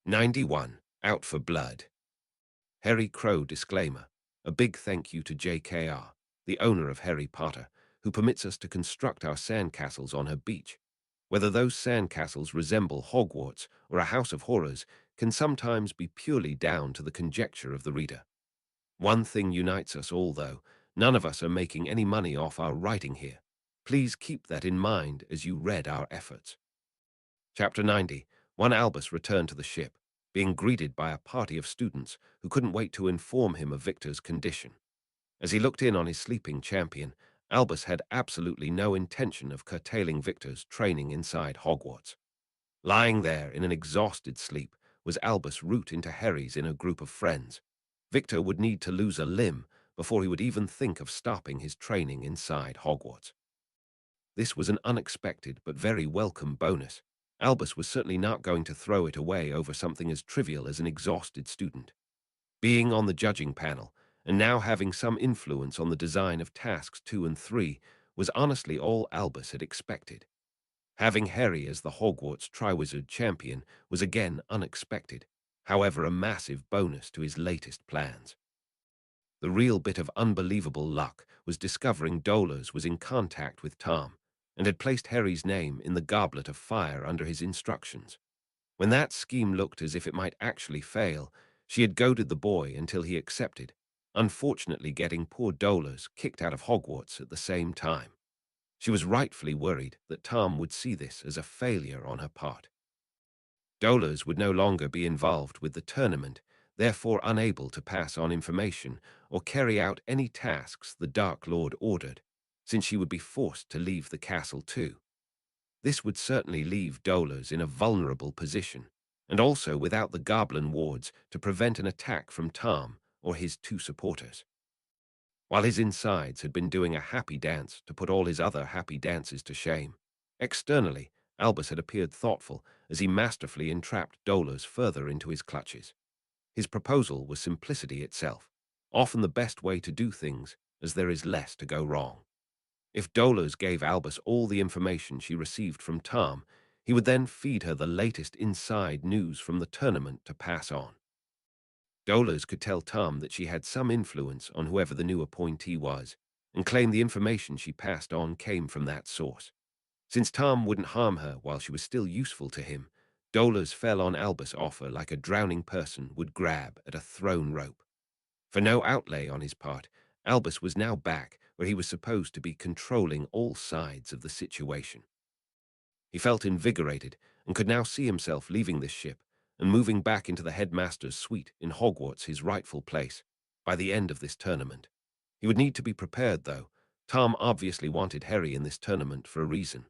91. Out for Blood. Harry Crow disclaimer. A big thank you to JKR, the owner of Harry Potter, who permits us to construct our sandcastles on her beach. Whether those sandcastles resemble Hogwarts or a house of horrors can sometimes be purely down to the conjecture of the reader. One thing unites us all, though. None of us are making any money off our writing here. Please keep that in mind as you read our efforts. Chapter 90. One Albus returned to the ship, being greeted by a party of students who couldn't wait to inform him of Victor's condition. As he looked in on his sleeping champion, Albus had absolutely no intention of curtailing Victor's training inside Hogwarts. Lying there in an exhausted sleep was Albus' route into Harry's inner group of friends. Victor would need to lose a limb before he would even think of stopping his training inside Hogwarts. This was an unexpected but very welcome bonus. Albus was certainly not going to throw it away over something as trivial as an exhausted student. Being on the judging panel, and now having some influence on the design of tasks 2 and 3, was honestly all Albus had expected. Having Harry as the Hogwarts Triwizard champion was again unexpected, however a massive bonus to his latest plans. The real bit of unbelievable luck was discovering Dolores was in contact with Tom, and had placed Harry's name in the Goblet of Fire under his instructions. When that scheme looked as if it might actually fail, she had goaded the boy until he accepted, unfortunately getting poor Dolores kicked out of Hogwarts at the same time. She was rightfully worried that Tom would see this as a failure on her part. Dolores would no longer be involved with the tournament, therefore unable to pass on information or carry out any tasks the Dark Lord ordered, since she would be forced to leave the castle too. This would certainly leave Dolores in a vulnerable position, and also without the goblin wards to prevent an attack from Tom or his 2 supporters. While his insides had been doing a happy dance to put all his other happy dances to shame, externally, Albus had appeared thoughtful as he masterfully entrapped Dolores further into his clutches. His proposal was simplicity itself, often the best way to do things, as there is less to go wrong. If Dolores gave Albus all the information she received from Tom, he would then feed her the latest inside news from the tournament to pass on. Dolores could tell Tom that she had some influence on whoever the new appointee was, and claim the information she passed on came from that source. Since Tom wouldn't harm her while she was still useful to him, Dolores fell on Albus' offer like a drowning person would grab at a thrown rope. For no outlay on his part, Albus was now back where he was supposed to be controlling all sides of the situation. He felt invigorated and could now see himself leaving this ship and moving back into the headmaster's suite in Hogwarts, his rightful place, by the end of this tournament. He would need to be prepared, though. Tom obviously wanted Harry in this tournament for a reason.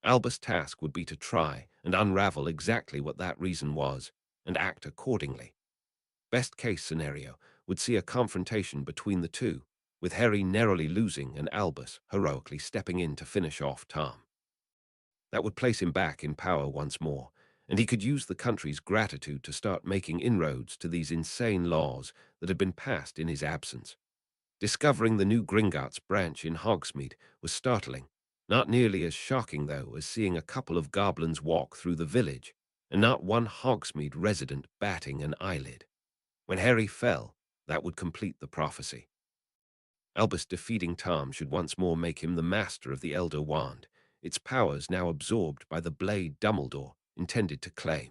Albus' task would be to try and unravel exactly what that reason was and act accordingly. Best case scenario would see a confrontation between the two, with Harry narrowly losing and Albus heroically stepping in to finish off Tom. That would place him back in power once more, and he could use the country's gratitude to start making inroads to these insane laws that had been passed in his absence. Discovering the new Gringotts branch in Hogsmeade was startling, not nearly as shocking, though, as seeing a couple of goblins walk through the village, and not one Hogsmeade resident batting an eyelid. When Harry fell, that would complete the prophecy. Albus defeating Tom should once more make him the master of the Elder Wand, its powers now absorbed by the blade Dumbledore intended to claim.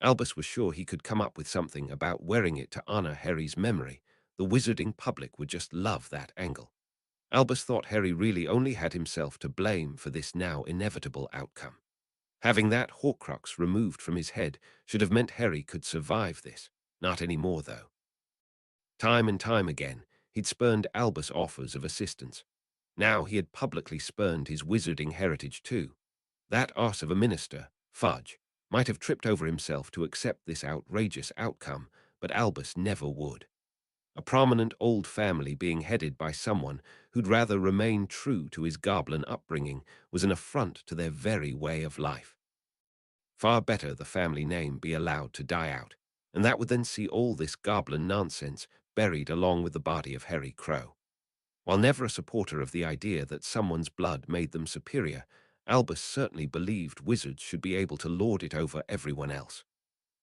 Albus was sure he could come up with something about wearing it to honor Harry's memory. The wizarding public would just love that angle. Albus thought Harry really only had himself to blame for this now inevitable outcome. Having that Horcrux removed from his head should have meant Harry could survive this. Not anymore, though. Time and time again, he'd spurned Albus' offers of assistance. Now he had publicly spurned his wizarding heritage too. That arse of a minister, Fudge, might have tripped over himself to accept this outrageous outcome, but Albus never would. A prominent old family being headed by someone who'd rather remain true to his goblin upbringing was an affront to their very way of life. Far better the family name be allowed to die out, and that would then see all this goblin nonsense buried along with the body of Harry Crow. While never a supporter of the idea that someone's blood made them superior, Albus certainly believed wizards should be able to lord it over everyone else.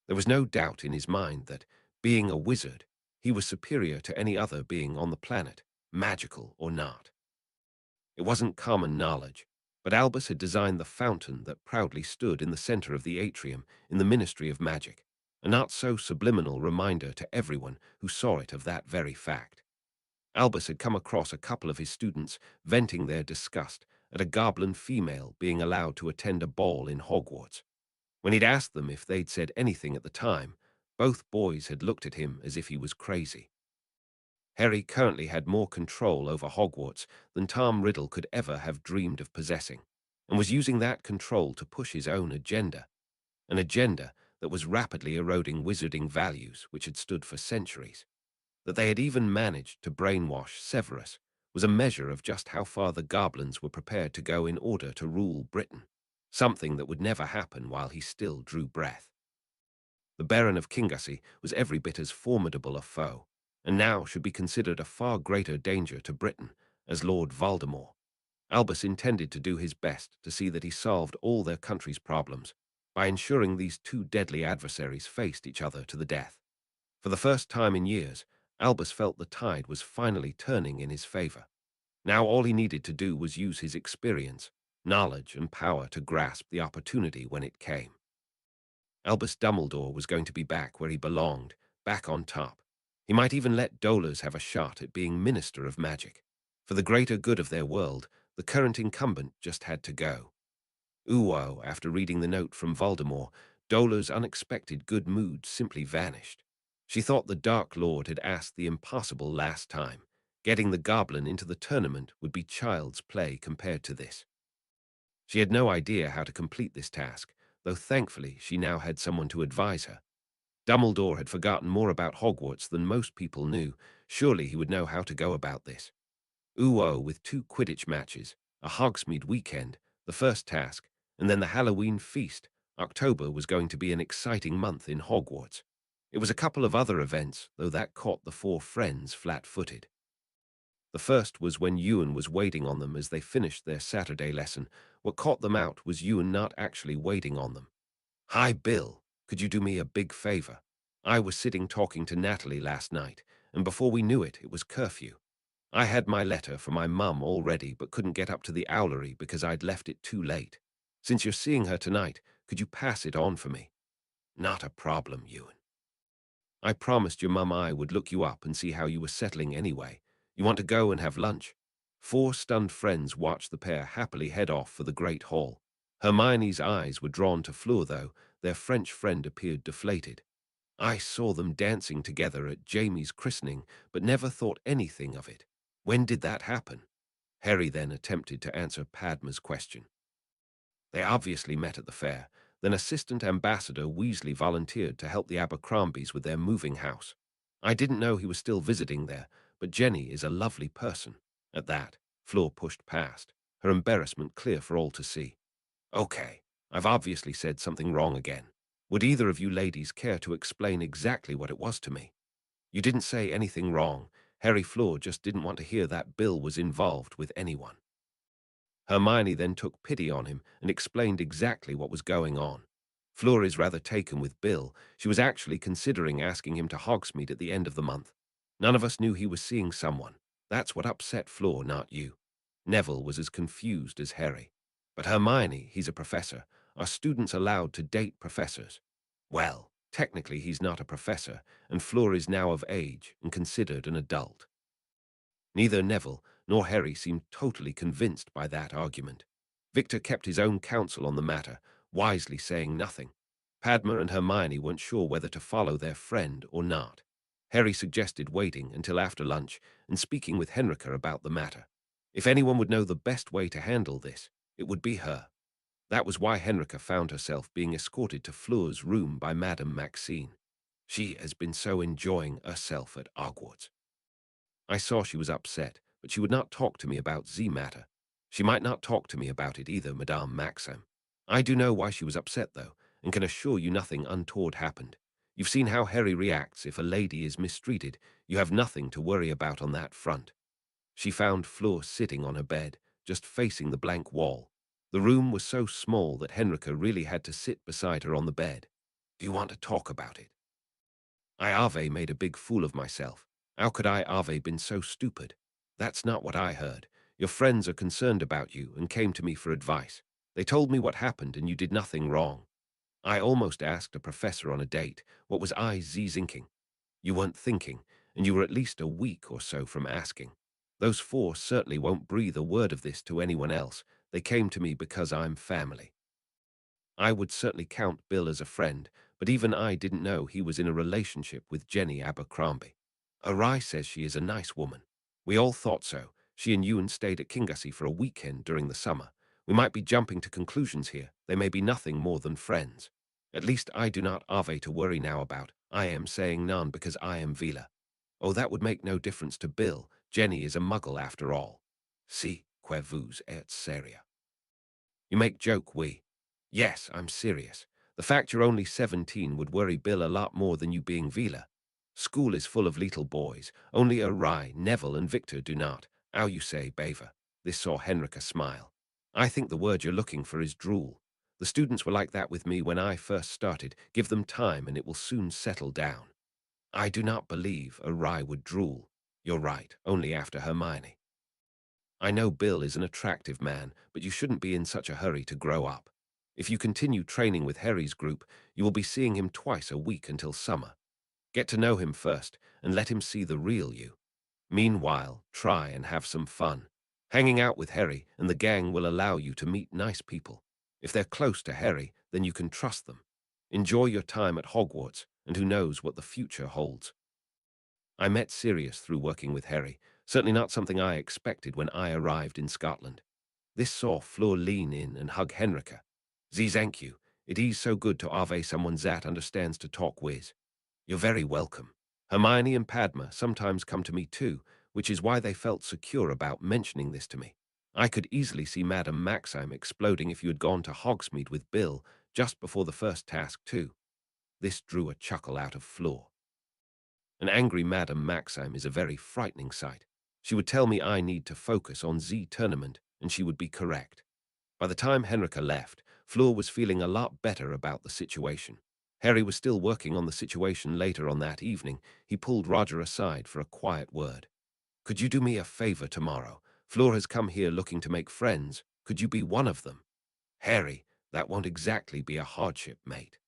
There was no doubt in his mind that, being a wizard, he was superior to any other being on the planet, magical or not. It wasn't common knowledge, but Albus had designed the fountain that proudly stood in the center of the atrium in the Ministry of Magic, a not-so-subliminal reminder to everyone who saw it of that very fact. Albus had come across a couple of his students venting their disgust at a goblin female being allowed to attend a ball in Hogwarts. When he'd asked them if they'd said anything at the time, both boys had looked at him as if he was crazy. Harry currently had more control over Hogwarts than Tom Riddle could ever have dreamed of possessing, and was using that control to push his own agenda, an agenda that was rapidly eroding wizarding values which had stood for centuries. That they had even managed to brainwash Severus was a measure of just how far the goblins were prepared to go in order to rule Britain, something that would never happen while he still drew breath. The Baron of Kingassy was every bit as formidable a foe, and now should be considered a far greater danger to Britain as Lord Voldemort. Albus intended to do his best to see that he solved all their country's problems by ensuring these two deadly adversaries faced each other to the death. For the first time in years, Albus felt the tide was finally turning in his favor. Now all he needed to do was use his experience, knowledge, and power to grasp the opportunity when it came. Albus Dumbledore was going to be back where he belonged, back on top. He might even let Dolors have a shot at being Minister of Magic. For the greater good of their world, the current incumbent just had to go. After reading the note from Voldemort, Dolors' unexpected good mood simply vanished. She thought the Dark Lord had asked the impossible last time. Getting the goblin into the tournament would be child's play compared to this. She had no idea how to complete this task, though thankfully she now had someone to advise her. Dumbledore had forgotten more about Hogwarts than most people knew. Surely he would know how to go about this. With 2 Quidditch matches, a Hogsmeade weekend, the first task, and then the Halloween feast, October was going to be an exciting month in Hogwarts. It was a couple of other events, though that caught the 4 friends flat-footed. The first was when Ewan was waiting on them as they finished their Saturday lesson. What caught them out was Ewan not actually waiting on them. "Hi, Bill. Could you do me a big favor? I was sitting talking to Natalie last night, and before we knew it, it was curfew. I had my letter from my mum all ready but couldn't get up to the owlery because I'd left it too late. Since you're seeing her tonight, could you pass it on for me?" "Not a problem, Ewan. I promised your mum I would look you up and see how you were settling anyway. You want to go and have lunch?" 4 stunned friends watched the pair happily head off for the Great Hall. Hermione's eyes were drawn to Fleur, though. Their French friend appeared deflated. "I saw them dancing together at Jamie's christening, but never thought anything of it. When did that happen?" Harry then attempted to answer Padma's question. "They obviously met at the fair. Then Assistant Ambassador Weasley volunteered to help the Abercrombies with their moving house. I didn't know he was still visiting there, but Jenny is a lovely person." At that, Fleur pushed past, her embarrassment clear for all to see. "Okay, I've obviously said something wrong again. Would either of you ladies care to explain exactly what it was to me?" "You didn't say anything wrong. Harry Fleur just didn't want to hear that Bill was involved with anyone." Hermione then took pity on him and explained exactly what was going on. Fleur is rather taken with Bill. She was actually considering asking him to Hogsmeade at the end of the month. None of us knew he was seeing someone. That's what upset Fleur, not you. Neville was as confused as Harry. "But Hermione, he's a professor. Are students allowed to date professors?" "Well, technically he's not a professor, and Fleur is now of age and considered an adult." Neither Neville nor Harry seemed totally convinced by that argument. Victor kept his own counsel on the matter, wisely saying nothing. Padma and Hermione weren't sure whether to follow their friend or not. Harry suggested waiting until after lunch and speaking with Henrika about the matter. If anyone would know the best way to handle this, it would be her. That was why Henrika found herself being escorted to Fleur's room by Madame Maxine. She has been so enjoying herself at Hogwarts. I saw she was upset, but she would not talk to me about Z matter. She might not talk to me about it either, Madame Maxim. I do know why she was upset, though, and can assure you nothing untoward happened. You've seen how Harry reacts if a lady is mistreated. You have nothing to worry about on that front. She found Fleur sitting on her bed, just facing the blank wall. The room was so small that Henrika really had to sit beside her on the bed. Do you want to talk about it? I Ave made a big fool of myself. How could I Ave been so stupid? That's not what I heard. Your friends are concerned about you and came to me for advice. They told me what happened and you did nothing wrong. I almost asked a professor on a date. What was I thinking? You weren't thinking, and you were at least a week or so from asking. Those four certainly won't breathe a word of this to anyone else. They came to me because I'm family. I would certainly count Bill as a friend, but even I didn't know he was in a relationship with Jenny Abercrombie. Arai says she is a nice woman. We all thought so. She and Ewan stayed at Kingassy for a weekend during the summer. We might be jumping to conclusions here. They may be nothing more than friends. At least I do not ave to worry now about. I am saying none because I am Vila. Oh, that would make no difference to Bill. Jenny is a muggle after all. Si, que vous êtes sérieux. You make joke, we. Yes, I'm serious. The fact you're only 17 would worry Bill a lot more than you being Vila. School is full of little boys. Only Arai, Neville, and Victor do not. How you say, Baver? This saw Henrika smile. I think the word you're looking for is drool. The students were like that with me when I first started. Give them time and it will soon settle down. I do not believe Arai would drool. You're right, only after Hermione. I know Bill is an attractive man, but you shouldn't be in such a hurry to grow up. If you continue training with Harry's group, you will be seeing him twice a week until summer. Get to know him first, and let him see the real you. Meanwhile, try and have some fun. Hanging out with Harry and the gang will allow you to meet nice people. If they're close to Harry, then you can trust them. Enjoy your time at Hogwarts, and who knows what the future holds. I met Sirius through working with Harry, certainly not something I expected when I arrived in Scotland. This saw Fleur lean in and hug Henrika. Thank you. It is so good to ave someone that understands to talk with. You're very welcome. Hermione and Padma sometimes come to me too, which is why they felt secure about mentioning this to me. I could easily see Madame Maxime exploding if you had gone to Hogsmeade with Bill just before the first task too. This drew a chuckle out of Fleur. An angry Madame Maxime is a very frightening sight. She would tell me I need to focus on Z tournament, and she would be correct. By the time Henrika left, Fleur was feeling a lot better about the situation. Harry was still working on the situation later on that evening. He pulled Roger aside for a quiet word. Could you do me a favor tomorrow? Fleur has come here looking to make friends. Could you be one of them? Harry, that won't exactly be a hardship, mate.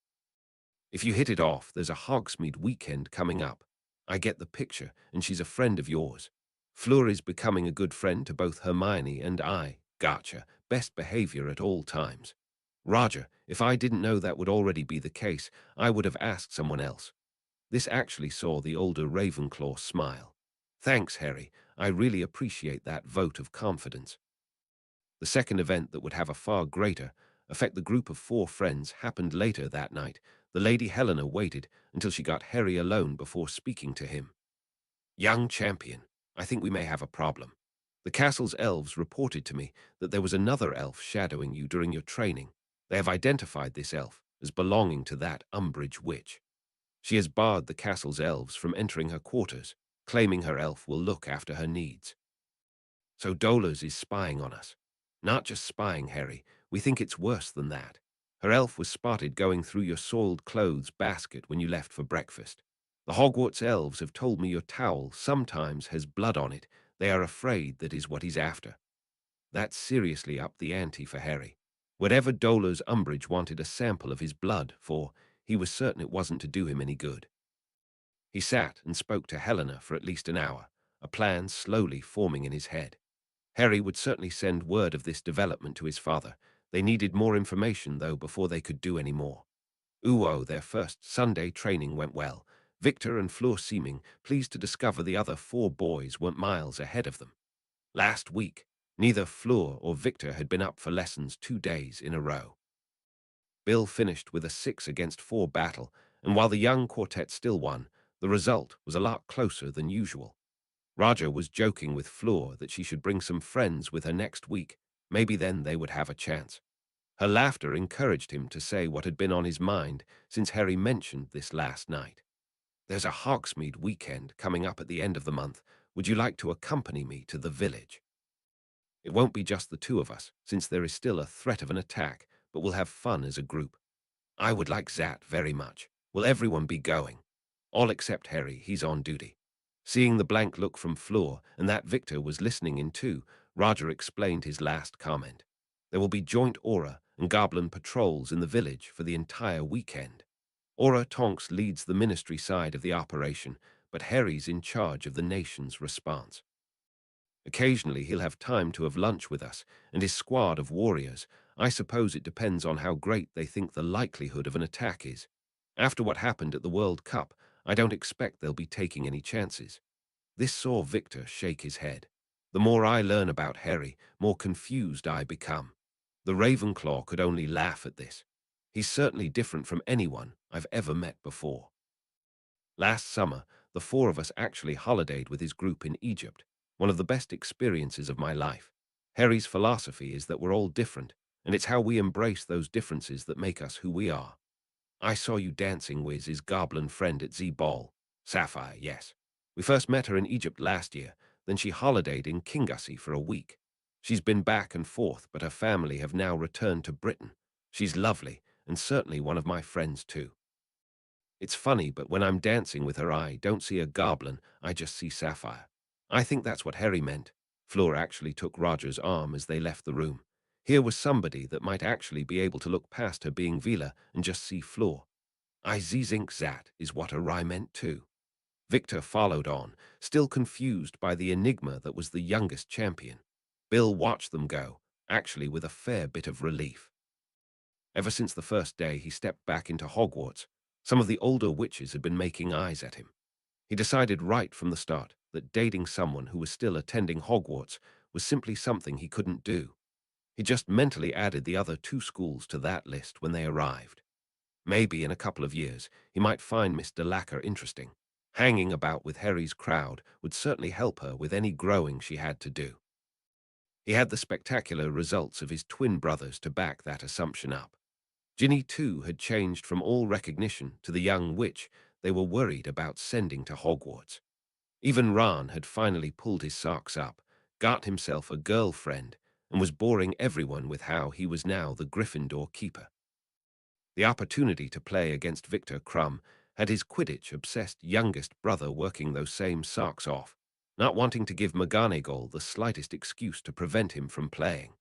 If you hit it off, there's a Hogsmeade weekend coming up. I get the picture, and she's a friend of yours. Fleur is becoming a good friend to both Hermione and I. Gotcha. Best behavior at all times. Roger, if I didn't know that would already be the case, I would have asked someone else. This actually saw the older Ravenclaw smile. Thanks, Harry. I really appreciate that vote of confidence. The second event that would have a far greater effect the group of four friends happened later that night. The Lady Helena waited until she got Harry alone before speaking to him. Young champion, I think we may have a problem. The castle's elves reported to me that there was another elf shadowing you during your training. They have identified this elf as belonging to that Umbridge witch. She has barred the castle's elves from entering her quarters, claiming her elf will look after her needs. So Dolores is spying on us. Not just spying, Harry. We think it's worse than that. Her elf was spotted going through your soiled clothes basket when you left for breakfast. The Hogwarts elves have told me your towel sometimes has blood on it. They are afraid that is what he's after. That seriously upped the ante for Harry. Whatever Dolores Umbridge wanted a sample of his blood for, he was certain it wasn't to do him any good. He sat and spoke to Helena for at least an hour, a plan slowly forming in his head. Harry would certainly send word of this development to his father. They needed more information, though, before they could do any more. Their first Sunday training went well. Victor and Fleur seeming pleased to discover the other four boys weren't miles ahead of them. Last week, neither Fleur or Victor had been up for lessons 2 days in a row. Bill finished with a 6-against-4 battle, and while the young quartet still won, the result was a lot closer than usual. Roger was joking with Fleur that she should bring some friends with her next week. Maybe then they would have a chance. Her laughter encouraged him to say what had been on his mind since Harry mentioned this last night. There's a Hogsmeade weekend coming up at the end of the month. Would you like to accompany me to the village? It won't be just the two of us, since there is still a threat of an attack, but we'll have fun as a group. I would like that very much. Will everyone be going? All except Harry, he's on duty. Seeing the blank look from Fleur and that Victor was listening in too, Roger explained his last comment. There will be joint Aura and Goblin patrols in the village for the entire weekend. Aura Tonks leads the ministry side of the operation, but Harry's in charge of the nation's response. Occasionally he'll have time to have lunch with us and his squad of warriors. I suppose it depends on how great they think the likelihood of an attack is. After what happened at the World Cup, I don't expect they'll be taking any chances. This saw Victor shake his head. The more I learn about Harry, more confused I become. The Ravenclaw could only laugh at this. He's certainly different from anyone I've ever met before. Last summer, the four of us actually holidayed with his group in Egypt, one of the best experiences of my life. Harry's philosophy is that we're all different, and it's how we embrace those differences that make us who we are. I saw you dancing with his goblin friend at Z-Ball. Sapphire, yes. We first met her in Egypt last year, then she holidayed in Kingussie for a week. She's been back and forth, but her family have now returned to Britain. She's lovely, and certainly one of my friends too. It's funny, but when I'm dancing with her, I don't see a goblin, I just see Sapphire. I think that's what Harry meant. Fleur actually took Roger's arm as they left the room. Here was somebody that might actually be able to look past her being Vila and just see Fleur. I think that is what a rye meant too. Victor followed on, still confused by the enigma that was the youngest champion. Bill watched them go, actually with a fair bit of relief. Ever since the first day he stepped back into Hogwarts, some of the older witches had been making eyes at him. He decided right from the start that dating someone who was still attending Hogwarts was simply something he couldn't do. He just mentally added the other two schools to that list when they arrived. Maybe in a couple of years he might find Miss Delacour interesting. Hanging about with Harry's crowd would certainly help her with any growing she had to do. He had the spectacular results of his twin brothers to back that assumption up. Ginny, too, had changed from all recognition to the young witch they were worried about sending to Hogwarts. Even Ron had finally pulled his socks up, got himself a girlfriend, and was boring everyone with how he was now the Gryffindor keeper. The opportunity to play against Victor Crumb had his Quidditch-obsessed youngest brother working those same socks off, not wanting to give McGonagall the slightest excuse to prevent him from playing.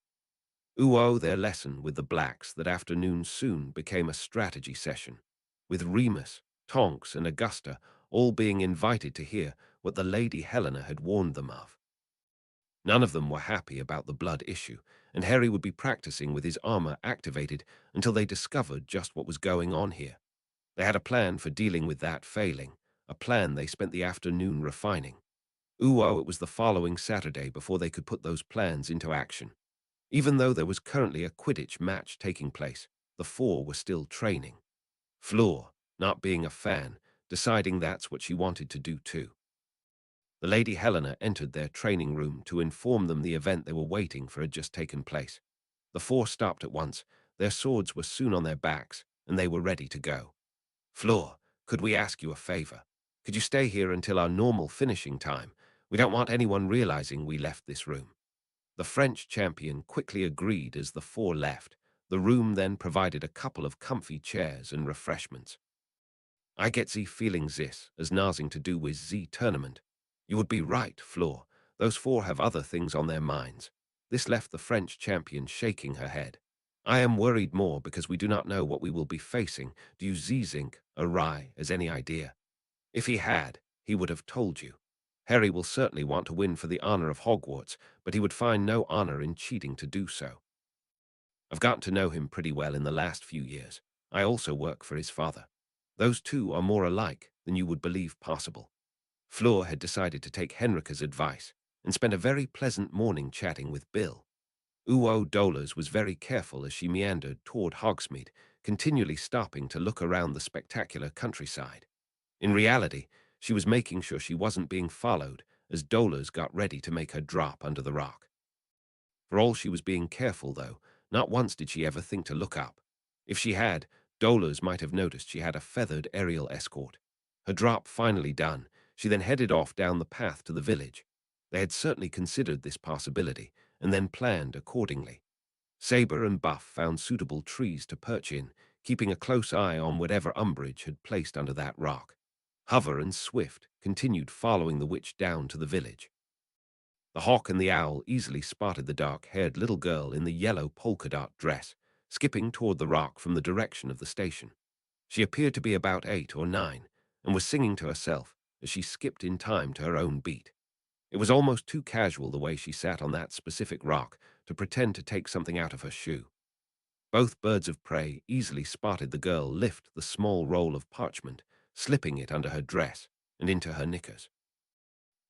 Their lesson with the Blacks that afternoon soon became a strategy session, with Remus, Tonks, and Augusta all being invited to hear what the Lady Helena had warned them of. None of them were happy about the blood issue, and Harry would be practicing with his armor activated until they discovered just what was going on here. They had a plan for dealing with that failing, a plan they spent the afternoon refining. It was the following Saturday before they could put those plans into action. Even though there was currently a Quidditch match taking place, the four were still training. Fleur, not being a fan, deciding that's what she wanted to do too. The Lady Helena entered their training room to inform them the event they were waiting for had just taken place. The four stopped at once, their swords were soon on their backs, and they were ready to go. Fleur, could we ask you a favor? Could you stay here until our normal finishing time? We don't want anyone realizing we left this room. The French champion quickly agreed as the four left. The room then provided a couple of comfy chairs and refreshments. I get the feeling this has nothing to do with the tournament. You would be right, Fleur. Those four have other things on their minds. This left the French champion shaking her head. I am worried more because we do not know what we will be facing. Do you think Rye has any idea? If he had, he would have told you. Harry will certainly want to win for the honor of Hogwarts, but he would find no honor in cheating to do so. I've gotten to know him pretty well in the last few years. I also work for his father. Those two are more alike than you would believe possible. Fleur had decided to take Henrika's advice and spent a very pleasant morning chatting with Bill. Dolores was very careful as she meandered toward Hogsmeade, continually stopping to look around the spectacular countryside. In reality, she was making sure she wasn't being followed as Dolores got ready to make her drop under the rock. For all she was being careful, though, not once did she ever think to look up. If she had, Dolores might have noticed she had a feathered aerial escort. Her drop finally done, she then headed off down the path to the village. They had certainly considered this possibility and then planned accordingly. Saber and Buff found suitable trees to perch in, keeping a close eye on whatever Umbridge had placed under that rock. Hover and Swift continued following the witch down to the village. The hawk and the owl easily spotted the dark-haired little girl in the yellow polka-dot dress, skipping toward the rock from the direction of the station. She appeared to be about 8 or 9, and was singing to herself as she skipped in time to her own beat. It was almost too casual the way she sat on that specific rock to pretend to take something out of her shoe. Both birds of prey easily spotted the girl lift the small roll of parchment, slipping it under her dress and into her knickers.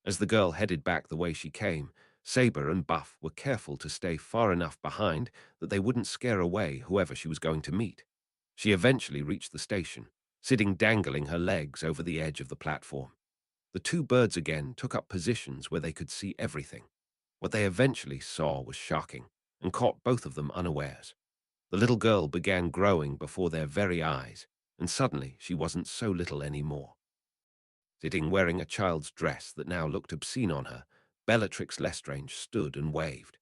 As the girl headed back the way she came, Saber and Buff were careful to stay far enough behind that they wouldn't scare away whoever she was going to meet. She eventually reached the station, sitting dangling her legs over the edge of the platform. The two birds again took up positions where they could see everything. What they eventually saw was shocking and caught both of them unawares. The little girl began growing before their very eyes, and suddenly she wasn't so little anymore. Sitting wearing a child's dress that now looked obscene on her, Bellatrix Lestrange stood and waved.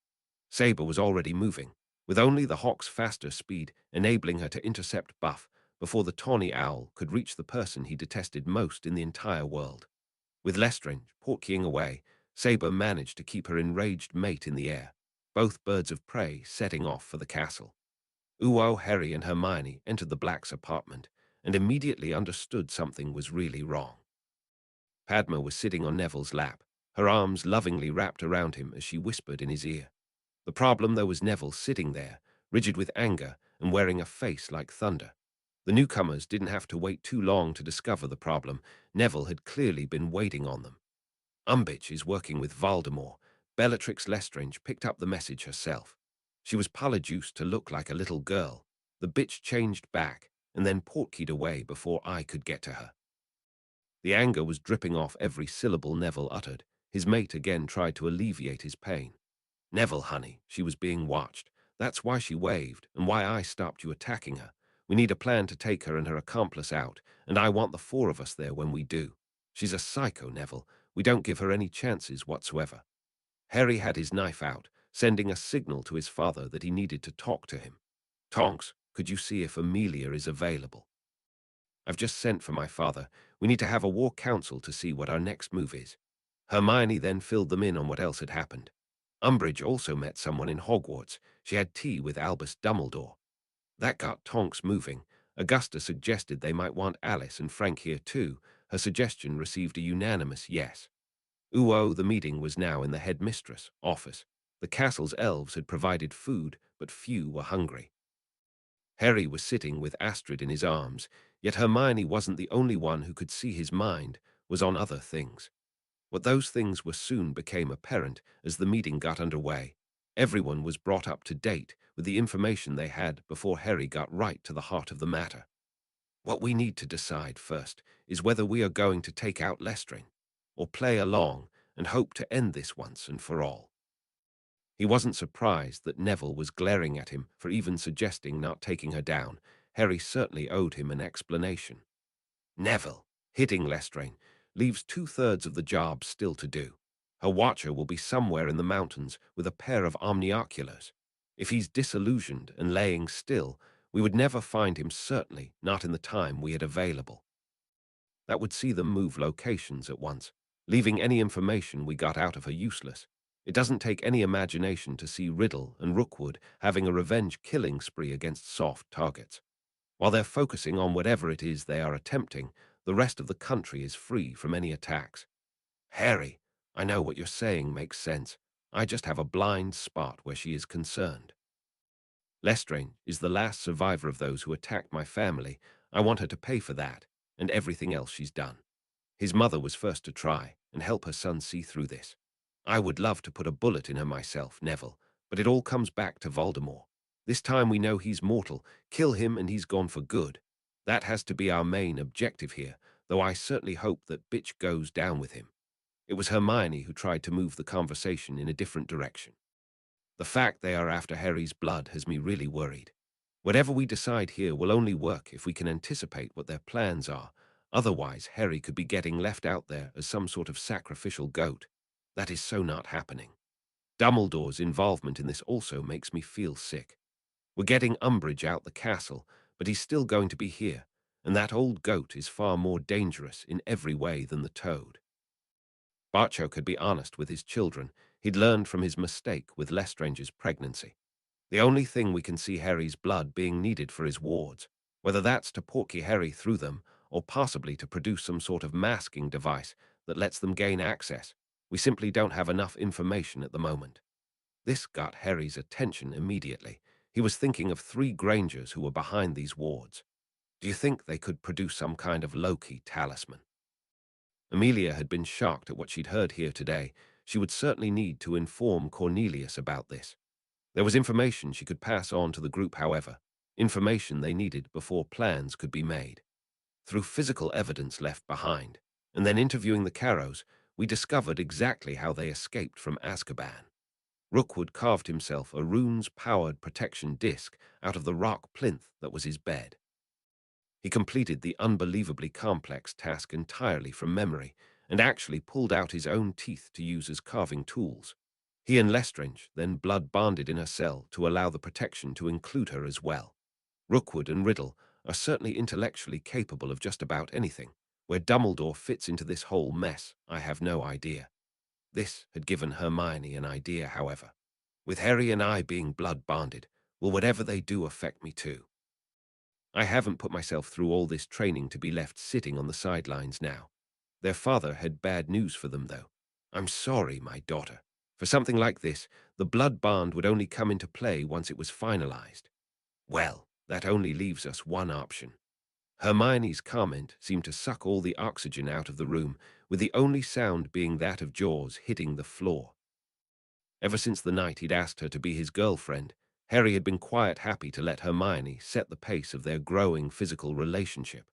Saber was already moving, with only the hawk's faster speed enabling her to intercept Buff before the tawny owl could reach the person he detested most in the entire world. With Lestrange portkeying away, Saber managed to keep her enraged mate in the air, both birds of prey setting off for the castle. Uo, Harry, and Hermione entered the Black's apartment and immediately understood something was really wrong. Padma was sitting on Neville's lap, her arms lovingly wrapped around him as she whispered in his ear. The problem, though, was Neville sitting there, rigid with anger and wearing a face like thunder. The newcomers didn't have to wait too long to discover the problem. Neville had clearly been waiting on them. Umbridge is working with Voldemort. Bellatrix Lestrange picked up the message herself. She was polyjuiced to look like a little girl. The bitch changed back and then portkeyed away before I could get to her. The anger was dripping off every syllable Neville uttered. His mate again tried to alleviate his pain. Neville, honey, she was being watched. That's why she waved and why I stopped you attacking her. We need a plan to take her and her accomplice out, and I want the 4 of us there when we do. She's a psycho, Neville. We don't give her any chances whatsoever. Harry had his knife out, sending a signal to his father that he needed to talk to him. Tonks, could you see if Amelia is available? I've just sent for my father. We need to have a war council to see what our next move is. Hermione then filled them in on what else had happened. Umbridge also met someone in Hogwarts. She had tea with Albus Dumbledore. That got Tonks moving. Augusta suggested they might want Alice and Frank here too. Her suggestion received a unanimous yes. The meeting was now in the headmistress' office. The castle's elves had provided food, but few were hungry. Harry was sitting with Astrid in his arms, yet Hermione wasn't the only one who could see his mind was on other things. What those things were soon became apparent as the meeting got underway. Everyone was brought up to date with the information they had before Harry got right to the heart of the matter. What we need to decide first is whether we are going to take out Lestrange, or play along and hope to end this once and for all. He wasn't surprised that Neville was glaring at him for even suggesting not taking her down. Harry certainly owed him an explanation. Neville, hitting Lestrange, leaves 2/3 of the job still to do. Her watcher will be somewhere in the mountains with a pair of omnioculars. If he's disillusioned and laying still, we would never find him, certainly not in the time we had available. That would see them move locations at once, leaving any information we got out of her useless. It doesn't take any imagination to see Riddle and Rookwood having a revenge killing spree against soft targets. While they're focusing on whatever it is they are attempting, the rest of the country is free from any attacks. Harry, I know what you're saying makes sense. I just have a blind spot where she is concerned. Lestrange is the last survivor of those who attacked my family. I want her to pay for that and everything else she's done. His mother was first to try and help her son see through this. I would love to put a bullet in her myself, Neville, but it all comes back to Voldemort. This time we know he's mortal. Kill him and he's gone for good. That has to be our main objective here, though I certainly hope that bitch goes down with him. It was Hermione who tried to move the conversation in a different direction. The fact they are after Harry's blood has me really worried. Whatever we decide here will only work if we can anticipate what their plans are. Otherwise, Harry could be getting left out there as some sort of sacrificial goat. That is so not happening. Dumbledore's involvement in this also makes me feel sick. We're getting Umbridge out the castle, but he's still going to be here, and that old goat is far more dangerous in every way than the toad. Barchoke had been honest with his children. He'd learned from his mistake with Lestrange's pregnancy. The only thing we can see Harry's blood being needed for his wards, whether that's to porky Harry through them or possibly to produce some sort of masking device that lets them gain access. We simply don't have enough information at the moment. This got Harry's attention immediately. He was thinking of 3 Grangers who were behind these wards. Do you think they could produce some kind of low-key talisman? Amelia had been shocked at what she'd heard here today. She would certainly need to inform Cornelius about this. There was information she could pass on to the group, however, information they needed before plans could be made. Through physical evidence left behind, and then interviewing the Carrows, we discovered exactly how they escaped from Azkaban. Rookwood carved himself a runes-powered protection disc out of the rock plinth that was his bed. He completed the unbelievably complex task entirely from memory and actually pulled out his own teeth to use as carving tools. He and Lestrange then blood-bonded in her cell to allow the protection to include her as well. Rookwood and Riddle are certainly intellectually capable of just about anything. Where Dumbledore fits into this whole mess, I have no idea. This had given Hermione an idea, however. With Harry and I being blood-bonded, will whatever they do affect me too? I haven't put myself through all this training to be left sitting on the sidelines now. Their father had bad news for them, though. I'm sorry, my daughter. For something like this, the blood bond would only come into play once it was finalized. Well, that only leaves us one option. Hermione's comment seemed to suck all the oxygen out of the room, with the only sound being that of jaws hitting the floor. Ever since the night he'd asked her to be his girlfriend, Harry had been quite happy to let Hermione set the pace of their growing physical relationship.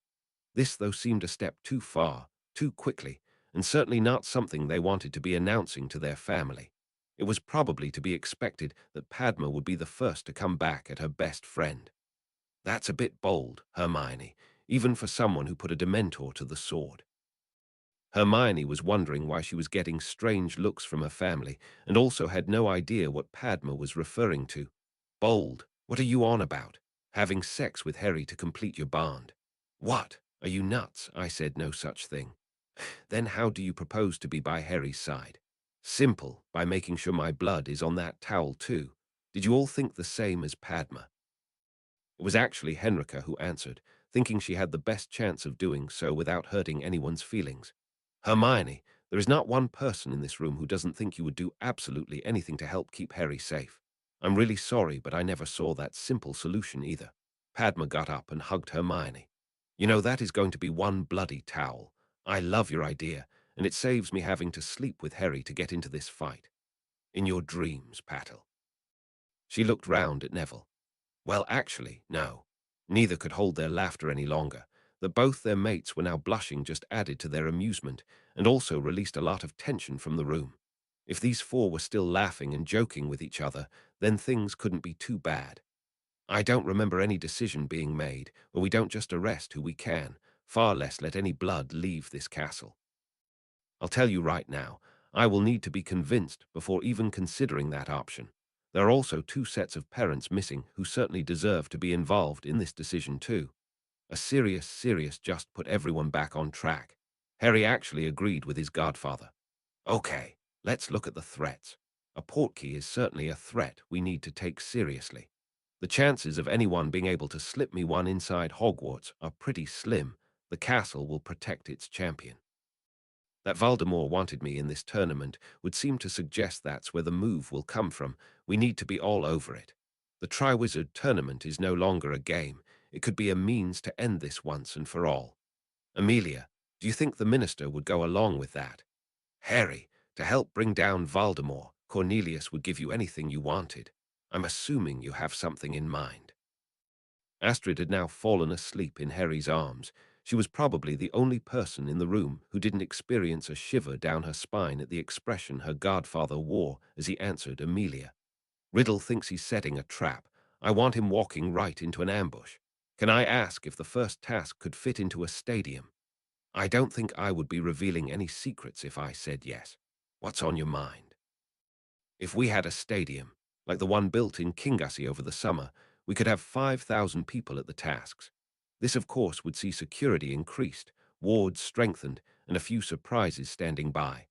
This, though, seemed a step too far, too quickly, and certainly not something they wanted to be announcing to their family. It was probably to be expected that Padma would be the first to come back at her best friend. That's a bit bold, Hermione, even for someone who put a Dementor to the sword. Hermione was wondering why she was getting strange looks from her family and also had no idea what Padma was referring to. Bold? What are you on about? Having sex with Harry to complete your bond? What? Are you nuts? I said no such thing. Then how do you propose to be by Harry's side? Simple, by making sure my blood is on that towel too. Did you all think the same as Padma? It was actually Henrika who answered, thinking she had the best chance of doing so without hurting anyone's feelings. Hermione, there is not one person in this room who doesn't think you would do absolutely anything to help keep Harry safe. I'm really sorry, but I never saw that simple solution either. Padma got up and hugged Hermione. You know, that is going to be one bloody towel. I love your idea, and it saves me having to sleep with Harry to get into this fight. In your dreams, Patil. She looked round at Neville. Well, actually, no. Neither could hold their laughter any longer. That both their mates were now blushing just added to their amusement, and also released a lot of tension from the room. If these 4 were still laughing and joking with each other, then things couldn't be too bad. I don't remember any decision being made where we don't just arrest who we can, far less let any blood leave this castle. I'll tell you right now, I will need to be convinced before even considering that option. There are also 2 sets of parents missing who certainly deserve to be involved in this decision too. A serious just put everyone back on track. Harry actually agreed with his godfather. Okay, let's look at the threats. A portkey is certainly a threat we need to take seriously. The chances of anyone being able to slip me one inside Hogwarts are pretty slim. The castle will protect its champion. That Voldemort wanted me in this tournament would seem to suggest that's where the move will come from. We need to be all over it. The Triwizard Tournament is no longer a game. It could be a means to end this once and for all. Amelia, do you think the minister would go along with that? Harry, to help bring down Voldemort, Cornelius would give you anything you wanted. I'm assuming you have something in mind. Astrid had now fallen asleep in Harry's arms. She was probably the only person in the room who didn't experience a shiver down her spine at the expression her godfather wore as he answered Amelia. Riddle thinks he's setting a trap. I want him walking right into an ambush. Can I ask if the first task could fit into a stadium? I don't think I would be revealing any secrets if I said yes. What's on your mind? If we had a stadium, like the one built in Kingussie over the summer, we could have 5,000 people at the tasks. This, of course, would see security increased, wards strengthened, and a few surprises standing by.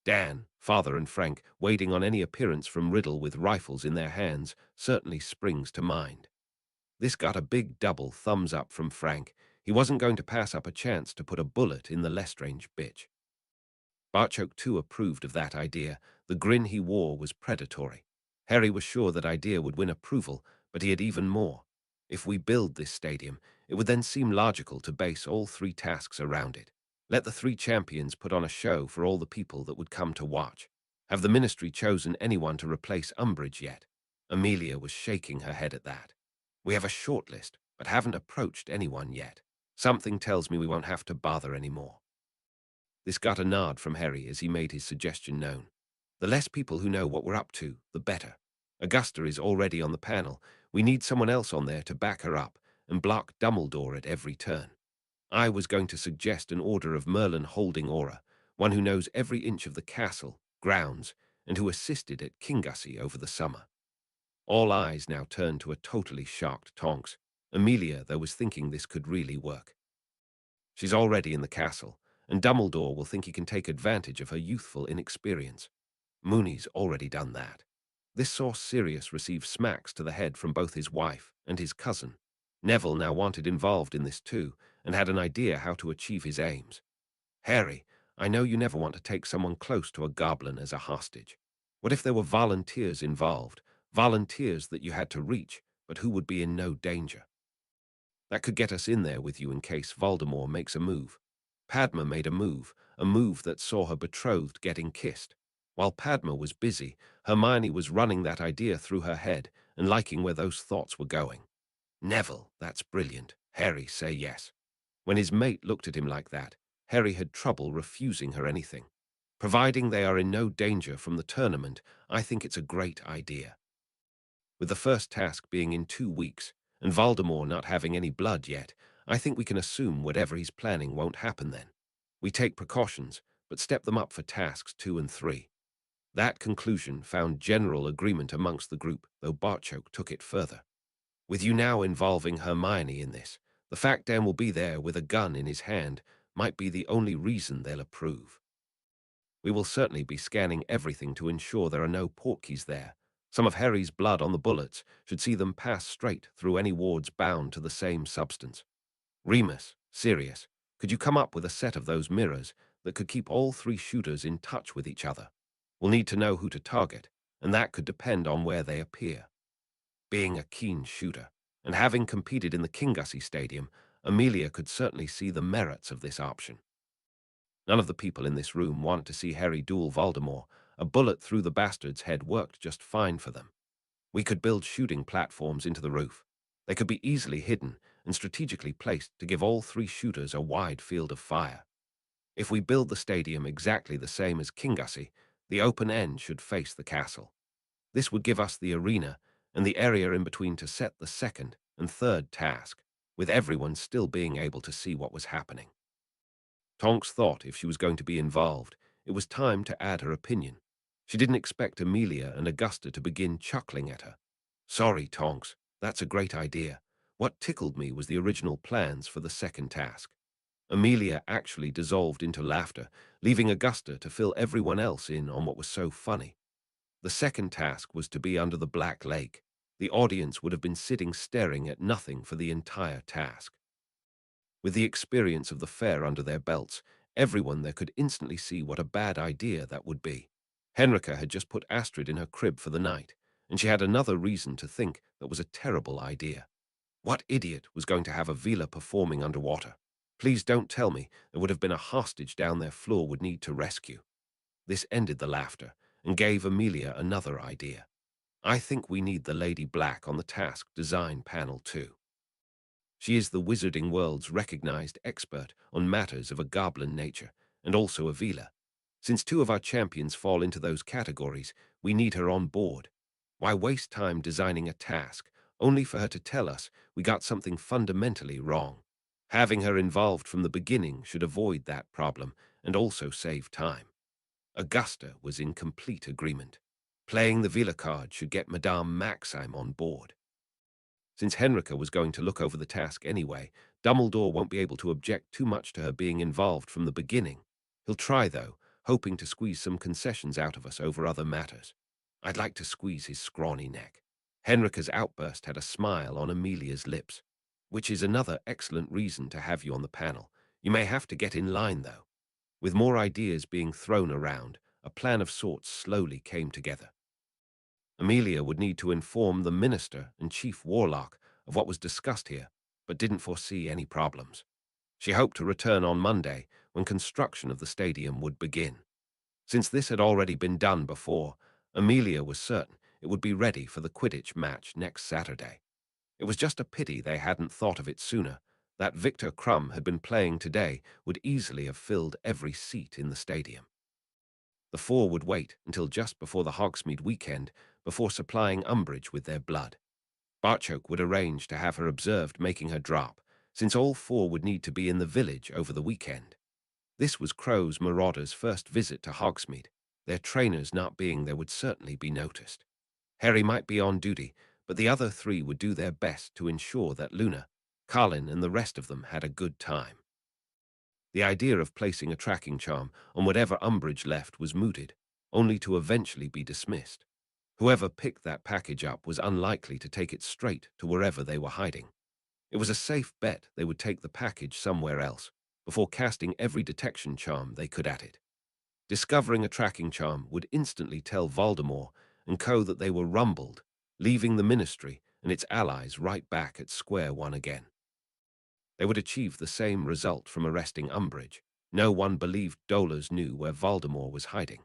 Dan, Father, and Frank, waiting on any appearance from Riddle with rifles in their hands, certainly springs to mind. This got a big double thumbs up from Frank. He wasn't going to pass up a chance to put a bullet in the Lestrange bitch. Barchoke too approved of that idea. The grin he wore was predatory. Harry was sure that idea would win approval, but he had even more. If we build this stadium, it would then seem logical to base all three tasks around it. Let the three champions put on a show for all the people that would come to watch. Have the Ministry chosen anyone to replace Umbridge yet? Amelia was shaking her head at that. We have a shortlist, but haven't approached anyone yet. Something tells me we won't have to bother anymore. This got a nod from Harry as he made his suggestion known. The less people who know what we're up to, the better. Augusta is already on the panel. We need someone else on there to back her up and block Dumbledore at every turn. I was going to suggest an order of Merlin holding aura, one who knows every inch of the castle, grounds, and who assisted at Kingussie over the summer. All eyes now turned to a totally shocked Tonks. Amelia, though, was thinking this could really work. She's already in the castle, and Dumbledore will think he can take advantage of her youthful inexperience. Mooney's already done that. This saw Sirius receive smacks to the head from both his wife and his cousin. Neville now wanted involved in this too, and had an idea how to achieve his aims. Harry, I know you never want to take someone close to a goblin as a hostage. What if there were volunteers involved, volunteers that you had to reach, but who would be in no danger? That could get us in there with you in case Voldemort makes a move. Padma made a move that saw her betrothed getting kissed. While Padma was busy, Hermione was running that idea through her head and liking where those thoughts were going. Neville, that's brilliant. Harry, say yes. When his mate looked at him like that, Harry had trouble refusing her anything. Providing they are in no danger from the tournament, I think it's a great idea. With the first task being in 2 weeks, and Voldemort not having any blood yet, I think we can assume whatever he's planning won't happen then. We take precautions, but step them up for tasks 2 and 3. That conclusion found general agreement amongst the group, though Barchoke took it further. With you now involving Hermione in this, the fact Dan will be there with a gun in his hand might be the only reason they'll approve. We will certainly be scanning everything to ensure there are no portkeys there. Some of Harry's blood on the bullets should see them pass straight through any wards bound to the same substance. Remus, Sirius, could you come up with a set of those mirrors that could keep all three shooters in touch with each other? We'll need to know who to target, and that could depend on where they appear. Being a keen shooter, and having competed in the Kingussie Stadium, Amelia could certainly see the merits of this option. None of the people in this room want to see Harry duel Voldemort. A bullet through the bastard's head worked just fine for them. We could build shooting platforms into the roof. They could be easily hidden and strategically placed to give all three shooters a wide field of fire. If we build the stadium exactly the same as Kingussie, the open end should face the castle. This would give us the arena and the area in between to set the second and third task, with everyone still being able to see what was happening. Tonks thought if she was going to be involved, it was time to add her opinion. She didn't expect Amelia and Augusta to begin chuckling at her. Sorry, Tonks, that's a great idea. What tickled me was the original plans for the second task. Amelia actually dissolved into laughter, leaving Augusta to fill everyone else in on what was so funny. The second task was to be under the Black Lake. The audience would have been sitting staring at nothing for the entire task. With the experience of the fair under their belts, everyone there could instantly see what a bad idea that would be. Henrika had just put Astrid in her crib for the night, and she had another reason to think that was a terrible idea. What idiot was going to have a Vila performing underwater? Please don't tell me there would have been a hostage down their floor would need to rescue. This ended the laughter and gave Amelia another idea. I think we need the Lady Black on the task design panel too. She is the wizarding world's recognized expert on matters of a goblin nature, and also a Vila. Since 2 of our champions fall into those categories, we need her on board. Why waste time designing a task, only for her to tell us we got something fundamentally wrong? Having her involved from the beginning should avoid that problem and also save time. Augusta was in complete agreement. Playing the Vila card should get Madame Maxime on board. Since Henrika was going to look over the task anyway, Dumbledore won't be able to object too much to her being involved from the beginning. He'll try, though, hoping to squeeze some concessions out of us over other matters. I'd like to squeeze his scrawny neck. Henrika's outburst had a smile on Amelia's lips, which is another excellent reason to have you on the panel. You may have to get in line, though. With more ideas being thrown around, a plan of sorts slowly came together. Amelia would need to inform the minister and chief warlock of what was discussed here, but didn't foresee any problems. She hoped to return on Monday, when construction of the stadium would begin. Since this had already been done before, Amelia was certain it would be ready for the Quidditch match next Saturday. It was just a pity they hadn't thought of it sooner. That Victor Crumb had been playing today would easily have filled every seat in the stadium. The four would wait until just before the Hogsmeade weekend before supplying Umbridge with their blood. Barchoke would arrange to have her observed making her drop, since all four would need to be in the village over the weekend. This was Crow's Marauders' first visit to Hogsmeade. Their trainers not being there would certainly be noticed. Harry might be on duty, but the other three would do their best to ensure that Luna, Carlin, and the rest of them had a good time. The idea of placing a tracking charm on whatever Umbridge left was mooted, only to eventually be dismissed. Whoever picked that package up was unlikely to take it straight to wherever they were hiding. It was a safe bet they would take the package somewhere else, before casting every detection charm they could at it. Discovering a tracking charm would instantly tell Voldemort and co. that they were rumbled, leaving the Ministry and its allies right back at square one again. They would achieve the same result from arresting Umbridge. No one believed Dolors knew where Voldemort was hiding.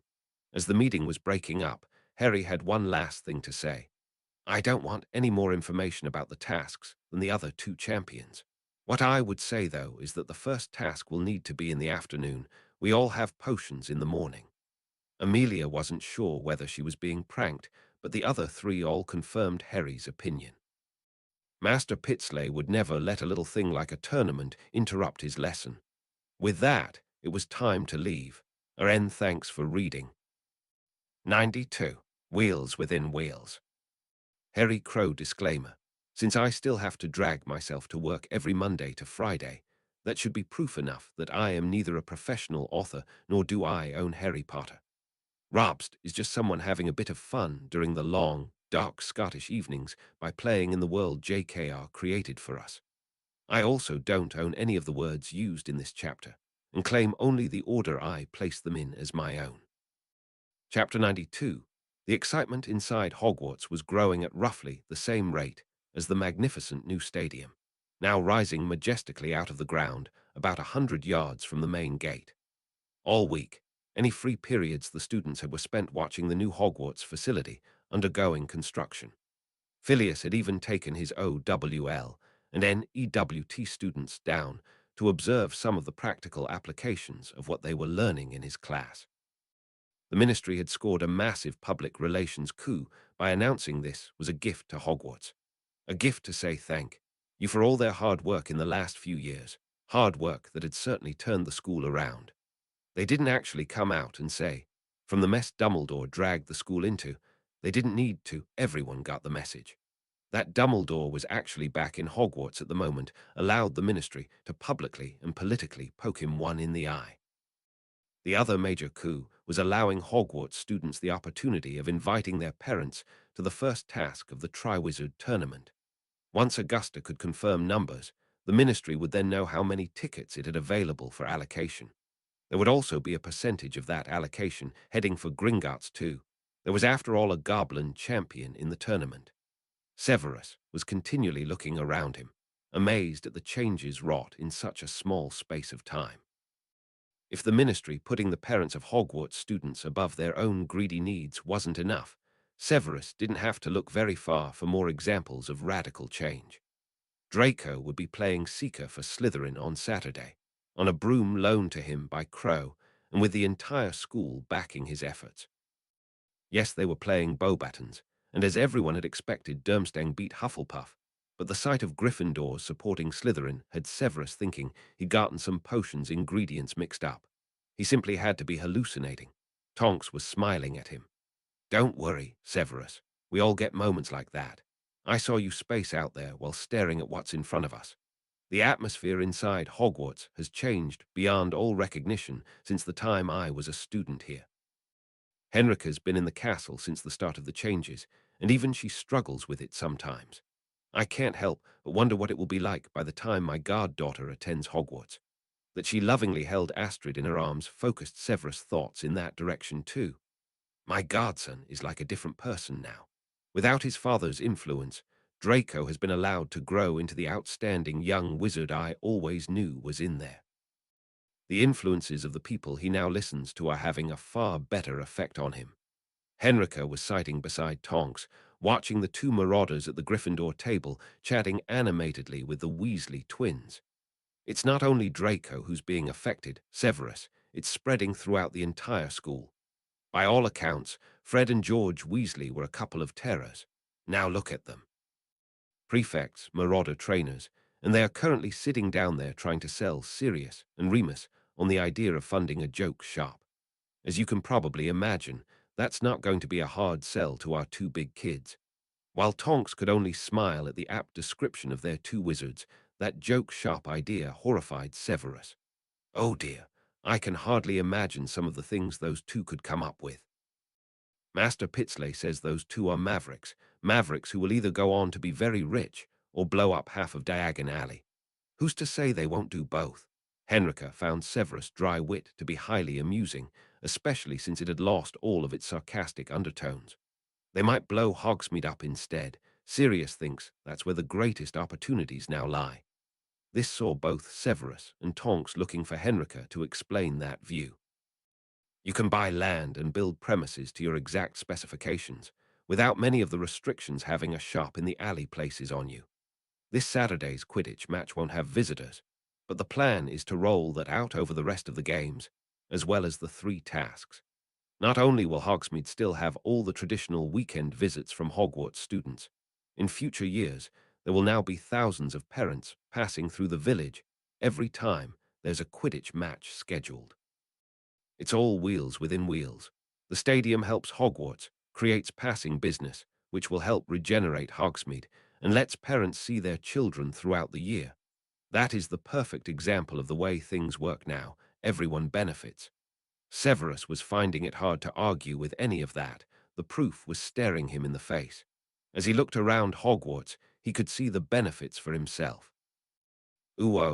As the meeting was breaking up, Harry had one last thing to say. I don't want any more information about the tasks than the other two champions. What I would say, though, is that the first task will need to be in the afternoon. We all have potions in the morning. Amelia wasn't sure whether she was being pranked, but the other three all confirmed Harry's opinion. Master Pitsley would never let a little thing like a tournament interrupt his lesson. With that, it was time to leave. Thanks for reading. 92. Wheels within wheels. Harry Crow disclaimer. Since I still have to drag myself to work every Monday to Friday, that should be proof enough that I am neither a professional author nor do I own Harry Potter. RobSt is just someone having a bit of fun during the long, dark Scottish evenings by playing in the world JKR created for us. I also don't own any of the words used in this chapter, and claim only the order I place them in as my own. Chapter 92. The excitement inside Hogwarts was growing at roughly the same rate as the magnificent new stadium, now rising majestically out of the ground about 100 yards from the main gate. All week, any free periods the students were spent watching the new Hogwarts facility undergoing construction. Phileas had even taken his OWL and NEWT students down to observe some of the practical applications of what they were learning in his class. The Ministry had scored a massive public relations coup by announcing this was a gift to Hogwarts. A gift to say thank you for all their hard work in the last few years, hard work that had certainly turned the school around. They didn't actually come out and say, from the mess Dumbledore dragged the school into, they didn't need to, everyone got the message. That Dumbledore was actually back in Hogwarts at the moment allowed the Ministry to publicly and politically poke him one in the eye. The other major coup was allowing Hogwarts students the opportunity of inviting their parents to the first task of the Triwizard Tournament. Once Augusta could confirm numbers, the Ministry would then know how many tickets it had available for allocation. There would also be a percentage of that allocation heading for Gringotts too. There was after all a goblin champion in the tournament. Severus was continually looking around him, amazed at the changes wrought in such a small space of time. If the Ministry putting the parents of Hogwarts students above their own greedy needs wasn't enough, Severus didn't have to look very far for more examples of radical change. Draco would be playing Seeker for Slytherin on Saturday, on a broom loaned to him by Crow, and with the entire school backing his efforts. Yes, they were playing Beauxbatons, and as everyone had expected, Durmstrang beat Hufflepuff, but the sight of Gryffindors supporting Slytherin had Severus thinking he'd gotten some potions ingredients mixed up. He simply had to be hallucinating. Tonks was smiling at him. Don't worry, Severus. We all get moments like that. I saw you space out there while staring at what's in front of us. The atmosphere inside Hogwarts has changed beyond all recognition since the time I was a student here. Henrika's been in the castle since the start of the changes, and even she struggles with it sometimes. I can't help but wonder what it will be like by the time my goddaughter attends Hogwarts. That she lovingly held Astrid in her arms focused Severus' thoughts in that direction too. My godson is like a different person now. Without his father's influence, Draco has been allowed to grow into the outstanding young wizard I always knew was in there. The influences of the people he now listens to are having a far better effect on him. Henrika was sitting beside Tonks, watching the two marauders at the Gryffindor table chatting animatedly with the Weasley twins. It's not only Draco who's being affected, Severus, it's spreading throughout the entire school. By all accounts, Fred and George Weasley were a couple of terrors. Now look at them. Prefects, marauder trainers, and they are currently sitting down there trying to sell Sirius and Remus on the idea of funding a joke shop. As you can probably imagine, that's not going to be a hard sell to our two big kids. While Tonks could only smile at the apt description of their two wizards, that joke shop idea horrified Severus. Oh dear, I can hardly imagine some of the things those two could come up with. Master Pitsley says those two are mavericks, mavericks who will either go on to be very rich or blow up half of Diagon Alley. Who's to say they won't do both? Henrika found Severus' dry wit to be highly amusing, especially since it had lost all of its sarcastic undertones. They might blow Hogsmeade up instead. Sirius thinks that's where the greatest opportunities now lie. This saw both Severus and Tonks looking for Henrika to explain that view. You can buy land and build premises to your exact specifications, without many of the restrictions having a shop in the alley places on you. This Saturday's Quidditch match won't have visitors, but the plan is to roll that out over the rest of the games, as well as the 3 tasks. Not only will Hogsmeade still have all the traditional weekend visits from Hogwarts students, in future years there will now be thousands of parents passing through the village every time there's a Quidditch match scheduled. It's all wheels within wheels. The stadium helps Hogwarts, creates passing business, which will help regenerate Hogsmeade, and lets parents see their children throughout the year. That is the perfect example of the way things work now. Everyone benefits. Severus was finding it hard to argue with any of that. The proof was staring him in the face. As he looked around Hogwarts, he could see the benefits for himself.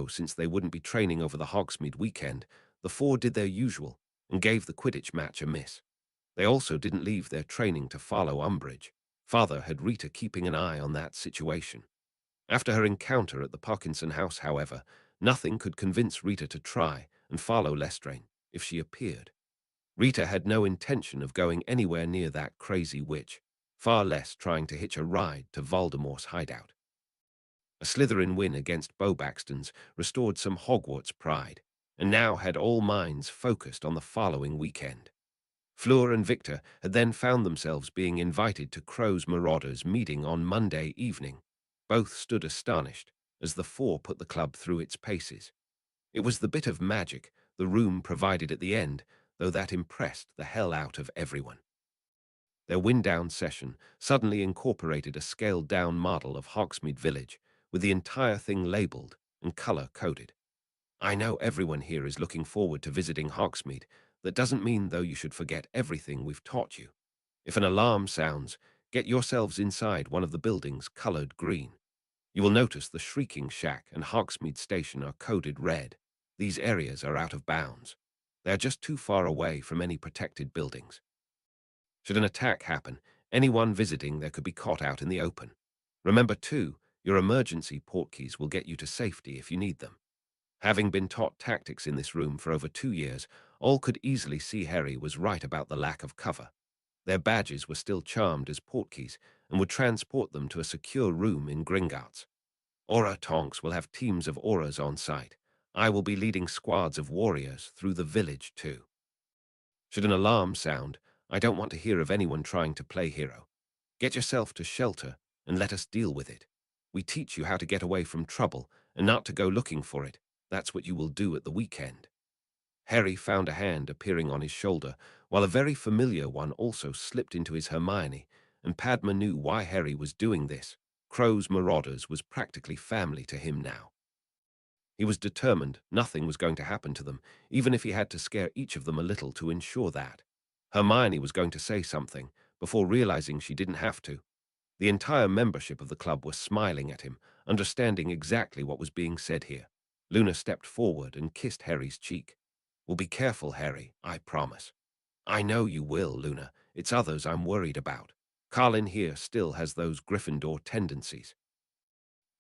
Since they wouldn't be training over the Hogsmeade weekend, the 4 did their usual and gave the Quidditch match a miss. They also didn't leave their training to follow Umbridge. Father had Rita keeping an eye on that situation. After her encounter at the Parkinson house, however, nothing could convince Rita to try and follow Lestrain if she appeared. Rita had no intention of going anywhere near that crazy witch, far less trying to hitch a ride to Voldemort's hideout. A Slytherin win against Beauxbatons restored some Hogwarts pride, and now had all minds focused on the following weekend. Fleur and Victor had then found themselves being invited to Crow's Marauders meeting on Monday evening. Both stood astonished as the 4 put the club through its paces. It was the bit of magic the room provided at the end, though that impressed the hell out of everyone. Their wind-down session suddenly incorporated a scaled-down model of Hogsmeade Village, with the entire thing labelled and colour-coded. I know everyone here is looking forward to visiting Hogsmeade. That doesn't mean, though, you should forget everything we've taught you. If an alarm sounds, get yourselves inside one of the buildings coloured green. You will notice the Shrieking Shack and Hogsmeade Station are coded red. These areas are out of bounds. They are just too far away from any protected buildings. Should an attack happen, anyone visiting there could be caught out in the open. Remember, too, your emergency portkeys will get you to safety if you need them. Having been taught tactics in this room for over 2 years, all could easily see Harry was right about the lack of cover. Their badges were still charmed as portkeys and would transport them to a secure room in Gringotts. Aura Tonks will have teams of auras on site. I will be leading squads of warriors through the village too. Should an alarm sound, I don't want to hear of anyone trying to play hero. Get yourself to shelter and let us deal with it. We teach you how to get away from trouble and not to go looking for it. That's what you will do at the weekend. Harry found a hand appearing on his shoulder, while a very familiar one also slipped into his Hermione, and Padma knew why Harry was doing this. Crow's Marauders was practically family to him now. He was determined nothing was going to happen to them, even if he had to scare each of them a little to ensure that. Hermione was going to say something, before realizing she didn't have to. The entire membership of the club were smiling at him, understanding exactly what was being said here. Luna stepped forward and kissed Harry's cheek. "We'll be careful, Harry, I promise." "I know you will, Luna. It's others I'm worried about. Carlin here still has those Gryffindor tendencies."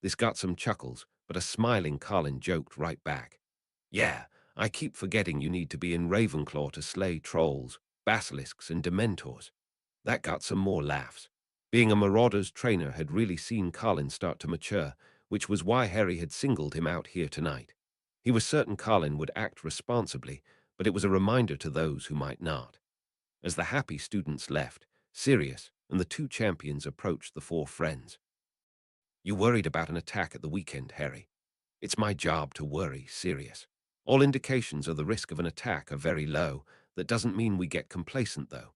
This got some chuckles, but a smiling Carlin joked right back. "Yeah, I keep forgetting you need to be in Ravenclaw to slay trolls, basilisks, and dementors." That got some more laughs. Being a Marauders trainer had really seen Carlin start to mature, which was why Harry had singled him out here tonight. He was certain Carlin would act responsibly, but it was a reminder to those who might not. As the happy students left, Sirius and the two champions approached the four friends. "You worried about an attack at the weekend, Harry." "It's my job to worry, Sirius. All indications of the risk of an attack are very low. That doesn't mean we get complacent, though.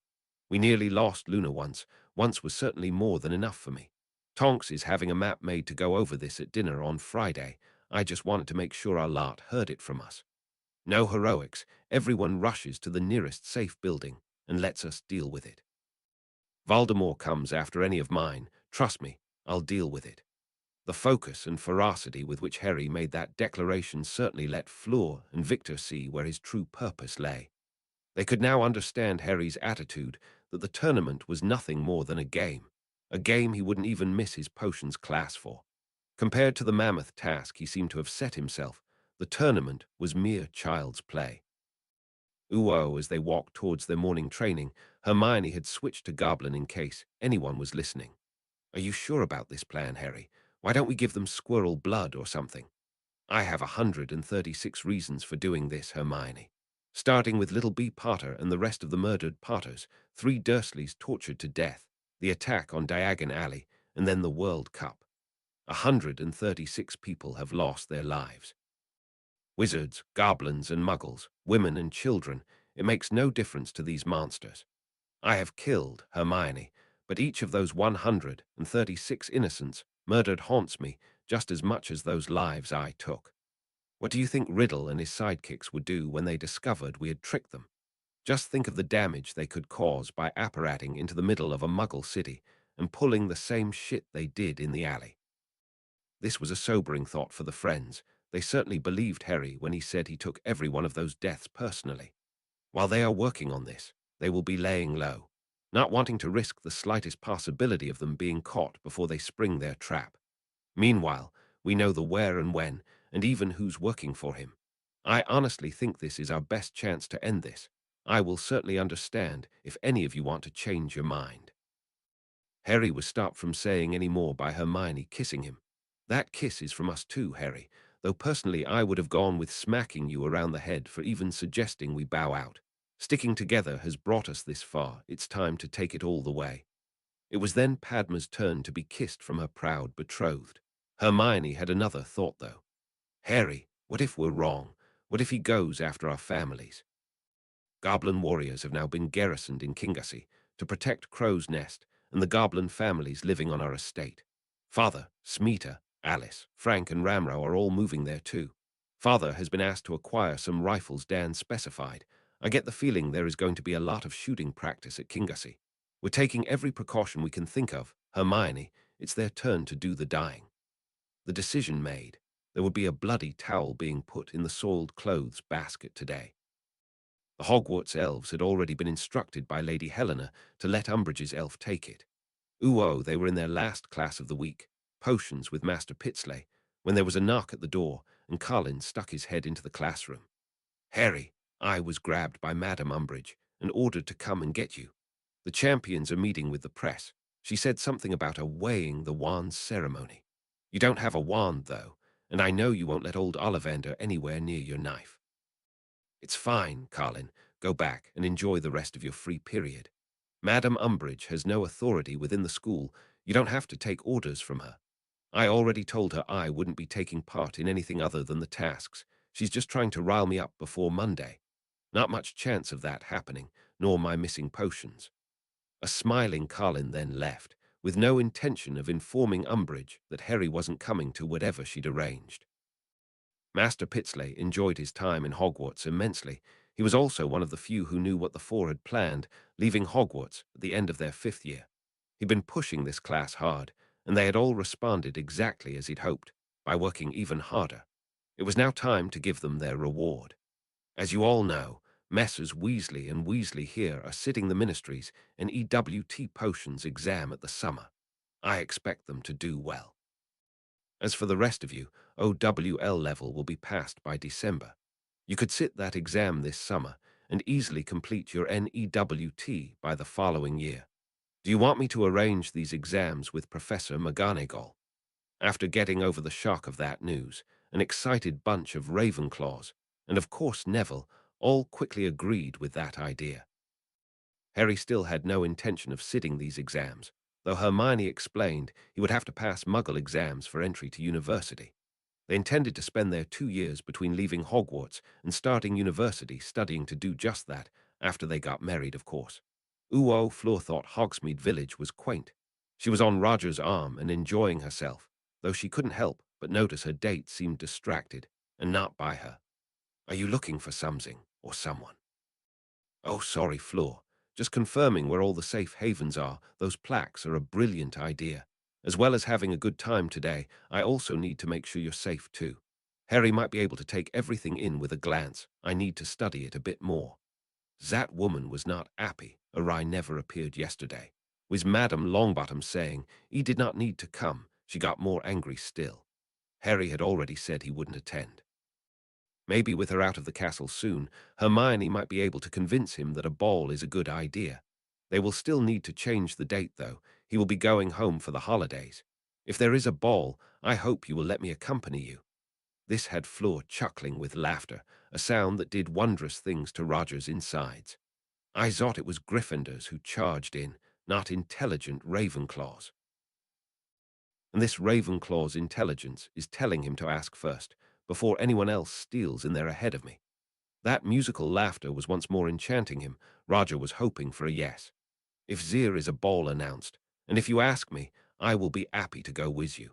We nearly lost Luna once. Once was certainly more than enough for me. Tonks is having a map made to go over this at dinner on Friday. I just wanted to make sure our lot heard it from us. No heroics. Everyone rushes to the nearest safe building and lets us deal with it. Voldemort comes after any of mine. Trust me, I'll deal with it." The focus and ferocity with which Harry made that declaration certainly let Fleur and Victor see where his true purpose lay. They could now understand Harry's attitude that the tournament was nothing more than a game he wouldn't even miss his potions class for. Compared to the mammoth task he seemed to have set himself, the tournament was mere child's play. As they walked towards their morning training, Hermione had switched to Goblin in case anyone was listening. "Are you sure about this plan, Harry? Why don't we give them squirrel blood or something?" "I have 136 reasons for doing this, Hermione. Starting with little B. Potter and the rest of the murdered Potters, 3 Dursleys tortured to death, the attack on Diagon Alley, and then the World Cup. 136 people have lost their lives. Wizards, goblins, and muggles, women and children, it makes no difference to these monsters. I have killed Hermione, but each of those 136 innocents murdered haunts me just as much as those lives I took. What do you think Riddle and his sidekicks would do when they discovered we had tricked them? Just think of the damage they could cause by apparating into the middle of a muggle city and pulling the same shit they did in the alley." This was a sobering thought for the friends. They certainly believed Harry when he said he took every one of those deaths personally. While they are working on this, they will be laying low, not wanting to risk the slightest possibility of them being caught before they spring their trap. Meanwhile, we know the where and when, and even who's working for him. I honestly think this is our best chance to end this. I will certainly understand if any of you want to change your mind." Harry was stopped from saying any more by Hermione kissing him. "That kiss is from us too, Harry, though personally I would have gone with smacking you around the head for even suggesting we bow out. Sticking together has brought us this far. It's time to take it all the way." It was then Padma's turn to be kissed from her proud betrothed. Hermione had another thought, though. "Harry, what if we're wrong? What if he goes after our families?" Goblin warriors have now been garrisoned in Kingassy to protect Crow's Nest and the goblin families living on our estate. Father, Smeeta, Alice, Frank, and Ramrow are all moving there too. Father has been asked to acquire some rifles Dan specified. I get the feeling there is going to be a lot of shooting practice at Kingassy. We're taking every precaution we can think of. Hermione, it's their turn to do the dying. The decision made, there would be a bloody towel being put in the soiled clothes basket today. The Hogwarts elves had already been instructed by Lady Helena to let Umbridge's elf take it. They were in their last class of the week, potions with Master Pitsley, when there was a knock at the door and Colin stuck his head into the classroom. "Harry, I was grabbed by Madame Umbridge and ordered to come and get you. The champions are meeting with the press. She said something about a weighing the wand ceremony. You don't have a wand, though, and I know you won't let old Ollivander anywhere near your knife." "It's fine, Colin. Go back and enjoy the rest of your free period. Madame Umbridge has no authority within the school. You don't have to take orders from her. I already told her I wouldn't be taking part in anything other than the tasks. She's just trying to rile me up before Monday. Not much chance of that happening, nor my missing potions." A smiling Colin then left, with no intention of informing Umbridge that Harry wasn't coming to whatever she'd arranged. Master Pitsley enjoyed his time in Hogwarts immensely. He was also one of the few who knew what the four had planned, leaving Hogwarts at the end of their 5th year. He'd been pushing this class hard, and they had all responded exactly as he'd hoped, by working even harder. It was now time to give them their reward. As you all know, Messrs. Weasley and Weasley here are sitting the Ministry's and EWT Potions exam at the summer. I expect them to do well. As for the rest of you, OWL level will be passed by December. You could sit that exam this summer and easily complete your NEWT by the following year. Do you want me to arrange these exams with Professor McGonagall? After getting over the shock of that news, an excited bunch of Ravenclaws, and of course Neville, all quickly agreed with that idea. Harry still had no intention of sitting these exams, though Hermione explained he would have to pass Muggle exams for entry to university. They intended to spend their 2 years between leaving Hogwarts and starting university studying to do just that, after they got married, of course. Fleur thought Hogsmeade Village was quaint. She was on Roger's arm and enjoying herself, though she couldn't help but notice her date seemed distracted and not by her. Are you looking for something or someone? Oh, sorry, Fleur. Just confirming where all the safe havens are. Those plaques are a brilliant idea. As well as having a good time today, I also need to make sure you're safe too. Harry might be able to take everything in with a glance. I need to study it a bit more. That woman was not happy. Arai never appeared yesterday. With Madame Longbottom saying he did not need to come, she got more angry still. Harry had already said he wouldn't attend. Maybe with her out of the castle soon, Hermione might be able to convince him that a ball is a good idea. They will still need to change the date, though. He will be going home for the holidays. If there is a ball, I hope you will let me accompany you. This had Fleur chuckling with laughter, a sound that did wondrous things to Roger's insides. I thought it was Gryffindors who charged in, not intelligent Ravenclaws. And this Ravenclaw's intelligence is telling him to ask first, before anyone else steals in there ahead of me. That musical laughter was once more enchanting him. Roger was hoping for a yes. If there is a ball announced, and if you ask me, I will be happy to go with you.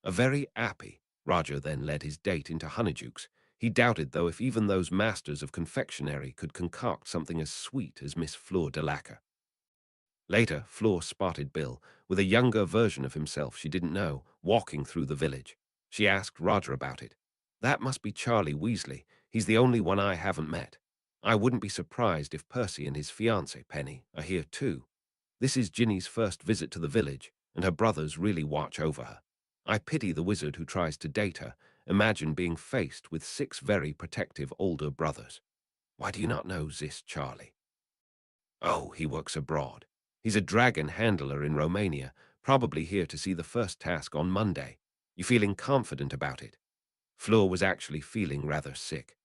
A very happy. Roger then led his date into Honeydukes. He doubted, though, if even those masters of confectionery could concoct something as sweet as Miss Fleur de Lacre. Later, Fleur spotted Bill, with a younger version of himself she didn't know, walking through the village. She asked Roger about it. That must be Charlie Weasley. He's the only one I haven't met. I wouldn't be surprised if Percy and his fiancée, Penny, are here too. This is Ginny's first visit to the village, and her brothers really watch over her. I pity the wizard who tries to date her. Imagine being faced with 6 very protective older brothers. Why do you not know this, Charlie? Oh, he works abroad. He's a dragon handler in Romania, probably here to see the first task on Monday. You feeling confident about it? Fleur was actually feeling rather sick.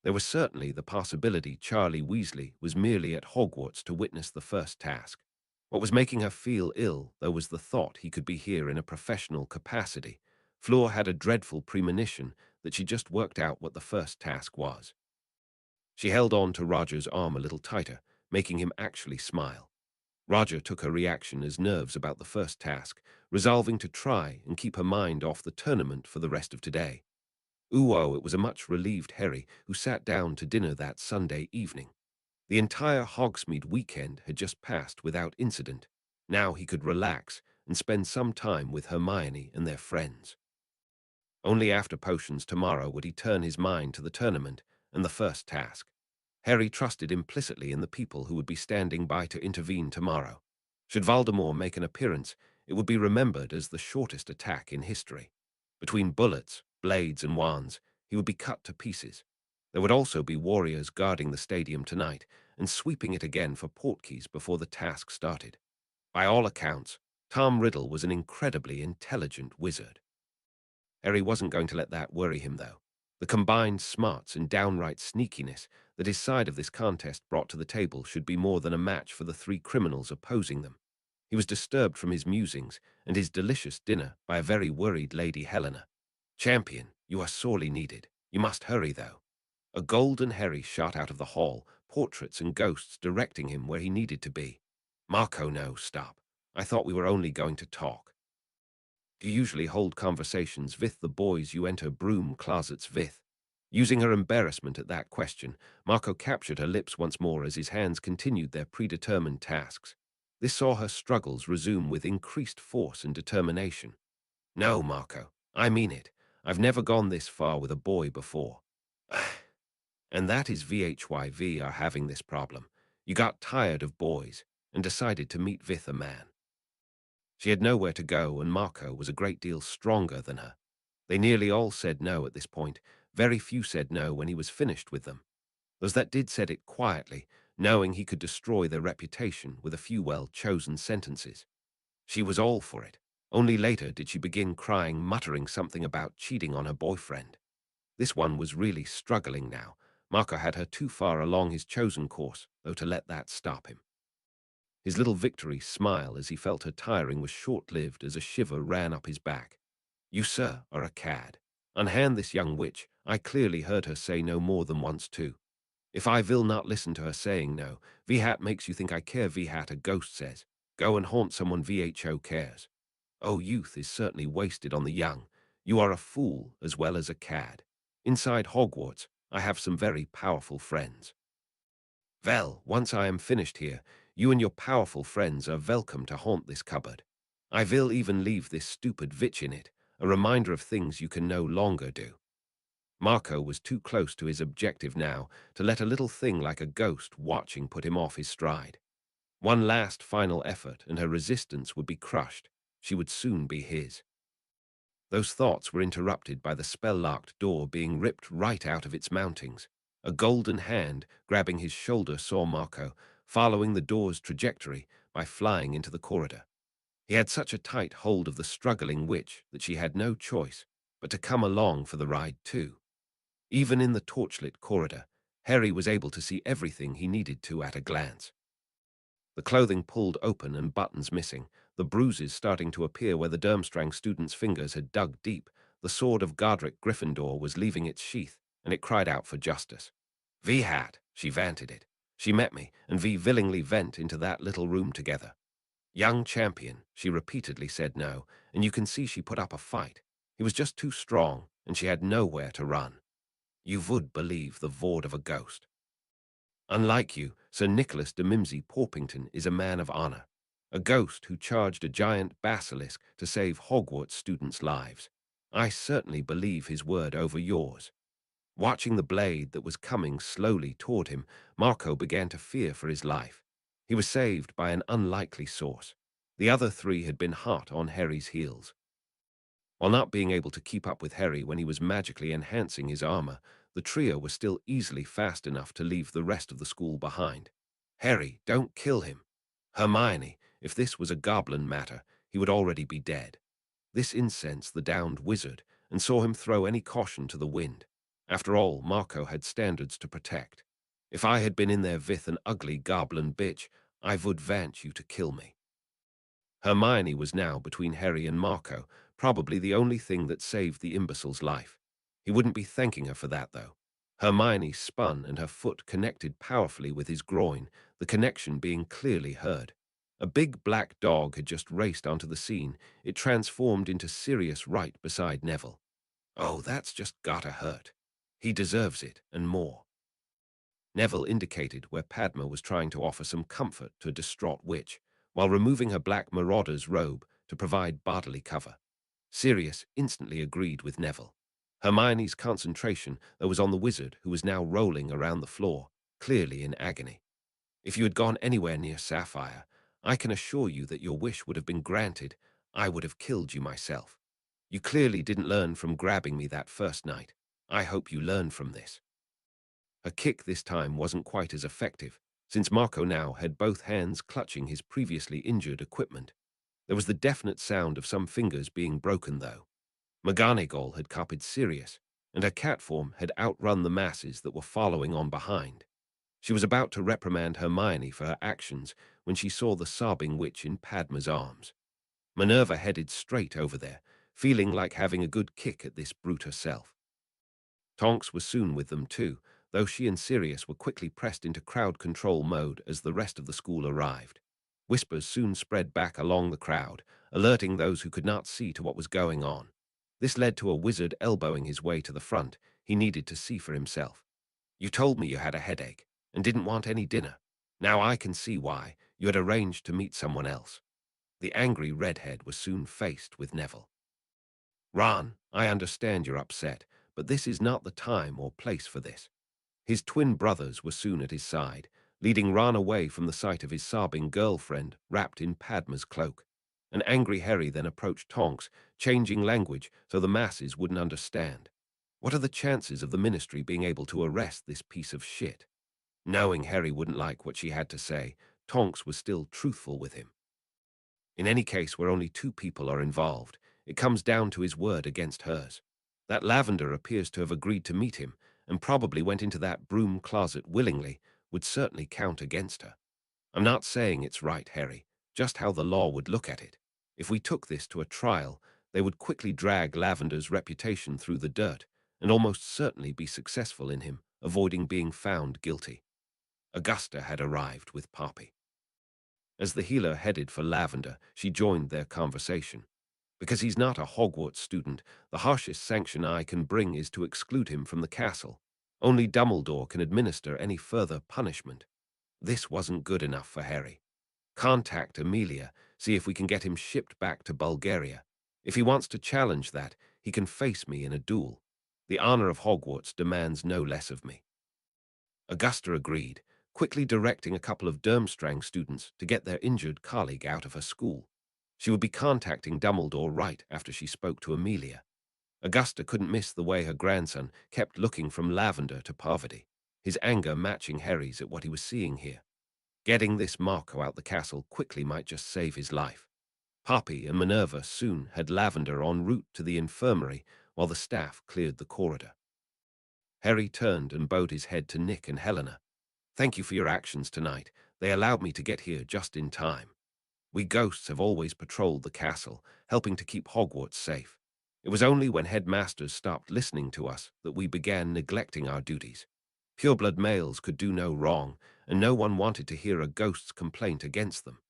There was certainly the possibility Charlie Weasley was merely at Hogwarts to witness the first task. What was making her feel ill, though, was the thought he could be here in a professional capacity. Fleur had a dreadful premonition that she just worked out what the first task was. She held on to Roger's arm a little tighter, making him actually smile. Roger took her reaction as nerves about the first task, resolving to try and keep her mind off the tournament for the rest of today. It was a much relieved Harry who sat down to dinner that Sunday evening. The entire Hogsmeade weekend had just passed without incident. Now he could relax and spend some time with Hermione and their friends. Only after potions tomorrow would he turn his mind to the tournament and the first task. Harry trusted implicitly in the people who would be standing by to intervene tomorrow. Should Voldemort make an appearance, it would be remembered as the shortest attack in history. Between bullets, blades, and wands, he would be cut to pieces. There would also be warriors guarding the stadium tonight and sweeping it again for portkeys before the task started. By all accounts, Tom Riddle was an incredibly intelligent wizard. Harry wasn't going to let that worry him, though. The combined smarts and downright sneakiness that his side of this contest brought to the table should be more than a match for the 3 criminals opposing them. He was disturbed from his musings and his delicious dinner by a very worried Lady Helena. "Champion, you are sorely needed. You must hurry, though." A golden Harry shot out of the hall, portraits and ghosts directing him where he needed to be. "Marco, no, stop. I thought we were only going to talk. You usually hold conversations with the boys you enter broom closets with. Using her embarrassment at that question, Marco captured her lips once more as his hands continued their predetermined tasks. This saw her struggles resume with increased force and determination. No, Marco, I mean it. I've never gone this far with a boy before. And that is VHYV are having this problem. You got tired of boys and decided to meet with a man. She had nowhere to go, and Marco was a great deal stronger than her. They nearly all said no at this point. Very few said no when he was finished with them. Those that did said it quietly, knowing he could destroy their reputation with a few well-chosen sentences. She was all for it. Only later did she begin crying, muttering something about cheating on her boyfriend. This one was really struggling now. Marco had her too far along his chosen course, though, to let that stop him. His little victory smile as he felt her tiring was short-lived as a shiver ran up his back. You, sir, are a cad. Unhand this young witch. I clearly heard her say no more than once too. If I will not listen to her saying no, V-hat makes you think I care. V-hat, a ghost says. Go and haunt someone VHO cares. Oh, youth is certainly wasted on the young. You are a fool as well as a cad. Inside Hogwarts, I have some very powerful friends. Well, once I am finished here, you and your powerful friends are welcome to haunt this cupboard. I will even leave this stupid witch in it, a reminder of things you can no longer do. Marco was too close to his objective now to let a little thing like a ghost watching put him off his stride. One last final effort and her resistance would be crushed. She would soon be his. Those thoughts were interrupted by the spell-locked door being ripped right out of its mountings. A golden hand, grabbing his shoulder, saw Marco, following the door's trajectory by flying into the corridor. He had such a tight hold of the struggling witch that she had no choice but to come along for the ride too. Even in the torchlit corridor, Harry was able to see everything he needed to at a glance. The clothing pulled open and buttons missing, the bruises starting to appear where the Durmstrang student's fingers had dug deep. The sword of Godric Gryffindor was leaving its sheath, and it cried out for justice. V-hat, she vanted it. She met me, and we willingly went into that little room together. Young champion, she repeatedly said no, and you can see she put up a fight. He was just too strong, and she had nowhere to run. You would believe the word of a ghost. Unlike you, Sir Nicholas de Mimsy Porpington is a man of honor, a ghost who charged a giant basilisk to save Hogwarts students' lives. I certainly believe his word over yours. Watching the blade that was coming slowly toward him, Marco began to fear for his life. He was saved by an unlikely source. The other three had been hot on Harry's heels. While not being able to keep up with Harry when he was magically enhancing his armor, the trio was still easily fast enough to leave the rest of the school behind. Harry, don't kill him. Hermione, if this was a goblin matter, he would already be dead. This incensed the downed wizard and saw him throw any caution to the wind. After all, Marco had standards to protect. If I had been in there with an ugly goblin bitch, I would want you to kill me. Hermione was now between Harry and Marco, probably the only thing that saved the imbecile's life. He wouldn't be thanking her for that, though. Hermione spun and her foot connected powerfully with his groin, the connection being clearly heard. A big black dog had just raced onto the scene. It transformed into Sirius right beside Neville. Oh, that's just gotta hurt. He deserves it, and more. Neville indicated where Padma was trying to offer some comfort to a distraught witch, while removing her black marauder's robe to provide bodily cover. Sirius instantly agreed with Neville. Hermione's concentration, though, was on the wizard, who was now rolling around the floor, clearly in agony. If you had gone anywhere near Sapphire, I can assure you that your wish would have been granted. I would have killed you myself. You clearly didn't learn from grabbing me that first night. I hope you learn from this. A kick this time wasn't quite as effective, since Marco now had both hands clutching his previously injured equipment. There was the definite sound of some fingers being broken, though. McGonagall had copied Sirius, and her cat form had outrun the masses that were following on behind. She was about to reprimand Hermione for her actions when she saw the sobbing witch in Padma's arms. Minerva headed straight over there, feeling like having a good kick at this brute herself. Tonks was soon with them too, though she and Sirius were quickly pressed into crowd control mode as the rest of the school arrived. Whispers soon spread back along the crowd, alerting those who could not see to what was going on. This led to a wizard elbowing his way to the front. He needed to see for himself. "You told me you had a headache and didn't want any dinner. Now I can see why. You had arranged to meet someone else." The angry redhead was soon faced with Neville. "Ron, I understand you're upset, but this is not the time or place for this." His twin brothers were soon at his side, leading Ron away from the sight of his sobbing girlfriend wrapped in Padma's cloak. An angry Harry then approached Tonks, changing language so the masses wouldn't understand. What are the chances of the Ministry being able to arrest this piece of shit? Knowing Harry wouldn't like what she had to say, Tonks was still truthful with him. In any case where only two people are involved, it comes down to his word against hers. That Lavender appears to have agreed to meet him, and probably went into that broom closet willingly, would certainly count against her. I'm not saying it's right, Harry, just how the law would look at it. If we took this to a trial, they would quickly drag Lavender's reputation through the dirt, and almost certainly be successful in him, avoiding being found guilty. Augusta had arrived with Poppy. As the healer headed for Lavender, she joined their conversation. Because he's not a Hogwarts student, the harshest sanction I can bring is to exclude him from the castle. Only Dumbledore can administer any further punishment. This wasn't good enough for Harry. Contact Amelia, see if we can get him shipped back to Bulgaria. If he wants to challenge that, he can face me in a duel. The honor of Hogwarts demands no less of me. Augusta agreed, quickly directing a couple of Durmstrang students to get their injured colleague out of her school. She would be contacting Dumbledore right after she spoke to Amelia. Augusta couldn't miss the way her grandson kept looking from Lavender to Parvati, his anger matching Harry's at what he was seeing here. Getting this Marco out the castle quickly might just save his life. Poppy and Minerva soon had Lavender en route to the infirmary while the staff cleared the corridor. Harry turned and bowed his head to Nick and Helena. "Thank you for your actions tonight. They allowed me to get here just in time. We ghosts have always patrolled the castle, helping to keep Hogwarts safe. It was only when headmasters stopped listening to us that we began neglecting our duties. Pureblood males could do no wrong, and no one wanted to hear a ghost's complaint against them.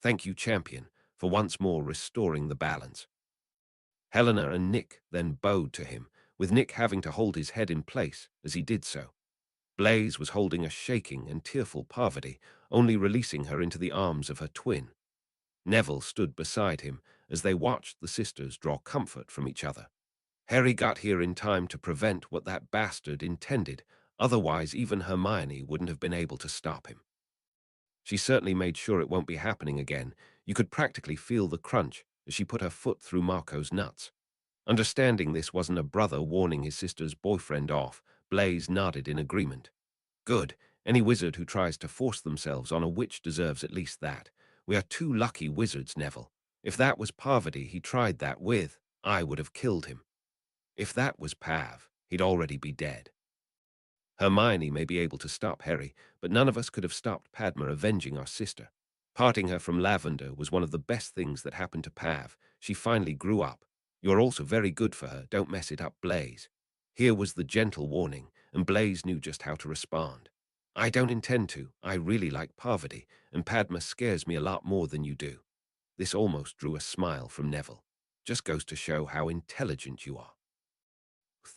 Thank you, champion, for once more restoring the balance." Helena and Nick then bowed to him, with Nick having to hold his head in place as he did so. Blaise was holding a shaking and tearful Parvati, only releasing her into the arms of her twin. Neville stood beside him as they watched the sisters draw comfort from each other. Harry got here in time to prevent what that bastard intended, otherwise even Hermione wouldn't have been able to stop him. She certainly made sure it won't be happening again. You could practically feel the crunch as she put her foot through Marco's nuts. Understanding this wasn't a brother warning his sister's boyfriend off, Blaise nodded in agreement. "Good. Any wizard who tries to force themselves on a witch deserves at least that. We are two lucky wizards, Neville. If that was Parvati he tried that with, I would have killed him. If that was Pav, he'd already be dead." Hermione may be able to stop Harry, but none of us could have stopped Padma avenging our sister. Parting her from Lavender was one of the best things that happened to Pav. She finally grew up. You're also very good for her, don't mess it up, Blaise. Here was the gentle warning, and Blaise knew just how to respond. "I don't intend to. I really like Parvati, and Padma scares me a lot more than you do." This almost drew a smile from Neville. "Just goes to show how intelligent you are."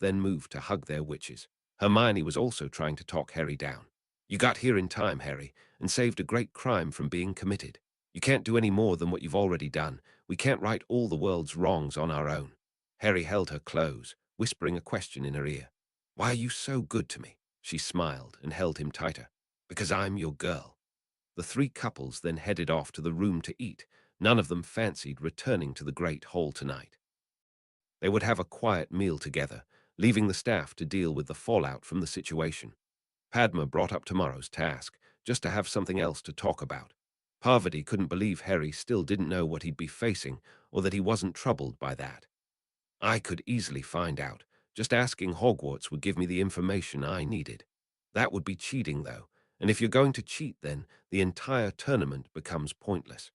Then moved to hug their witches. Hermione was also trying to talk Harry down. "You got here in time, Harry, and saved a great crime from being committed. You can't do any more than what you've already done. We can't right all the world's wrongs on our own." Harry held her close, whispering a question in her ear. "Why are you so good to me?" She smiled and held him tighter. "Because I'm your girl." The three couples then headed off to the room to eat. None of them fancied returning to the Great Hall tonight. They would have a quiet meal together, leaving the staff to deal with the fallout from the situation. Padma brought up tomorrow's task, just to have something else to talk about. Parvati couldn't believe Harry still didn't know what he'd be facing, or that he wasn't troubled by that. "I could easily find out. Just asking Hogwarts would give me the information I needed. That would be cheating, though, and if you're going to cheat then, the entire tournament becomes pointless."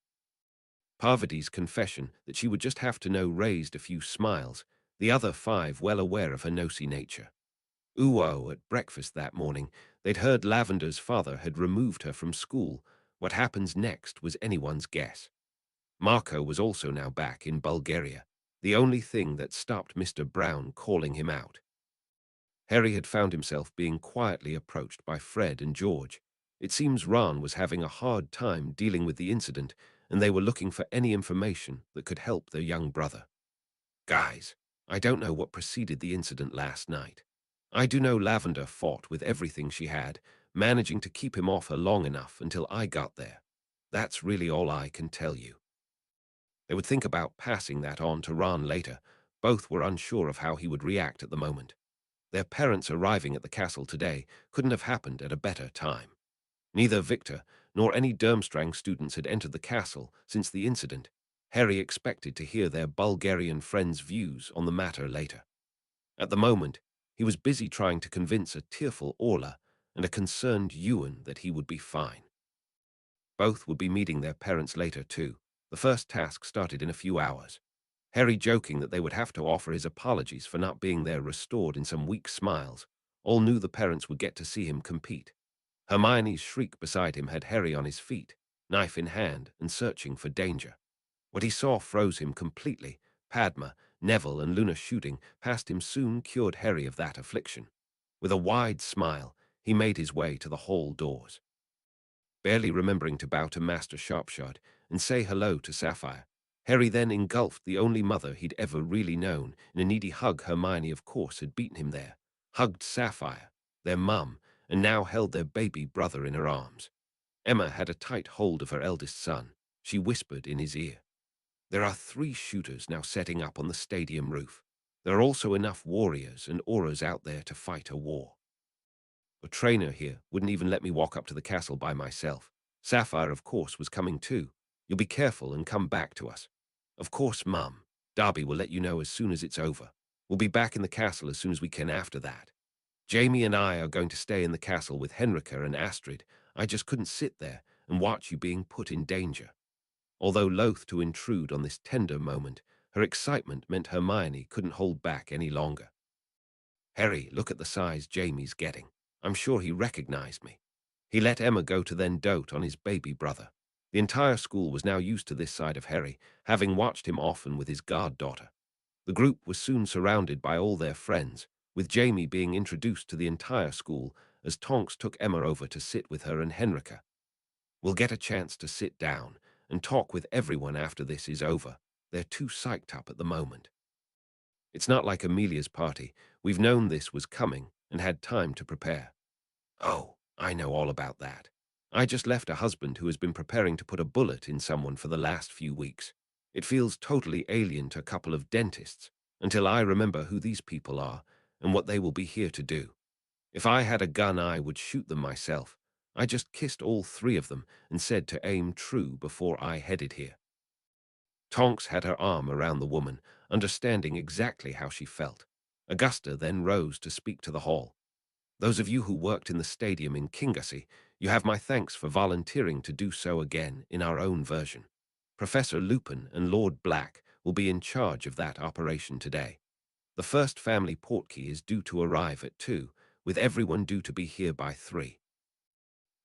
Parvati's confession that she would just have to know raised a few smiles, the other five well aware of her nosy nature. At breakfast that morning, they'd heard Lavender's father had removed her from school, What happens next was anyone's guess. Marco was also now back in Bulgaria, the only thing that stopped Mr. Brown calling him out. Harry had found himself being quietly approached by Fred and George. It seems Ron was having a hard time dealing with the incident, and they were looking for any information that could help their young brother. Guys, I don't know what preceded the incident last night. I do know Lavender fought with everything she had, managing to keep him off her long enough until I got there. That's really all I can tell you. They would think about passing that on to Ron later. Both were unsure of how he would react at the moment. Their parents arriving at the castle today couldn't have happened at a better time. Neither Victor nor any Durmstrang students had entered the castle since the incident. Harry expected to hear their Bulgarian friends' views on the matter later. At the moment, he was busy trying to convince a tearful Orla and a concerned Ewan that he would be fine. Both would be meeting their parents later, too. The first task started in a few hours. Harry joking that they would have to offer his apologies for not being there restored in some weak smiles. All knew the parents would get to see him compete. Hermione's shriek beside him had Harry on his feet, knife in hand and searching for danger. What he saw froze him completely. Padma, Neville and Luna shooting past him soon cured Harry of that affliction. With a wide smile, he made his way to the hall doors. Barely remembering to bow to Master Sharpshot and say hello to Sapphire, Harry then engulfed the only mother he'd ever really known in a needy hug. Hermione, of course, had beaten him there, hugged Sapphire, their mum, and now held their baby brother in her arms. Emma had a tight hold of her eldest son. She whispered in his ear, "There are 3 shooters now setting up on the stadium roof. There are also enough warriors and auras out there to fight a war. A trainer here wouldn't even let me walk up to the castle by myself. Sapphire, of course, was coming too. You'll be careful and come back to us." "Of course, Mum. Darby will let you know as soon as it's over. We'll be back in the castle as soon as we can after that. Jamie and I are going to stay in the castle with Henrika and Astrid. I just couldn't sit there and watch you being put in danger." Although loath to intrude on this tender moment, her excitement meant Hermione couldn't hold back any longer. "Harry, look at the size Jamie's getting. I'm sure he recognized me." He let Emma go to then dote on his baby brother. The entire school was now used to this side of Harry, having watched him often with his goddaughter. The group was soon surrounded by all their friends, with Jamie being introduced to the entire school as Tonks took Emma over to sit with her and Henrika. "We'll get a chance to sit down and talk with everyone after this is over. They're too psyched up at the moment. It's not like Amelia's party. We've known this was coming and had time to prepare." "Oh, I know all about that. I just left a husband who has been preparing to put a bullet in someone for the last few weeks. It feels totally alien to a couple of dentists until I remember who these people are and what they will be here to do. If I had a gun, I would shoot them myself. I just kissed all 3 of them and said to aim true before I headed here." Tonks had her arm around the woman, understanding exactly how she felt. Augusta then rose to speak to the hall. "Those of you who worked in the stadium in Kingassy, you have my thanks for volunteering to do so again in our own version. Professor Lupin and Lord Black will be in charge of that operation today. The first family portkey is due to arrive at 2, with everyone due to be here by 3.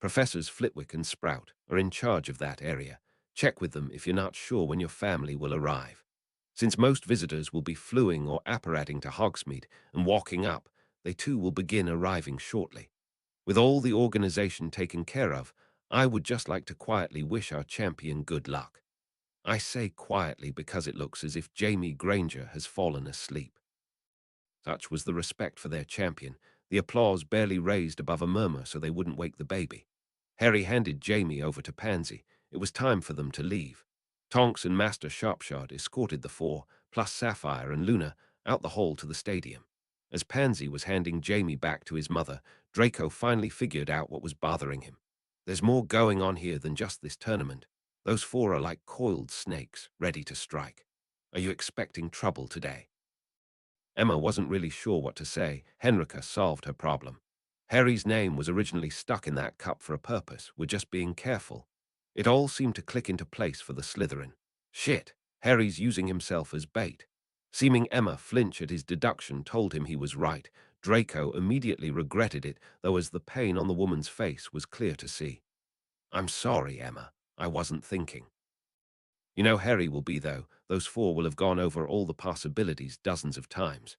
Professors Flitwick and Sprout are in charge of that area. Check with them if you're not sure when your family will arrive. Since most visitors will be fluing or apparating to Hogsmeade and walking up, they too will begin arriving shortly. With all the organization taken care of, I would just like to quietly wish our champion good luck. I say quietly because it looks as if Jamie Granger has fallen asleep." Such was the respect for their champion, the applause barely raised above a murmur so they wouldn't wake the baby. Harry handed Jamie over to Pansy. It was time for them to leave. Tonks and Master Sharpshot escorted the 4, plus Sapphire and Luna, out the hall to the stadium. As Pansy was handing Jamie back to his mother, Draco finally figured out what was bothering him. "There's more going on here than just this tournament. Those 4 are like coiled snakes, ready to strike. Are you expecting trouble today?" Emma wasn't really sure what to say. Henrika solved her problem. Harry's name was originally stuck in that cup for a purpose. We're just being careful. It all seemed to click into place for the Slytherin. Shit, Harry's using himself as bait. Seeming Emma flinch at his deduction told him he was right. Draco immediately regretted it, though as the pain on the woman's face was clear to see. I'm sorry, Emma. I wasn't thinking. You know Harry will be, though. Those four will have gone over all the possibilities dozens of times.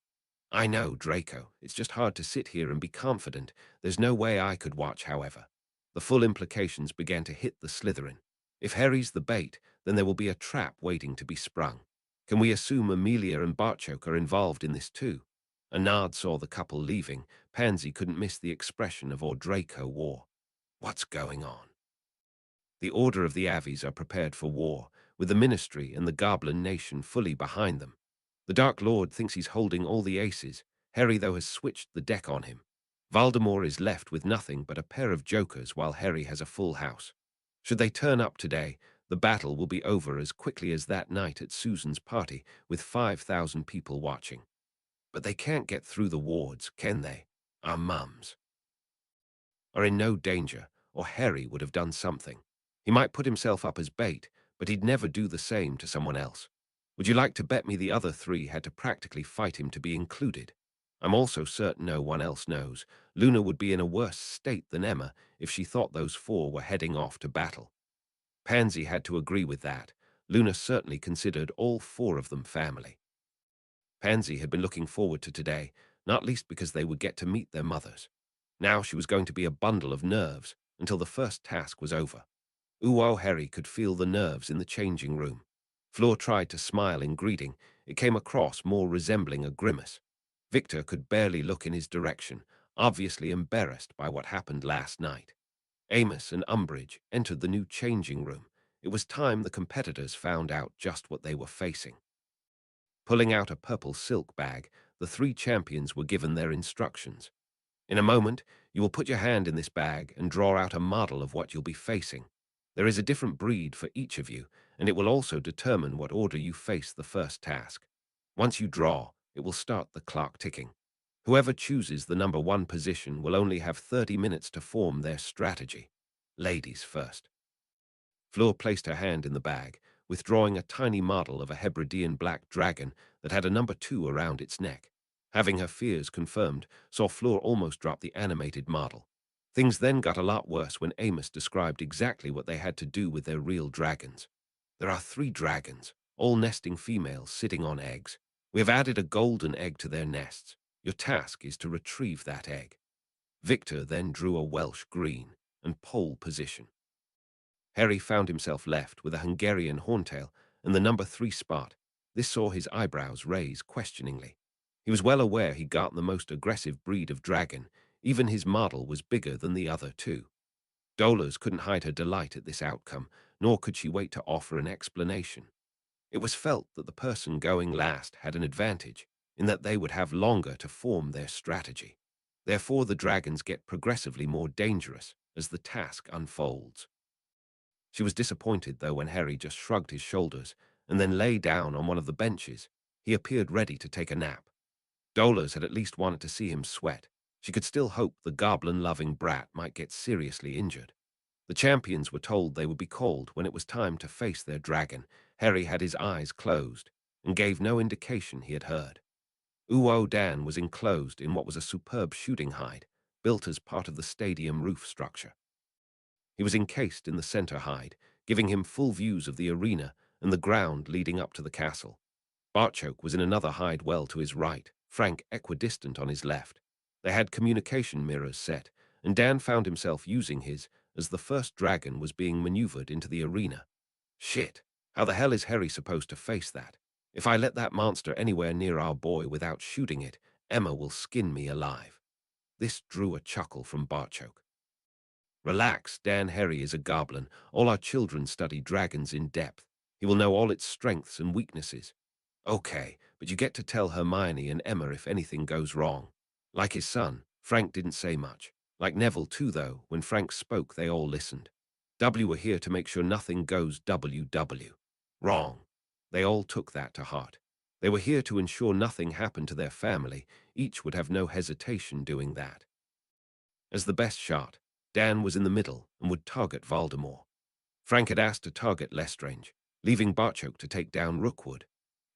I know, Draco. It's just hard to sit here and be confident. There's no way I could watch, however. The full implications began to hit the Slytherin. If Harry's the bait, then there will be a trap waiting to be sprung. Can we assume Amelia and Barchoke are involved in this too? Anard saw the couple leaving. Pansy couldn't miss the expression of or Draco wore. What's going on? The Order of the Avies are prepared for war, with the Ministry and the Goblin Nation fully behind them. The Dark Lord thinks he's holding all the aces. Harry, though, has switched the deck on him. Voldemort is left with nothing but a pair of jokers while Harry has a full house. Should they turn up today, the battle will be over as quickly as that night at Susan's party with 5,000 people watching. But they can't get through the wards, can they? Our mums are in no danger, or Harry would have done something. He might put himself up as bait, but he'd never do the same to someone else. Would you like to bet me the other three had to practically fight him to be included? I'm also certain no one else knows. Luna would be in a worse state than Emma if she thought those four were heading off to battle. Pansy had to agree with that. Luna certainly considered all four of them family. Pansy had been looking forward to today, not least because they would get to meet their mothers. Now she was going to be a bundle of nerves until the first task was over. Harry could feel the nerves in the changing room. Fleur tried to smile in greeting. It came across more resembling a grimace. Victor could barely look in his direction, obviously embarrassed by what happened last night. Amos and Umbridge entered the new changing room. It was time the competitors found out just what they were facing. Pulling out a purple silk bag, the three champions were given their instructions. In a moment, you will put your hand in this bag and draw out a model of what you'll be facing. There is a different breed for each of you, and it will also determine what order you face the first task. Once you draw, it will start the clock ticking. Whoever chooses the number 1 position will only have 30 minutes to form their strategy. Ladies first. Fleur placed her hand in the bag, withdrawing a tiny model of a Hebridean black dragon that had a number 2 around its neck. Having her fears confirmed, saw Fleur almost drop the animated model. Things then got a lot worse when Amos described exactly what they had to do with their real dragons. There are 3 dragons, all nesting females sitting on eggs. We have added a golden egg to their nests. Your task is to retrieve that egg. Victor then drew a Welsh green and pole position. Harry found himself left with a Hungarian horntail and the number 3 spot. This saw his eyebrows raise questioningly. He was well aware he got the most aggressive breed of dragon. Even his model was bigger than the other 2. Dolores couldn't hide her delight at this outcome, nor could she wait to offer an explanation. It was felt that the person going last had an advantage, in that they would have longer to form their strategy. Therefore, the dragons get progressively more dangerous as the task unfolds. She was disappointed, though, when Harry just shrugged his shoulders and then lay down on one of the benches. He appeared ready to take a nap. Dolores had at least wanted to see him sweat. She could still hope the goblin-loving brat might get seriously injured. The champions were told they would be called when it was time to face their dragon. Harry had his eyes closed and gave no indication he had heard. Dan was enclosed in what was a superb shooting hide, built as part of the stadium roof structure. He was encased in the center hide, giving him full views of the arena and the ground leading up to the castle. Barchoke was in another hide well to his right, Frank equidistant on his left. They had communication mirrors set, and Dan found himself using his as the first dragon was being maneuvered into the arena. Shit, how the hell is Harry supposed to face that? If I let that monster anywhere near our boy without shooting it, Emma will skin me alive. This drew a chuckle from Barchoke. Relax, Dan. Harry is a goblin. All our children study dragons in depth. He will know all its strengths and weaknesses. Okay, but you get to tell Hermione and Emma if anything goes wrong. Like his son, Frank didn't say much. Like Neville too, though, when Frank spoke they all listened. W were here to make sure nothing goes WW. Wrong. They all took that to heart. They were here to ensure nothing happened to their family. Each would have no hesitation doing that. As the best shot, Dan was in the middle and would target Voldemort. Frank had asked to target Lestrange, leaving Barchoke to take down Rookwood.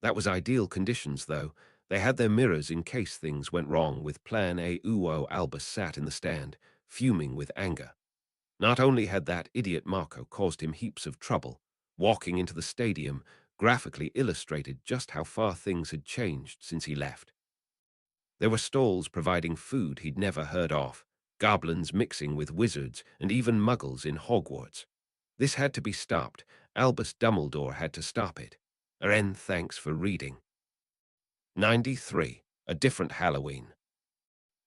That was ideal conditions, though. They had their mirrors in case things went wrong with Plan A. Albus sat in the stand, fuming with anger. Not only had that idiot Marco caused him heaps of trouble, walking into the stadium graphically illustrated just how far things had changed since he left. There were stalls providing food he'd never heard of, goblins mixing with wizards, and even muggles in Hogwarts. This had to be stopped. Albus Dumbledore had to stop it. Ren, thanks for reading. 93. A Different Halloween.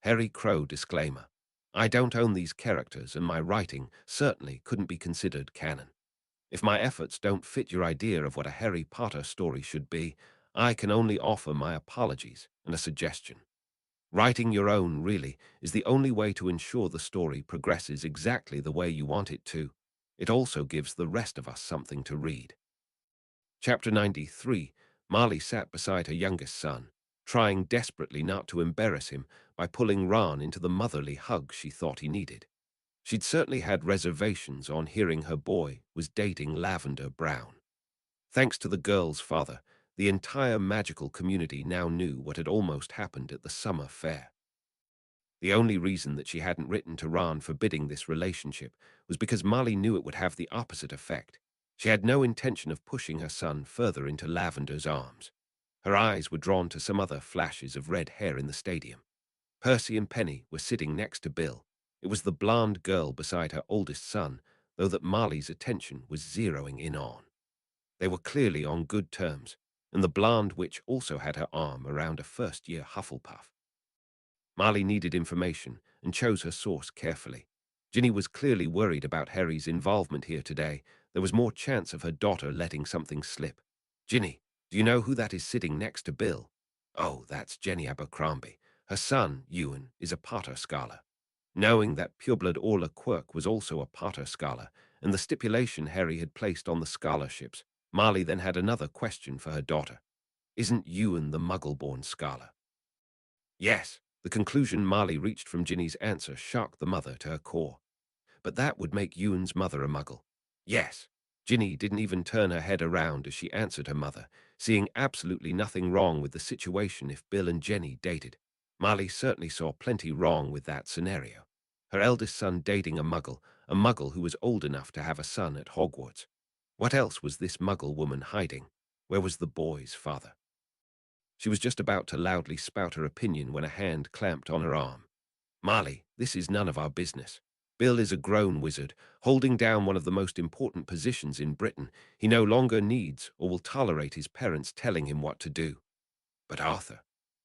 Harry Crow disclaimer. I don't own these characters, and my writing certainly couldn't be considered canon. If my efforts don't fit your idea of what a Harry Potter story should be, I can only offer my apologies and a suggestion. Writing your own, really, is the only way to ensure the story progresses exactly the way you want it to. It also gives the rest of us something to read. Chapter 93. Marley sat beside her youngest son, trying desperately not to embarrass him by pulling Ron into the motherly hug she thought he needed. She'd certainly had reservations on hearing her boy was dating Lavender Brown. Thanks to the girl's father, the entire magical community now knew what had almost happened at the summer fair. The only reason that she hadn't written to Ron forbidding this relationship was because Molly knew it would have the opposite effect. She had no intention of pushing her son further into Lavender's arms. Her eyes were drawn to some other flashes of red hair in the stadium. Percy and Penny were sitting next to Bill. It was the blonde girl beside her oldest son, though that Molly's attention was zeroing in on. They were clearly on good terms, and the blonde witch also had her arm around a first-year Hufflepuff. Molly needed information and chose her source carefully. Ginny was clearly worried about Harry's involvement here today. There was more chance of her daughter letting something slip. Ginny, do you know who that is sitting next to Bill? Oh, that's Jenny Abercrombie. Her son, Ewan, is a Potter Scholar. Knowing that pureblood Orla Quirk was also a Potter Scholar, and the stipulation Harry had placed on the scholarships, Molly then had another question for her daughter. Isn't Ewan the Muggle-born scholar? Yes. The conclusion Molly reached from Ginny's answer shocked the mother to her core. But that would make Ewan's mother a Muggle. Yes. Ginny didn't even turn her head around as she answered her mother, seeing absolutely nothing wrong with the situation if Bill and Jenny dated. Molly certainly saw plenty wrong with that scenario. Her eldest son dating a Muggle who was old enough to have a son at Hogwarts. What else was this Muggle woman hiding? Where was the boy's father? She was just about to loudly spout her opinion when a hand clamped on her arm. Marley, this is none of our business. Bill is a grown wizard, holding down one of the most important positions in Britain. He no longer needs or will tolerate his parents telling him what to do. But Arthur,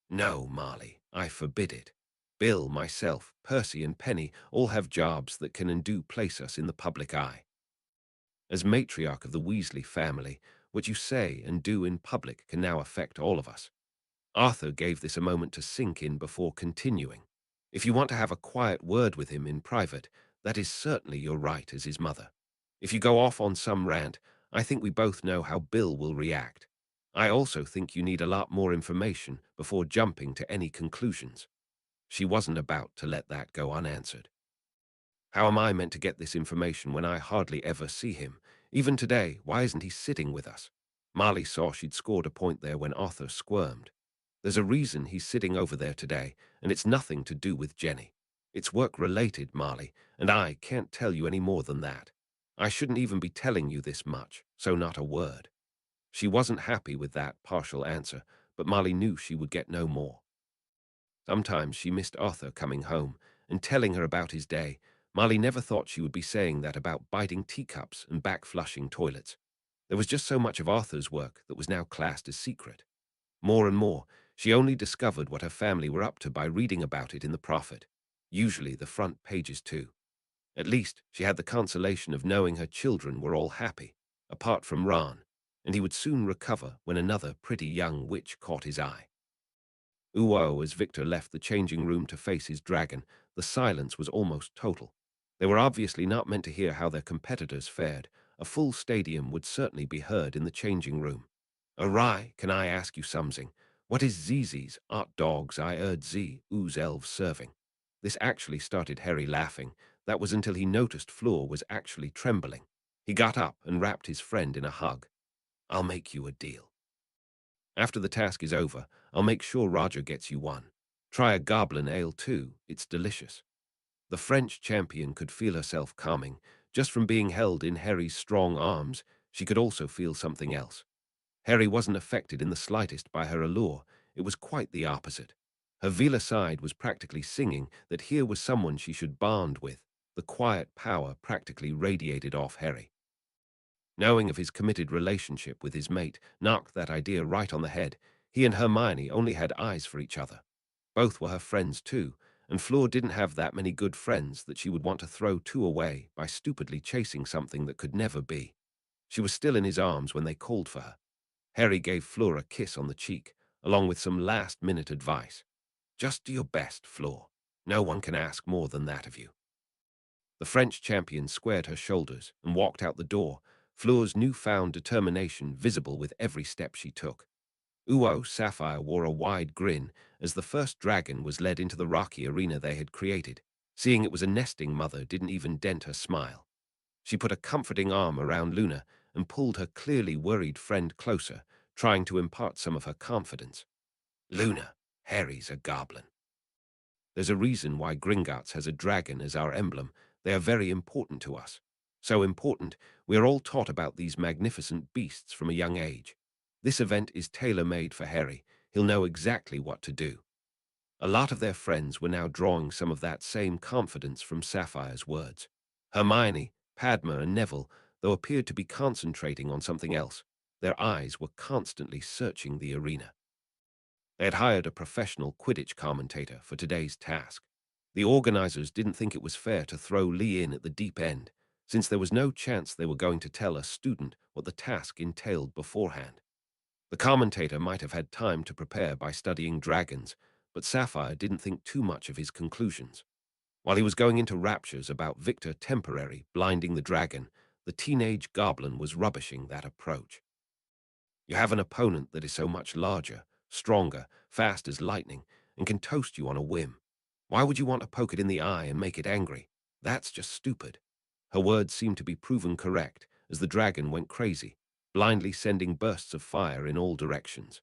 no, Marley, I forbid it. Bill, myself, Percy, and Penny all have jobs that can and do place us in the public eye. As matriarch of the Weasley family, what you say and do in public can now affect all of us. Arthur gave this a moment to sink in before continuing. If you want to have a quiet word with him in private, that is certainly your right as his mother. If you go off on some rant, I think we both know how Bill will react. I also think you need a lot more information before jumping to any conclusions. She wasn't about to let that go unanswered. How am I meant to get this information when I hardly ever see him? Even today, why isn't he sitting with us? Marley saw she'd scored a point there when Arthur squirmed. There's a reason he's sitting over there today, and it's nothing to do with Jenny. It's work-related, Marley, and I can't tell you any more than that. I shouldn't even be telling you this much, so not a word. She wasn't happy with that partial answer, but Marley knew she would get no more. Sometimes she missed Arthur coming home and telling her about his day. Marley never thought she would be saying that about biting teacups and back-flushing toilets. There was just so much of Arthur's work that was now classed as secret. More and more, she only discovered what her family were up to by reading about it in the Prophet, usually the front pages too. At least she had the consolation of knowing her children were all happy, apart from Ron, and he would soon recover when another pretty young witch caught his eye. Ooh, as Victor left the changing room to face his dragon, the silence was almost total. They were obviously not meant to hear how their competitors fared. A full stadium would certainly be heard in the changing room. Awry, can I ask you something? What is Zizi's art dogs I heard Z, ooze elves serving? This actually started Harry laughing. That was until he noticed Fleur was actually trembling. He got up and wrapped his friend in a hug. I'll make you a deal. After the task is over, I'll make sure Roger gets you one. Try a goblin ale too, it's delicious. The French champion could feel herself calming. Just from being held in Harry's strong arms, she could also feel something else. Harry wasn't affected in the slightest by her allure. It was quite the opposite. Her Vila side was practically singing that here was someone she should bond with. The quiet power practically radiated off Harry. Knowing of his committed relationship with his mate knocked that idea right on the head. He and Hermione only had eyes for each other. Both were her friends too, and Fleur didn't have that many good friends that she would want to throw two away by stupidly chasing something that could never be. She was still in his arms when they called for her. Harry gave Fleur a kiss on the cheek, along with some last-minute advice. Just do your best, Fleur. No one can ask more than that of you. The French champion squared her shoulders and walked out the door, Fleur's newfound determination visible with every step she took. Sapphire wore a wide grin as the first dragon was led into the rocky arena they had created. Seeing it was a nesting mother didn't even dent her smile. She put a comforting arm around Luna and pulled her clearly worried friend closer, trying to impart some of her confidence. Luna, Harry's a goblin. There's a reason why Gringotts has a dragon as our emblem. They are very important to us. So important, we are all taught about these magnificent beasts from a young age. This event is tailor-made for Harry. He'll know exactly what to do. A lot of their friends were now drawing some of that same confidence from Sapphire's words. Hermione, Padma, and Neville, though appeared to be concentrating on something else, their eyes were constantly searching the arena. They had hired a professional Quidditch commentator for today's task. The organizers didn't think it was fair to throw Lee in at the deep end, since there was no chance they were going to tell a student what the task entailed beforehand. The commentator might have had time to prepare by studying dragons, but Sapphire didn't think too much of his conclusions. While he was going into raptures about Victor Temporary blinding the dragon, the teenage goblin was rubbishing that approach. You have an opponent that is so much larger, stronger, fast as lightning, and can toast you on a whim. Why would you want to poke it in the eye and make it angry? That's just stupid. Her words seemed to be proven correct as the dragon went crazy, blindly sending bursts of fire in all directions.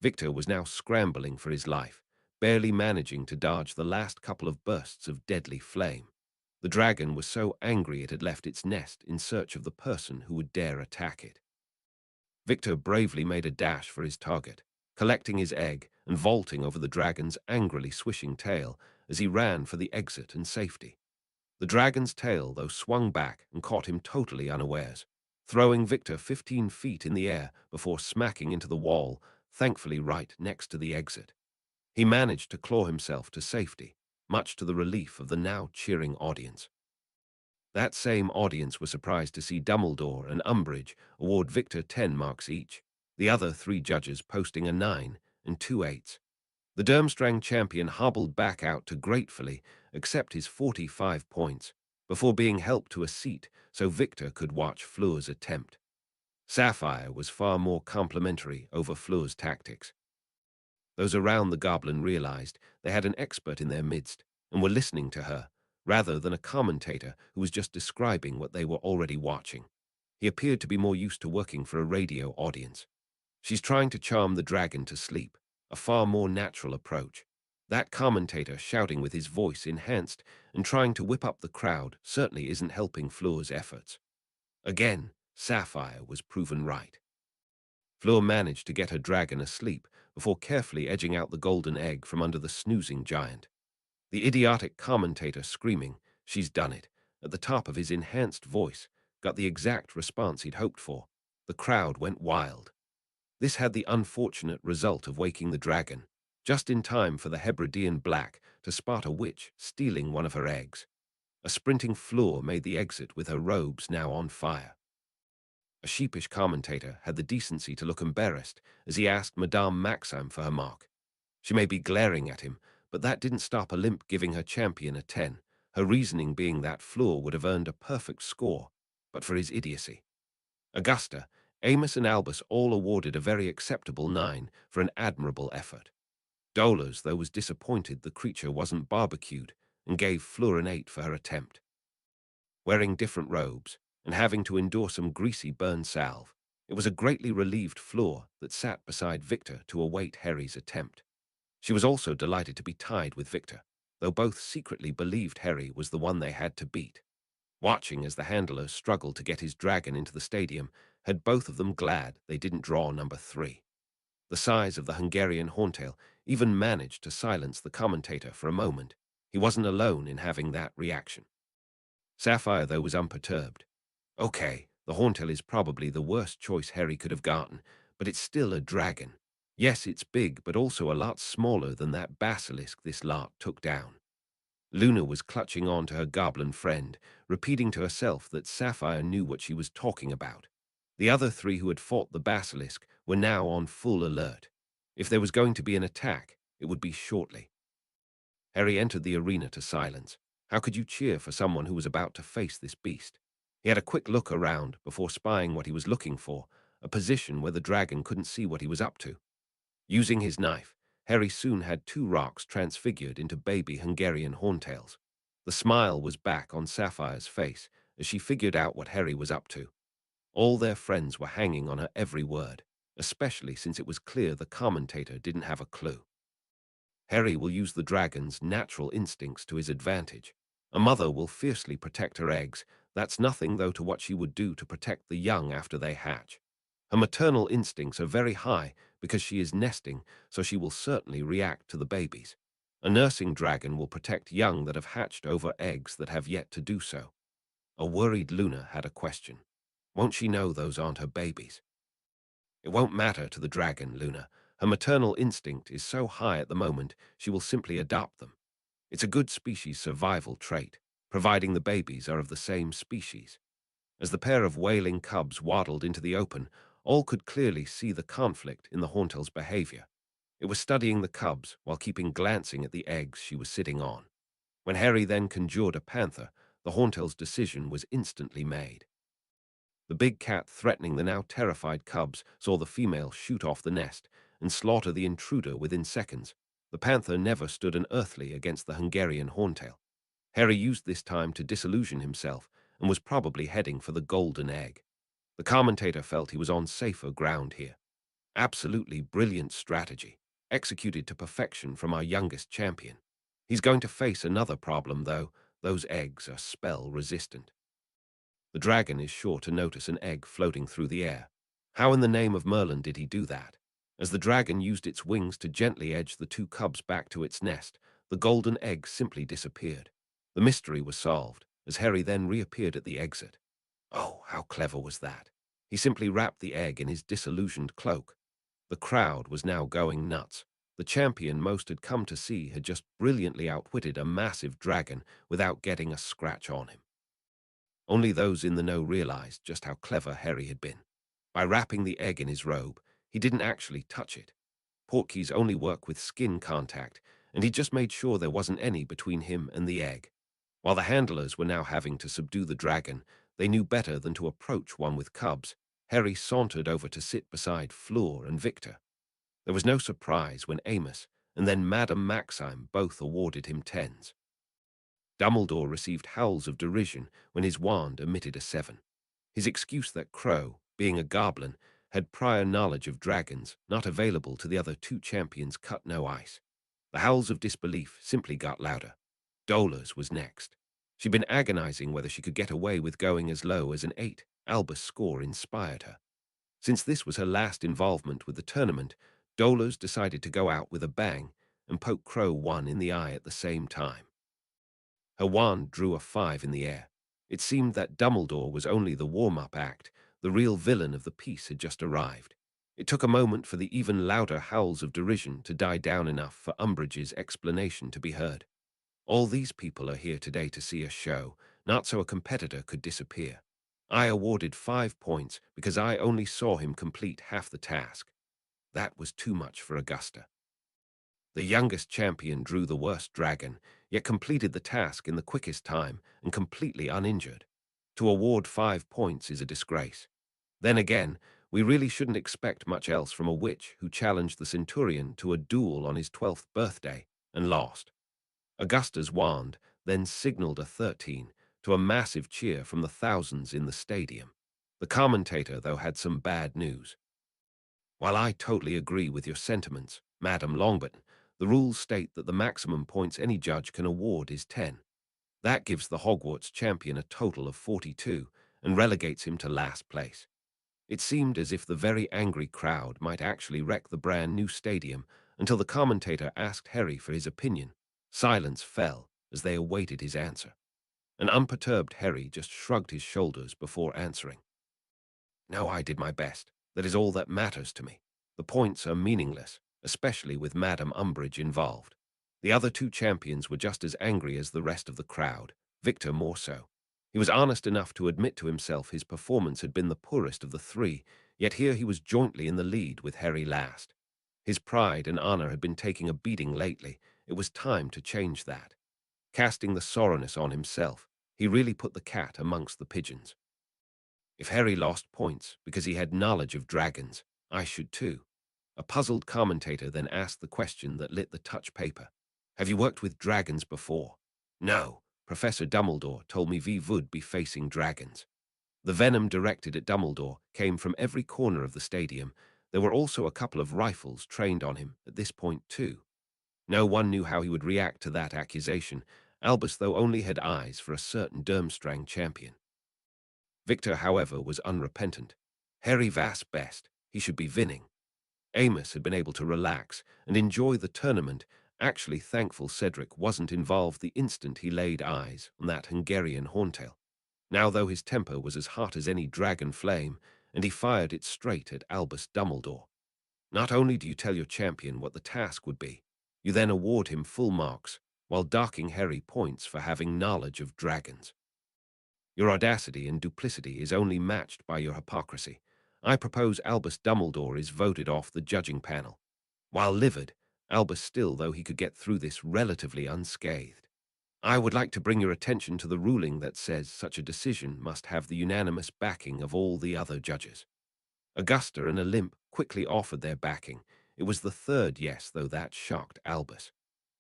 Victor was now scrambling for his life, barely managing to dodge the last couple of bursts of deadly flame. The dragon was so angry it had left its nest in search of the person who would dare attack it. Victor bravely made a dash for his target, collecting his egg and vaulting over the dragon's angrily swishing tail as he ran for the exit and safety. The dragon's tail, though, swung back and caught him totally unawares, throwing Victor 15 feet in the air before smacking into the wall, thankfully right next to the exit. He managed to claw himself to safety, much to the relief of the now cheering audience. That same audience was surprised to see Dumbledore and Umbridge award Victor 10 marks each, the other 3 judges posting a 9 and 2 8s. The Durmstrang champion hobbled back out to gratefully accept his 45 points before being helped to a seat so Victor could watch Fleur's attempt. Sapphire was far more complimentary over Fleur's tactics. Those around the goblin realized they had an expert in their midst and were listening to her, rather than a commentator who was just describing what they were already watching. He appeared to be more used to working for a radio audience. She's trying to charm the dragon to sleep, a far more natural approach. That commentator shouting with his voice enhanced and trying to whip up the crowd certainly isn't helping Fleur's efforts. Again, Sapphire was proven right. Fleur managed to get her dragon asleep before carefully edging out the golden egg from under the snoozing giant. The idiotic commentator screaming, "She's done it," at the top of his enhanced voice, got the exact response he'd hoped for. The crowd went wild. This had the unfortunate result of waking the dragon, just in time for the Hebridean Black to spot a witch stealing one of her eggs. A sprinting Fleur made the exit with her robes now on fire. A sheepish commentator had the decency to look embarrassed as he asked Madame Maxime for her mark. She may be glaring at him, but that didn't stop Olympe giving her champion a 10, her reasoning being that Fleur would have earned a perfect score, but for his idiocy. Augusta, Amos and Albus all awarded a very acceptable 9 for an admirable effort. Dolores, though, was disappointed the creature wasn't barbecued and gave Fleur an 8 for her attempt. Wearing different robes and having to endure some greasy burn salve, it was a greatly relieved Fleur that sat beside Victor to await Harry's attempt. She was also delighted to be tied with Victor, though both secretly believed Harry was the one they had to beat. Watching as the handler struggled to get his dragon into the stadium had both of them glad they didn't draw number 3. The size of the Hungarian horntail even managed to silence the commentator for a moment. He wasn't alone in having that reaction. Sapphire, though, was unperturbed. Okay, the horntail is probably the worst choice Harry could have gotten, but it's still a dragon. Yes, it's big, but also a lot smaller than that basilisk this lot took down. Luna was clutching on to her goblin friend, repeating to herself that Sapphire knew what she was talking about. The other 3 who had fought the basilisk were now on full alert. If there was going to be an attack, it would be shortly. Harry entered the arena to silence. How could you cheer for someone who was about to face this beast? He had a quick look around before spying what he was looking for, a position where the dragon couldn't see what he was up to. Using his knife, Harry soon had 2 rocks transfigured into baby Hungarian horntails. The smile was back on Sapphire's face as she figured out what Harry was up to. All their friends were hanging on her every word, especially since it was clear the commentator didn't have a clue. Harry will use the dragon's natural instincts to his advantage. A mother will fiercely protect her eggs. That's nothing, though, to what she would do to protect the young after they hatch. Her maternal instincts are very high because she is nesting, so she will certainly react to the babies. A nursing dragon will protect young that have hatched over eggs that have yet to do so. A worried Luna had a question. Won't she know those aren't her babies? It won't matter to the dragon, Luna. Her maternal instinct is so high at the moment, she will simply adopt them. It's a good species survival trait, providing the babies are of the same species. As the pair of wailing cubs waddled into the open, all could clearly see the conflict in the horntail's behavior. It was studying the cubs while keeping glancing at the eggs she was sitting on. When Harry then conjured a panther, the horntail's decision was instantly made. The big cat threatening the now terrified cubs saw the female shoot off the nest and slaughter the intruder within seconds. The panther never stood an earthly against the Hungarian horntail. Harry used this time to disillusion himself and was probably heading for the golden egg. The commentator felt he was on safer ground here. Absolutely brilliant strategy, executed to perfection from our youngest champion. He's going to face another problem, though. Those eggs are spell-resistant. The dragon is sure to notice an egg floating through the air. How in the name of Merlin did he do that? As the dragon used its wings to gently edge the 2 cubs back to its nest, the golden egg simply disappeared. The mystery was solved, as Harry then reappeared at the exit. Oh, how clever was that? He simply wrapped the egg in his disillusioned cloak. The crowd was now going nuts. The champion most had come to see had just brilliantly outwitted a massive dragon without getting a scratch on him. Only those in the know realized just how clever Harry had been. By wrapping the egg in his robe, he didn't actually touch it. Portkeys only work with skin contact, and he just made sure there wasn't any between him and the egg. While the handlers were now having to subdue the dragon, they knew better than to approach one with cubs. Harry sauntered over to sit beside Fleur and Victor. There was no surprise when Amos and then Madame Maxime both awarded him 10s. Dumbledore received howls of derision when his wand emitted a 7. His excuse that Crow, being a goblin, had prior knowledge of dragons not available to the other 2 champions cut no ice. The howls of disbelief simply got louder. Dola's was next. She'd been agonizing whether she could get away with going as low as an 8. Albus' score inspired her. Since this was her last involvement with the tournament, Dola's decided to go out with a bang and poke Crow 1 in the eye at the same time. Her wand drew a 5 in the air. It seemed that Dumbledore was only the warm-up act. The real villain of the piece had just arrived. It took a moment for the even louder howls of derision to die down enough for Umbridge's explanation to be heard. All these people are here today to see a show, not so a competitor could disappear. I awarded 5 points because I only saw him complete half the task. That was too much for Augusta. The youngest champion drew the worst dragon, yet completed the task in the quickest time and completely uninjured. To award 5 points is a disgrace. Then again, we really shouldn't expect much else from a witch who challenged the centurion to a duel on his 12th birthday and lost. Augusta's wand then signaled a 13 to a massive cheer from the thousands in the stadium. The commentator, though, had some bad news. While I totally agree with your sentiments, Madame Longbottom, The rules state that the maximum points any judge can award is 10. That gives the Hogwarts champion a total of 42 and relegates him to last place. It seemed as if the very angry crowd might actually wreck the brand new stadium until the commentator asked Harry for his opinion. Silence fell as they awaited his answer. An unperturbed Harry just shrugged his shoulders before answering. No, I did my best. That is all that matters to me. The points are meaningless, especially with Madame Umbridge involved. The other two champions were just as angry as the rest of the crowd, Victor more so. He was honest enough to admit to himself his performance had been the poorest of the three, yet here he was jointly in the lead with Harry last. His pride and honor had been taking a beating lately. It was time to change that. Casting the sorrowness on himself, he really put the cat amongst the pigeons. If Harry lost points because he had knowledge of dragons, I should too. A puzzled commentator then asked the question that lit the touch paper. Have you worked with dragons before? No. Professor Dumbledore told me we would be facing dragons. The venom directed at Dumbledore came from every corner of the stadium. There were also a couple of rifles trained on him at this point too. No one knew how he would react to that accusation, Albus though only had eyes for a certain Durmstrang champion. Victor, however, was unrepentant. Harry was best. He should be winning. Amos had been able to relax and enjoy the tournament, actually thankful Cedric wasn't involved the instant he laid eyes on that Hungarian horntail. Now, though, his temper was as hot as any dragon flame, and he fired it straight at Albus Dumbledore. Not only do you tell your champion what the task would be, you then award him full marks, while docking Harry points for having knowledge of dragons. Your audacity and duplicity is only matched by your hypocrisy. I propose Albus Dumbledore is voted off the judging panel. While livid, Albus still, though he could get through this relatively unscathed. I would like to bring your attention to the ruling that says such a decision must have the unanimous backing of all the other judges. Augusta and Olymp quickly offered their backing. It was the third yes, though that shocked Albus.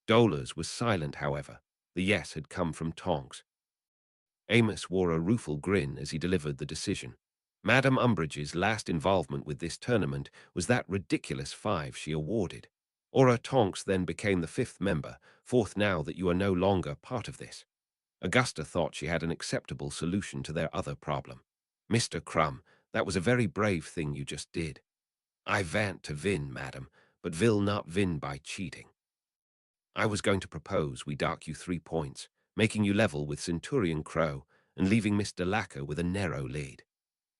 Dolors was silent, however. The yes had come from Tonks. Amos wore a rueful grin as he delivered the decision. Madame Umbridge's last involvement with this tournament was that ridiculous 5 she awarded. Aura Tonks then became the 5th member, 4th now that you are no longer part of this. Augusta thought she had an acceptable solution to their other problem. Mr. Crumb, that was a very brave thing you just did. I vant to win, madam, but will not win by cheating. I was going to propose we dock you 3 points, making you level with Centurion Crow and leaving Miss Delacour with a narrow lead.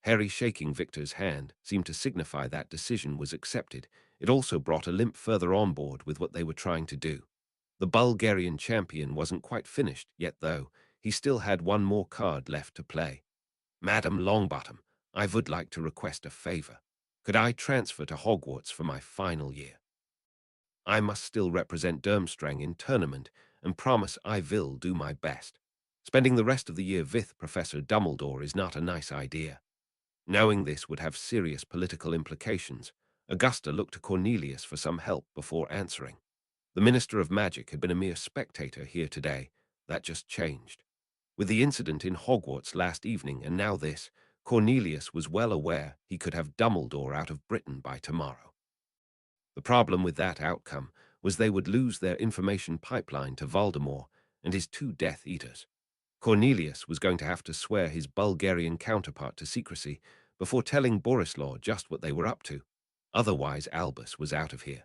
Harry shaking Victor's hand seemed to signify that decision was accepted. It also brought Olymp further on board with what they were trying to do. The Bulgarian champion wasn't quite finished yet, though. He still had one more card left to play. Madam Longbottom, I would like to request a favor. Could I transfer to Hogwarts for my final year? I must still represent Durmstrang in tournament and promise I will do my best. Spending the rest of the year with Professor Dumbledore is not a nice idea. Knowing this would have serious political implications, Augusta looked to Cornelius for some help before answering. The Minister of Magic had been a mere spectator here today. That just changed. With the incident in Hogwarts last evening and now this, Cornelius was well aware he could have Dumbledore out of Britain by tomorrow. The problem with that outcome was they would lose their information pipeline to Voldemort and his 2 Death Eaters. Cornelius was going to have to swear his Bulgarian counterpart to secrecy before telling Borislaw just what they were up to. Otherwise, Albus was out of here.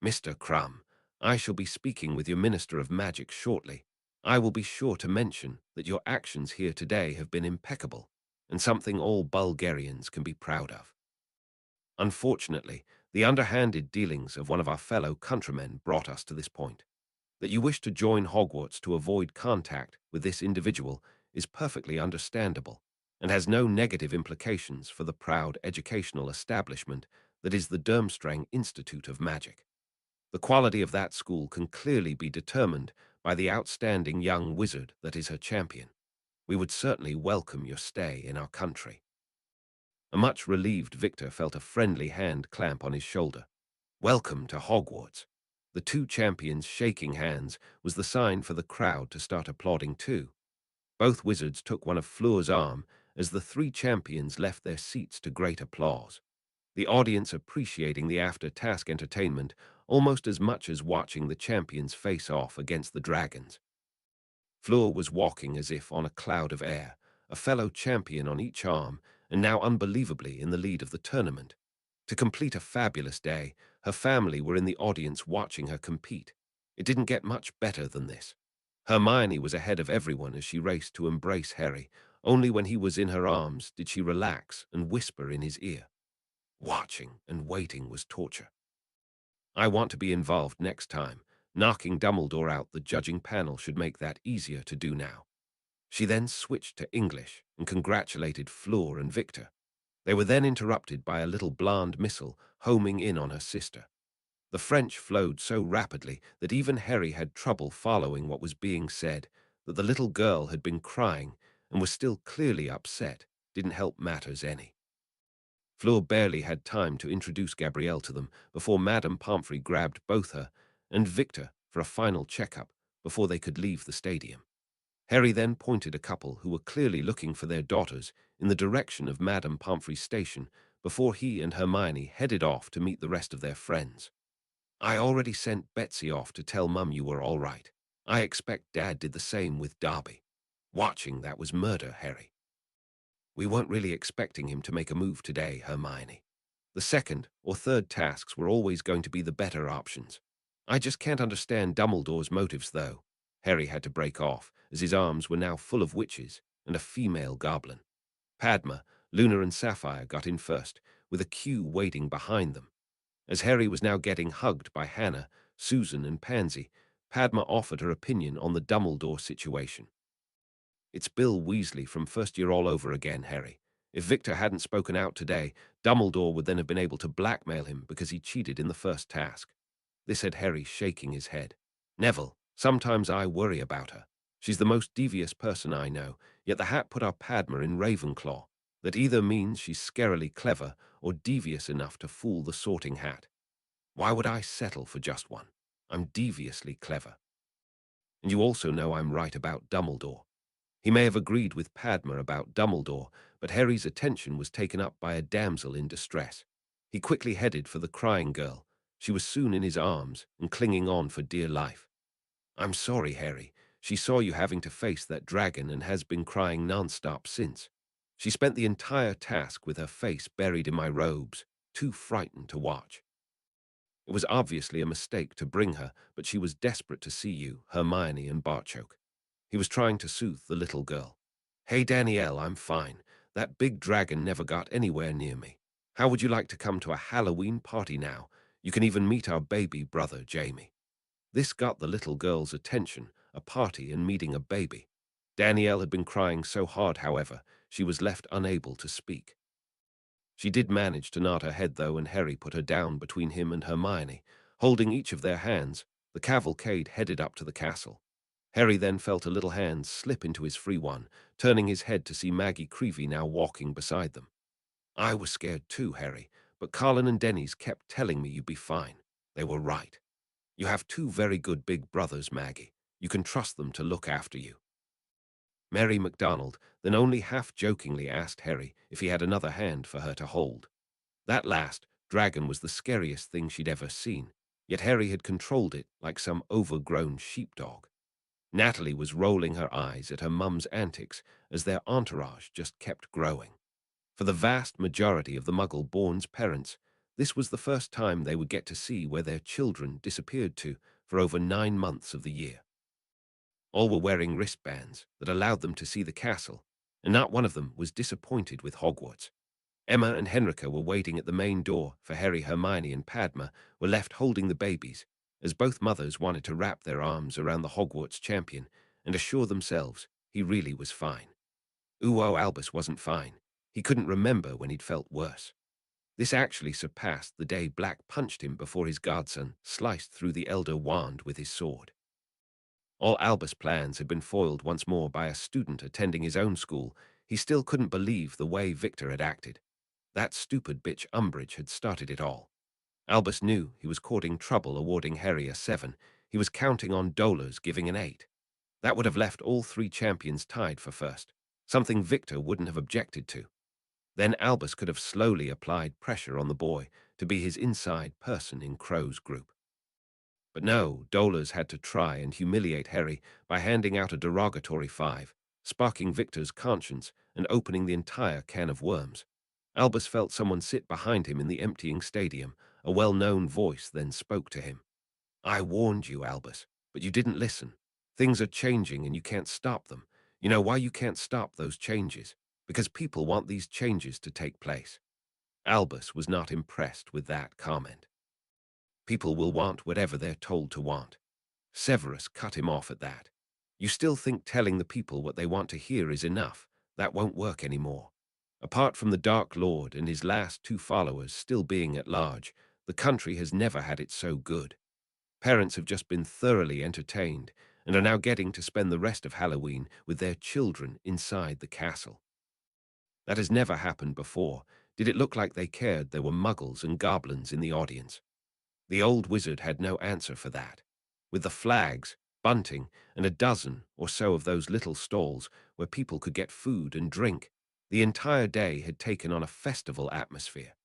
Mr. Crumb, I shall be speaking with your Minister of Magic shortly. I will be sure to mention that your actions here today have been impeccable and something all Bulgarians can be proud of. Unfortunately, the underhanded dealings of one of our fellow countrymen brought us to this point. That you wish to join Hogwarts to avoid contact with this individual is perfectly understandable and has no negative implications for the proud educational establishment that is the Durmstrang Institute of Magic. The quality of that school can clearly be determined by the outstanding young wizard that is her champion. We would certainly welcome your stay in our country. A much relieved Victor felt a friendly hand clamp on his shoulder. Welcome to Hogwarts. The 2 champions shaking hands was the sign for the crowd to start applauding too. Both wizards took one of Fleur's arm as the 3 champions left their seats to great applause. the audience appreciating the after-task entertainment almost as much as watching the champions face off against the dragons. Fleur was walking as if on a cloud of air, a fellow champion on each arm, and now unbelievably in the lead of the tournament. To complete a fabulous day, her family were in the audience watching her compete. It didn't get much better than this. Hermione was ahead of everyone as she raced to embrace Harry. Only when he was in her arms did she relax and whisper in his ear. Watching and waiting was torture. I want to be involved next time. Knocking Dumbledore out the judging panel should make that easier to do now. She then switched to English and congratulated Fleur and Victor. They were then interrupted by a little bland missile homing in on her sister. The French flowed so rapidly that even Harry had trouble following what was being said. That the little girl had been crying and was still clearly upset didn't help matters any. Fleur barely had time to introduce Gabrielle to them before Madame Pomfrey grabbed both her and Victor for a final checkup before they could leave the stadium. Harry then pointed a couple who were clearly looking for their daughters in the direction of Madame Pomfrey's station before he and Hermione headed off to meet the rest of their friends. I already sent Betsy off to tell Mum you were all right. I expect Dad did the same with Darby. Watching that was murder, Harry. We weren't really expecting him to make a move today, Hermione. The second or third tasks were always going to be the better options. I just can't understand Dumbledore's motives, though. Harry had to break off, as his arms were now full of witches and a female goblin. Padma, Luna and Sapphire got in first, with a queue waiting behind them. As Harry was now getting hugged by Hannah, Susan and Pansy, Padma offered her opinion on the Dumbledore situation. It's Bill Weasley from first year all over again, Harry. If Victor hadn't spoken out today, Dumbledore would then have been able to blackmail him because he cheated in the first task. This had Harry shaking his head. Neville, sometimes I worry about her. She's the most devious person I know, yet the hat put our Padma in Ravenclaw. That either means she's scarily clever or devious enough to fool the Sorting Hat. Why would I settle for just one? I'm deviously clever. And you also know I'm right about Dumbledore. He may have agreed with Padma about Dumbledore, but Harry's attention was taken up by a damsel in distress. He quickly headed for the crying girl. She was soon in his arms and clinging on for dear life. I'm sorry, Harry. She saw you having to face that dragon and has been crying non-stop since. She spent the entire task with her face buried in my robes, too frightened to watch. It was obviously a mistake to bring her, but she was desperate to see you, Hermione and Barchoke. He was trying to soothe the little girl. Hey, Danielle, I'm fine. That big dragon never got anywhere near me. How would you like to come to a Halloween party now? You can even meet our baby brother, Jamie. This got the little girl's attention, a party and meeting a baby. Danielle had been crying so hard, however, she was left unable to speak. She did manage to nod her head, though, and Harry put her down between him and Hermione. Holding each of their hands, the cavalcade headed up to the castle. Harry then felt a little hand slip into his free one, turning his head to see Maggie Creevy now walking beside them. I was scared too, Harry, but Colin and Denny's kept telling me you'd be fine. They were right. You have two very good big brothers, Maggie. You can trust them to look after you. Mary MacDonald then only half-jokingly asked Harry if he had another hand for her to hold. That last dragon was the scariest thing she'd ever seen, yet Harry had controlled it like some overgrown sheepdog. Natalie was rolling her eyes at her mum's antics as their entourage just kept growing. For the vast majority of the Muggle-born's parents, this was the first time they would get to see where their children disappeared to for over 9 months of the year. All were wearing wristbands that allowed them to see the castle, and not one of them was disappointed with Hogwarts. Emma and Henrika were waiting at the main door, for Harry, Hermione, and Padma were left holding the babies, as both mothers wanted to wrap their arms around the Hogwarts champion and assure themselves he really was fine. Albus wasn't fine. He couldn't remember when he'd felt worse. This actually surpassed the day Black punched him before his godson sliced through the Elder Wand with his sword. All Albus' plans had been foiled once more by a student attending his own school. He still couldn't believe the way Victor had acted. That stupid bitch Umbridge had started it all. Albus knew he was courting trouble awarding Harry a 7. He was counting on Dolars giving an 8. That would have left all 3 champions tied for first, something Victor wouldn't have objected to. Then Albus could have slowly applied pressure on the boy to be his inside person in Crow's group. But no, Dolors had to try and humiliate Harry by handing out a derogatory 5, sparking Victor's conscience and opening the entire can of worms. Albus felt someone sit behind him in the emptying stadium. A well-known voice then spoke to him. "I warned you, Albus, but you didn't listen. Things are changing and you can't stop them. You know why you can't stop those changes? Because people want these changes to take place." Albus was not impressed with that comment. People will want whatever they're told to want. Severus cut him off at that. "You still think telling the people what they want to hear is enough? That won't work anymore. Apart from the Dark Lord and his last 2 followers still being at large, the country has never had it so good. Parents have just been thoroughly entertained and are now getting to spend the rest of Halloween with their children inside the castle. That has never happened before. Did it look like they cared there were muggles and goblins in the audience?" The old wizard had no answer for that. With the flags, bunting, and a dozen or so of those little stalls where people could get food and drink, the entire day had taken on a festival atmosphere.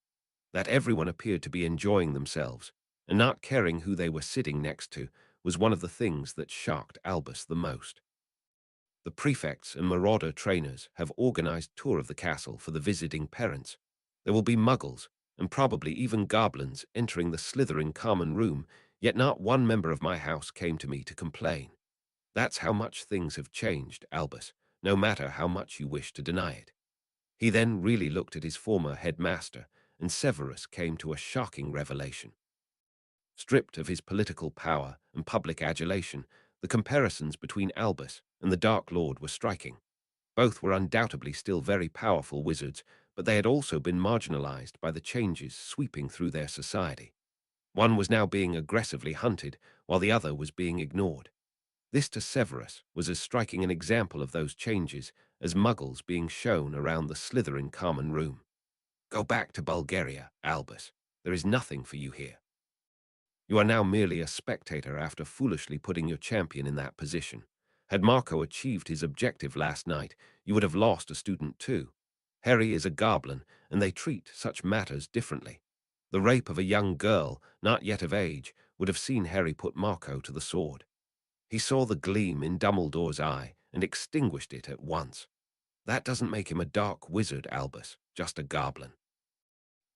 That everyone appeared to be enjoying themselves and not caring who they were sitting next to was one of the things that shocked Albus the most. The prefects and marauder trainers have organized a tour of the castle for the visiting parents. There will be muggles and probably even goblins entering the slithering common room, yet not one member of my house came to me to complain. That's how much things have changed, Albus, no matter how much you wish to deny it. He then really looked at his former headmaster, and Severus came to a shocking revelation. Stripped of his political power and public adulation, the comparisons between Albus and the Dark Lord were striking. Both were undoubtedly still very powerful wizards, but they had also been marginalized by the changes sweeping through their society. One was now being aggressively hunted, while the other was being ignored. This to Severus was as striking an example of those changes as muggles being shown around the slithering common room. "Go back to Bulgaria, Albus. There is nothing for you here. You are now merely a spectator after foolishly putting your champion in that position. Had Marco achieved his objective last night, you would have lost a student too. Harry is a goblin, and they treat such matters differently. The rape of a young girl, not yet of age, would have seen Harry put Marco to the sword. He saw the gleam in Dumbledore's eye and extinguished it at once. That doesn't make him a dark wizard, Albus, just a goblin.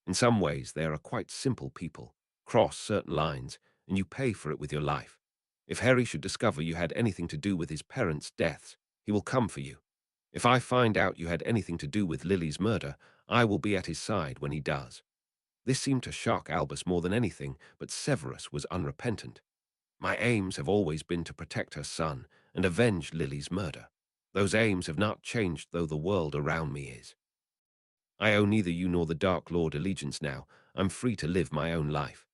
In some ways, they are quite simple people. Cross certain lines, and you pay for it with your life. If Harry should discover you had anything to do with his parents' deaths, he will come for you. If I find out you had anything to do with Lily's murder, I will be at his side when he does." This seemed to shock Albus more than anything, but Severus was unrepentant. "My aims have always been to protect her son and avenge Lily's murder. Those aims have not changed though the world around me is. I owe neither you nor the Dark Lord allegiance now. I'm free to live my own life."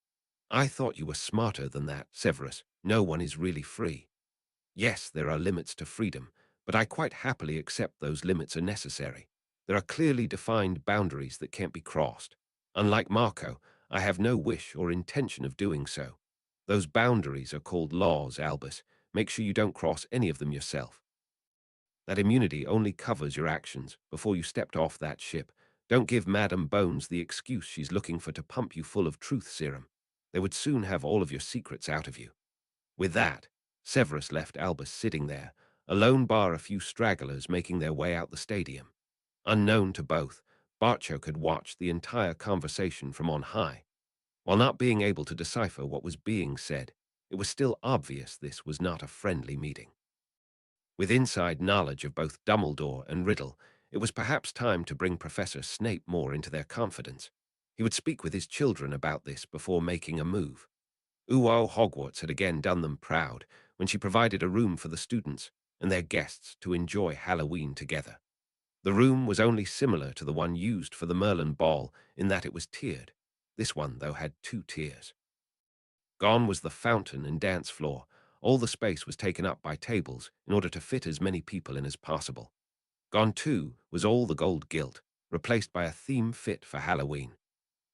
"I thought you were smarter than that, Severus. No one is really free. Yes, there are limits to freedom, but I quite happily accept those limits are necessary. There are clearly defined boundaries that can't be crossed. Unlike Marco, I have no wish or intention of doing so. Those boundaries are called laws, Albus. Make sure you don't cross any of them yourself. That immunity only covers your actions before you stepped off that ship. Don't give Madam Bones the excuse she's looking for to pump you full of truth serum. They would soon have all of your secrets out of you." With that, Severus left Albus sitting there, alone bar a few stragglers making their way out the stadium. Unknown to both, Bartchoke had watched the entire conversation from on high. While not being able to decipher what was being said, it was still obvious this was not a friendly meeting. With inside knowledge of both Dumbledore and Riddle, it was perhaps time to bring Professor Snape more into their confidence. He would speak with his children about this before making a move. Uo Hogwarts had again done them proud when she provided a room for the students and their guests to enjoy Halloween together. The room was only similar to the one used for the Merlin Ball in that it was tiered. This one, though, had 2 tiers. Gone was the fountain and dance floor. All the space was taken up by tables in order to fit as many people in as possible. Gone, too, was all the gold gilt, replaced by a theme fit for Halloween.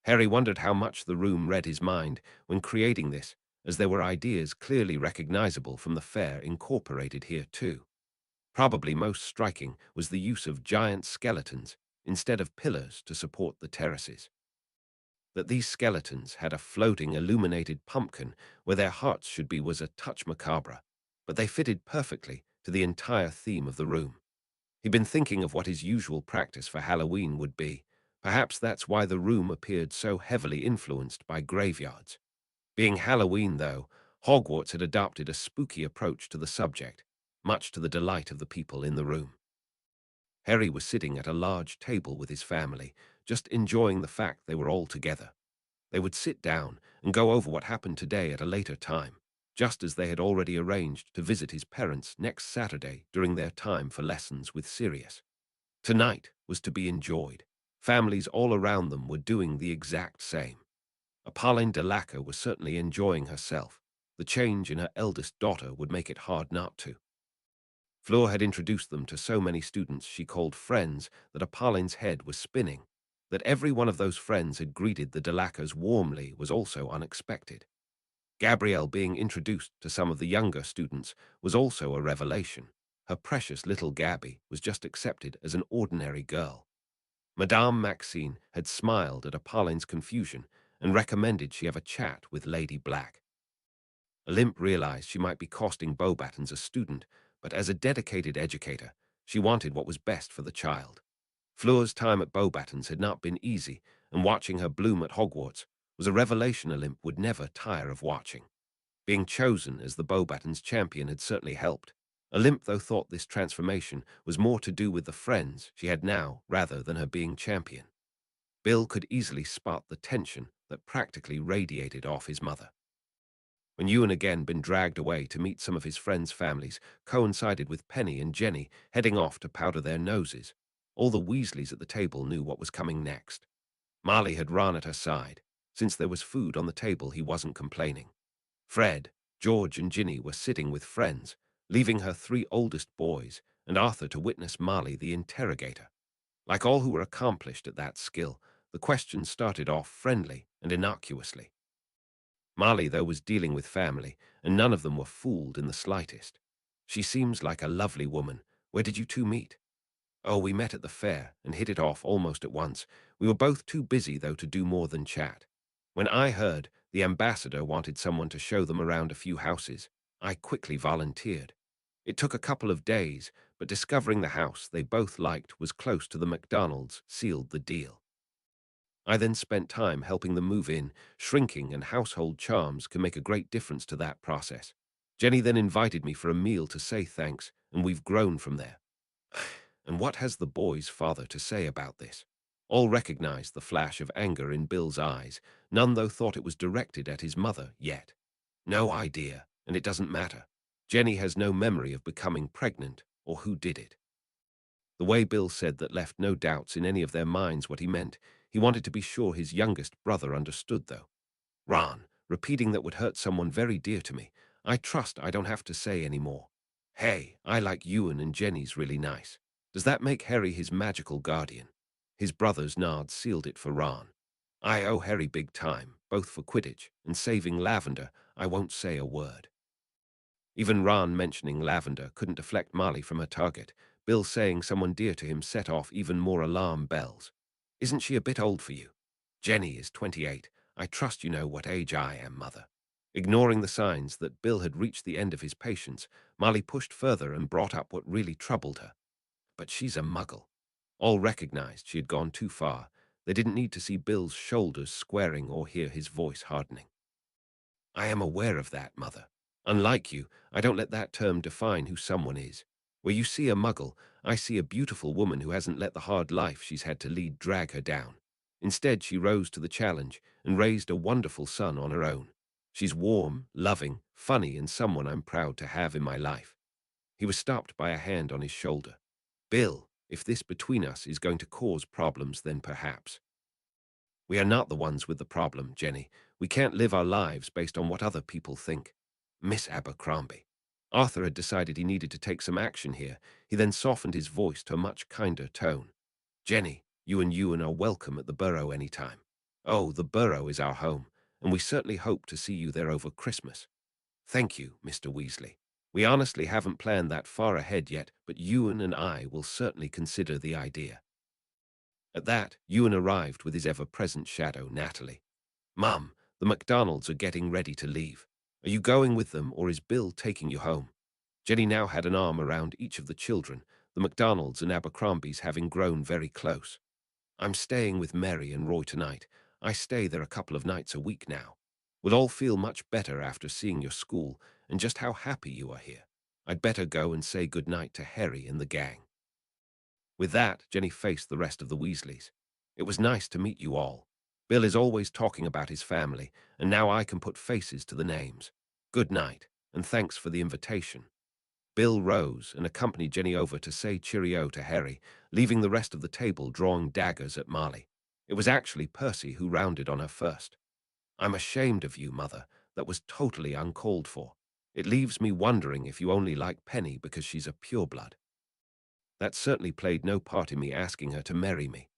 Harry wondered how much the room read his mind when creating this, as there were ideas clearly recognizable from the fair incorporated here too. Probably most striking was the use of giant skeletons, instead of pillars to support the terraces. That these skeletons had a floating, illuminated pumpkin where their hearts should be was a touch macabre, but they fitted perfectly to the entire theme of the room. He'd been thinking of what his usual practice for Halloween would be. Perhaps that's why the room appeared so heavily influenced by graveyards. Being Halloween, though, Hogwarts had adopted a spooky approach to the subject, much to the delight of the people in the room. Harry was sitting at a large table with his family, just enjoying the fact they were all together. They would sit down and go over what happened today at a later time, just as they had already arranged to visit his parents next Saturday during their time for lessons with Sirius. Tonight was to be enjoyed. Families all around them were doing the exact same. Apolline de Lacca was certainly enjoying herself. The change in her eldest daughter would make it hard not to. Fleur had introduced them to so many students she called friends that Apolline's head was spinning. That every one of those friends had greeted the de Laccas warmly was also unexpected. Gabrielle being introduced to some of the younger students was also a revelation. Her precious little Gabby was just accepted as an ordinary girl. Madame Maxine had smiled at Apolline's confusion and recommended she have a chat with Lady Black. Olympe realized she might be costing Beauxbatons a student, but as a dedicated educator, she wanted what was best for the child. Fleur's time at Beauxbatons had not been easy, and watching her bloom at Hogwarts was a revelation Olympe would never tire of watching. Being chosen as the Beauxbatons champion had certainly helped. Olympe, though, thought this transformation was more to do with the friends she had now rather than her being champion. Bill could easily spot the tension that practically radiated off his mother. When Ewan again been dragged away to meet some of his friends' families, coincided with Penny and Jenny heading off to powder their noses. All the Weasleys at the table knew what was coming next. Marley had run at her side. Since there was food on the table, he wasn't complaining. Fred, George, and Ginny were sitting with friends, leaving her 3 oldest boys and Arthur to witness Marley the interrogator. Like all who were accomplished at that skill, the questions started off friendly and innocuously. Marley, though, was dealing with family, and none of them were fooled in the slightest. She seems like a lovely woman. Where did you two meet? Oh, we met at the fair and hit it off almost at once. We were both too busy, though, to do more than chat. When I heard the ambassador wanted someone to show them around a few houses, I quickly volunteered. It took a couple of days, but discovering the house they both liked was close to the McDonald's sealed the deal. I then spent time helping them move in. Shrinking and household charms can make a great difference to that process. Jenny then invited me for a meal to say thanks, and we've grown from there. And what has the boy's father to say about this? All recognized the flash of anger in Bill's eyes. None, though, thought it was directed at his mother yet. No idea, and it doesn't matter. Jenny has no memory of becoming pregnant or who did it. The way Bill said that left no doubts in any of their minds what he meant. He wanted to be sure his youngest brother understood, though. Ron, repeating that would hurt someone very dear to me. I trust I don't have to say any more. Hey, I like Ewan and Jenny's really nice. Does that make Harry his magical guardian? His brother's nod sealed it for Ron. I owe Harry big time, both for Quidditch and saving Lavender. I won't say a word. Even Ron mentioning Lavender couldn't deflect Marley from her target. Bill saying someone dear to him set off even more alarm bells. Isn't she a bit old for you? Jenny is 28. I trust you know what age I am, Mother. Ignoring the signs that Bill had reached the end of his patience, Marley pushed further and brought up what really troubled her. But she's a muggle. All recognized she had gone too far. They didn't need to see Bill's shoulders squaring or hear his voice hardening. I am aware of that, Mother. Unlike you, I don't let that term define who someone is. Where you see a muggle, I see a beautiful woman who hasn't let the hard life she's had to lead drag her down. Instead, she rose to the challenge and raised a wonderful son on her own. She's warm, loving, funny, and someone I'm proud to have in my life. He was stopped by a hand on his shoulder. Bill, if this between us is going to cause problems, then perhaps. We are not the ones with the problem, Jenny. We can't live our lives based on what other people think. Miss Abercrombie. Arthur had decided he needed to take some action here. He then softened his voice to a much kinder tone. Jenny, you and Ewan are welcome at the Burrow any time. Oh, the Burrow is our home, and we certainly hope to see you there over Christmas. Thank you, Mr. Weasley. We honestly haven't planned that far ahead yet, but Ewan and I will certainly consider the idea. At that, Ewan arrived with his ever-present shadow, Natalie. "Mum, the McDonalds are getting ready to leave. Are you going with them, or is Bill taking you home?" Jenny now had an arm around each of the children, the McDonalds and Abercrombies having grown very close. "I'm staying with Mary and Roy tonight. I stay there a couple of nights a week now. We'll all feel much better after seeing your school and just how happy you are here. I'd better go and say good night to Harry and the gang." With that, Jenny faced the rest of the Weasleys. "It was nice to meet you all. Bill is always talking about his family, and now I can put faces to the names. Good night, and thanks for the invitation." Bill rose and accompanied Jenny over to say cheerio to Harry, leaving the rest of the table drawing daggers at Marley. It was actually Percy who rounded on her first. "I'm ashamed of you, Mother. That was totally uncalled for. It leaves me wondering if you only like Penny because she's a pureblood." That certainly played no part in me asking her to marry me.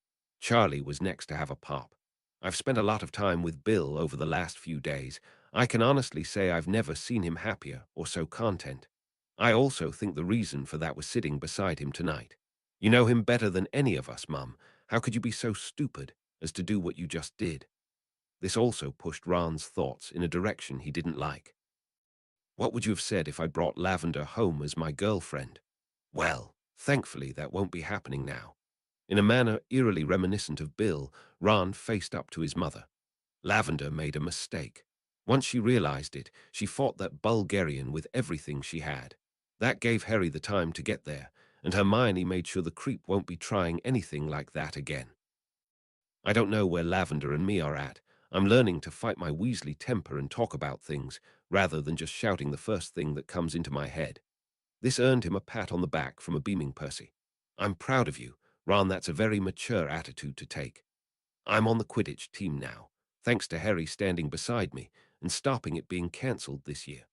Charlie was next to have a pop. "I've spent a lot of time with Bill over the last few days. I can honestly say I've never seen him happier or so content. I also think the reason for that was sitting beside him tonight. You know him better than any of us, Mum. How could you be so stupid as to do what you just did?" This also pushed Ron's thoughts in a direction he didn't like. "What would you have said if I brought Lavender home as my girlfriend?" "Well, thankfully that won't be happening now." In a manner eerily reminiscent of Bill, Ron faced up to his mother. Lavender made a mistake. Once she realized it, she fought that Bulgarian with everything she had. That gave Harry the time to get there, and Hermione made sure the creep won't be trying anything like that again. "I don't know where Lavender and me are at. I'm learning to fight my Weasley temper and talk about things, rather than just shouting the first thing that comes into my head." This earned him a pat on the back from a beaming Percy. "I'm proud of you, Ron. That's a very mature attitude to take. I'm on the Quidditch team now, thanks to Harry standing beside me and stopping it being cancelled this year.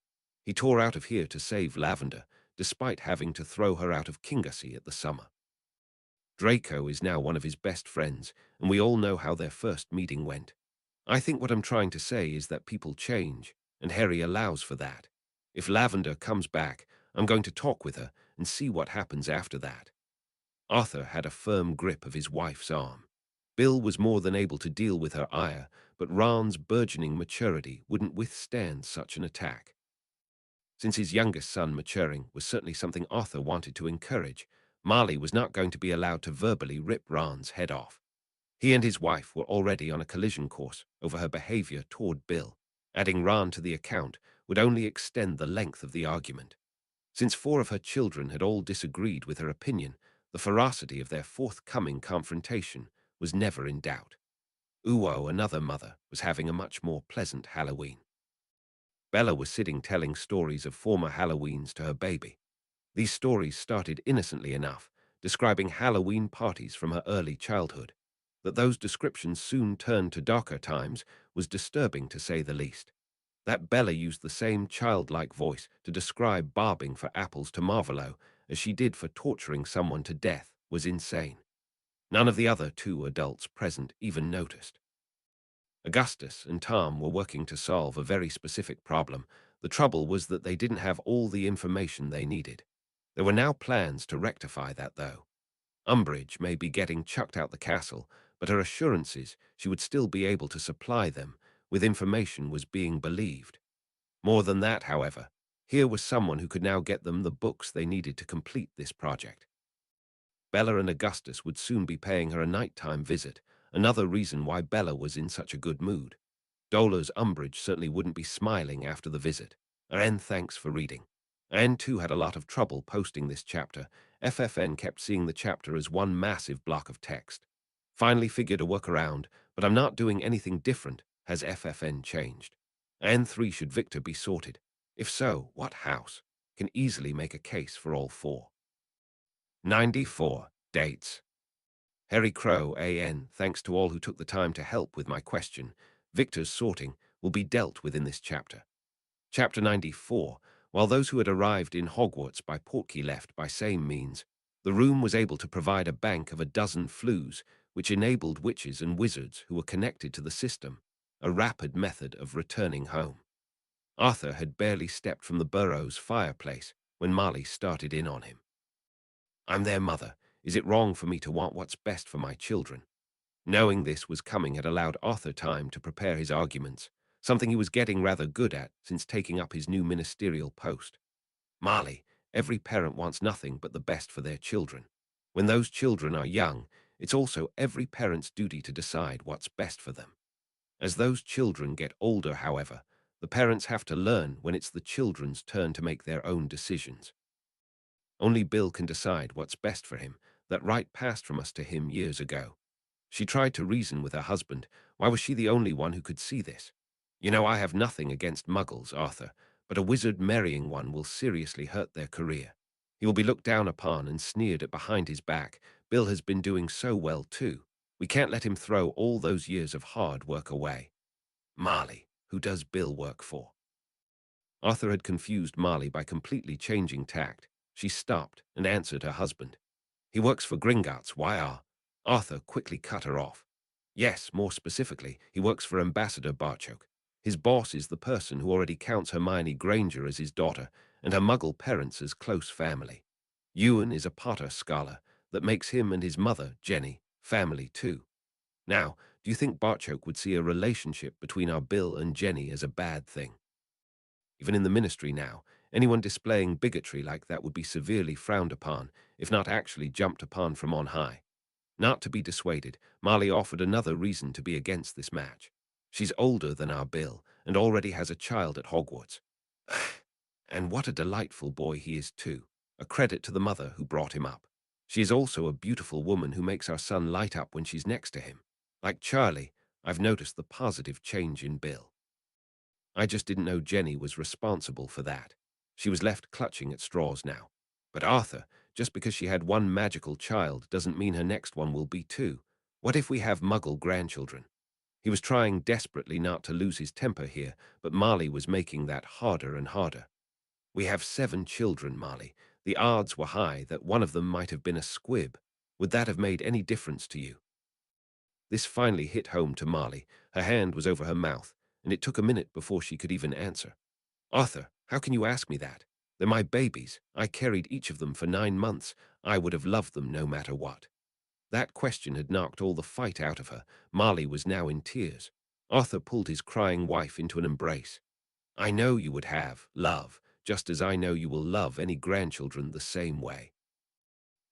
He tore out of here to save Lavender, despite having to throw her out of Kingassy at the summer. Draco is now one of his best friends, and we all know how their first meeting went. I think what I'm trying to say is that people change, and Harry allows for that. If Lavender comes back, I'm going to talk with her and see what happens after that." Arthur had a firm grip of his wife's arm. Bill was more than able to deal with her ire, but Ron's burgeoning maturity wouldn't withstand such an attack. Since his youngest son maturing was certainly something Arthur wanted to encourage, Marley was not going to be allowed to verbally rip Ron's head off. He and his wife were already on a collision course over her behavior toward Bill. Adding Ron to the account would only extend the length of the argument. Since 4 of her children had all disagreed with her opinion, the ferocity of their forthcoming confrontation was never in doubt. Uwo, another mother, was having a much more pleasant Halloween. Bella was sitting telling stories of former Halloweens to her baby. These stories started innocently enough, describing Halloween parties from her early childhood. That those descriptions soon turned to darker times was disturbing, to say the least. That Bella used the same childlike voice to describe barbing for apples to Marvolo as she did for torturing someone to death was insane. None of the other 2 adults present even noticed. Augustus and Tom were working to solve a very specific problem. The trouble was that they didn't have all the information they needed. There were now plans to rectify that, though. Umbridge may be getting chucked out the castle, but her assurances she would still be able to supply them with information was being believed. More than that, however, here was someone who could now get them the books they needed to complete this project. Bella and Augustus would soon be paying her a nighttime visit, another reason why Bella was in such a good mood. Dolor's Umbridge certainly wouldn't be smiling after the visit. And thanks for reading. Anne too had a lot of trouble posting this chapter. FFN kept seeing the chapter as one massive block of text. Finally figured a workaround, but I'm not doing anything different. Has FFN changed? And 3, should Victor be sorted? If so, what house? Can easily make a case for all 4. 94. Dates. Harry Crow, AN, thanks to all who took the time to help with my question. Victor's sorting will be dealt with in this chapter. Chapter 94. While those who had arrived in Hogwarts by portkey left by same means, the room was able to provide a bank of a dozen flues, which enabled witches and wizards who were connected to the system a rapid method of returning home. Arthur had barely stepped from the burrow's fireplace when Marley started in on him. "I'm their mother. Is it wrong for me to want what's best for my children?" Knowing this was coming had allowed Arthur time to prepare his arguments, something he was getting rather good at since taking up his new ministerial post. Marley, every parent wants nothing but the best for their children. When those children are young, it's also every parent's duty to decide what's best for them. As those children get older, however, the parents have to learn when it's the children's turn to make their own decisions. Only Bill can decide what's best for him. That right passed from us to him years ago. She tried to reason with her husband. Why was she the only one who could see this? You know, I have nothing against muggles, Arthur, but a wizard marrying one will seriously hurt their career. He will be looked down upon and sneered at behind his back. Bill has been doing so well, too. We can't let him throw all those years of hard work away. Marley, who does Bill work for? Arthur had confused Marley by completely changing tact. She stopped and answered her husband. He works for Gringotts. Why are? Arthur quickly cut her off. Yes, more specifically, he works for Ambassador Barchoke. His boss is the person who already counts Hermione Granger as his daughter and her muggle parents as close family. Ewan is a Potter scholar that makes him and his mother, Jenny, family too. Now, do you think Barchoke would see a relationship between our Bill and Jenny as a bad thing? Even in the ministry now, anyone displaying bigotry like that would be severely frowned upon, if not actually jumped upon from on high. Not to be dissuaded, Marley offered another reason to be against this match. She's older than our Bill, and already has a child at Hogwarts. And what a delightful boy he is too, a credit to the mother who brought him up. She is also a beautiful woman who makes our son light up when she's next to him. Like Charlie, I've noticed the positive change in Bill. I just didn't know Jenny was responsible for that. She was left clutching at straws now. But Arthur, just because she had one magical child doesn't mean her next one will be too. What if we have muggle grandchildren? He was trying desperately not to lose his temper here, but Marley was making that harder and harder. We have 7 children, Marley. The odds were high that one of them might have been a squib. Would that have made any difference to you? This finally hit home to Marley. Her hand was over her mouth, and it took a minute before she could even answer. Arthur, how can you ask me that? They're my babies. I carried each of them for 9 months. I would have loved them no matter what. That question had knocked all the fight out of her. Marley was now in tears. Arthur pulled his crying wife into an embrace. I know you would have love, just as I know you will love any grandchildren the same way.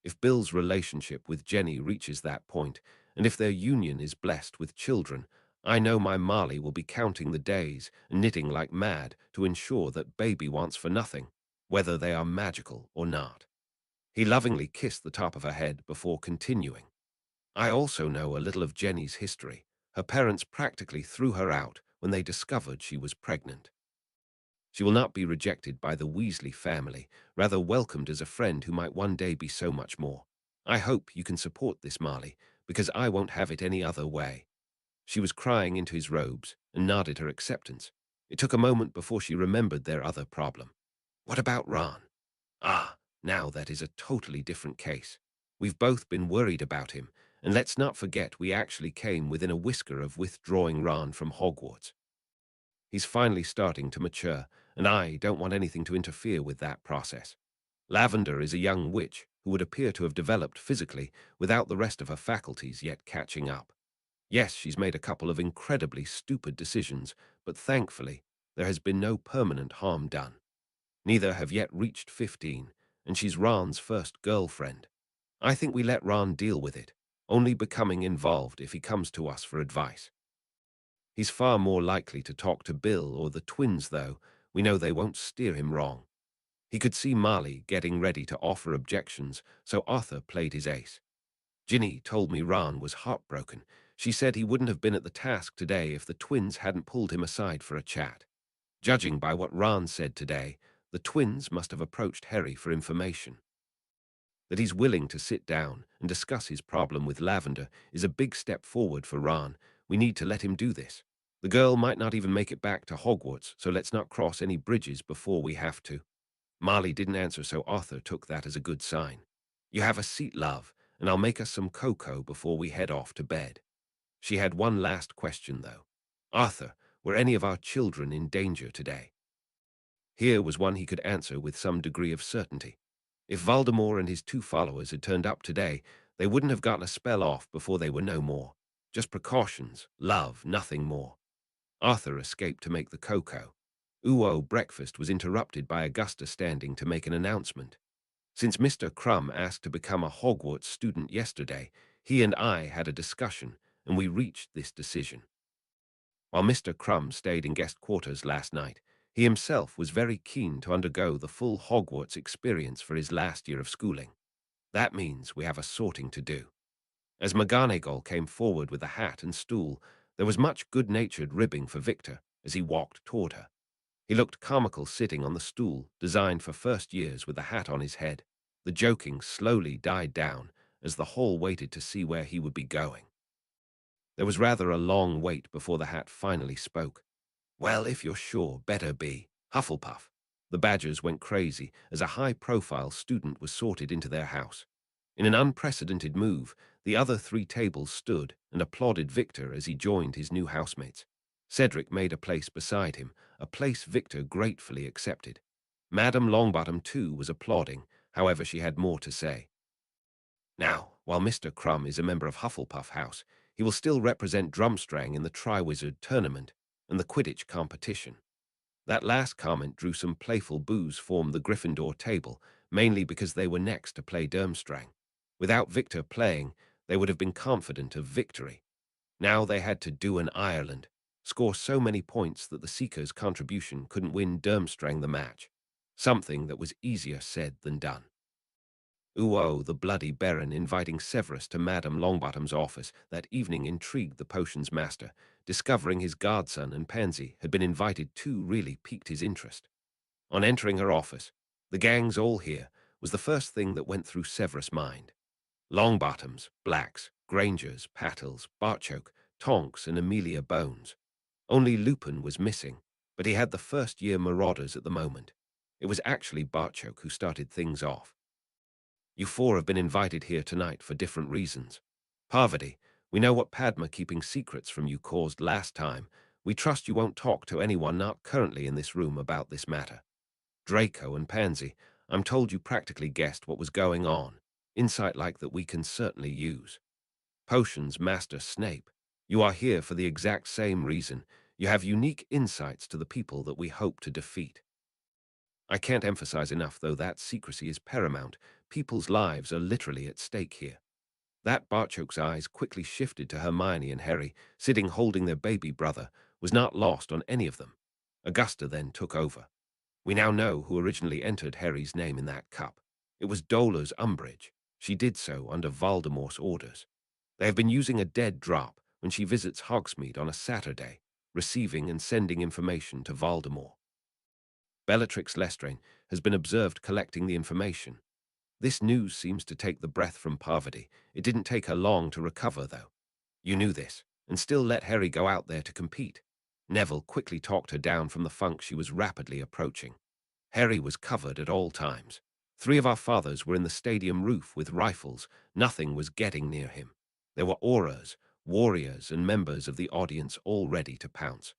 If Bill's relationship with Jenny reaches that point, and if their union is blessed with children, I know my Marley will be counting the days and knitting like mad to ensure that baby wants for nothing, whether they are magical or not. He lovingly kissed the top of her head before continuing. I also know a little of Jenny's history. Her parents practically threw her out when they discovered she was pregnant. She will not be rejected by the Weasley family, rather welcomed as a friend who might one day be so much more. I hope you can support this, Marley, because I won't have it any other way. She was crying into his robes and nodded her acceptance. It took a moment before she remembered their other problem. What about Ron? Ah, now that is a totally different case. We've both been worried about him, and let's not forget we actually came within a whisker of withdrawing Ron from Hogwarts. He's finally starting to mature, and I don't want anything to interfere with that process. Lavender is a young witch who would appear to have developed physically without the rest of her faculties yet catching up. Yes, she's made a couple of incredibly stupid decisions, but thankfully, there has been no permanent harm done. Neither have yet reached 15, and she's Ron's first girlfriend. I think we let Ron deal with it, only becoming involved if he comes to us for advice. He's far more likely to talk to Bill or the twins, though. We know they won't steer him wrong. He could see Marley getting ready to offer objections, so Arthur played his ace. Ginny told me Ron was heartbroken. She said he wouldn't have been at the task today if the twins hadn't pulled him aside for a chat. Judging by what Ron said today, the twins must have approached Harry for information. That he's willing to sit down and discuss his problem with Lavender is a big step forward for Ron. We need to let him do this. The girl might not even make it back to Hogwarts, so let's not cross any bridges before we have to. Marley didn't answer, so Arthur took that as a good sign. You have a seat, love, and I'll make us some cocoa before we head off to bed. She had one last question, though. Arthur, were any of our children in danger today? Here was one he could answer with some degree of certainty. If Voldemort and his 2 followers had turned up today, they wouldn't have gotten a spell off before they were no more. Just precautions, love, nothing more. Arthur escaped to make the cocoa. Uo breakfast was interrupted by Augusta standing to make an announcement. Since Mr. Crumb asked to become a Hogwarts student yesterday, he and I had a discussion, and we reached this decision. While Mr. Crumb stayed in guest quarters last night, he himself was very keen to undergo the full Hogwarts experience for his last year of schooling. That means we have a sorting to do. As McGonagall came forward with a hat and stool, there was much good-natured ribbing for Victor as he walked toward her. He looked comical sitting on the stool, designed for first years with the hat on his head. The joking slowly died down as the hall waited to see where he would be going. There was rather a long wait before the hat finally spoke. "Well, if you're sure, better be. Hufflepuff." The Badgers went crazy as a high-profile student was sorted into their house. In an unprecedented move, the other three tables stood and applauded Victor as he joined his new housemates. Cedric made a place beside him, a place Victor gratefully accepted. Madame Longbottom, too, was applauding, however she had more to say. Now, while Mr. Crumb is a member of Hufflepuff House, he will still represent Drumstrang in the Triwizard Tournament and the Quidditch competition. That last comment drew some playful boos from the Gryffindor table, mainly because they were next to play Durmstrang. Without Victor playing, they would have been confident of victory. Now they had to do an Ireland, score so many points that the Seeker's contribution couldn't win Durmstrang the match, something that was easier said than done. Uo, the bloody Baron, inviting Severus to Madame Longbottom's office that evening intrigued the potions master. Discovering his godson and Pansy had been invited too really piqued his interest. On entering her office, "The gang's all here," was the first thing that went through Severus' mind. Longbottoms, Blacks, Grangers, Pattles, Barchoke, Tonks, and Amelia Bones. Only Lupin was missing, but he had the first-year marauders at the moment. It was actually Barchoke who started things off. "You four have been invited here tonight for different reasons. Parvati, we know what Padma keeping secrets from you caused last time. We trust you won't talk to anyone not currently in this room about this matter. Draco and Pansy, I'm told you practically guessed what was going on. Insight like that we can certainly use. Potions Master Snape, you are here for the exact same reason. You have unique insights to the people that we hope to defeat. I can't emphasize enough, though, that secrecy is paramount. People's lives are literally at stake here." That Barchoke's eyes quickly shifted to Hermione and Harry, sitting holding their baby brother, was not lost on any of them. Augusta then took over. "We now know who originally entered Harry's name in that cup. It was Dolores Umbridge. She did so under Voldemort's orders. They have been using a dead drop when she visits Hogsmeade on a Saturday, receiving and sending information to Voldemort. Bellatrix Lestrange has been observed collecting the information. This news seems to take the breath from Parvati. It didn't take her long to recover, though. You knew this, and still let Harry go out there to compete." Neville quickly talked her down from the funk she was rapidly approaching. "Harry was covered at all times. 3 of our fathers were in the stadium roof with rifles. Nothing was getting near him. There were auras, warriors, and members of the audience all ready to pounce."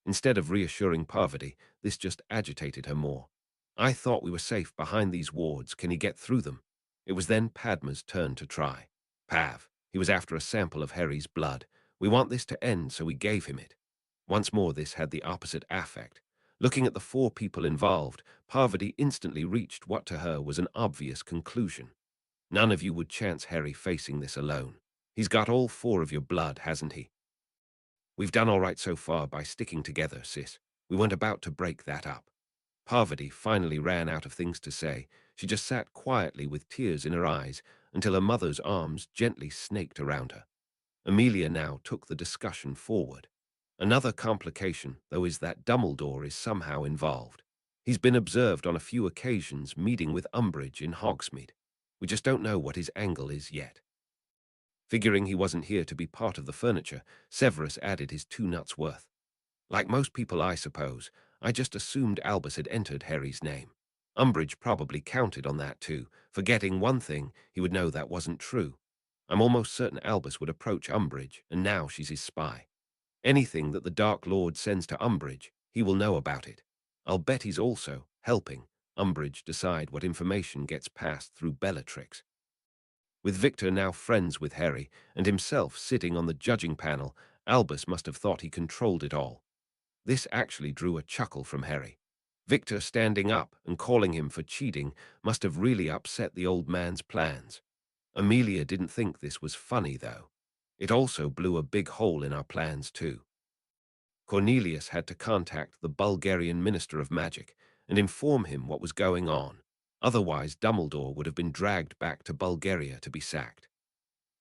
Instead of reassuring Parvati, this just agitated her more. "I thought we were safe behind these wards. Can he get through them?" It was then Padma's turn to try. "Pav, he was after a sample of Harry's blood. We want this to end, so we gave him it." Once more this had the opposite affect. Looking at the 4 people involved, Parvati instantly reached what to her was an obvious conclusion. "None of you would chance Harry facing this alone. He's got all 4 of your blood, hasn't he? We've done all right so far by sticking together, sis. We weren't about to break that up." Parvati finally ran out of things to say. She just sat quietly with tears in her eyes until her mother's arms gently snaked around her. Amelia now took the discussion forward. "Another complication, though, is that Dumbledore is somehow involved. He's been observed on a few occasions meeting with Umbridge in Hogsmeade. We just don't know what his angle is yet." Figuring he wasn't here to be part of the furniture, Severus added his 2 nuts worth. "Like most people, I suppose, I just assumed Albus had entered Harry's name. Umbridge probably counted on that too. Forgetting one thing, he would know that wasn't true. I'm almost certain Albus would approach Umbridge, and now she's his spy. Anything that the Dark Lord sends to Umbridge, he will know about it. I'll bet he's also helping Umbridge decide what information gets passed through Bellatrix." With Victor now friends with Harry and himself sitting on the judging panel, Albus must have thought he controlled it all. This actually drew a chuckle from Harry. Victor standing up and calling him for cheating must have really upset the old man's plans. Amelia didn't think this was funny, though. It also blew a big hole in our plans, too. Cornelius had to contact the Bulgarian Minister of Magic and inform him what was going on. Otherwise, Dumbledore would have been dragged back to Bulgaria to be sacked.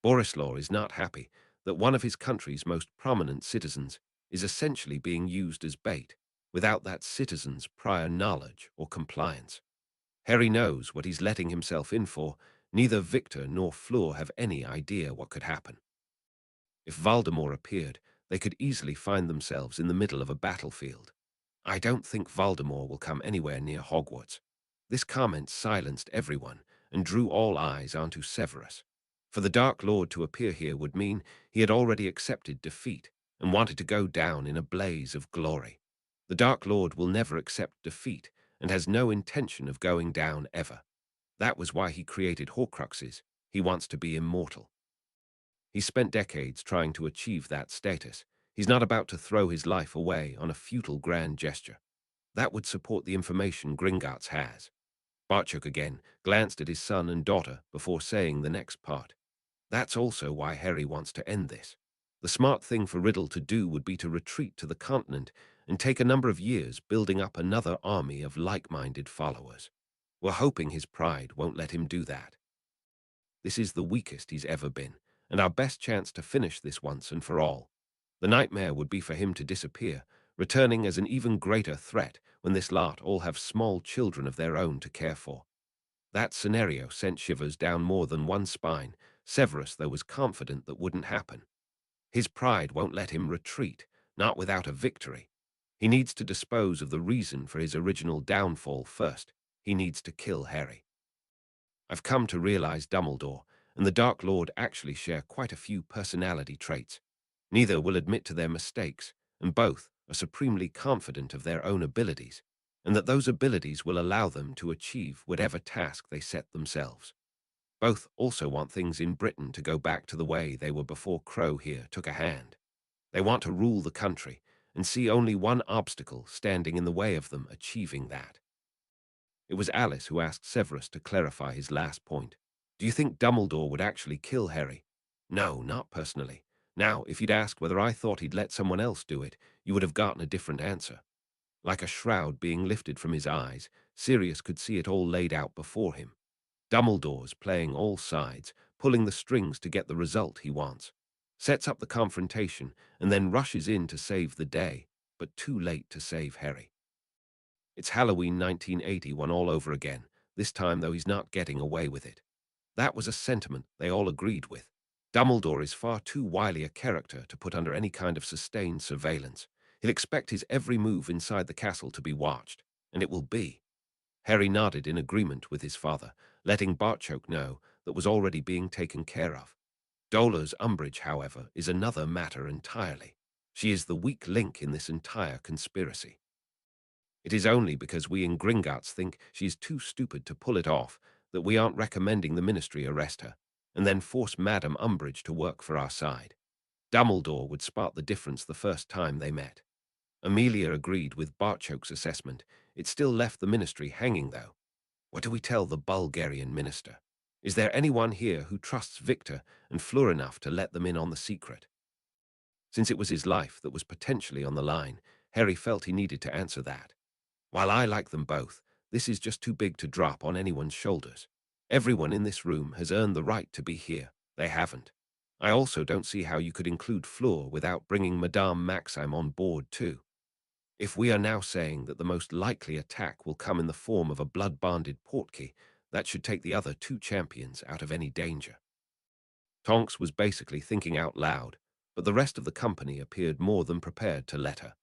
Borislaw is not happy that one of his country's most prominent citizens is essentially being used as bait, without that citizen's prior knowledge or compliance. Harry knows what he's letting himself in for. Neither Victor nor Fleur have any idea what could happen. If Voldemort appeared, they could easily find themselves in the middle of a battlefield. I don't think Voldemort will come anywhere near Hogwarts. This comment silenced everyone and drew all eyes onto Severus. For the Dark Lord to appear here would mean he had already accepted defeat and wanted to go down in a blaze of glory. The Dark Lord will never accept defeat and has no intention of going down ever. That was why he created Horcruxes. He wants to be immortal. He spent decades trying to achieve that status. He's not about to throw his life away on a futile grand gesture. That would support the information Gringotts has. Bartchuk again glanced at his son and daughter before saying the next part. That's also why Harry wants to end this. The smart thing for Riddle to do would be to retreat to the continent and take a number of years building up another army of like-minded followers. We're hoping his pride won't let him do that. This is the weakest he's ever been, and our best chance to finish this once and for all. The nightmare would be for him to disappear, returning as an even greater threat when this lot all have small children of their own to care for. That scenario sent shivers down more than one spine. Severus, though, was confident that wouldn't happen. His pride won't let him retreat, not without a victory. He needs to dispose of the reason for his original downfall first. He needs to kill Harry. I've come to realize Dumbledore and the Dark Lord actually share quite a few personality traits. Neither will admit to their mistakes, and both are supremely confident of their own abilities, and that those abilities will allow them to achieve whatever task they set themselves. Both also want things in Britain to go back to the way they were before Crow here took a hand. They want to rule the country and see only one obstacle standing in the way of them achieving that. It was Alice who asked Severus to clarify his last point. Do you think Dumbledore would actually kill Harry? No, not personally. Now, if you'd asked whether I thought he'd let someone else do it, you would have gotten a different answer. Like a shroud being lifted from his eyes, Sirius could see it all laid out before him. Dumbledore's playing all sides, pulling the strings to get the result he wants. Sets up the confrontation and then rushes in to save the day, but too late to save Harry. It's Halloween 1981 all over again, this time though he's not getting away with it. That was a sentiment they all agreed with. Dumbledore is far too wily a character to put under any kind of sustained surveillance. He'll expect his every move inside the castle to be watched, and it will be. Harry nodded in agreement with his father, letting Bartchok know that was already being taken care of. Dola's Umbridge, however, is another matter entirely. She is the weak link in this entire conspiracy. It is only because we in Gringotts think she is too stupid to pull it off that we aren't recommending the Ministry arrest her, and then force Madame Umbridge to work for our side. Dumbledore would spot the difference the first time they met. Amelia agreed with Bartchok's assessment. It still left the Ministry hanging, though. What do we tell the Bulgarian minister? Is there anyone here who trusts Victor and Fleur enough to let them in on the secret? Since it was his life that was potentially on the line, Harry felt he needed to answer that. While I like them both, this is just too big to drop on anyone's shoulders. Everyone in this room has earned the right to be here. They haven't. I also don't see how you could include Fleur without bringing Madame Maxime on board too. If we are now saying that the most likely attack will come in the form of a blood-bonded portkey, that should take the other two champions out of any danger. Tonks was basically thinking out loud, but the rest of the company appeared more than prepared to let her.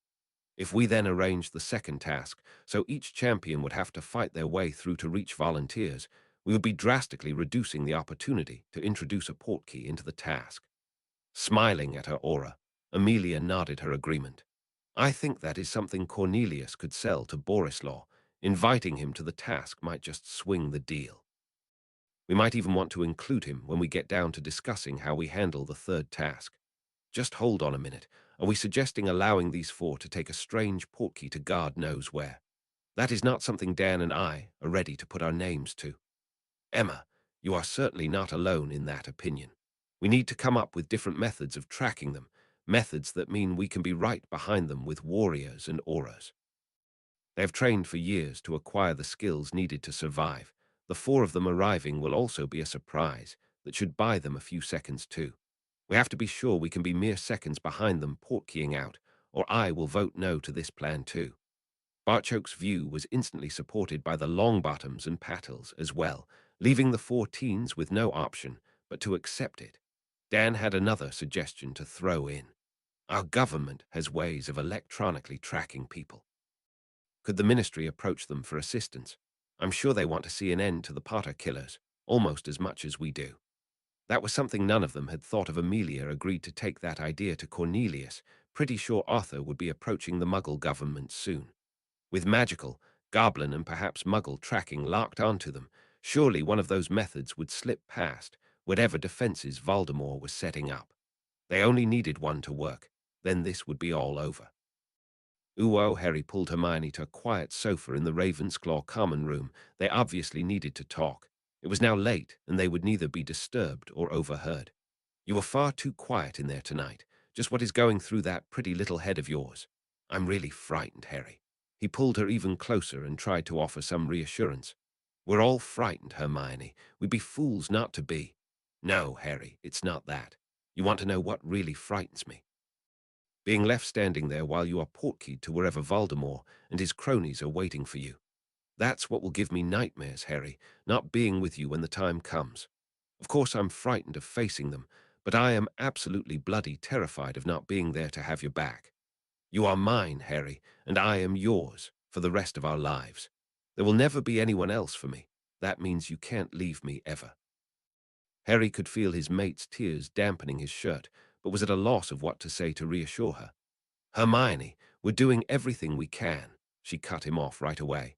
If we then arranged the second task, so each champion would have to fight their way through to reach volunteers, we would be drastically reducing the opportunity to introduce a portkey into the task. Smiling at her aura, Amelia nodded her agreement. I think that is something Cornelius could sell to Borislaw. Inviting him to the task might just swing the deal. We might even want to include him when we get down to discussing how we handle the third task. Just hold on a minute. Are we suggesting allowing these four to take a strange portkey to God knows where? That is not something Dan and I are ready to put our names to. Emma, you are certainly not alone in that opinion. We need to come up with different methods of tracking them, methods that mean we can be right behind them with warriors and auras. They have trained for years to acquire the skills needed to survive. The four of them arriving will also be a surprise that should buy them a few seconds too. We have to be sure we can be mere seconds behind them portkeying out, or I will vote no to this plan too. Barchoke's view was instantly supported by the Longbottoms and Patels as well, leaving the four teens with no option but to accept it. Dan had another suggestion to throw in. Our government has ways of electronically tracking people. Could the ministry approach them for assistance? I'm sure they want to see an end to the Potter killers, almost as much as we do. That was something none of them had thought of. Amelia agreed to take that idea to Cornelius, pretty sure Arthur would be approaching the Muggle government soon. With magical, goblin, and perhaps Muggle tracking locked onto them, surely one of those methods would slip past whatever defenses Voldemort was setting up. They only needed one to work, then this would be all over. Ooh, Harry pulled Hermione to a quiet sofa in the Ravensclaw common room. They obviously needed to talk. It was now late, and they would neither be disturbed or overheard. You were far too quiet in there tonight. Just what is going through that pretty little head of yours? I'm really frightened, Harry. He pulled her even closer and tried to offer some reassurance. We're all frightened, Hermione. We'd be fools not to be. No, Harry, it's not that. You want to know what really frightens me? Being left standing there while you are portkeyed to wherever Voldemort and his cronies are waiting for you. That's what will give me nightmares, Harry, not being with you when the time comes. Of course I'm frightened of facing them, but I am absolutely bloody terrified of not being there to have your back. You are mine, Harry, and I am yours for the rest of our lives. There will never be anyone else for me. That means you can't leave me ever. Harry could feel his mate's tears dampening his shirt, but was at a loss of what to say to reassure her. Hermione, we're doing everything we can. She cut him off right away.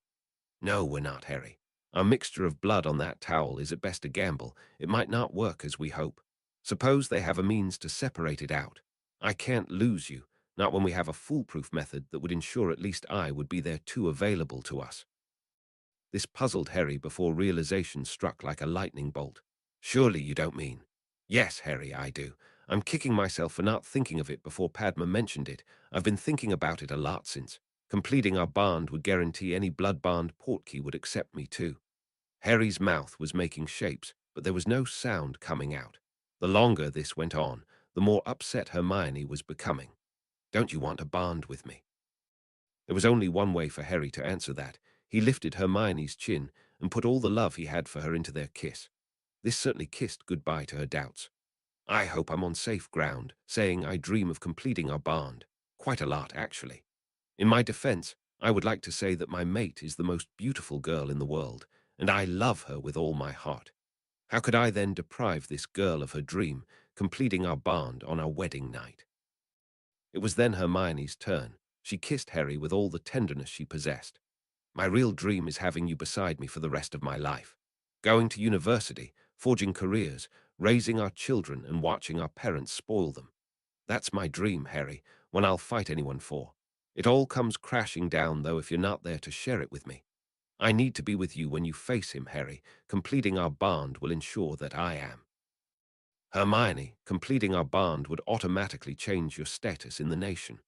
No, we're not, Harry. Our mixture of blood on that towel is at best a gamble. It might not work as we hope. Suppose they have a means to separate it out. I can't lose you, not when we have a foolproof method that would ensure at least I would be there too available to us. This puzzled Harry before realization struck like a lightning bolt. Surely you don't mean. Yes, Harry, I do. I'm kicking myself for not thinking of it before Padma mentioned it. I've been thinking about it a lot since. Completing our bond would guarantee any blood-bond portkey would accept me too. Harry's mouth was making shapes, but there was no sound coming out. The longer this went on, the more upset Hermione was becoming. Don't you want a bond with me? There was only one way for Harry to answer that. He lifted Hermione's chin and put all the love he had for her into their kiss. This certainly kissed goodbye to her doubts. I hope I'm on safe ground, saying I dream of completing our bond. Quite a lot, actually. In my defense, I would like to say that my mate is the most beautiful girl in the world, and I love her with all my heart. How could I then deprive this girl of her dream, completing our bond on our wedding night? It was then Hermione's turn. She kissed Harry with all the tenderness she possessed. My real dream is having you beside me for the rest of my life. Going to university, forging careers, raising our children and watching our parents spoil them. That's my dream, Harry, one I'll fight anyone for. It all comes crashing down, though, if you're not there to share it with me. I need to be with you when you face him, Harry. Completing our bond will ensure that I am. Hermione, completing our bond would automatically change your status in the nation.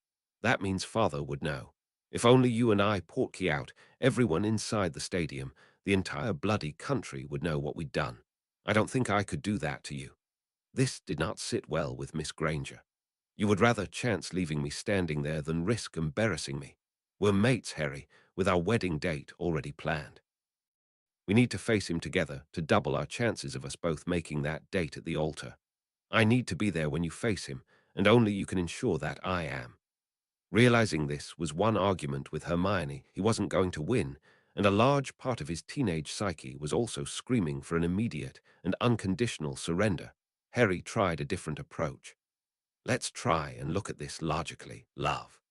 That means Father would know. If only you and I portkey out, everyone inside the stadium, the entire bloody country would know what we'd done. I don't think I could do that to you. This did not sit well with Miss Granger. You would rather chance leaving me standing there than risk embarrassing me. We're mates, Harry, with our wedding date already planned. We need to face him together to double our chances of us both making that date at the altar. I need to be there when you face him, and only you can ensure that I am. Realizing this was one argument with Hermione he wasn't going to win, and a large part of his teenage psyche was also screaming for an immediate and unconditional surrender. Harry tried a different approach. Let's try and look at this logically, love.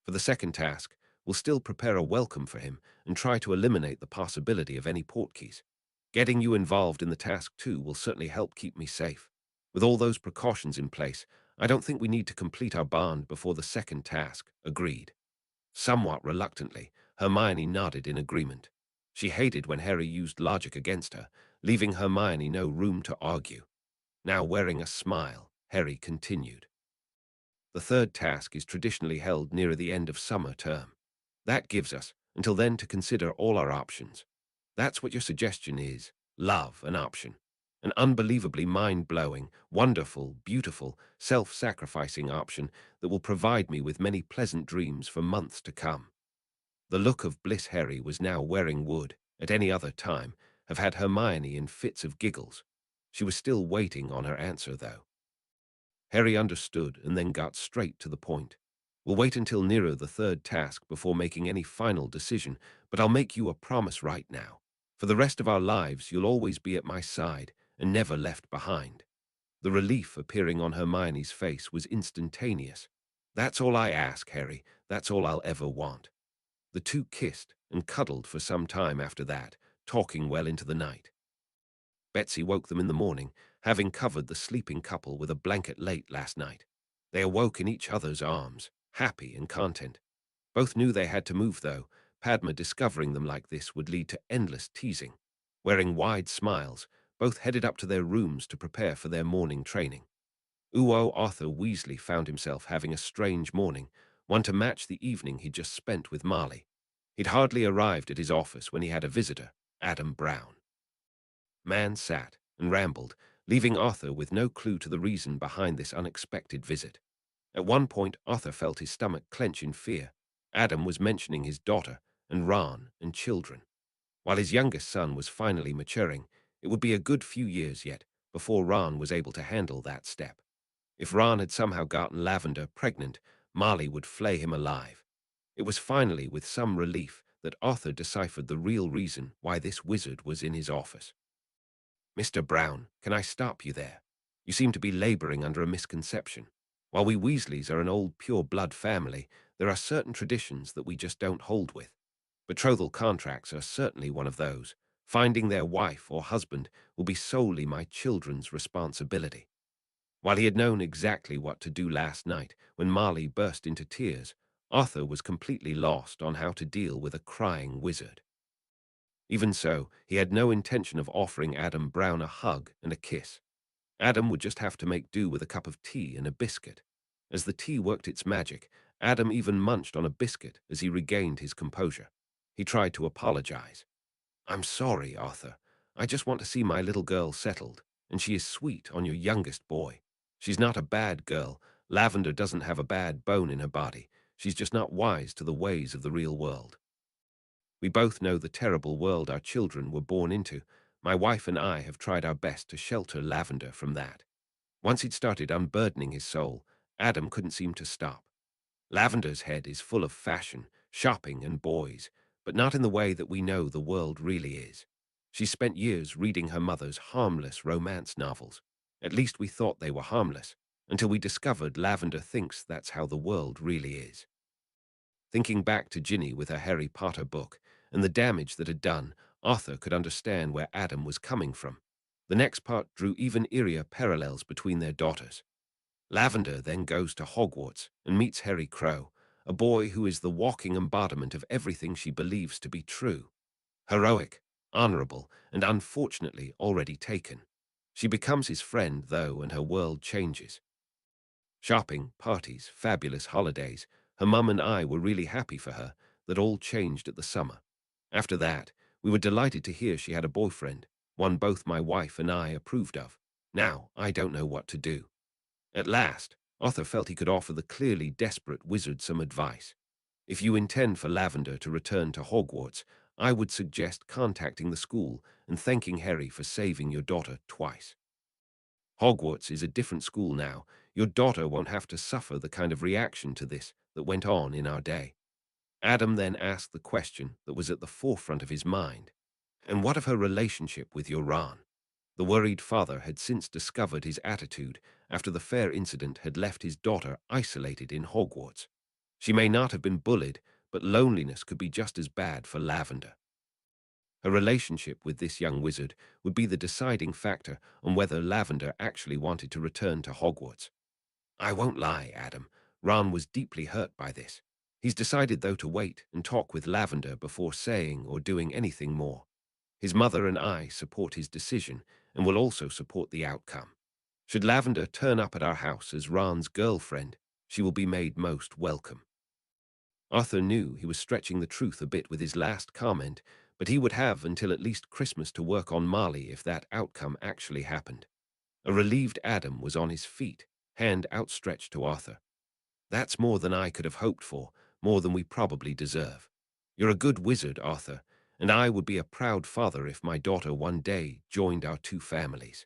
For the second task, we'll still prepare a welcome for him and try to eliminate the possibility of any portkeys. Getting you involved in the task too will certainly help keep me safe. With all those precautions in place, I don't think we need to complete our bond before the second task. Agreed. Somewhat reluctantly, Hermione nodded in agreement. She hated when Harry used logic against her, leaving Hermione no room to argue. Now wearing a smile, Harry continued. The third task is traditionally held nearer the end of summer term. That gives us until then to consider all our options. That's what your suggestion is. Love an option. An unbelievably mind-blowing, wonderful, beautiful, self-sacrificing option that will provide me with many pleasant dreams for months to come. The look of bliss Harry was now wearing would, at any other time, have had Hermione in fits of giggles. She was still waiting on her answer, though. Harry understood and then got straight to the point. We'll wait until nearer the third task before making any final decision, but I'll make you a promise right now. For the rest of our lives, you'll always be at my side and never left behind. The relief appearing on Hermione's face was instantaneous. That's all I ask, Harry. That's all I'll ever want. The two kissed and cuddled for some time after that, talking well into the night. Betsy woke them in the morning, having covered the sleeping couple with a blanket late last night. They awoke in each other's arms, happy and content. Both knew they had to move, though. Padma discovering them like this would lead to endless teasing. Wearing wide smiles, both headed up to their rooms to prepare for their morning training. Arthur Weasley found himself having a strange morning, one to match the evening he'd just spent with Marley. He'd hardly arrived at his office when he had a visitor, Adam Brown. Man sat and rambled, leaving Arthur with no clue to the reason behind this unexpected visit. At one point, Arthur felt his stomach clench in fear. Adam was mentioning his daughter, and Ron, and children. While his youngest son was finally maturing, it would be a good few years yet before Ron was able to handle that step. If Ron had somehow gotten Lavender pregnant, Marley would flay him alive. It was finally with some relief that Arthur deciphered the real reason why this wizard was in his office. Mr. Brown, can I stop you there? You seem to be laboring under a misconception. While we Weasleys are an old pure-blood family, there are certain traditions that we just don't hold with. Betrothal contracts are certainly one of those. Finding their wife or husband will be solely my children's responsibility. While he had known exactly what to do last night when Marley burst into tears, Arthur was completely lost on how to deal with a crying wizard. Even so, he had no intention of offering Adam Brown a hug and a kiss. Adam would just have to make do with a cup of tea and a biscuit. As the tea worked its magic, Adam even munched on a biscuit as he regained his composure. He tried to apologize. I'm sorry, Arthur. I just want to see my little girl settled, and she is sweet on your youngest boy. She's not a bad girl. Lavender doesn't have a bad bone in her body. She's just not wise to the ways of the real world. We both know the terrible world our children were born into. My wife and I have tried our best to shelter Lavender from that. Once he'd started unburdening his soul, Adam couldn't seem to stop. Lavender's head is full of fashion, shopping, and boys, but not in the way that we know the world really is. She spent years reading her mother's harmless romance novels. At least we thought they were harmless, until we discovered Lavender thinks that's how the world really is. Thinking back to Ginny with her Harry Potter book, and the damage that had done, Arthur could understand where Adam was coming from. The next part drew even eerier parallels between their daughters. Lavender then goes to Hogwarts and meets Harry Crow, a boy who is the walking embodiment of everything she believes to be true. Heroic, honorable, and unfortunately already taken. She becomes his friend, though, and her world changes. Shopping, parties, fabulous holidays. Her mum and I were really happy for her. That all changed at the summer. After that, we were delighted to hear she had a boyfriend, one both my wife and I approved of. Now, I don't know what to do. At last, Arthur felt he could offer the clearly desperate wizard some advice. If you intend for Lavender to return to Hogwarts, I would suggest contacting the school and thanking Harry for saving your daughter twice. Hogwarts is a different school now. Your daughter won't have to suffer the kind of reaction to this that went on in our day. Adam then asked the question that was at the forefront of his mind. And what of her relationship with your Ron? The worried father had since discovered his attitude after the fair incident had left his daughter isolated in Hogwarts. She may not have been bullied, but loneliness could be just as bad for Lavender. Her relationship with this young wizard would be the deciding factor on whether Lavender actually wanted to return to Hogwarts. I won't lie, Adam. Ron was deeply hurt by this. He's decided, though, to wait and talk with Lavender before saying or doing anything more. His mother and I support his decision and will also support the outcome. Should Lavender turn up at our house as Ron's girlfriend, she will be made most welcome. Arthur knew he was stretching the truth a bit with his last comment, but he would have until at least Christmas to work on Marley if that outcome actually happened. A relieved Adam was on his feet, hand outstretched to Arthur. That's more than I could have hoped for, more than we probably deserve. You're a good wizard, Arthur, and I would be a proud father if my daughter one day joined our two families.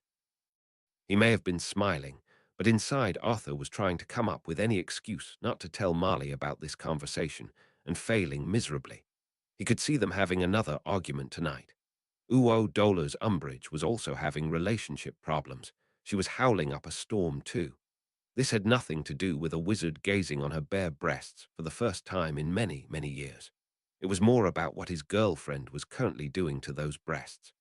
He may have been smiling, but inside Arthur was trying to come up with any excuse not to tell Marley about this conversation, and failing miserably. He could see them having another argument tonight. Uo Dola's Umbridge was also having relationship problems. She was howling up a storm too. This had nothing to do with a wizard gazing on her bare breasts for the first time in many, many years. It was more about what his girlfriend was currently doing to those breasts.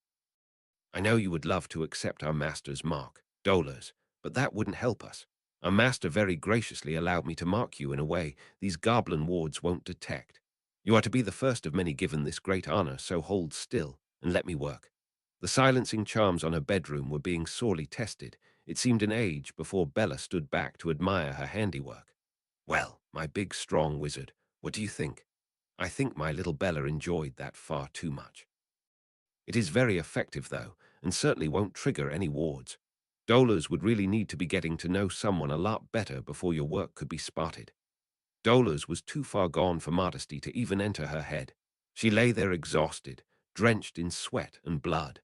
I know you would love to accept our master's mark, Dola's, but that wouldn't help us. Our master very graciously allowed me to mark you in a way these goblin wards won't detect. You are to be the first of many given this great honor, so hold still and let me work. The silencing charms on her bedroom were being sorely tested. It seemed an age before Bella stood back to admire her handiwork. Well, my big, strong wizard, what do you think? I think my little Bella enjoyed that far too much. It is very effective, though, and certainly won't trigger any wards. Dolas would really need to be getting to know someone a lot better before your work could be spotted. Dolas was too far gone for modesty to even enter her head. She lay there exhausted, drenched in sweat and blood,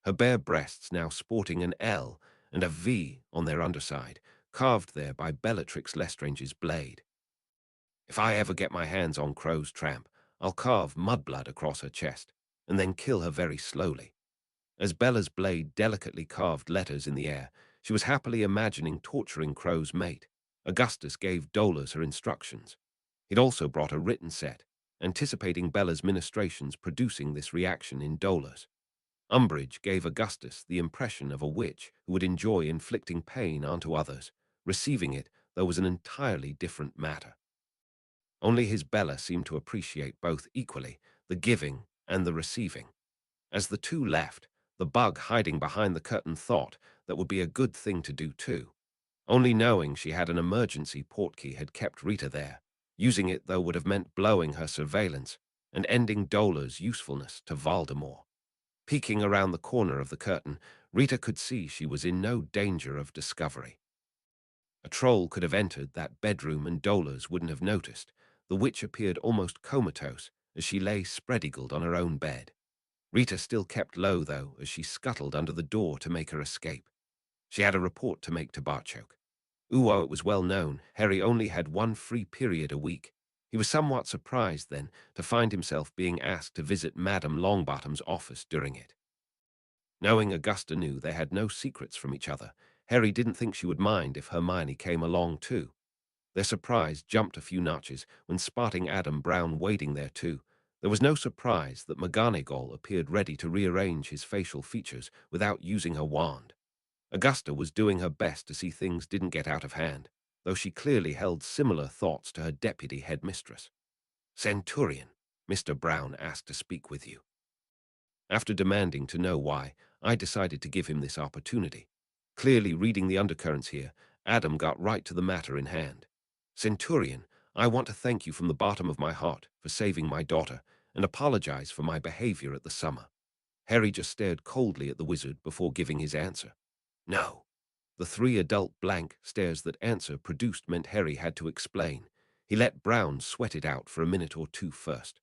her bare breasts now sporting an L and a V on their underside, carved there by Bellatrix Lestrange's blade. If I ever get my hands on Crow's tramp, I'll carve mudblood across her chest, and then kill her very slowly. As Bella's blade delicately carved letters in the air, she was happily imagining torturing Crow's mate. Augustus gave Dolas her instructions. He'd also brought a written set, anticipating Bella's ministrations producing this reaction in Dolas. Umbridge gave Augustus the impression of a witch who would enjoy inflicting pain onto others. Receiving it, though, was an entirely different matter. Only his Bella seemed to appreciate both equally, the giving and the receiving. As the two left, the bug hiding behind the curtain thought that would be a good thing to do too. Only knowing she had an emergency portkey had kept Rita there. Using it, though, would have meant blowing her surveillance and ending Dola's usefulness to Voldemort. Peeking around the corner of the curtain, Rita could see she was in no danger of discovery. A troll could have entered that bedroom and Dolas wouldn't have noticed. The witch appeared almost comatose as she lay spread-eagled on her own bed. Rita still kept low, though, as she scuttled under the door to make her escape. She had a report to make to Barchoke. Uwo, it was well known, Harry only had one free period a week. He was somewhat surprised, then, to find himself being asked to visit Madame Longbottom's office during it. Knowing Augusta knew they had no secrets from each other, Harry didn't think she would mind if Hermione came along too. Their surprise jumped a few notches when spotting Adam Brown waiting there too. There was no surprise that McGonagall appeared ready to rearrange his facial features without using her wand. Augusta was doing her best to see things didn't get out of hand, though she clearly held similar thoughts to her deputy headmistress. Centurion, Mr. Brown asked to speak with you. After demanding to know why, I decided to give him this opportunity. Clearly reading the undercurrents here, Adam got right to the matter in hand. Centurion, I want to thank you from the bottom of my heart for saving my daughter and apologize for my behavior at the summer. Harry just stared coldly at the wizard before giving his answer. No. The three adult blank stares that answer produced meant Harry had to explain. He let Brown sweat it out for a minute or two first.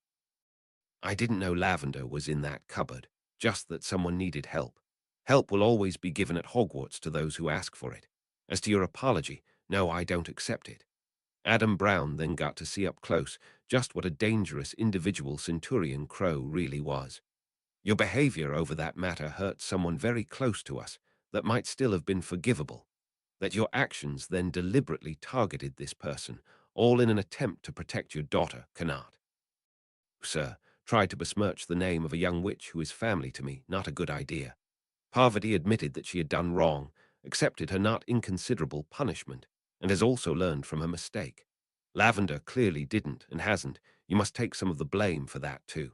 I didn't know Lavender was in that cupboard, just that someone needed help. Help will always be given at Hogwarts to those who ask for it. As to your apology, no, I don't accept it. Adam Brown then got to see up close just what a dangerous individual Centurion Crow really was. Your behavior over that matter hurt someone very close to us that might still have been forgivable. That your actions then deliberately targeted this person, all in an attempt to protect your daughter, cannot. Sir, Tried to besmirch the name of a young witch who is family to me, not a good idea. Parvati admitted that she had done wrong, accepted her not inconsiderable punishment, and has also learned from her mistake. Lavender clearly didn't and hasn't. You must take some of the blame for that too.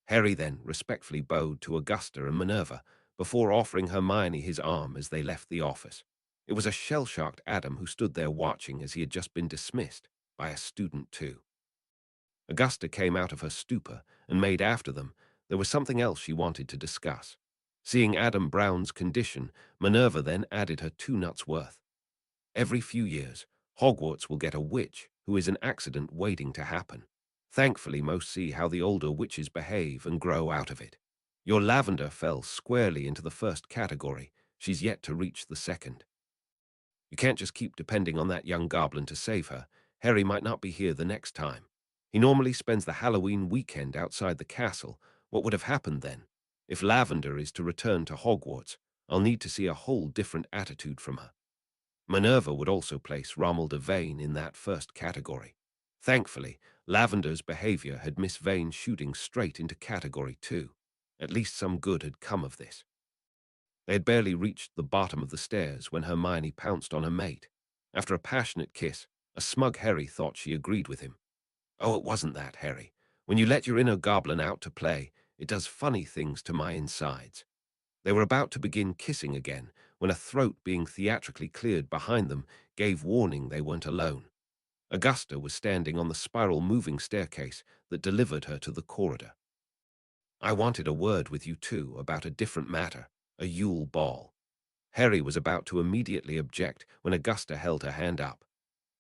Harry then respectfully bowed to Augusta and Minerva before offering Hermione his arm as they left the office. It was a shell-shocked Adam who stood there watching as he had just been dismissed by a student too. Augusta came out of her stupor and made after them. There was something else she wanted to discuss. Seeing Adam Brown's condition, Minerva then added her 2 nuts worth. Every few years, Hogwarts will get a witch who is an accident waiting to happen. Thankfully, most see how the older witches behave and grow out of it. Your Lavender fell squarely into the first category. She's yet to reach the second. You can't just keep depending on that young goblin to save her. Harry might not be here the next time. He normally spends the Halloween weekend outside the castle. What would have happened then? If Lavender is to return to Hogwarts, I'll need to see a whole different attitude from her. Minerva would also place Romelda Vane in that first category. Thankfully, Lavender's behavior had Miss Vane shooting straight into category 2. At least some good had come of this. They had barely reached the bottom of the stairs when Hermione pounced on her mate. After a passionate kiss, a smug Harry thought she agreed with him. Oh, it wasn't that, Harry. When you let your inner goblin out to play, it does funny things to my insides. They were about to begin kissing again when a throat being theatrically cleared behind them gave warning they weren't alone. Augusta was standing on the spiral moving staircase that delivered her to the corridor. I wanted a word with you too about a different matter, a Yule ball. Harry was about to immediately object when Augusta held her hand up.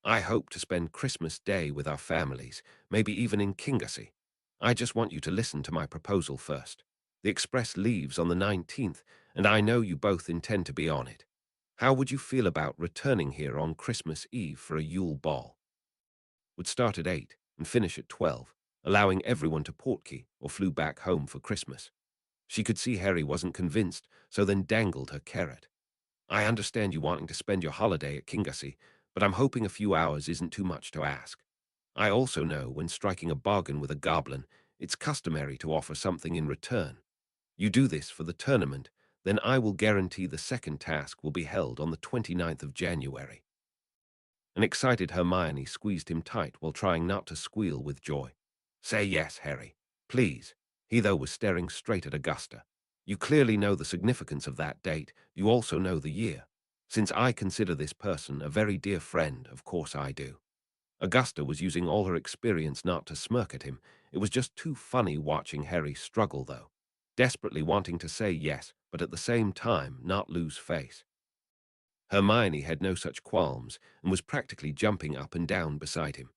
I hope to spend Christmas Day with our families, maybe even in Kingassy. I just want you to listen to my proposal first. The express leaves on the 19th, and I know you both intend to be on it. How would you feel about returning here on Christmas Eve for a Yule ball? Would start at 8 and finish at 12, allowing everyone to portkey or flew back home for Christmas. She could see Harry wasn't convinced, so then dangled her carrot. I understand you wanting to spend your holiday at Kingassy, but I'm hoping a few hours isn't too much to ask. I also know when striking a bargain with a goblin, it's customary to offer something in return. You do this for the tournament, then I will guarantee the second task will be held on the 29th of January. An excited Hermione squeezed him tight while trying not to squeal with joy. Say yes, Harry. Please. He, though, was staring straight at Augusta. You clearly know the significance of that date. You also know the year. Since I consider this person a very dear friend, of course I do. Augusta was using all her experience not to smirk at him. It was just too funny watching Harry struggle, though. Desperately wanting to say yes, but at the same time not lose face. Hermione had no such qualms and was practically jumping up and down beside him.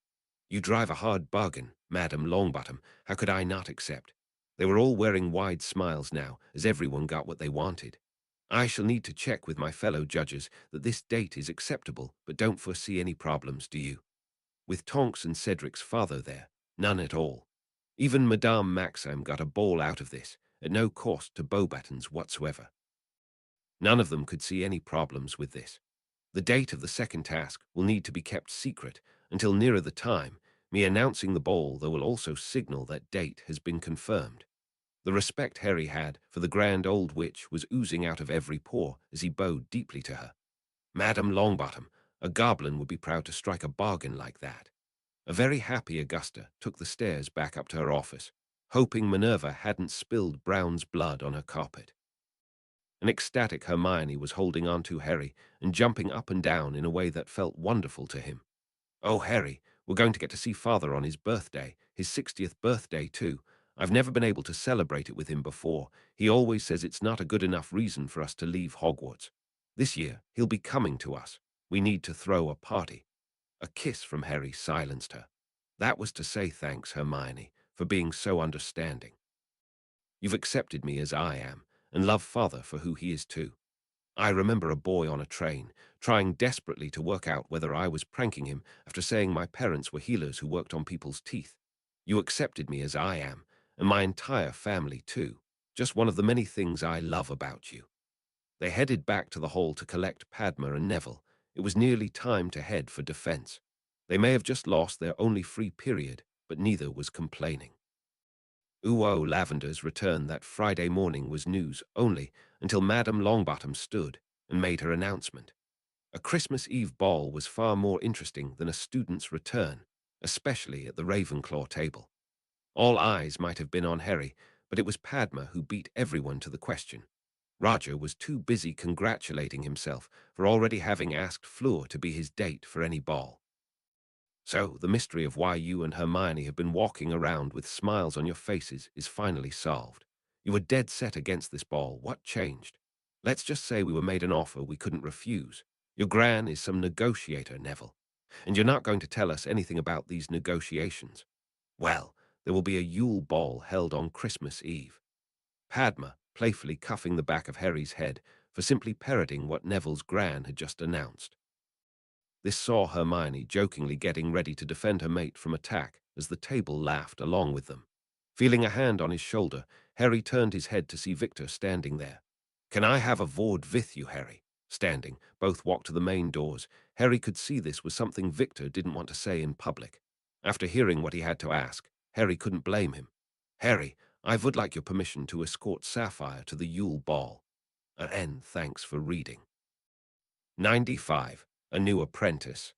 You drive a hard bargain, Madam Longbottom. How could I not accept? They were all wearing wide smiles now, as everyone got what they wanted. I shall need to check with my fellow judges that this date is acceptable, but don't foresee any problems, do you? With Tonks and Cedric's father there, none at all. Even Madame Maxime got a ball out of this, at no cost to Beauxbatons whatsoever. None of them could see any problems with this. The date of the second task will need to be kept secret until nearer the time. Me announcing the ball, though, will also signal that date has been confirmed. The respect Harry had for the grand old witch was oozing out of every pore as he bowed deeply to her. Madam Longbottom, a goblin would be proud to strike a bargain like that. A very happy Augusta took the stairs back up to her office, hoping Minerva hadn't spilled Brown's blood on her carpet. An ecstatic Hermione was holding on to Harry and jumping up and down in a way that felt wonderful to him. Oh, Harry, we're going to get to see Father on his birthday, his 60th birthday too. I've never been able to celebrate it with him before. He always says it's not a good enough reason for us to leave Hogwarts. This year, he'll be coming to us. We need to throw a party. A kiss from Harry silenced her. That was to say thanks, Hermione, for being so understanding. You've accepted me as I am, and love Father for who he is too. I remember a boy on a train, trying desperately to work out whether I was pranking him after saying my parents were healers who worked on people's teeth. You accepted me as I am, and my entire family too. Just one of the many things I love about you. They headed back to the hall to collect Padma and Neville. It was nearly time to head for defense. They may have just lost their only free period, but neither was complaining. Uo Lavender's return that Friday morning was news only until Madame Longbottom stood and made her announcement. A Christmas Eve ball was far more interesting than a student's return, especially at the Ravenclaw table. All eyes might have been on Harry, but it was Padma who beat everyone to the question. Roger was too busy congratulating himself for already having asked Fleur to be his date for any ball. So, the mystery of why you and Hermione have been walking around with smiles on your faces is finally solved. You were dead set against this ball. What changed? Let's just say we were made an offer we couldn't refuse. Your Gran is some negotiator, Neville. And you're not going to tell us anything about these negotiations. Well, there will be a Yule ball held on Christmas Eve. Padma, playfully cuffing the back of Harry's head for simply parroting what Neville's Gran had just announced. This saw Hermione jokingly getting ready to defend her mate from attack as the table laughed along with them. Feeling a hand on his shoulder, Harry turned his head to see Victor standing there. "Can I have a word with you, Harry?" Standing, both walked to the main doors. Harry could see this was something Victor didn't want to say in public. After hearing what he had to ask, Harry couldn't blame him. "Harry, I would like your permission to escort Sapphire to the Yule Ball. And thanks for reading." 95. A New Apprentice.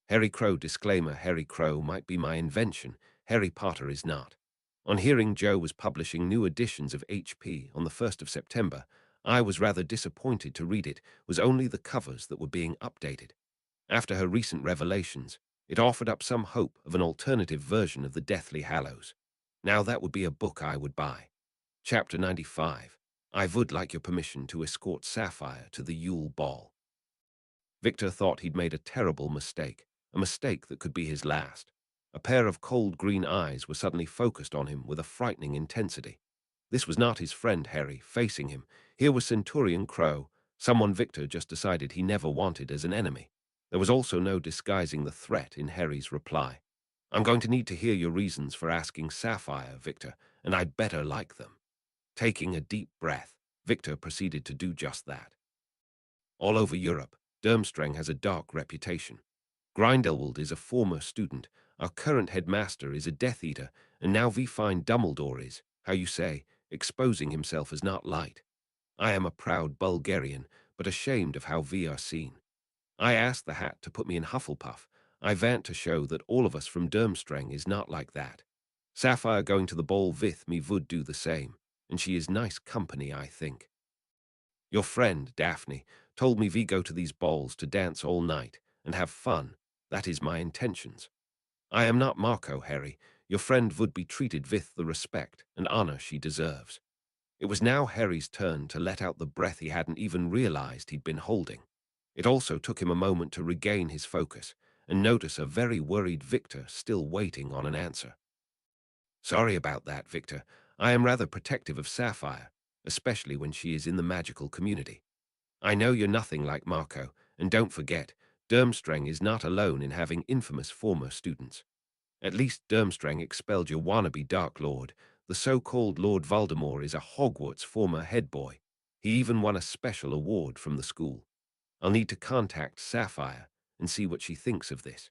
Harry Crow disclaimer: Harry Crow might be my invention, Harry Potter is not. On hearing Joe was publishing new editions of HP on the 1st of September, I was rather disappointed to read it was only the covers that were being updated. After her recent revelations, it offered up some hope of an alternative version of the Deathly Hallows. Now that would be a book I would buy. Chapter 95. I would like your permission to escort Sapphire to the Yule Ball. Victor thought he'd made a terrible mistake, a mistake that could be his last. A pair of cold green eyes were suddenly focused on him with a frightening intensity. This was not his friend Harry facing him. Here was Centurion Crow, someone Victor just decided he never wanted as an enemy. There was also no disguising the threat in Harry's reply. "I'm going to need to hear your reasons for asking Sapphire, Victor, and I'd better like them." Taking a deep breath, Victor proceeded to do just that. All over Europe, Durmstrang has a dark reputation. Grindelwald is a former student, our current headmaster is a Death Eater, and now we find Dumbledore is, how you say, exposing himself as not light. I am a proud Bulgarian, but ashamed of how we are seen. I asked the hat to put me in Hufflepuff. I want to show that all of us from Durmstrang is not like that. Sapphire going to the ball with me would do the same, and she is nice company, I think. Your friend, Daphne, told me we go to these balls to dance all night and have fun. That is my intentions. I am not Marco, Harry. Your friend would be treated with the respect and honor she deserves. It was now Harry's turn to let out the breath he hadn't even realized he'd been holding. It also took him a moment to regain his focus and notice a very worried Victor still waiting on an answer. "Sorry about that, Victor. I am rather protective of Sapphire, especially when she is in the magical community. I know you're nothing like Marco, and don't forget, Durmstrang is not alone in having infamous former students. At least Durmstrang expelled your wannabe Dark Lord. The so-called Lord Voldemort is a Hogwarts former head boy. He even won a special award from the school. I'll need to contact Sapphire and see what she thinks of this.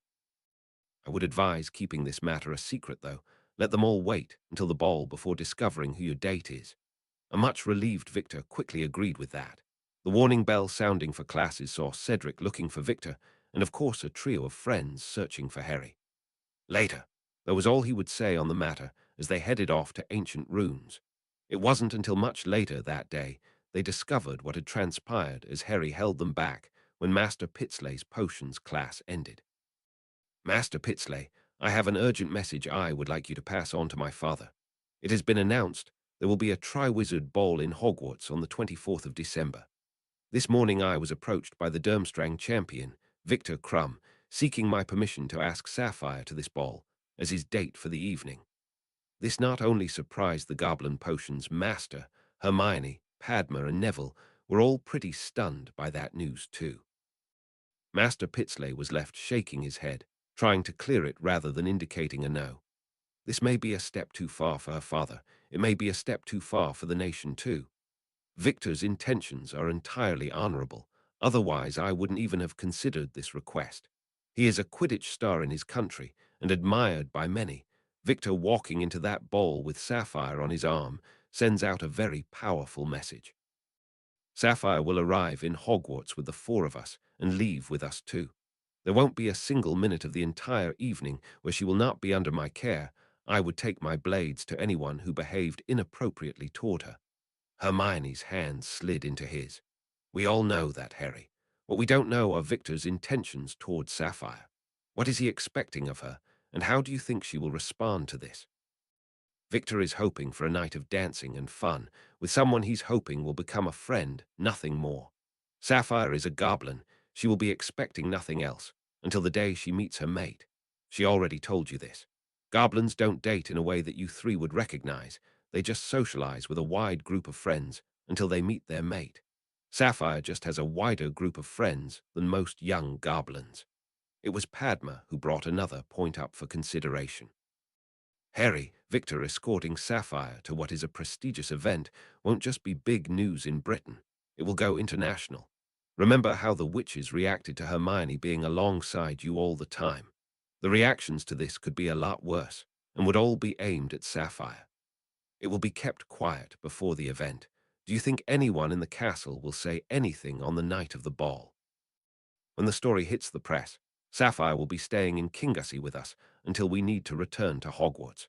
I would advise keeping this matter a secret, though. Let them all wait until the ball before discovering who your date is." A much relieved Victor quickly agreed with that. The warning bell sounding for classes saw Cedric looking for Victor, and of course a trio of friends searching for Harry. Later, that was all he would say on the matter as they headed off to ancient ruins. It wasn't until much later that day they discovered what had transpired as Harry held them back when Master Pitsley's potions class ended. "Master Pitsley, I have an urgent message I would like you to pass on to my father. It has been announced there will be a Triwizard Ball in Hogwarts on the 24th of December. This morning I was approached by the Durmstrang champion, Victor Crumb, seeking my permission to ask Sapphire to this ball as his date for the evening." This not only surprised the Goblin Potion's master, Hermione, Padma, and Neville were all pretty stunned by that news too. Master Pitsley was left shaking his head, trying to clear it rather than indicating a no. This may be a step too far for her father. It may be a step too far for the nation too. Victor's intentions are entirely honorable. Otherwise, I wouldn't even have considered this request. He is a Quidditch star in his country and admired by many, Victor walking into that ball with Sapphire on his arm sends out a very powerful message. Sapphire will arrive in Hogwarts with the four of us and leave with us too. There won't be a single minute of the entire evening where she will not be under my care. I would take my blades to anyone who behaved inappropriately toward her. Hermione's hand slid into his. We all know that, Harry. What we don't know are Victor's intentions toward Sapphire. What is he expecting of her, and how do you think she will respond to this? Victor is hoping for a night of dancing and fun with someone he's hoping will become a friend, nothing more. Sapphire is a goblin. She will be expecting nothing else until the day she meets her mate. She already told you this. Goblins don't date in a way that you three would recognize. They just socialize with a wide group of friends until they meet their mate. Sapphire just has a wider group of friends than most young goblins. It was Padma who brought another point up for consideration. Harry, Victor escorting Sapphire to what is a prestigious event won't just be big news in Britain. It will go international. Remember how the witches reacted to Hermione being alongside you all the time. The reactions to this could be a lot worse and would all be aimed at Sapphire. It will be kept quiet before the event. Do you think anyone in the castle will say anything on the night of the ball? When the story hits the press, Sapphire will be staying in Kingassy with us until we need to return to Hogwarts.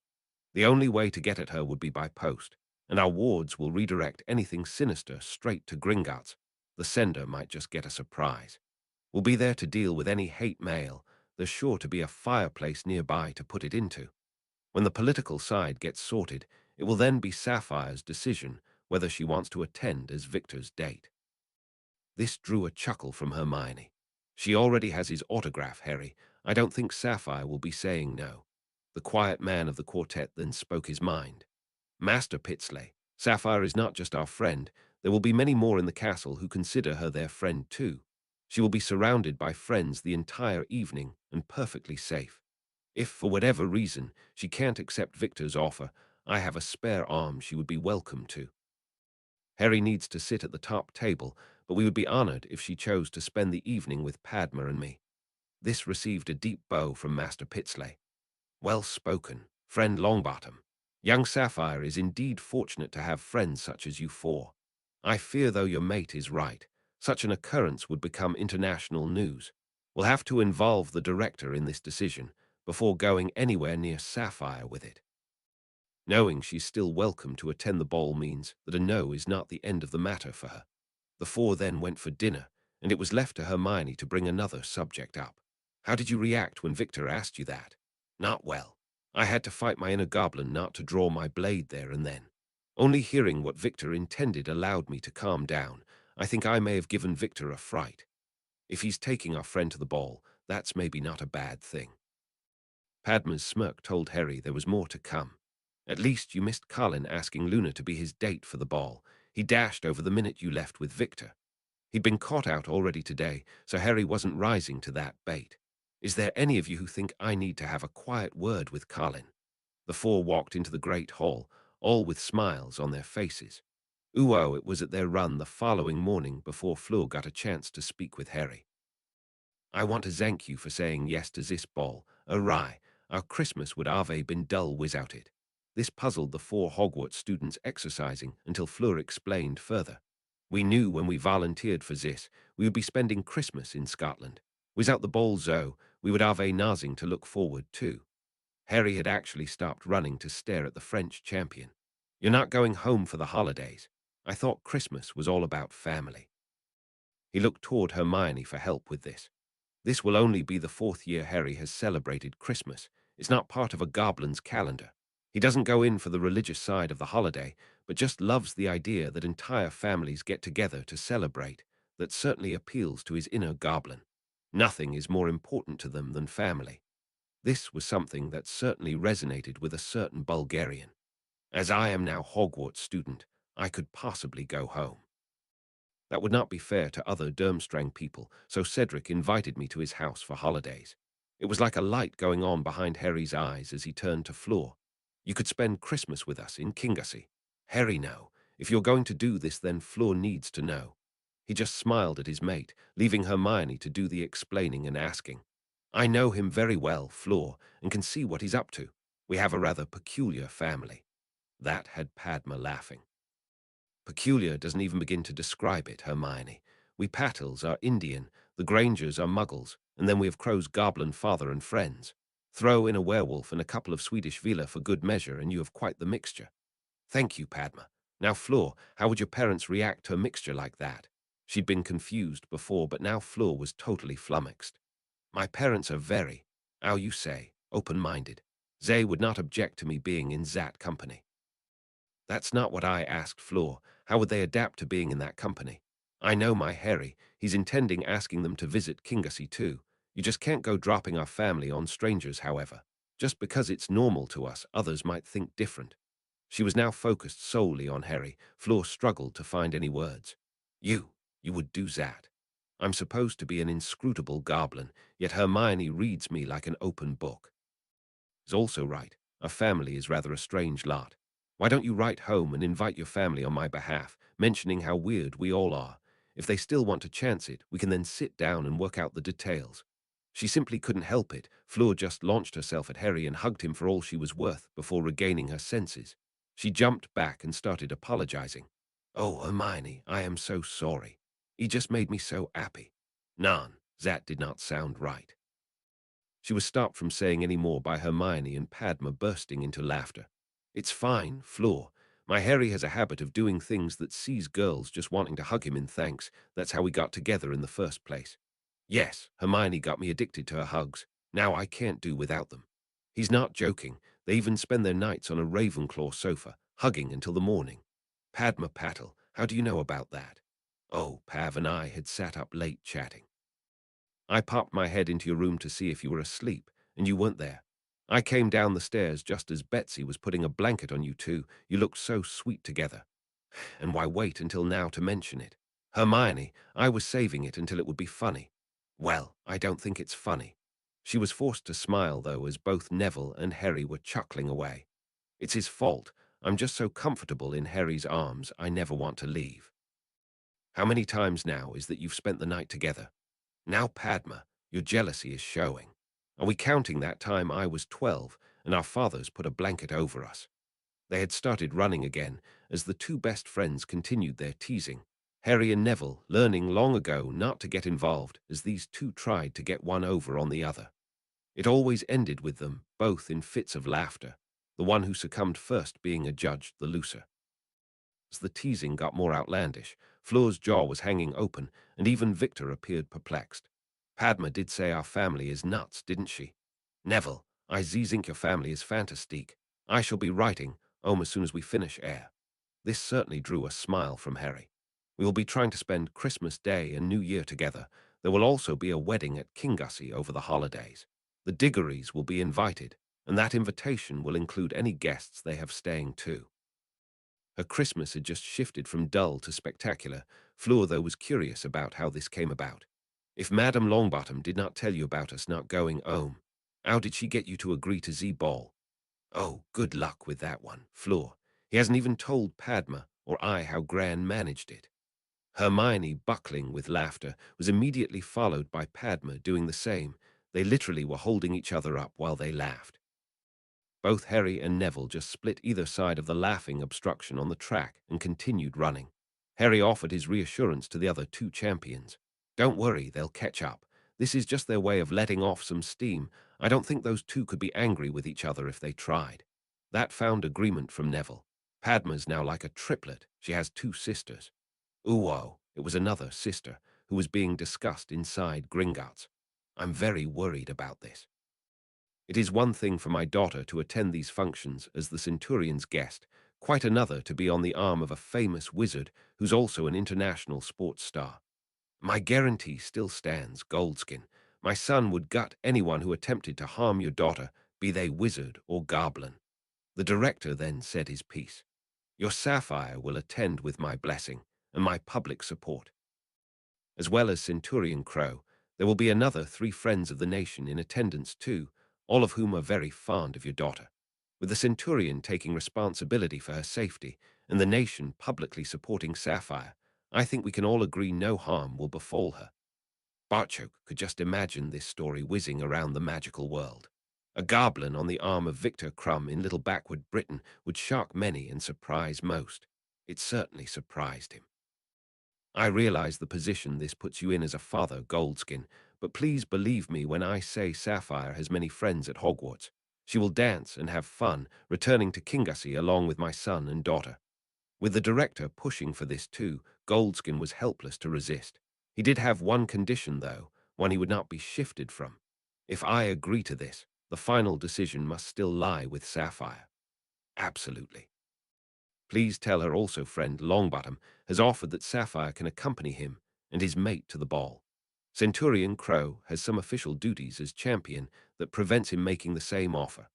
The only way to get at her would be by post, and our wards will redirect anything sinister straight to Gringotts. The sender might just get a surprise. We'll be there to deal with any hate mail. There's sure to be a fireplace nearby to put it into. When the political side gets sorted, it will then be Sapphire's decision whether she wants to attend as Victor's date. This drew a chuckle from Hermione. She already has his autograph, Harry. I don't think Sapphire will be saying no. The quiet man of the quartet then spoke his mind. Master Pitsley, Sapphire is not just our friend. There will be many more in the castle who consider her their friend too. She will be surrounded by friends the entire evening and perfectly safe. If, for whatever reason, she can't accept Victor's offer, I have a spare arm she would be welcome to. Harry needs to sit at the top table, but we would be honored if she chose to spend the evening with Padma and me. This received a deep bow from Master Pitsley. Well spoken, friend Longbottom. Young Sapphire is indeed fortunate to have friends such as you four. I fear, though, your mate is right. Such an occurrence would become international news. We'll have to involve the director in this decision before going anywhere near Sapphire with it. Knowing she's still welcome to attend the ball means that a no is not the end of the matter for her. The four then went for dinner, and it was left to Hermione to bring another subject up. How did you react when Victor asked you that? Not well. I had to fight my inner goblin not to draw my blade there and then. Only hearing what Victor intended allowed me to calm down. I think I may have given Victor a fright. If he's taking our friend to the ball, that's maybe not a bad thing. Padma's smirk told Harry there was more to come. At least you missed Colin asking Luna to be his date for the ball. He dashed over the minute you left with Victor. He'd been caught out already today, so Harry wasn't rising to that bait. Is there any of you who think I need to have a quiet word with Colin? The four walked into the great hall, all with smiles on their faces. It was at their run the following morning before Fleur got a chance to speak with Harry. I want to thank you for saying yes to this ball. Awry, our Christmas would have been dull without it. This puzzled the four Hogwarts students exercising until Fleur explained further. We knew when we volunteered for this, we would be spending Christmas in Scotland. Without the ball, though, we would have nothing to look forward to. Harry had actually stopped running to stare at the French champion. You're not going home for the holidays. I thought Christmas was all about family. He looked toward Hermione for help with this. This will only be the fourth year Harry has celebrated Christmas. It's not part of a goblin's calendar. He doesn't go in for the religious side of the holiday, but just loves the idea that entire families get together to celebrate. That certainly appeals to his inner goblin. Nothing is more important to them than family. This was something that certainly resonated with a certain Bulgarian. As I am now Hogwarts student, I could possibly go home. That would not be fair to other Durmstrang people, so Cedric invited me to his house for holidays. It was like a light going on behind Harry's eyes as he turned to Fleur. You could spend Christmas with us in Kingassy. Harry, no. If you're going to do this, then Fleur needs to know. He just smiled at his mate, leaving Hermione to do the explaining and asking. I know him very well, Fleur, and can see what he's up to. We have a rather peculiar family. That had Padma laughing. Peculiar doesn't even begin to describe it, Hermione. We Patels are Indian, the Grangers are Muggles, and then we have Crow's goblin father and friends. Throw in a werewolf and a couple of Swedish villa for good measure, and you have quite the mixture. Thank you, Padma. Now, Fleur, how would your parents react to a mixture like that? She'd been confused before, but now Fleur was totally flummoxed. My parents are very, how you say, open-minded. They would not object to me being in that company. That's not what I asked Fleur. How would they adapt to being in that company? I know my Harry. He's intending asking them to visit Kingassy too. You just can't go dropping our family on strangers, however. Just because it's normal to us, others might think different. She was now focused solely on Harry. Fleur struggled to find any words. You would do that. I'm supposed to be an inscrutable goblin, yet Hermione reads me like an open book. Is also right. Our family is rather a strange lot. Why don't you write home and invite your family on my behalf, mentioning how weird we all are? If they still want to chance it, we can then sit down and work out the details. She simply couldn't help it. Fleur just launched herself at Harry and hugged him for all she was worth before regaining her senses. She jumped back and started apologizing. Oh, Hermione, I am so sorry. He just made me so happy. Nan, that did not sound right. She was stopped from saying any more by Hermione and Padma bursting into laughter. It's fine, Fleur. My Harry has a habit of doing things that sees girls just wanting to hug him in thanks. That's how we got together in the first place. Yes, Hermione got me addicted to her hugs. Now I can't do without them. He's not joking. They even spend their nights on a Ravenclaw sofa, hugging until the morning. Padma Patil, how do you know about that? Oh, Pav and I had sat up late chatting. I popped my head into your room to see if you were asleep, and you weren't there. I came down the stairs just as Betsy was putting a blanket on you two. You looked so sweet together. And why wait until now to mention it? Hermione, I was saving it until it would be funny. Well, I don't think it's funny. She was forced to smile, though, as both Neville and Harry were chuckling away. It's his fault. I'm just so comfortable in Harry's arms, I never want to leave. How many times now is that you've spent the night together? Now, Padma, your jealousy is showing. Are we counting that time I was 12 and our fathers put a blanket over us? They had started running again as the two best friends continued their teasing. Harry and Neville learning long ago not to get involved as these two tried to get one over on the other. It always ended with them both in fits of laughter, the one who succumbed first being adjudged the looser. As the teasing got more outlandish, Fleur's jaw was hanging open, and even Victor appeared perplexed. Padma did say our family is nuts, didn't she? Neville, I think your family is fantastique. I shall be writing, as soon as we finish air. This certainly drew a smile from Harry. We will be trying to spend Christmas Day and New Year together. There will also be a wedding at Kingassy over the holidays. The Diggories will be invited, and that invitation will include any guests they have staying too. Her Christmas had just shifted from dull to spectacular. Fleur, though, was curious about how this came about. If Madame Longbottom did not tell you about us not going home, how did she get you to agree to the ball? Oh, good luck with that one, Fleur. He hasn't even told Padma or I how Gran managed it. Hermione, buckling with laughter, was immediately followed by Padma doing the same. They literally were holding each other up while they laughed. Both Harry and Neville just split either side of the laughing obstruction on the track and continued running. Harry offered his reassurance to the other two champions. Don't worry, they'll catch up. This is just their way of letting off some steam. I don't think those two could be angry with each other if they tried. That found agreement from Neville. Padma's now like a triplet. She has two sisters. Ooh, it was another sister who was being discussed inside Gringotts. I'm very worried about this. It is one thing for my daughter to attend these functions as the Centurion's guest, quite another to be on the arm of a famous wizard who's also an international sports star. My guarantee still stands, Goldskin. My son would gut anyone who attempted to harm your daughter, be they wizard or goblin. The director then said his piece. Your Sapphire will attend with my blessing and my public support. As well as Centurion Crow, there will be another 3 friends of the nation in attendance too, all of whom are very fond of your daughter. With the Centurion taking responsibility for her safety and the nation publicly supporting Sapphire, I think we can all agree no harm will befall her. Barchoke could just imagine this story whizzing around the magical world. A goblin on the arm of Victor Crumb in Little Backward Britain would shock many and surprise most. It certainly surprised him. I realize the position this puts you in as a father, Goldskin, but please believe me when I say Sapphire has many friends at Hogwarts. She will dance and have fun, returning to Kingassy along with my son and daughter. With the director pushing for this too, Goldskin was helpless to resist. He did have one condition, though, one he would not be shifted from. If I agree to this, the final decision must still lie with Sapphire. Absolutely. Please tell her also friend Longbottom has offered that Sapphire can accompany him and his mate to the ball. Centurion Crow has some official duties as champion that prevents him making the same offer.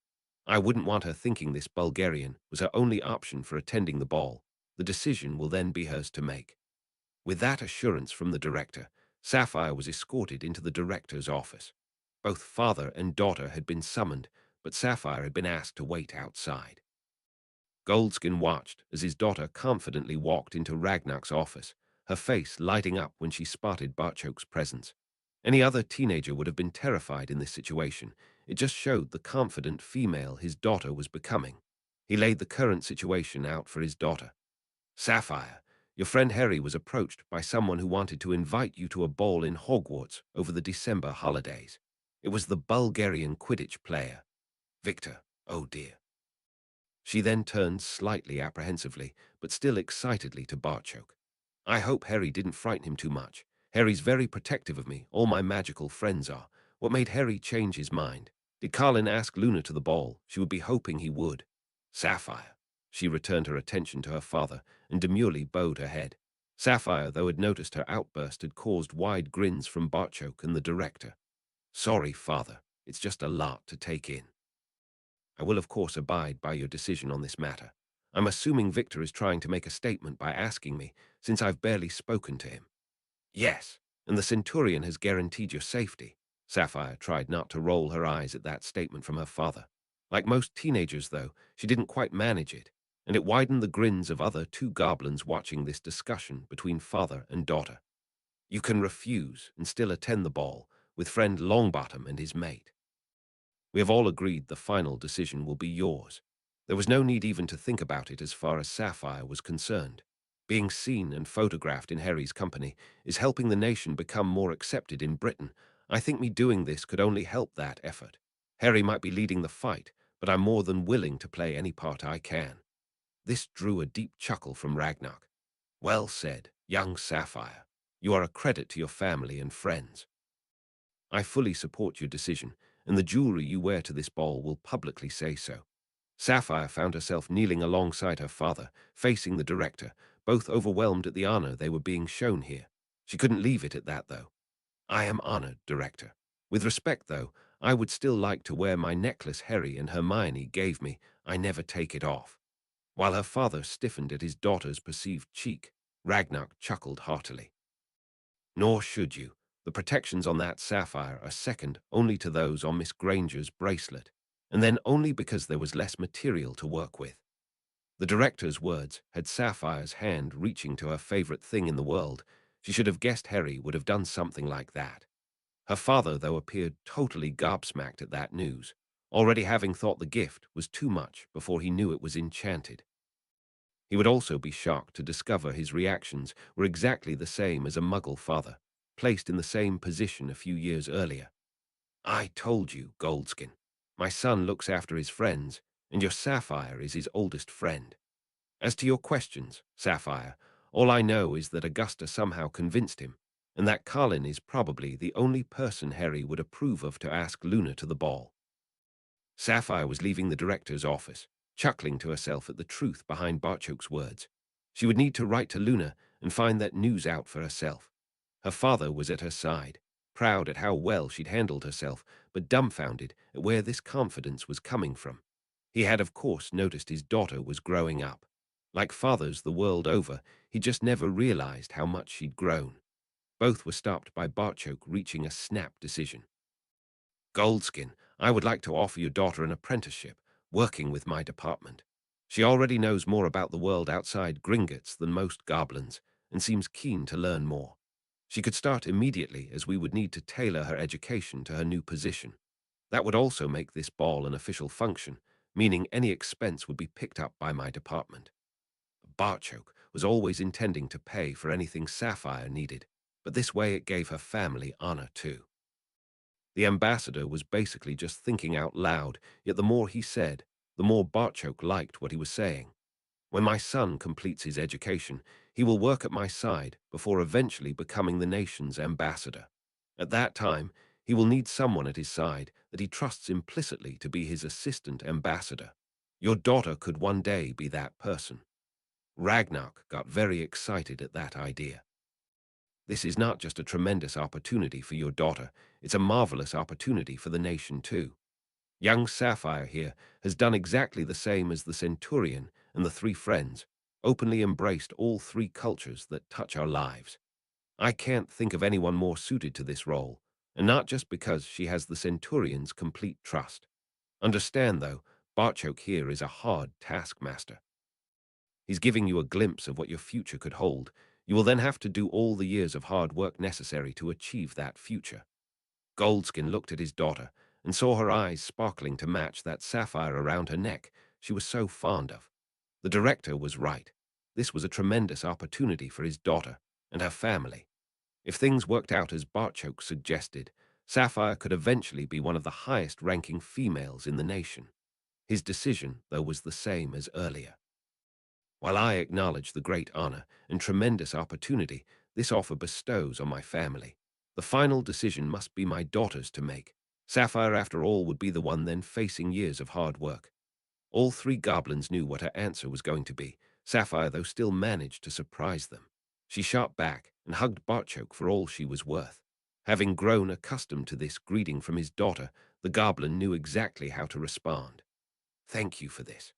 I wouldn't want her thinking this Bulgarian was her only option for attending the ball. The decision will then be hers to make. With that assurance from the director, Sapphire was escorted into the director's office. Both father and daughter had been summoned, but Sapphire had been asked to wait outside. Goldskin watched as his daughter confidently walked into Ragnar's office, her face lighting up when she spotted Barchok's presence. Any other teenager would have been terrified in this situation. It just showed the confident female his daughter was becoming. He laid the current situation out for his daughter. Sapphire, your friend Harry was approached by someone who wanted to invite you to a ball in Hogwarts over the December holidays. It was the Bulgarian Quidditch player. Victor, oh dear. She then turned slightly apprehensively, but still excitedly to Barchok. I hope Harry didn't frighten him too much. Harry's very protective of me, all my magical friends are. What made Harry change his mind? Did Carlin ask Luna to the ball? She would be hoping he would. Sapphire. She returned her attention to her father and demurely bowed her head. Sapphire, though, had noticed her outburst, had caused wide grins from Barchok and the director. Sorry, father. It's just a lot to take in. I will of course abide by your decision on this matter. I'm assuming Victor is trying to make a statement by asking me, since I've barely spoken to him. Yes, and the Centurion has guaranteed your safety. Sapphire tried not to roll her eyes at that statement from her father. Like most teenagers, though, she didn't quite manage it, and it widened the grins of other two goblins watching this discussion between father and daughter. You can refuse and still attend the ball with friend Longbottom and his mate. We have all agreed the final decision will be yours. There was no need even to think about it as far as Sapphire was concerned. Being seen and photographed in Harry's company is helping the nation become more accepted in Britain. I think me doing this could only help that effort. Harry might be leading the fight, but I'm more than willing to play any part I can. This drew a deep chuckle from Ragnar. Well said, young Sapphire. You are a credit to your family and friends. I fully support your decision, and the jewelry you wear to this ball will publicly say so. Sapphire found herself kneeling alongside her father, facing the director, both overwhelmed at the honor they were being shown here. She couldn't leave it at that, though. I am honored, director. With respect, though, I would still like to wear my necklace Harry and Hermione gave me. I never take it off. While her father stiffened at his daughter's perceived cheek, Ragnar chuckled heartily. Nor should you. The protections on that sapphire are second only to those on Miss Granger's bracelet, and then only because there was less material to work with. The director's words had Sapphire's hand reaching to her favorite thing in the world. She should have guessed Harry would have done something like that. Her father, though, appeared totally gobsmacked at that news, already having thought the gift was too much before he knew it was enchanted. He would also be shocked to discover his reactions were exactly the same as a Muggle father, placed in the same position a few years earlier. I told you, Goldskin. My son looks after his friends, and your Sapphire is his oldest friend. As to your questions, Sapphire, all I know is that Augusta somehow convinced him, and that Carlin is probably the only person Harry would approve of to ask Luna to the ball. Sapphire was leaving the director's office, chuckling to herself at the truth behind Barchok's words. She would need to write to Luna and find that news out for herself. Her father was at her side, proud at how well she'd handled herself, but dumbfounded at where this confidence was coming from. He had, of course, noticed his daughter was growing up. Like fathers the world over, he just never realized how much she'd grown. Both were stopped by Barchok reaching a snap decision. Goldskin, I would like to offer your daughter an apprenticeship, working with my department. She already knows more about the world outside Gringotts than most goblins, and seems keen to learn more. She could start immediately, as we would need to tailor her education to her new position. That would also make this ball an official function, meaning any expense would be picked up by my department. Barchoke was always intending to pay for anything Sapphire needed, but this way it gave her family honor too. The ambassador was basically just thinking out loud, yet the more he said, the more Barchoke liked what he was saying. When my son completes his education, he will work at my side before eventually becoming the nation's ambassador. At that time, he will need someone at his side that he trusts implicitly to be his assistant ambassador. Your daughter could one day be that person. Ragnar got very excited at that idea. This is not just a tremendous opportunity for your daughter, it's a marvelous opportunity for the nation too. Young Sapphire here has done exactly the same as the Centurion and the three friends, openly embraced all three cultures that touch our lives. I can't think of anyone more suited to this role, and not just because she has the Centurion's complete trust. Understand, though, Barchoke here is a hard taskmaster. He's giving you a glimpse of what your future could hold. You will then have to do all the years of hard work necessary to achieve that future. Goldskin looked at his daughter and saw her eyes sparkling to match that sapphire around her neck she was so fond of. The director was right. This was a tremendous opportunity for his daughter and her family. If things worked out as Barchoke suggested, Sapphire could eventually be one of the highest-ranking females in the nation. His decision, though, was the same as earlier. While I acknowledge the great honor and tremendous opportunity this offer bestows on my family, the final decision must be my daughter's to make. Sapphire, after all, would be the one then facing years of hard work. All three goblins knew what her answer was going to be. Sapphire, though, still managed to surprise them. She shot back and hugged Barchoke for all she was worth. Having grown accustomed to this greeting from his daughter, the goblin knew exactly how to respond. Thank you for this.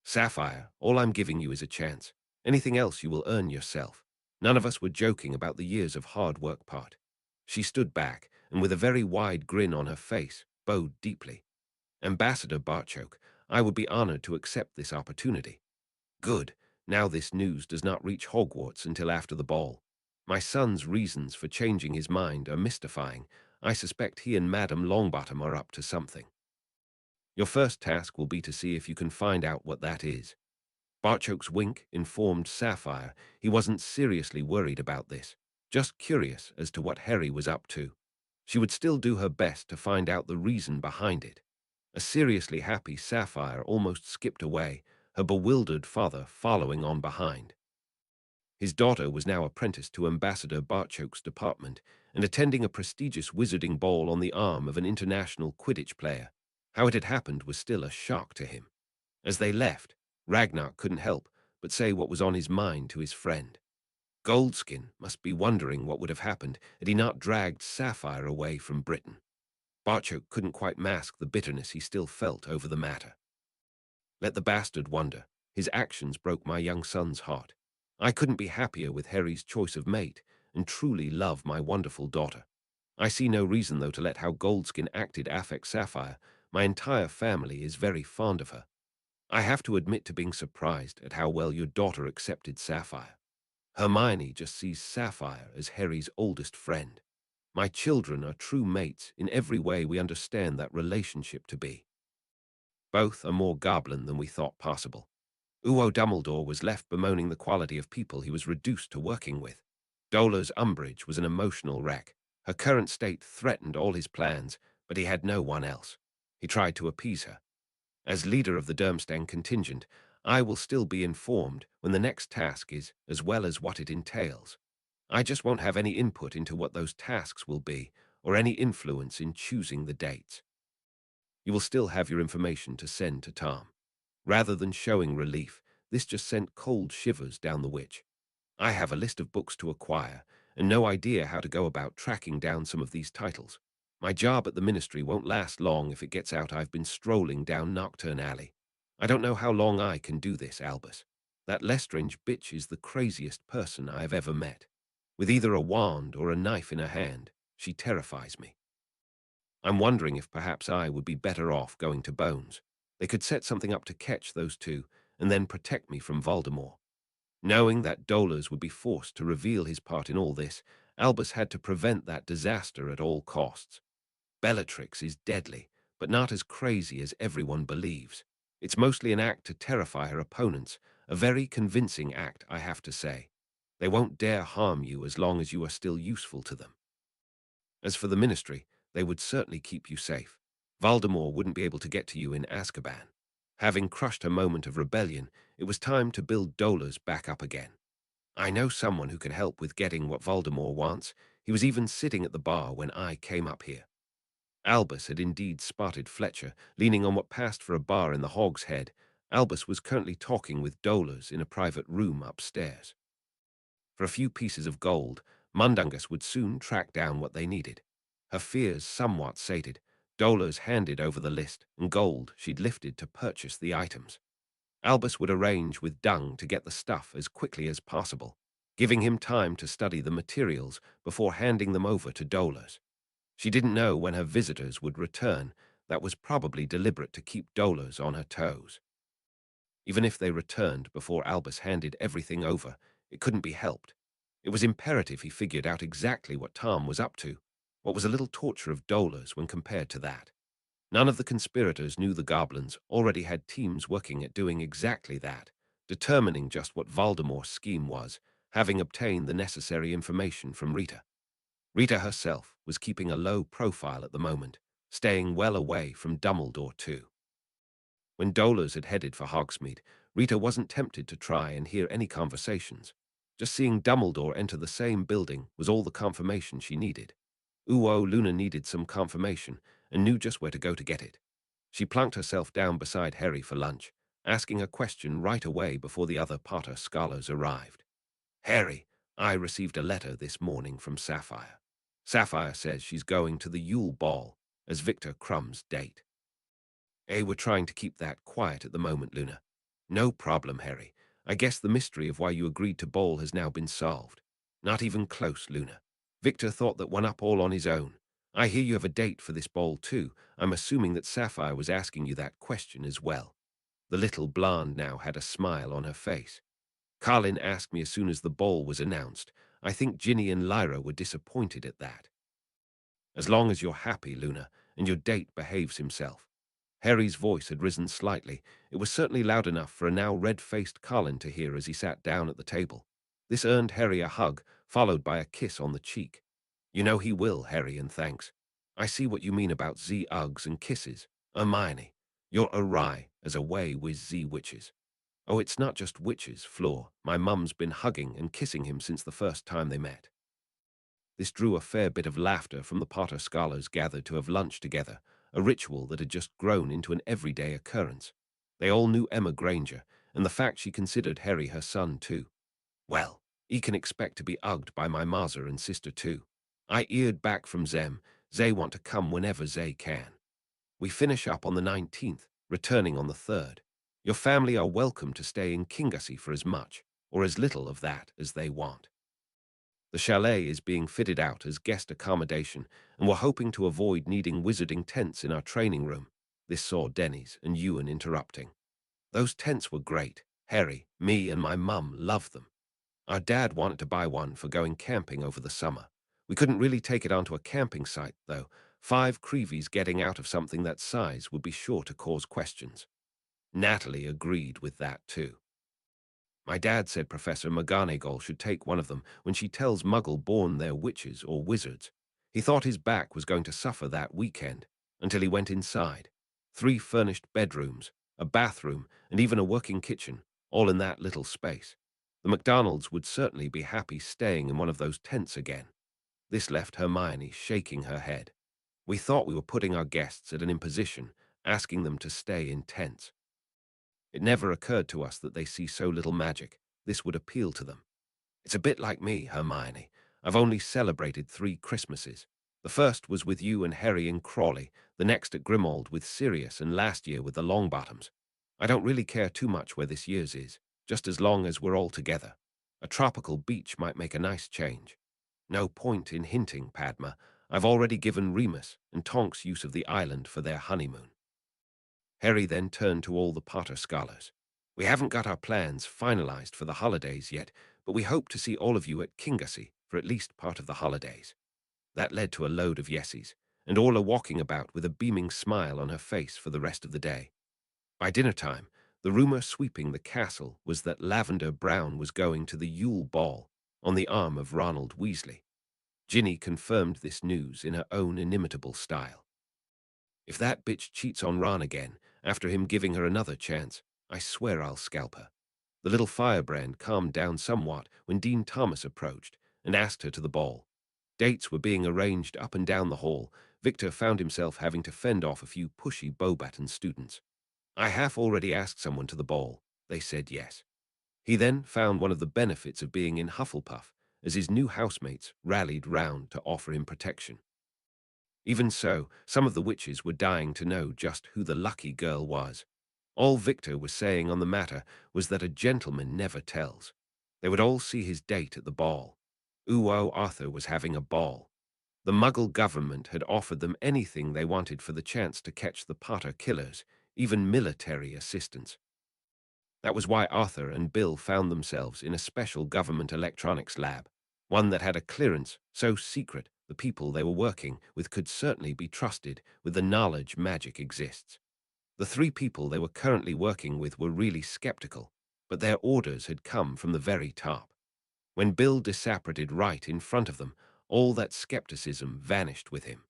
Sapphire, all I'm giving you is a chance. Anything else you will earn yourself. None of us were joking about the years of hard work part. She stood back, and with a very wide grin on her face, bowed deeply. Ambassador Barchoke, I would be honored to accept this opportunity. Good. Now this news does not reach Hogwarts until after the ball. My son's reasons for changing his mind are mystifying. I suspect he and Madame Longbottom are up to something. Your first task will be to see if you can find out what that is. Barchoke's wink informed Sapphire he wasn't seriously worried about this, just curious as to what Harry was up to. She would still do her best to find out the reason behind it. A seriously happy Sapphire almost skipped away, her bewildered father following on behind. His daughter was now apprenticed to Ambassador Barchoke's department and attending a prestigious wizarding ball on the arm of an international Quidditch player. How it had happened was still a shock to him. As they left, Ragnar couldn't help but say what was on his mind to his friend. Goldskin must be wondering what would have happened had he not dragged Sapphire away from Britain. Barchoke couldn't quite mask the bitterness he still felt over the matter. Let the bastard wonder. His actions broke my young son's heart. I couldn't be happier with Harry's choice of mate, and truly love my wonderful daughter. I see no reason, though, to let how Goldskin acted affect Sapphire. My entire family is very fond of her. I have to admit to being surprised at how well your daughter accepted Sapphire. Hermione just sees Sapphire as Harry's oldest friend. My children are true mates in every way we understand that relationship to be. Both are more goblin than we thought possible. Uo Dumbledore was left bemoaning the quality of people he was reduced to working with. Dola's Umbridge was an emotional wreck. Her current state threatened all his plans, but he had no one else. He tried to appease her. As leader of the Durmstrang contingent, I will still be informed when the next task is, as well as what it entails. I just won't have any input into what those tasks will be, or any influence in choosing the dates. You will still have your information to send to Tom. Rather than showing relief, this just sent cold shivers down the witch. I have a list of books to acquire, and no idea how to go about tracking down some of these titles. My job at the ministry won't last long if it gets out I've been strolling down Nocturne Alley. I don't know how long I can do this, Albus. That Lestrange bitch is the craziest person I have ever met. With either a wand or a knife in her hand, she terrifies me. I'm wondering if perhaps I would be better off going to Bones. They could set something up to catch those two, and then protect me from Voldemort. Knowing that Dolores would be forced to reveal his part in all this, Albus had to prevent that disaster at all costs. Bellatrix is deadly, but not as crazy as everyone believes. It's mostly an act to terrify her opponents, a very convincing act, I have to say. They won't dare harm you as long as you are still useful to them. As for the Ministry, they would certainly keep you safe. Voldemort wouldn't be able to get to you in Azkaban. Having crushed a moment of rebellion, it was time to build Dolores back up again. I know someone who can help with getting what Voldemort wants. He was even sitting at the bar when I came up here. Albus had indeed spotted Fletcher, leaning on what passed for a bar in the Hog's Head. Albus was currently talking with Dolores in a private room upstairs. For a few pieces of gold, Mundungus would soon track down what they needed. Her fears somewhat sated, Dolores handed over the list and gold she'd lifted to purchase the items. Albus would arrange with Dung to get the stuff as quickly as possible, giving him time to study the materials before handing them over to Dolores. She didn't know when her visitors would return. That was probably deliberate to keep Dolores on her toes. Even if they returned before Albus handed everything over, it couldn't be helped. It was imperative he figured out exactly what Tom was up to. What was a little torture of Dolores when compared to that? None of the conspirators knew the goblins already had teams working at doing exactly that, determining just what Voldemort's scheme was, having obtained the necessary information from Rita. Rita herself was keeping a low profile at the moment, staying well away from Dumbledore too. When Dolores had headed for Hogsmeade, Rita wasn't tempted to try and hear any conversations. Just seeing Dumbledore enter the same building was all the confirmation she needed. Luna needed some confirmation and knew just where to go to get it. She plunked herself down beside Harry for lunch, asking a question right away before the other Potter scholars arrived. Harry, I received a letter this morning from Sapphire. Sapphire says she's going to the Yule Ball as Victor Crumb's date. We're trying to keep that quiet at the moment, Luna. No problem, Harry. I guess the mystery of why you agreed to bowl has now been solved. Not even close, Luna. Victor thought that one up all on his own. I hear you have a date for this ball too. I'm assuming that Sapphire was asking you that question as well. The little blonde now had a smile on her face. Carlin asked me as soon as the ball was announced. I think Ginny and Lyra were disappointed at that. As long as you're happy, Luna, and your date behaves himself. Harry's voice had risen slightly. It was certainly loud enough for a now red-faced Colin to hear as he sat down at the table. This earned Harry a hug, followed by a kiss on the cheek. You know he will, Harry, and thanks. I see what you mean about Z-Uggs and kisses. Hermione, you're awry as a way with Z-witches. Oh, it's not just witches, Fleur. My mum's been hugging and kissing him since the first time they met. This drew a fair bit of laughter from the Potter scholars gathered to have lunch together, a ritual that had just grown into an everyday occurrence. They all knew Emma Granger, and the fact she considered Harry her son too. Well, he can expect to be ugged by my Marza and sister too. I eared back from Zem. They want to come whenever they can. We finish up on the 19th, returning on the 3rd. Your family are welcome to stay in Kingassy for as much, or as little of that as they want. The chalet is being fitted out as guest accommodation, and we're hoping to avoid needing wizarding tents in our training room. This saw Denny's and Ewan interrupting. Those tents were great. Harry, me, and my mum loved them. Our dad wanted to buy one for going camping over the summer. We couldn't really take it onto a camping site, though. 5 creevies getting out of something that size would be sure to cause questions. Natalie agreed with that, too. My dad said Professor McGonagall should take one of them when she tells Muggle-born they're witches or wizards. He thought his back was going to suffer that weekend, until he went inside. 3 furnished bedrooms, a bathroom, and even a working kitchen, all in that little space. The McDonalds would certainly be happy staying in one of those tents again. This left Hermione shaking her head. We thought we were putting our guests at an imposition, asking them to stay in tents. It never occurred to us that they see so little magic. This would appeal to them. It's a bit like me, Hermione. I've only celebrated 3 Christmases. The first was with you and Harry in Crawley, the next at Grimmauld with Sirius, and last year with the Longbottoms. I don't really care too much where this year's is, just as long as we're all together. A tropical beach might make a nice change. No point in hinting, Padma. I've already given Remus and Tonks use of the island for their honeymoon. Harry then turned to all the Potter scholars. We haven't got our plans finalized for the holidays yet, but we hope to see all of you at Kingassy for at least part of the holidays. That led to a load of yeses, and all are walking about with a beaming smile on her face for the rest of the day. By dinner time, the rumor sweeping the castle was that Lavender Brown was going to the Yule Ball on the arm of Ronald Weasley. Ginny confirmed this news in her own inimitable style. If that bitch cheats on Ron again, after him giving her another chance, I swear I'll scalp her. The little firebrand calmed down somewhat when Dean Thomas approached and asked her to the ball. Dates were being arranged up and down the hall. Victor found himself having to fend off a few pushy Beauxbaton students. I half already asked someone to the ball. They said yes. He then found one of the benefits of being in Hufflepuff, as his new housemates rallied round to offer him protection. Even so, some of the witches were dying to know just who the lucky girl was. All Victor was saying on the matter was that a gentleman never tells. They would all see his date at the ball. Arthur was having a ball. The Muggle government had offered them anything they wanted for the chance to catch the Potter killers, even military assistance. That was why Arthur and Bill found themselves in a special government electronics lab, one that had a clearance so secret the people they were working with could certainly be trusted with the knowledge magic exists. The three people they were currently working with were really skeptical, but their orders had come from the very top. When Bill disapparated right in front of them, all that skepticism vanished with him.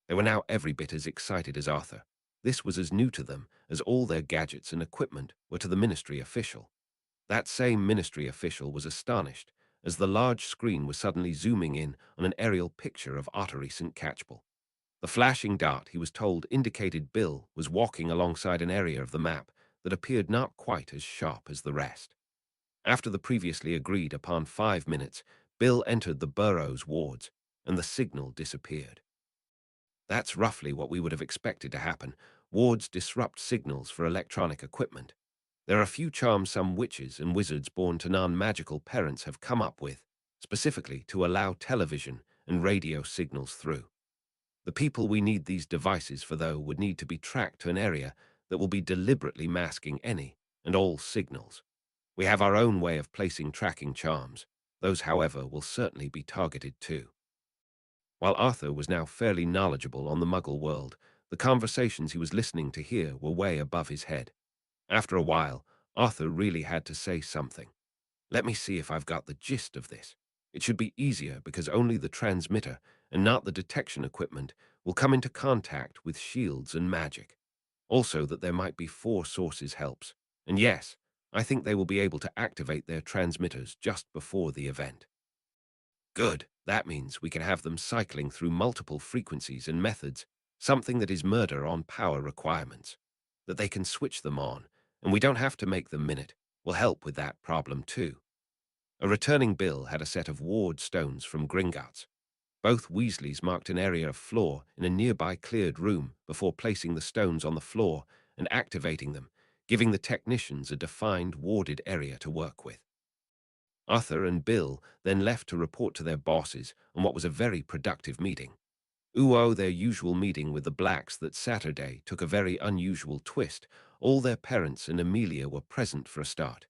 They were now every bit as excited as Arthur. This was as new to them as all their gadgets and equipment were to the ministry official. That same ministry official was astonished as the large screen was suddenly zooming in on an aerial picture of Ottery St. Catchpole. The flashing dart, he was told, indicated Bill was walking alongside an area of the map that appeared not quite as sharp as the rest. After the previously agreed upon 5 minutes, Bill entered the Burrows wards, and the signal disappeared. That's roughly what we would have expected to happen. Wards disrupt signals for electronic equipment. There are a few charms some witches and wizards born to non-magical parents have come up with, specifically to allow television and radio signals through. The people we need these devices for, though, would need to be tracked to an area that will be deliberately masking any and all signals. We have our own way of placing tracking charms. Those, however, will certainly be targeted too. While Arthur was now fairly knowledgeable on the Muggle world, the conversations he was listening to hear were way above his head. After a while, Arthur really had to say something. Let me see if I've got the gist of this. It should be easier because only the transmitter and not the detection equipment will come into contact with shields and magic. Also that there might be 4 sources helps. And yes, I think they will be able to activate their transmitters just before the event. Good. That means we can have them cycling through multiple frequencies and methods, something that is murder on power requirements. That they can switch them on, and we don't have to make them minute, will help with that problem too. A returning Bill had a set of ward stones from Gringotts. Both Weasleys marked an area of floor in a nearby cleared room before placing the stones on the floor and activating them, giving the technicians a defined warded area to work with. Arthur and Bill then left to report to their bosses on what was a very productive meeting. Their usual meeting with the Blacks that Saturday took a very unusual twist. All their parents and Amelia were present for a start.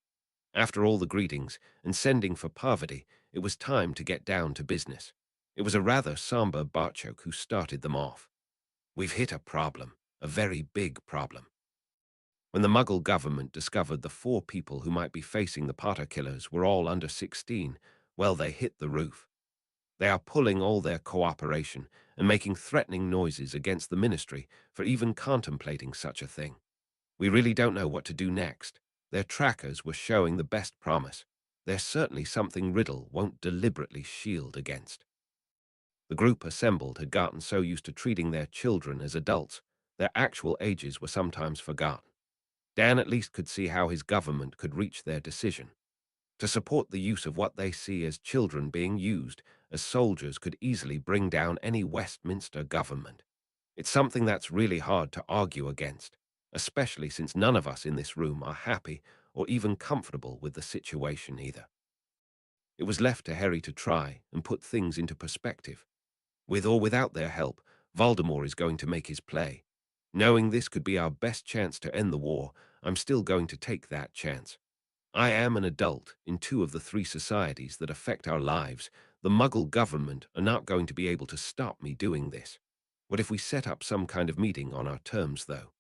After all the greetings and sending for Parvati, it was time to get down to business. It was a rather somber Barchok who started them off. We've hit a problem, a very big problem. When the Muggle government discovered the 4 people who might be facing the Potter killers were all under 16, well, they hit the roof. They are pulling all their cooperation and making threatening noises against the ministry for even contemplating such a thing. We really don't know what to do next. Their trackers were showing the best promise. There's certainly something Riddle won't deliberately shield against. The group assembled had gotten so used to treating their children as adults, their actual ages were sometimes forgotten. Dan at least could see how his government could reach their decision. To support the use of what they see as children being used as soldiers could easily bring down any Westminster government. It's something that's really hard to argue against, especially since none of us in this room are happy or even comfortable with the situation either. It was left to Harry to try and put things into perspective. With or without their help, Voldemort is going to make his play. Knowing this could be our best chance to end the war, I'm still going to take that chance. I am an adult in 2 of the 3 societies that affect our lives. The Muggle government are not going to be able to stop me doing this. What if we set up some kind of meeting on our terms, though?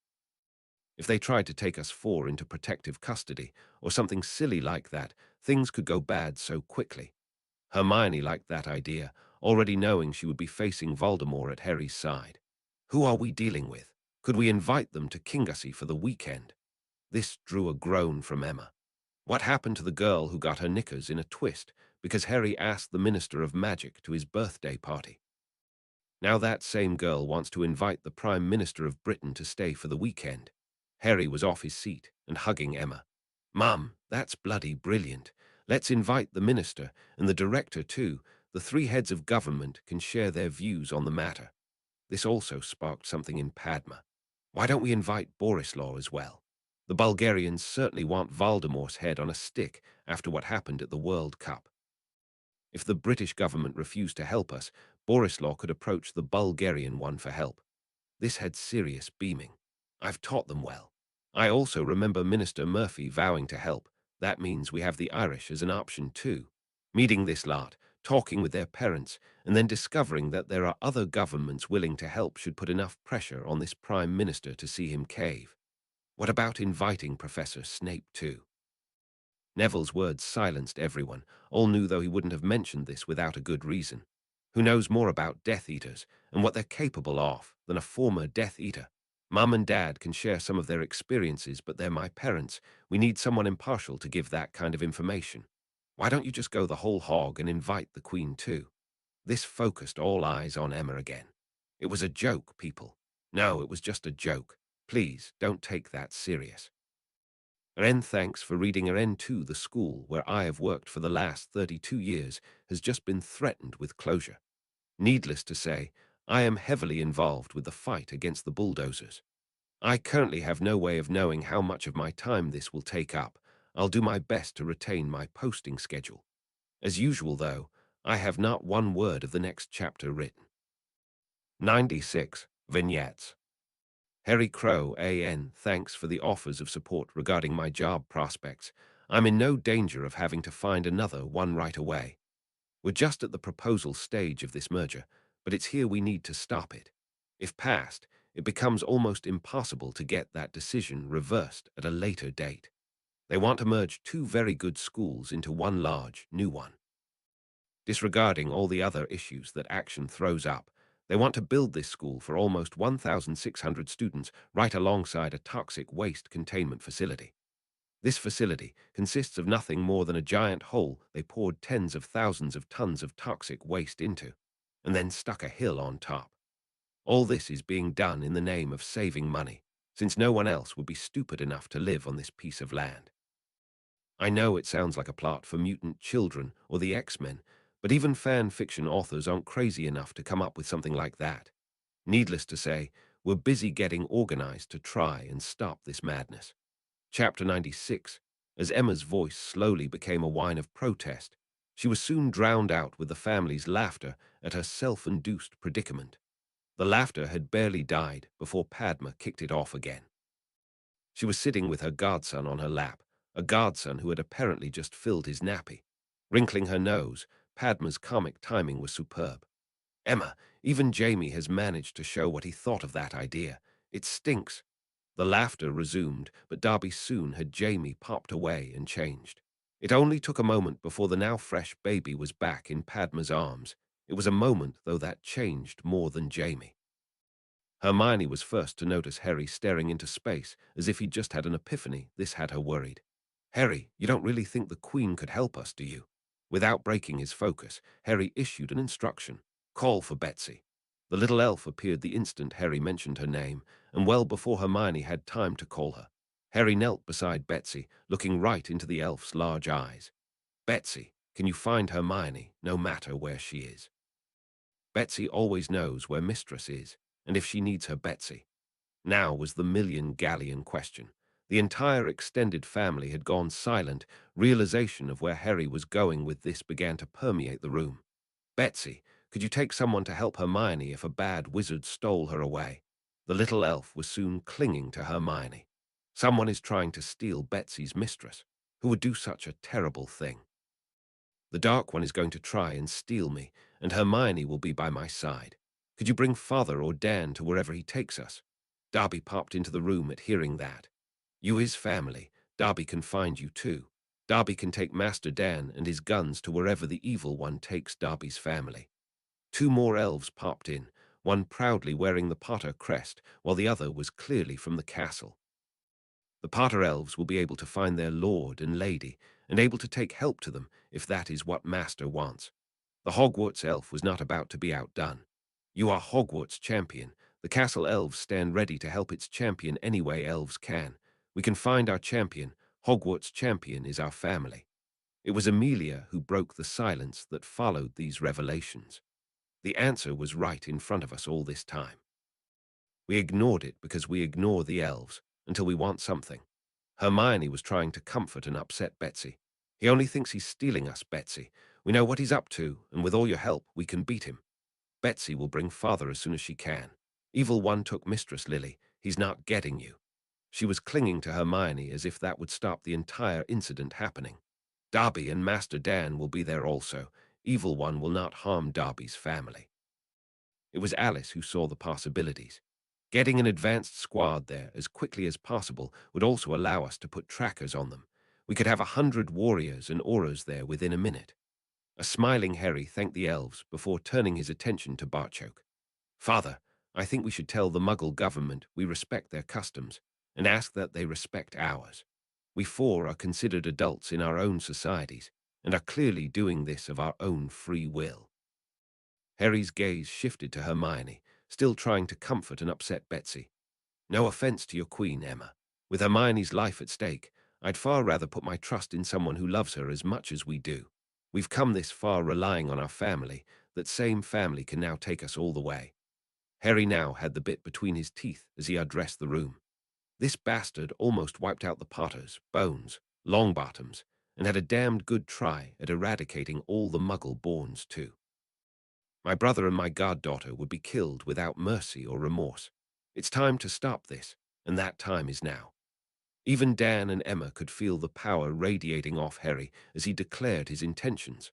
If they tried to take us four into protective custody, or something silly like that, things could go bad so quickly. Hermione liked that idea, already knowing she would be facing Voldemort at Harry's side. Who are we dealing with? Could we invite them to Kingassy for the weekend? This drew a groan from Emma. What happened to the girl who got her knickers in a twist because Harry asked the Minister of Magic to his birthday party? Now that same girl wants to invite the Prime Minister of Britain to stay for the weekend. Harry was off his seat and hugging Emma. Mum, that's bloody brilliant. Let's invite the Minister and the Director too. The three heads of government can share their views on the matter. This also sparked something in Padma. Why don't we invite Borislaw as well? The Bulgarians certainly want Voldemort's head on a stick after what happened at the World Cup. If the British government refused to help us, Borislaw could approach the Bulgarian one for help. This had serious beaming. I've taught them well. I also remember Minister Murphy vowing to help. That means we have the Irish as an option too. Meeting this lot, talking with their parents, and then discovering that there are other governments willing to help should put enough pressure on this Prime Minister to see him cave. What about inviting Professor Snape too? Neville's words silenced everyone. All knew, though, he wouldn't have mentioned this without a good reason. Who knows more about Death Eaters and what they're capable of than a former Death Eater? Mum and Dad can share some of their experiences, but they're my parents. We need someone impartial to give that kind of information. Why don't you just go the whole hog and invite the Queen too? This focused all eyes on Emma again. It was a joke, people. No, it was just a joke. Please, don't take that serious. Ren, thanks for reading Ren 2. The school where I have worked for the last 32 years has just been threatened with closure. Needless to say, I am heavily involved with the fight against the bulldozers. I currently have no way of knowing how much of my time this will take up. I'll do my best to retain my posting schedule. As usual, though, I have not one word of the next chapter written. 96. Vignettes. Harry Crow, AN, thanks for the offers of support regarding my job prospects. I'm in no danger of having to find another one right away. We're just at the proposal stage of this merger, but it's here we need to stop it. If passed, it becomes almost impossible to get that decision reversed at a later date. They want to merge two very good schools into one large, new one. Disregarding all the other issues that action throws up, they want to build this school for almost 1,600 students right alongside a toxic waste containment facility. This facility consists of nothing more than a giant hole they poured tens of thousands of tons of toxic waste into, and then stuck a hill on top. All this is being done in the name of saving money, since no one else would be stupid enough to live on this piece of land. I know it sounds like a plot for mutant children or the X-Men, but even fan fiction authors aren't crazy enough to come up with something like that. Needless to say, we're busy getting organized to try and stop this madness. Chapter 96. As Emma's voice slowly became a whine of protest, she was soon drowned out with the family's laughter at her self-induced predicament. The laughter had barely died before Padma kicked it off again. She was sitting with her godson on her lap, a godson who had apparently just filled his nappy. Wrinkling her nose, Padma's comic timing was superb. Emma, even Jamie has managed to show what he thought of that idea. It stinks. The laughter resumed, but Darby soon had Jamie popped away and changed. It only took a moment before the now fresh baby was back in Padma's arms. It was a moment, though, that changed more than Jamie. Hermione was first to notice Harry staring into space, as if he'd just had an epiphany. This had her worried. Harry, you don't really think the Queen could help us, do you? Without breaking his focus, Harry issued an instruction. Call for Betsy. The little elf appeared the instant Harry mentioned her name, and well before Hermione had time to call her. Harry knelt beside Betsy, looking right into the elf's large eyes. Betsy, can you find Hermione, no matter where she is? Betsy always knows where Mistress is, and if she needs her Betsy. Now was the million-galleon question. The entire extended family had gone silent. Realization of where Harry was going with this began to permeate the room. Betsy, could you take someone to help Hermione if a bad wizard stole her away? The little elf was soon clinging to Hermione. Someone is trying to steal Betsy's mistress. Who would do such a terrible thing? The Dark One is going to try and steal me, and Hermione will be by my side. Could you bring Father or Dan to wherever he takes us? Darby popped into the room at hearing that. You his family. Darby can find you too. Darby can take Master Dan and his guns to wherever the evil one takes Darby's family. Two more elves popped in, one proudly wearing the Potter crest, while the other was clearly from the castle. The Potter elves will be able to find their lord and lady, and able to take help to them if that is what Master wants. The Hogwarts elf was not about to be outdone. You are Hogwarts champion. The castle elves stand ready to help its champion any way elves can. We can find our champion. Hogwarts champion is our family. It was Amelia who broke the silence that followed these revelations. The answer was right in front of us all this time. We ignored it because we ignore the elves until we want something. Hermione was trying to comfort and upset Betsy. He only thinks he's stealing us, Betsy. We know what he's up to, and with all your help, we can beat him. Betsy will bring Father as soon as she can. Evil One took Mistress Lily. He's not getting you. She was clinging to Hermione as if that would stop the entire incident happening. Darby and Master Dan will be there also. Evil One will not harm Darby's family. It was Alice who saw the possibilities. Getting an advanced squad there as quickly as possible would also allow us to put trackers on them. We could have 100 warriors and auras there within a minute. A smiling Harry thanked the elves before turning his attention to Barchoke. Father, I think we should tell the Muggle government we respect their customs and ask that they respect ours. We four are considered adults in our own societies and are clearly doing this of our own free will. Harry's gaze shifted to Hermione, still trying to comfort and upset Betsy. No offense to your queen, Emma. With Hermione's life at stake, I'd far rather put my trust in someone who loves her as much as we do. We've come this far relying on our family, that same family can now take us all the way. Harry now had the bit between his teeth as he addressed the room. This bastard almost wiped out the Potters, Bones, Longbottoms, and had a damned good try at eradicating all the Muggle-borns too. My brother and my goddaughter would be killed without mercy or remorse. It's time to stop this, and that time is now. Even Dan and Emma could feel the power radiating off Harry as he declared his intentions.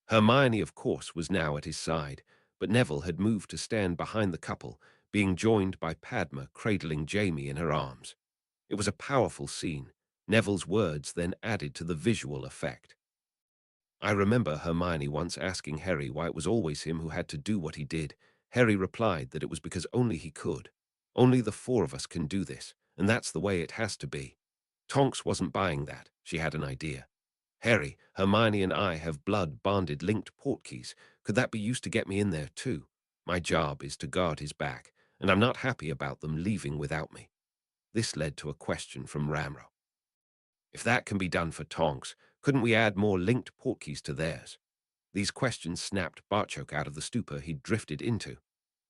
Hermione, of course, was now at his side, but Neville had moved to stand behind the couple, being joined by Padma cradling Jamie in her arms. It was a powerful scene. Neville's words then added to the visual effect. I remember Hermione once asking Harry why it was always him who had to do what he did. Harry replied that it was because only he could. Only the four of us can do this, and that's the way it has to be. Tonks wasn't buying that. She had an idea. Harry, Hermione and I have blood-bonded linked portkeys. Could that be used to get me in there too? My job is to guard his back, and I'm not happy about them leaving without me. This led to a question from Ramro. If that can be done for Tonks, couldn't we add more linked portkeys to theirs? These questions snapped Barchoke out of the stupor he'd drifted into.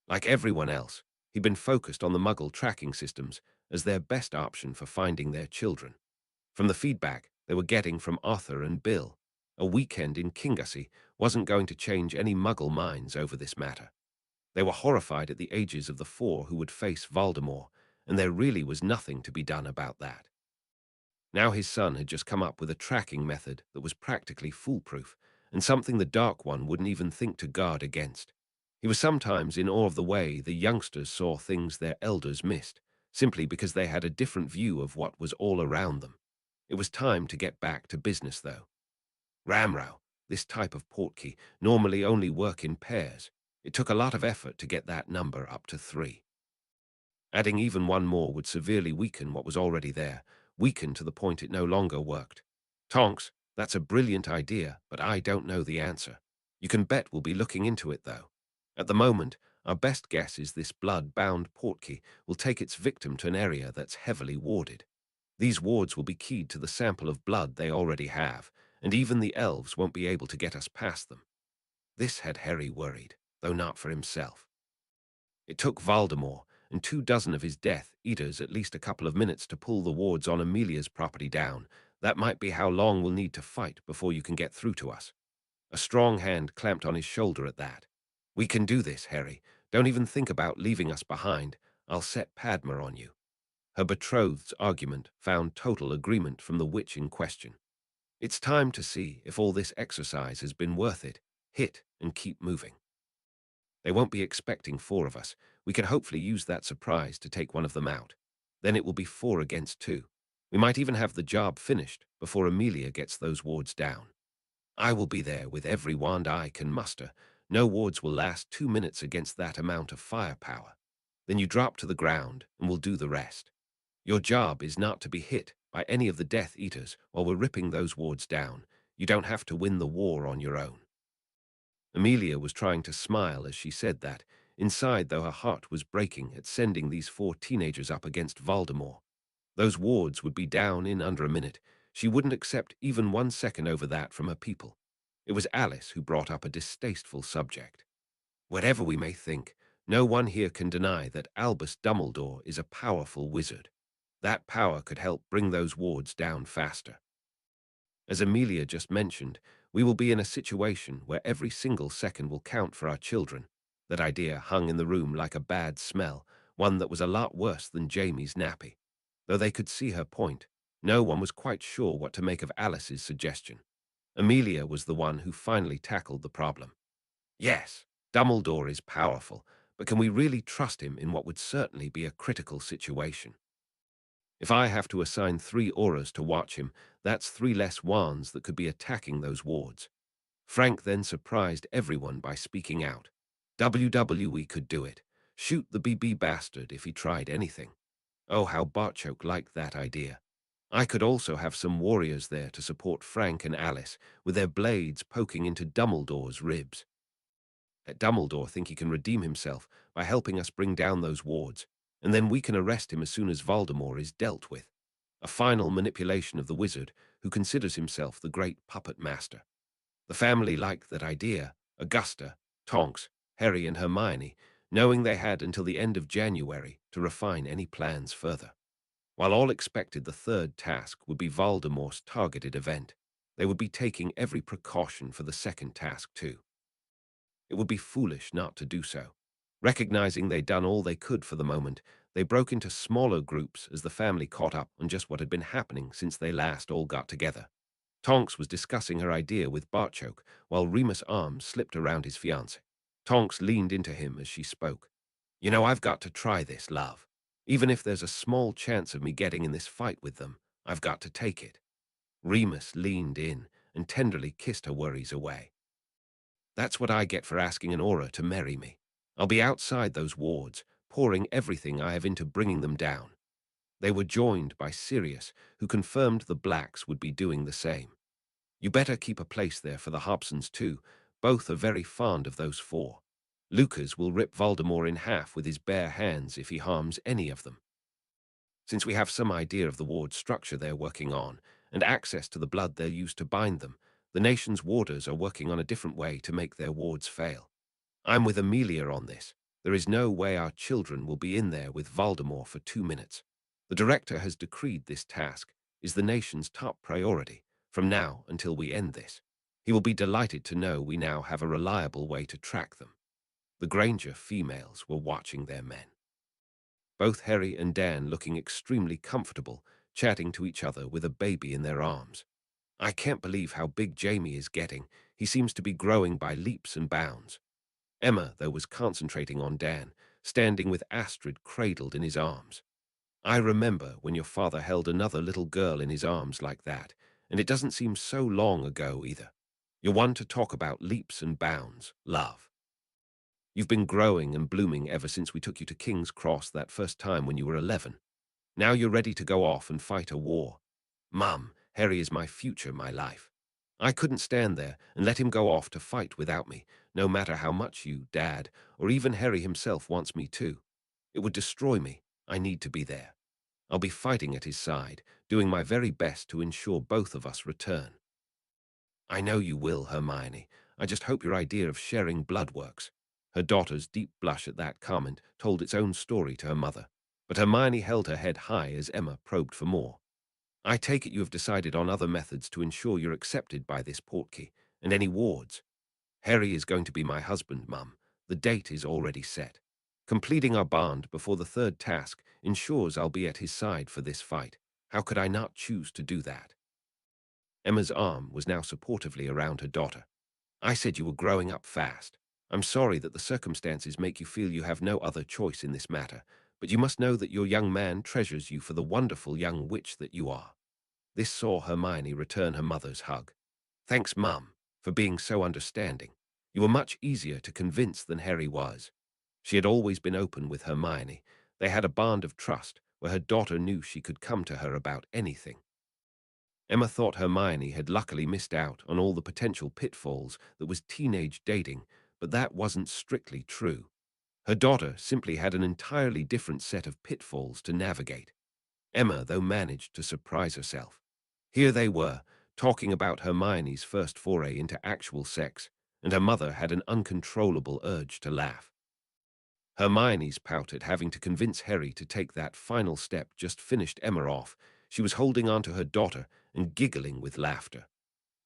Like everyone else, he'd been focused on the Muggle tracking systems as their best option for finding their children. From the feedback they were getting from Arthur and Bill, a weekend in Kingassy wasn't going to change any Muggle minds over this matter. They were horrified at the ages of the four who would face Voldemort, and there really was nothing to be done about that. Now his son had just come up with a tracking method that was practically foolproof, and something the Dark One wouldn't even think to guard against. He was sometimes in awe of the way the youngsters saw things their elders missed, simply because they had a different view of what was all around them. It was time to get back to business, though. Ramrow, this type of portkey, normally only work in pairs. It took a lot of effort to get that number up to 3. Adding even one more would severely weaken what was already there, weaken to the point it no longer worked. Tonks, that's a brilliant idea, but I don't know the answer. You can bet we'll be looking into it, though. At the moment, our best guess is this blood-bound portkey will take its victim to an area that's heavily warded. These wards will be keyed to the sample of blood they already have, and even the elves won't be able to get us past them. This had Harry worried, though not for himself. It took Voldemort and 24 of his Death Eaters at least a couple of minutes to pull the wards on Amelia's property down. That might be how long we'll need to fight before you can get through to us. A strong hand clamped on his shoulder at that. We can do this, Harry. Don't even think about leaving us behind. I'll set Padma on you. Her betrothed's argument found total agreement from the witch in question. It's time to see if all this exercise has been worth it. Hit and keep moving. They won't be expecting four of us. We can hopefully use that surprise to take one of them out. Then it will be 4 against 2. We might even have the job finished before Amelia gets those wards down. I will be there with every wand I can muster. No wards will last 2 minutes against that amount of firepower. Then you drop to the ground and we'll do the rest. Your job is not to be hit by any of the Death Eaters while we're ripping those wards down. You don't have to win the war on your own. Amelia was trying to smile as she said that, inside though her heart was breaking at sending these 4 teenagers up against Voldemort. Those wards would be down in under a minute. She wouldn't accept even 1 second over that from her people. It was Alice who brought up a distasteful subject. Whatever we may think, no one here can deny that Albus Dumbledore is a powerful wizard. That power could help bring those wards down faster. As Amelia just mentioned, we will be in a situation where every single second will count for our children. That idea hung in the room like a bad smell, one that was a lot worse than Jamie's nappy. Though they could see her point, no one was quite sure what to make of Alice's suggestion. Amelia was the one who finally tackled the problem. Yes, Dumbledore is powerful, but can we really trust him in what would certainly be a critical situation? If I have to assign 3 auras to watch him, that's 3 less wands that could be attacking those wards. Frank then surprised everyone by speaking out. WWE could do it. Shoot the BB bastard if he tried anything. Oh, how Bartchoke liked that idea. I could also have some warriors there to support Frank and Alice, with their blades poking into Dumbledore's ribs. Let Dumbledore think he can redeem himself by helping us bring down those wards, and then we can arrest him as soon as Voldemort is dealt with. A final manipulation of the wizard, who considers himself the great puppet master. The family liked that idea, Augusta, Tonks, Harry and Hermione, knowing they had until the end of January to refine any plans further. While all expected the third task would be Voldemort's targeted event, they would be taking every precaution for the second task too. It would be foolish not to do so. Recognizing they'd done all they could for the moment, they broke into smaller groups as the family caught up on just what had been happening since they last all got together. Tonks was discussing her idea with Bartchoke, while Remus' arms slipped around his fiancée. Tonks leaned into him as she spoke. You know, I've got to try this, love. Even if there's a small chance of me getting in this fight with them, I've got to take it. Remus leaned in and tenderly kissed her worries away. That's what I get for asking an aura to marry me. I'll be outside those wards, pouring everything I have into bringing them down. They were joined by Sirius, who confirmed the Blacks would be doing the same. You better keep a place there for the Hobsons too. Both are very fond of those 4. Lucas will rip Voldemort in half with his bare hands if he harms any of them. Since we have some idea of the ward structure they're working on, and access to the blood they'll use to bind them, the nation's warders are working on a different way to make their wards fail. I'm with Amelia on this. There is no way our children will be in there with Voldemort for 2 minutes. The director has decreed this task is the nation's top priority from now until we end this. He will be delighted to know we now have a reliable way to track them. The Granger females were watching their men. Both Harry and Dan looking extremely comfortable, chatting to each other with a baby in their arms. I can't believe how big Jamie is getting. He seems to be growing by leaps and bounds. Emma, though, was concentrating on Dan, standing with Astrid cradled in his arms. I remember when your father held another little girl in his arms like that, and it doesn't seem so long ago either. You're one to talk about leaps and bounds, love. You've been growing and blooming ever since we took you to King's Cross that first time when you were 11. Now you're ready to go off and fight a war. Mum, Harry is my future, my life. I couldn't stand there and let him go off to fight without me, no matter how much you, Dad, or even Harry himself wants me to. It would destroy me. I need to be there. I'll be fighting at his side, doing my very best to ensure both of us return. I know you will, Hermione. I just hope your idea of sharing blood works. Her daughter's deep blush at that comment told its own story to her mother, but Hermione held her head high as Emma probed for more. I take it you have decided on other methods to ensure you're accepted by this portkey, and any wards. Harry is going to be my husband, Mum. The date is already set. Completing our bond before the third task ensures I'll be at his side for this fight. How could I not choose to do that? Emma's arm was now supportively around her daughter. I said you were growing up fast. I'm sorry that the circumstances make you feel you have no other choice in this matter, but you must know that your young man treasures you for the wonderful young witch that you are." This saw Hermione return her mother's hug. "Thanks, Mum, for being so understanding. You were much easier to convince than Harry was." She had always been open with Hermione. They had a bond of trust where her daughter knew she could come to her about anything. Emma thought Hermione had luckily missed out on all the potential pitfalls that was teenage dating, but that wasn't strictly true. Her daughter simply had an entirely different set of pitfalls to navigate. Emma, though, managed to surprise herself. Here they were, talking about Hermione's first foray into actual sex, and her mother had an uncontrollable urge to laugh. Hermione's pout at having to convince Harry to take that final step just finished Emma off. She was holding on to her daughter and giggling with laughter.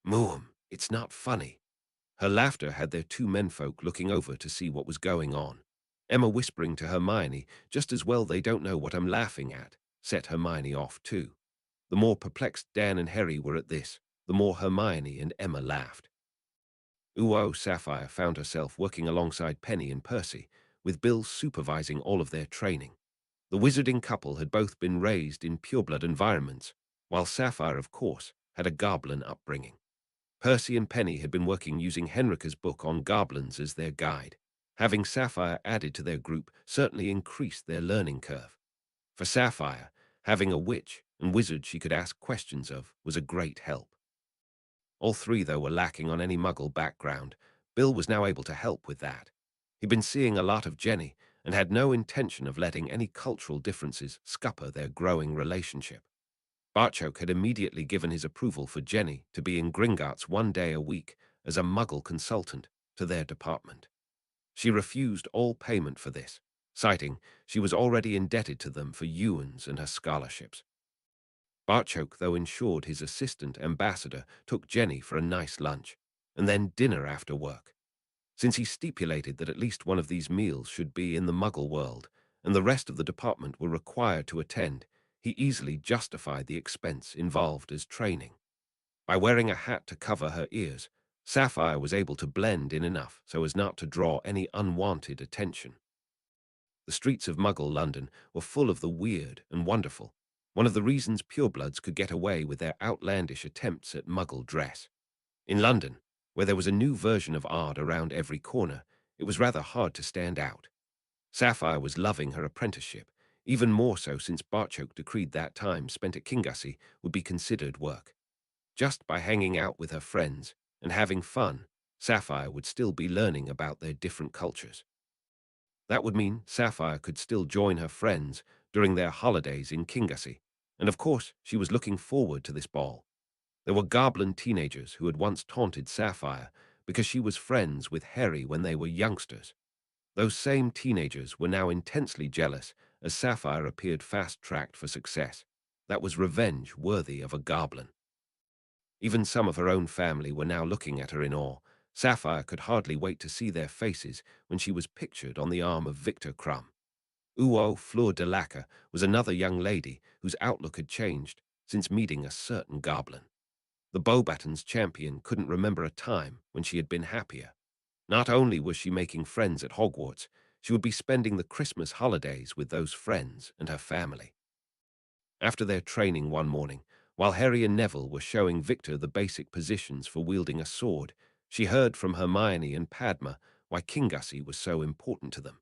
"Moom, it's not funny." Her laughter had their two menfolk looking over to see what was going on. Emma whispering to Hermione, "Just as well they don't know what I'm laughing at," set Hermione off too. The more perplexed Dan and Harry were at this, the more Hermione and Emma laughed. Sapphire found herself working alongside Penny and Percy, with Bill supervising all of their training. The wizarding couple had both been raised in pureblood environments, while Sapphire, of course, had a goblin upbringing. Percy and Penny had been working using Henrika's book on goblins as their guide. Having Sapphire added to their group certainly increased their learning curve. For Sapphire, having a witch and wizard she could ask questions of was a great help. All three, though, were lacking on any muggle background. Bill was now able to help with that. He'd been seeing a lot of Jenny and had no intention of letting any cultural differences scupper their growing relationship. Barchoke had immediately given his approval for Jenny to be in Gringotts 1 day a week as a muggle consultant to their department. She refused all payment for this, citing she was already indebted to them for Ewens and her scholarships. Barchoke, though, ensured his assistant ambassador took Jenny for a nice lunch, and then dinner after work. Since he stipulated that at least one of these meals should be in the Muggle world, and the rest of the department were required to attend, he easily justified the expense involved as training. By wearing a hat to cover her ears, Sapphire was able to blend in enough so as not to draw any unwanted attention. The streets of Muggle London were full of the weird and wonderful, one of the reasons purebloods could get away with their outlandish attempts at Muggle dress. In London, where there was a new version of art around every corner, it was rather hard to stand out. Sapphire was loving her apprenticeship, even more so since Barchoke decreed that time spent at Kingussie would be considered work. Just by hanging out with her friends and having fun, Sapphire would still be learning about their different cultures. That would mean Sapphire could still join her friends during their holidays in Kingussie, and of course she was looking forward to this ball. There were goblin teenagers who had once taunted Sapphire because she was friends with Harry when they were youngsters. Those same teenagers were now intensely jealous as Sapphire appeared fast-tracked for success. That was revenge worthy of a goblin. Even some of her own family were now looking at her in awe. Sapphire could hardly wait to see their faces when she was pictured on the arm of Victor Crumb. Fleur de Lacre was another young lady whose outlook had changed since meeting a certain goblin. The Beauxbatons champion couldn't remember a time when she had been happier. Not only was she making friends at Hogwarts, she would be spending the Christmas holidays with those friends and her family. After their training one morning, while Harry and Neville were showing Victor the basic positions for wielding a sword, she heard from Hermione and Padma why Kingussie was so important to them.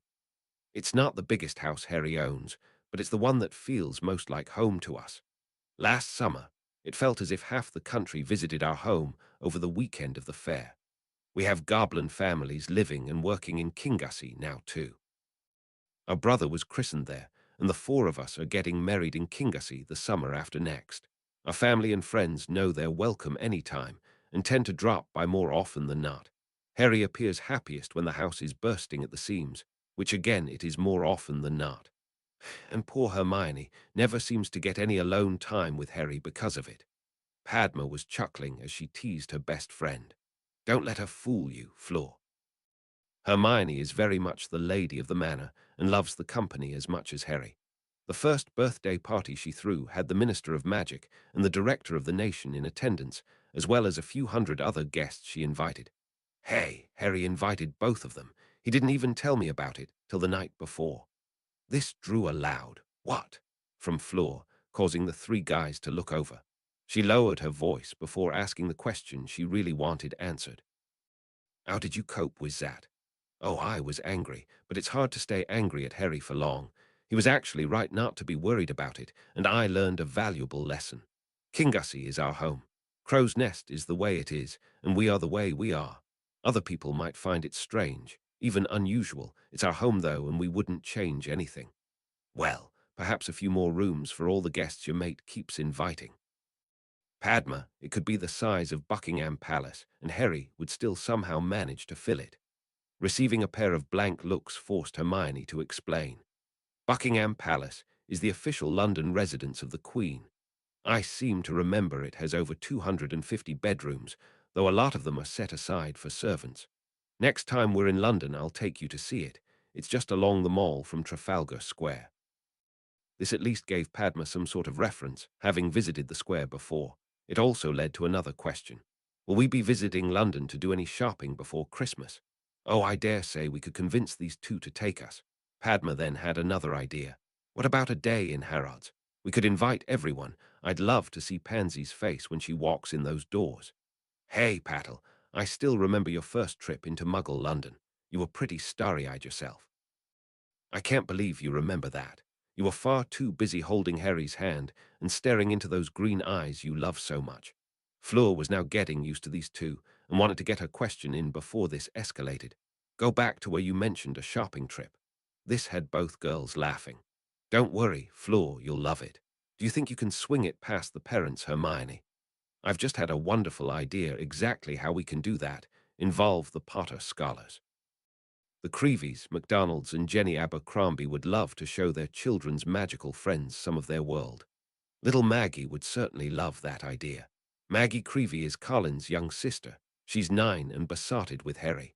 "It's not the biggest house Harry owns, but it's the one that feels most like home to us. Last summer, it felt as if half the country visited our home over the weekend of the fair. We have goblin families living and working in Kingussie now too. Our brother was christened there, and the four of us are getting married in Kingussie the summer after next. Our family and friends know they're welcome any time and tend to drop by more often than not. Harry appears happiest when the house is bursting at the seams, which again it is more often than not. And poor Hermione never seems to get any alone time with Harry because of it." Padma was chuckling as she teased her best friend. "Don't let her fool you, Fleur. Hermione is very much the lady of the manor and loves the company as much as Harry. The first birthday party she threw had the Minister of Magic and the Director of the Nation in attendance, as well as a few hundred other guests she invited. Hey, Harry invited both of them. He didn't even tell me about it till the night before. This drew a loud "What?" from Fleur, causing the three guys to look over. She lowered her voice before asking the question she really wanted answered. How did you cope with that? Oh, I was angry, but it's hard to stay angry at Harry for long. He was actually right not to be worried about it, and I learned a valuable lesson. Kingussie is our home. Crow's Nest is the way it is, and we are the way we are. Other people might find it strange, even unusual. It's our home, though, and we wouldn't change anything. Well, perhaps a few more rooms for all the guests your mate keeps inviting. Padma, it could be the size of Buckingham Palace, and Harry would still somehow manage to fill it. Receiving a pair of blank looks forced Hermione to explain. Buckingham Palace is the official London residence of the Queen. I seem to remember it has over 250 bedrooms, though a lot of them are set aside for servants. Next time we're in London, I'll take you to see it. It's just along the mall from Trafalgar Square. This at least gave Padma some sort of reference, having visited the square before. It also led to another question. Will we be visiting London to do any shopping before Christmas? Oh, I dare say we could convince these two to take us. Padma then had another idea. What about a day in Harrods? We could invite everyone. I'd love to see Pansy's face when she walks in those doors. Hey, Paddle, I still remember your first trip into Muggle London. You were pretty starry-eyed yourself. I can't believe you remember that. You were far too busy holding Harry's hand and staring into those green eyes you love so much. Fleur was now getting used to these two and wanted to get her question in before this escalated. Go back to where you mentioned a shopping trip. This had both girls laughing. Don't worry, Fleur, you'll love it. Do you think you can swing it past the parents, Hermione? I've just had a wonderful idea exactly how we can do that. Involve the Potter scholars. The Creevies, MacDonalds, and Jenny Abercrombie would love to show their children's magical friends some of their world. Little Maggie would certainly love that idea. Maggie Creevy is Colin's young sister. She's 9 and besotted with Harry.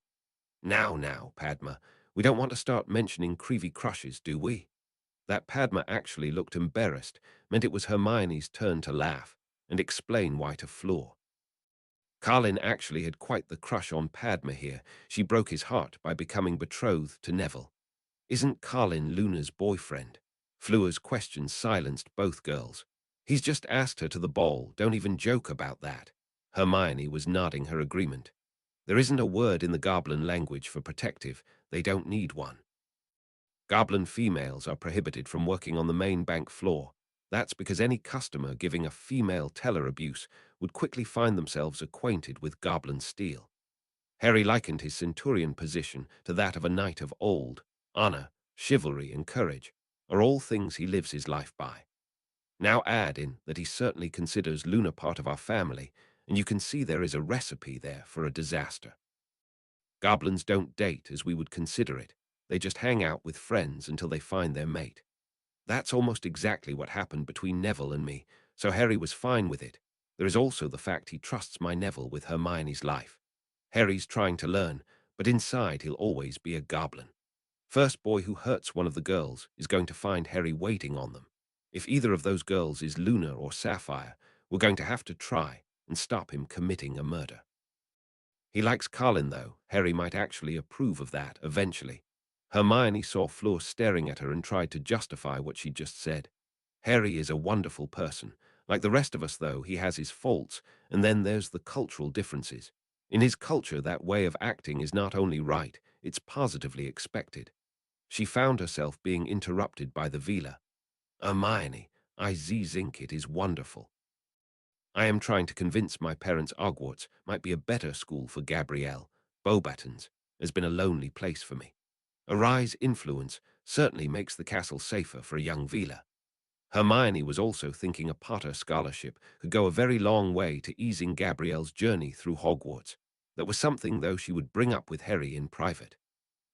Now, Padma, we don't want to start mentioning Creevy crushes, do we? That Padma actually looked embarrassed meant it was Hermione's turn to laugh and explain why to Fleur. Colin actually had quite the crush on Padma here. She broke his heart by becoming betrothed to Neville. Isn't Colin Luna's boyfriend? Fleur's question silenced both girls. He's just asked her to the ball. Don't even joke about that. Hermione was nodding her agreement. There isn't a word in the goblin language for protective. They don't need one. Goblin females are prohibited from working on the main bank floor. That's because any customer giving a female teller abuse would quickly find themselves acquainted with goblin steel. Harry likened his centurion position to that of a knight of old. Honor, chivalry, and courage are all things he lives his life by. Now add in that he certainly considers Luna part of our family, and you can see there is a recipe there for a disaster. Goblins don't date as we would consider it. They just hang out with friends until they find their mate. That's almost exactly what happened between Neville and me, so Harry was fine with it. There is also the fact he trusts my Neville with Hermione's life. Harry's trying to learn, but inside he'll always be a goblin. First boy who hurts one of the girls is going to find Harry waiting on them. If either of those girls is Luna or Sapphire, we're going to have to try and stop him committing a murder. He likes Colin, though. Harry might actually approve of that eventually. Hermione saw Fleur staring at her and tried to justify what she just said. Harry is a wonderful person. Like the rest of us, though, he has his faults, and then there's the cultural differences. In his culture, that way of acting is not only right, it's positively expected. She found herself being interrupted by the Vila. Hermione, I think it is wonderful. I am trying to convince my parents Hogwarts might be a better school for Gabrielle. Beauxbatons has been a lonely place for me. A rise influence certainly makes the castle safer for a young Vila. Hermione was also thinking a Potter scholarship could go a very long way to easing Gabrielle's journey through Hogwarts. That was something, though, she would bring up with Harry in private.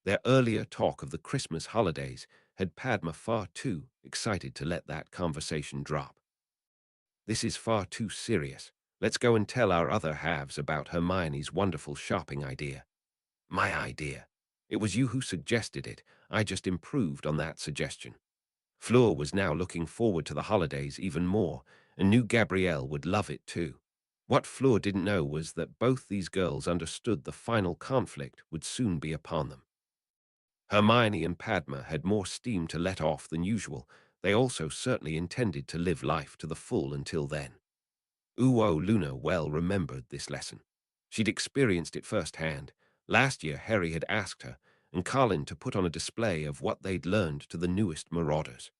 Their earlier talk of the Christmas holidays had Padma far too excited to let that conversation drop. This is far too serious. Let's go and tell our other halves about Hermione's wonderful shopping idea. My idea. It was you who suggested it. I just improved on that suggestion. Fleur was now looking forward to the holidays even more, and knew Gabrielle would love it too. What Fleur didn't know was that both these girls understood the final conflict would soon be upon them. Hermione and Padma had more steam to let off than usual. They also certainly intended to live life to the full until then. Luna well remembered this lesson. She'd experienced it firsthand. Last year, Harry had asked her and Colin to put on a display of what they'd learned to the newest marauders.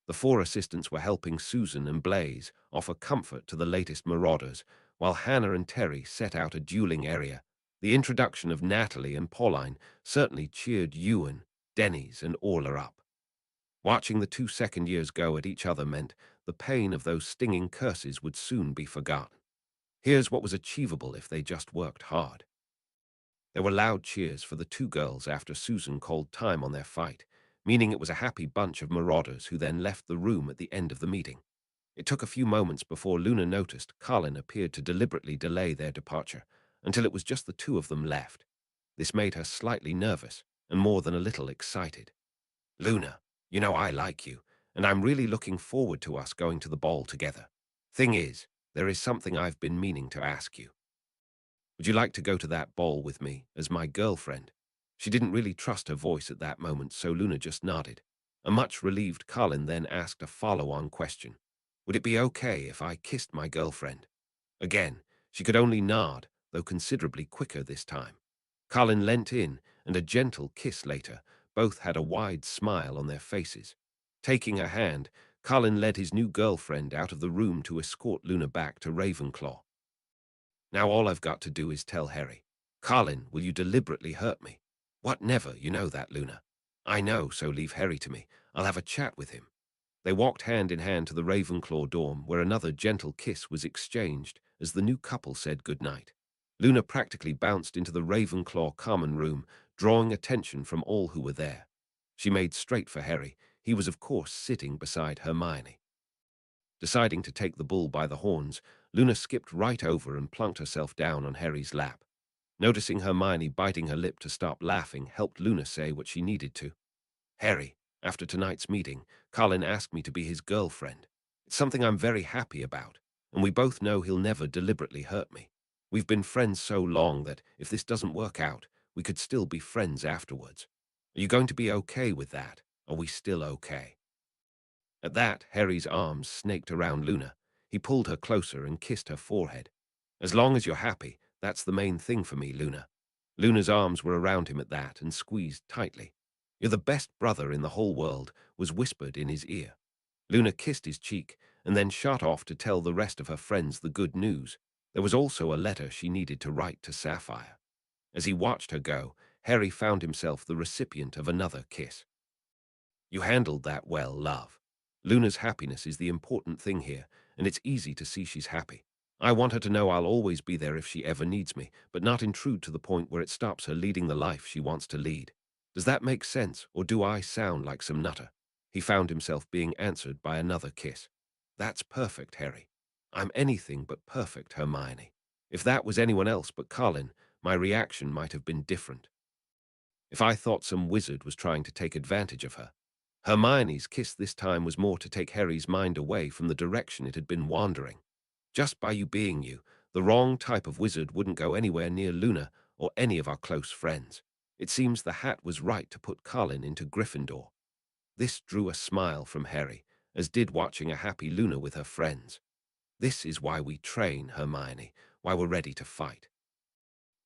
The four assistants were helping Susan and Blaise offer comfort to the latest marauders, while Hannah and Terry set out a dueling area. The introduction of Natalie and Pauline certainly cheered Ewan, Denny's, and Orla up. Watching the 2 second years go at each other meant the pain of those stinging curses would soon be forgotten. Here's what was achievable if they just worked hard. There were loud cheers for the two girls after Susan called time on their fight, meaning it was a happy bunch of marauders who then left the room at the end of the meeting. It took a few moments before Luna noticed Colin appeared to deliberately delay their departure, until it was just the two of them left. This made her slightly nervous and more than a little excited. Luna, you know I like you, and I'm really looking forward to us going to the ball together. Thing is, there is something I've been meaning to ask you. Would you like to go to that ball with me as my girlfriend? She didn't really trust her voice at that moment, so Luna just nodded. A much relieved Colin then asked a follow-on question. Would it be okay if I kissed my girlfriend? Again, she could only nod, though considerably quicker this time. Colin leant in, and a gentle kiss later, both had a wide smile on their faces. Taking her hand, Colin led his new girlfriend out of the room to escort Luna back to Ravenclaw. Now all I've got to do is tell Harry. Colin, will you deliberately hurt me? What, never, you know that, Luna. I know, so leave Harry to me. I'll have a chat with him. They walked hand in hand to the Ravenclaw dorm, where another gentle kiss was exchanged as the new couple said goodnight. Luna practically bounced into the Ravenclaw common room, drawing attention from all who were there. She made straight for Harry. He was, of course, sitting beside Hermione. Deciding to take the bull by the horns, Luna skipped right over and plunked herself down on Harry's lap. Noticing Hermione biting her lip to stop laughing helped Luna say what she needed to. Harry, after tonight's meeting, Colin asked me to be his girlfriend. It's something I'm very happy about, and we both know he'll never deliberately hurt me. We've been friends so long that if this doesn't work out, we could still be friends afterwards. Are you going to be okay with that? Are we still okay? At that, Harry's arms snaked around Luna. He pulled her closer and kissed her forehead. As long as you're happy, that's the main thing for me, Luna. Luna's arms were around him at that and squeezed tightly. You're the best brother in the whole world, was whispered in his ear. Luna kissed his cheek and then shot off to tell the rest of her friends the good news. There was also a letter she needed to write to Sapphire. As he watched her go, Harry found himself the recipient of another kiss. You handled that well, love. Luna's happiness is the important thing here, and it's easy to see she's happy. I want her to know I'll always be there if she ever needs me, but not intrude to the point where it stops her leading the life she wants to lead. Does that make sense, or do I sound like some nutter? He found himself being answered by another kiss. That's perfect, Harry. I'm anything but perfect, Hermione. If that was anyone else but Colin, my reaction might have been different. If I thought some wizard was trying to take advantage of her. Hermione's kiss this time was more to take Harry's mind away from the direction it had been wandering. Just by you being you, the wrong type of wizard wouldn't go anywhere near Luna or any of our close friends. It seems the hat was right to put Colin into Gryffindor. This drew a smile from Harry, as did watching a happy Luna with her friends. This is why we train, Hermione, why we're ready to fight.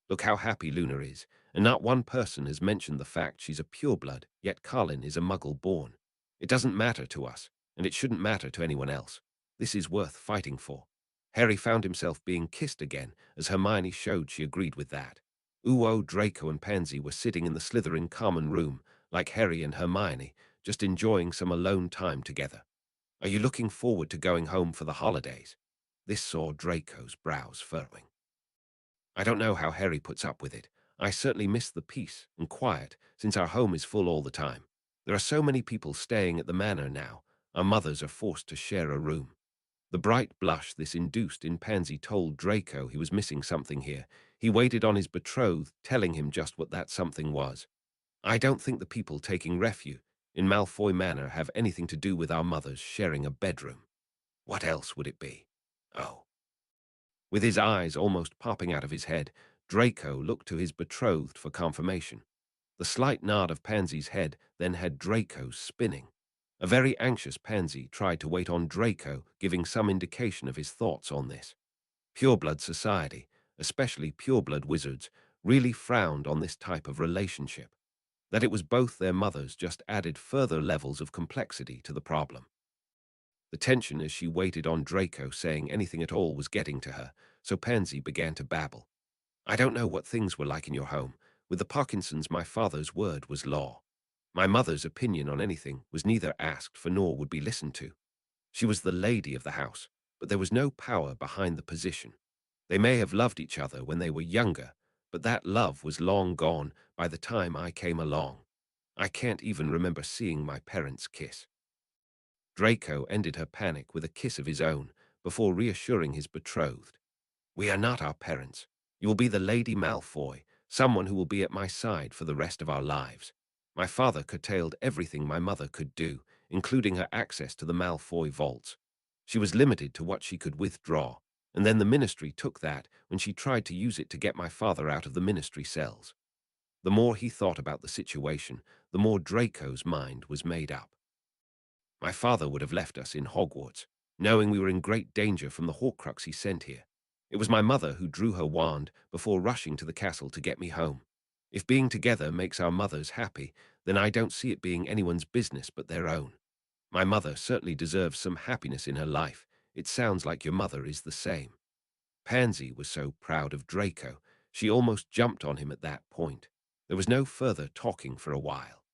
Look how happy Luna is, and not one person has mentioned the fact she's a pureblood, yet Colin is a muggle born. It doesn't matter to us, and it shouldn't matter to anyone else. This is worth fighting for. Harry found himself being kissed again, as Hermione showed she agreed with that. Draco and Pansy were sitting in the Slytherin common room, like Harry and Hermione, just enjoying some alone time together. Are you looking forward to going home for the holidays? This saw Draco's brows furrowing. I don't know how Harry puts up with it. I certainly miss the peace and quiet, since our home is full all the time. There are so many people staying at the manor now. Our mothers are forced to share a room. The bright blush this induced in Pansy told Draco he was missing something here. He waited on his betrothed, telling him just what that something was. I don't think the people taking refuge in Malfoy Manor have anything to do with our mothers sharing a bedroom. What else would it be? Oh. With his eyes almost popping out of his head, Draco looked to his betrothed for confirmation. The slight nod of Pansy's head then had Draco spinning. A very anxious Pansy tried to wait on Draco, giving some indication of his thoughts on this. Pureblood society, especially pureblood wizards, really frowned on this type of relationship. That it was both their mothers just added further levels of complexity to the problem. The tension as she waited on Draco saying anything at all was getting to her, so Pansy began to babble. I don't know what things were like in your home. With the Parkinsons, my father's word was law. My mother's opinion on anything was neither asked for nor would be listened to. She was the lady of the house, but there was no power behind the position. They may have loved each other when they were younger, but that love was long gone by the time I came along. I can't even remember seeing my parents kiss. Draco ended her panic with a kiss of his own before reassuring his betrothed. We are not our parents. You will be the Lady Malfoy, someone who will be at my side for the rest of our lives. My father curtailed everything my mother could do, including her access to the Malfoy vaults. She was limited to what she could withdraw, and then the ministry took that when she tried to use it to get my father out of the ministry cells. The more he thought about the situation, the more Draco's mind was made up. My father would have left us in Hogwarts, knowing we were in great danger from the Horcrux he sent here. It was my mother who drew her wand before rushing to the castle to get me home. If being together makes our mothers happy, then I don't see it being anyone's business but their own. My mother certainly deserves some happiness in her life. It sounds like your mother is the same. Pansy was so proud of Draco, she almost jumped on him at that point. There was no further talking for a while.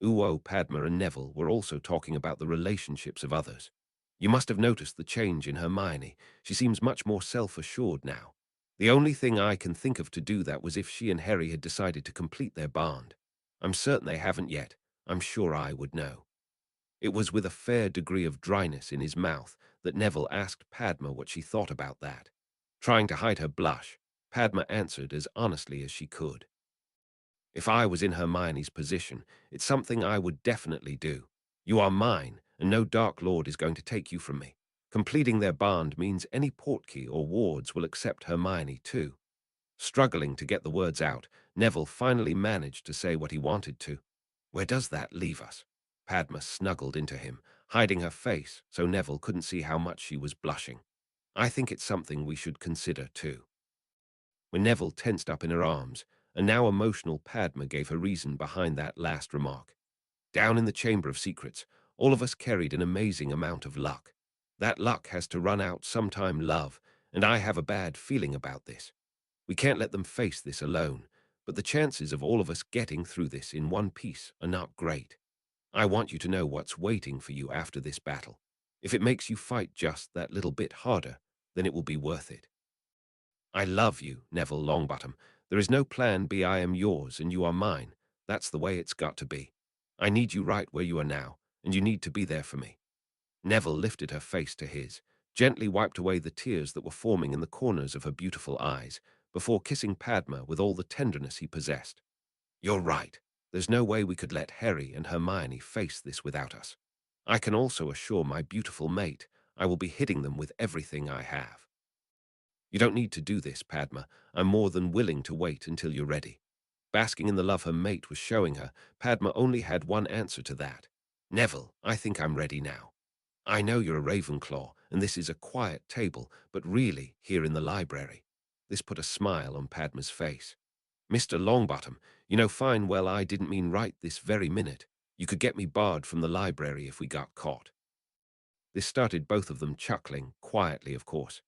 Uo, Padma, and Neville were also talking about the relationships of others. You must have noticed the change in Hermione. She seems much more self-assured now. The only thing I can think of to do that was if she and Harry had decided to complete their bond. I'm certain they haven't yet. I'm sure I would know. It was with a fair degree of dryness in his mouth that Neville asked Padma what she thought about that. Trying to hide her blush, Padma answered as honestly as she could. If I was in Hermione's position, it's something I would definitely do. You are mine, and no Dark Lord is going to take you from me. Completing their bond means any portkey or wards will accept Hermione too. Struggling to get the words out, Neville finally managed to say what he wanted to. Where does that leave us? Padma snuggled into him, hiding her face so Neville couldn't see how much she was blushing. I think it's something we should consider too. When Neville tensed up in her arms, a now emotional Padma gave her reason behind that last remark. Down in the Chamber of Secrets, all of us carried an amazing amount of luck. That luck has to run out sometime, love, and I have a bad feeling about this. We can't let them face this alone, but the chances of all of us getting through this in one piece are not great. I want you to know what's waiting for you after this battle. If it makes you fight just that little bit harder, then it will be worth it. I love you, Neville Longbottom. There is no plan B. I am yours and you are mine. That's the way it's got to be. I need you right where you are now, and you need to be there for me. Neville lifted her face to his, gently wiped away the tears that were forming in the corners of her beautiful eyes, before kissing Padma with all the tenderness he possessed. You're right. There's no way we could let Harry and Hermione face this without us. I can also assure my beautiful mate I will be hitting them with everything I have. You don't need to do this, Padma. I'm more than willing to wait until you're ready. Basking in the love her mate was showing her, Padma only had one answer to that. Neville, I think I'm ready now. I know you're a Ravenclaw, and this is a quiet table, but really, here in the library. This put a smile on Padma's face. Mr. Longbottom, you know fine well I didn't mean right this very minute. You could get me barred from the library if we got caught. This started both of them chuckling, quietly of course.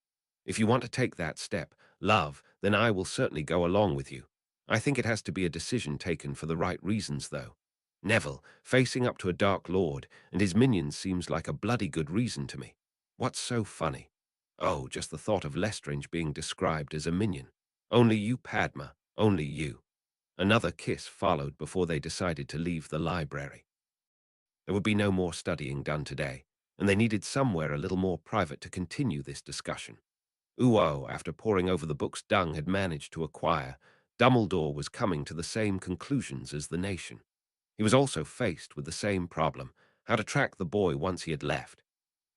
If you want to take that step, love, then I will certainly go along with you. I think it has to be a decision taken for the right reasons, though. Neville, facing up to a Dark Lord and his minions seems like a bloody good reason to me. What's so funny? Oh, just the thought of Lestrange being described as a minion. Only you, Padma, only you. Another kiss followed before they decided to leave the library. There would be no more studying done today, and they needed somewhere a little more private to continue this discussion. Uo, after poring over the books Dung had managed to acquire, Dumbledore was coming to the same conclusions as the nation. He was also faced with the same problem, how to track the boy once he had left.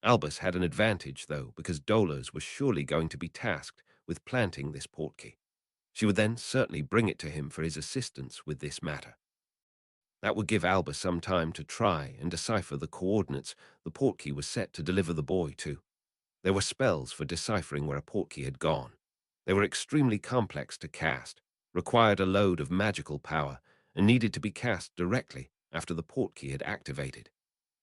Albus had an advantage, though, because Dolores was surely going to be tasked with planting this portkey. She would then certainly bring it to him for his assistance with this matter. That would give Albus some time to try and decipher the coordinates the portkey was set to deliver the boy to. There were spells for deciphering where a portkey had gone. They were extremely complex to cast, required a load of magical power, and needed to be cast directly after the portkey had activated.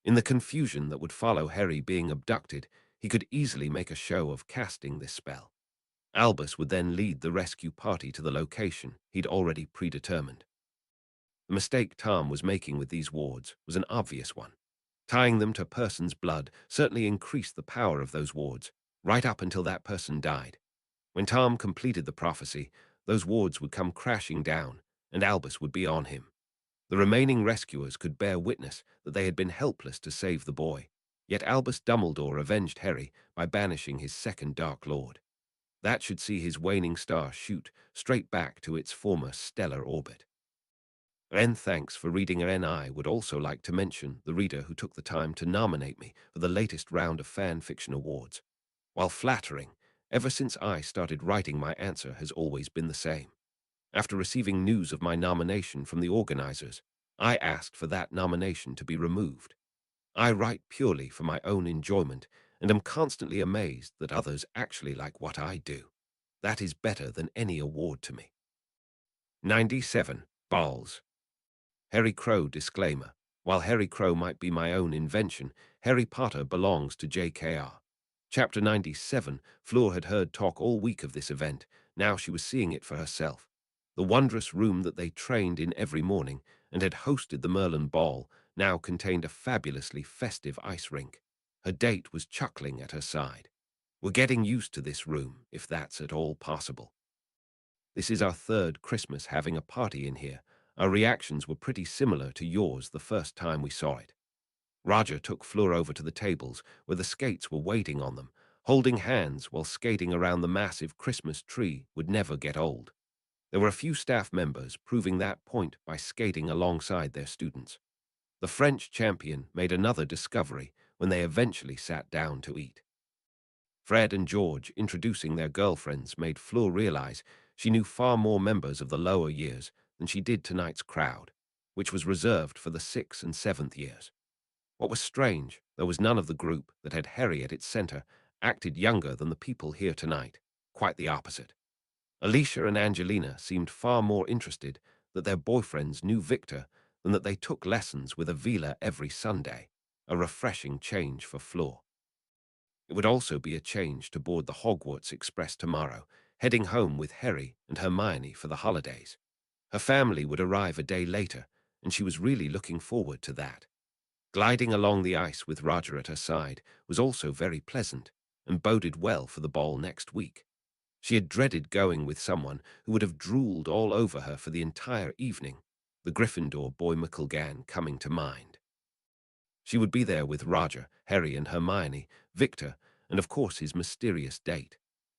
In the confusion that would follow Harry being abducted, he could easily make a show of casting this spell. Albus would then lead the rescue party to the location he'd already predetermined. The mistake Tom was making with these wards was an obvious one. Tying them to a person's blood certainly increased the power of those wards, right up until that person died. When Tom completed the prophecy, those wards would come crashing down, and Albus would be on him. The remaining rescuers could bear witness that they had been helpless to save the boy, yet Albus Dumbledore avenged Harry by banishing his second Dark Lord. That should see his waning star shoot straight back to its former stellar orbit. And thanks for reading, and I would also like to mention the reader who took the time to nominate me for the latest round of fan fiction awards. While flattering, ever since I started writing, my answer has always been the same. After receiving news of my nomination from the organizers, I asked for that nomination to be removed. I write purely for my own enjoyment and am constantly amazed that others actually like what I do. That is better than any award to me. 97. Balls. Harry Crow disclaimer. While Harry Crow might be my own invention, Harry Potter belongs to JKR. Chapter 97. Fleur had heard talk all week of this event. Now she was seeing it for herself. The wondrous room that they trained in every morning and had hosted the Merlin Ball now contained a fabulously festive ice rink. Her date was chuckling at her side. We're getting used to this room, if that's at all possible. This is our third Christmas having a party in here. Our reactions were pretty similar to yours the first time we saw it. Roger took Fleur over to the tables where the skates were waiting on them. Holding hands while skating around the massive Christmas tree would never get old. There were a few staff members proving that point by skating alongside their students. The French champion made another discovery when they eventually sat down to eat. Fred and George introducing their girlfriends made Fleur realize she knew far more members of the lower years than she did tonight's crowd, which was reserved for the 6th and 7th years. What was strange, there was none of the group that had Harry at its center acted younger than the people here tonight. Quite the opposite. Alicia and Angelina seemed far more interested that their boyfriends knew Victor than that they took lessons with Avila every Sunday, a refreshing change for Fleur. It would also be a change to board the Hogwarts Express tomorrow, heading home with Harry and Hermione for the holidays. Her family would arrive a day later, and she was really looking forward to that. Gliding along the ice with Roger at her side was also very pleasant and boded well for the ball next week. She had dreaded going with someone who would have drooled all over her for the entire evening, the Gryffindor boy McElgan coming to mind. She would be there with Roger, Harry and Hermione, Victor, and of course his mysterious date.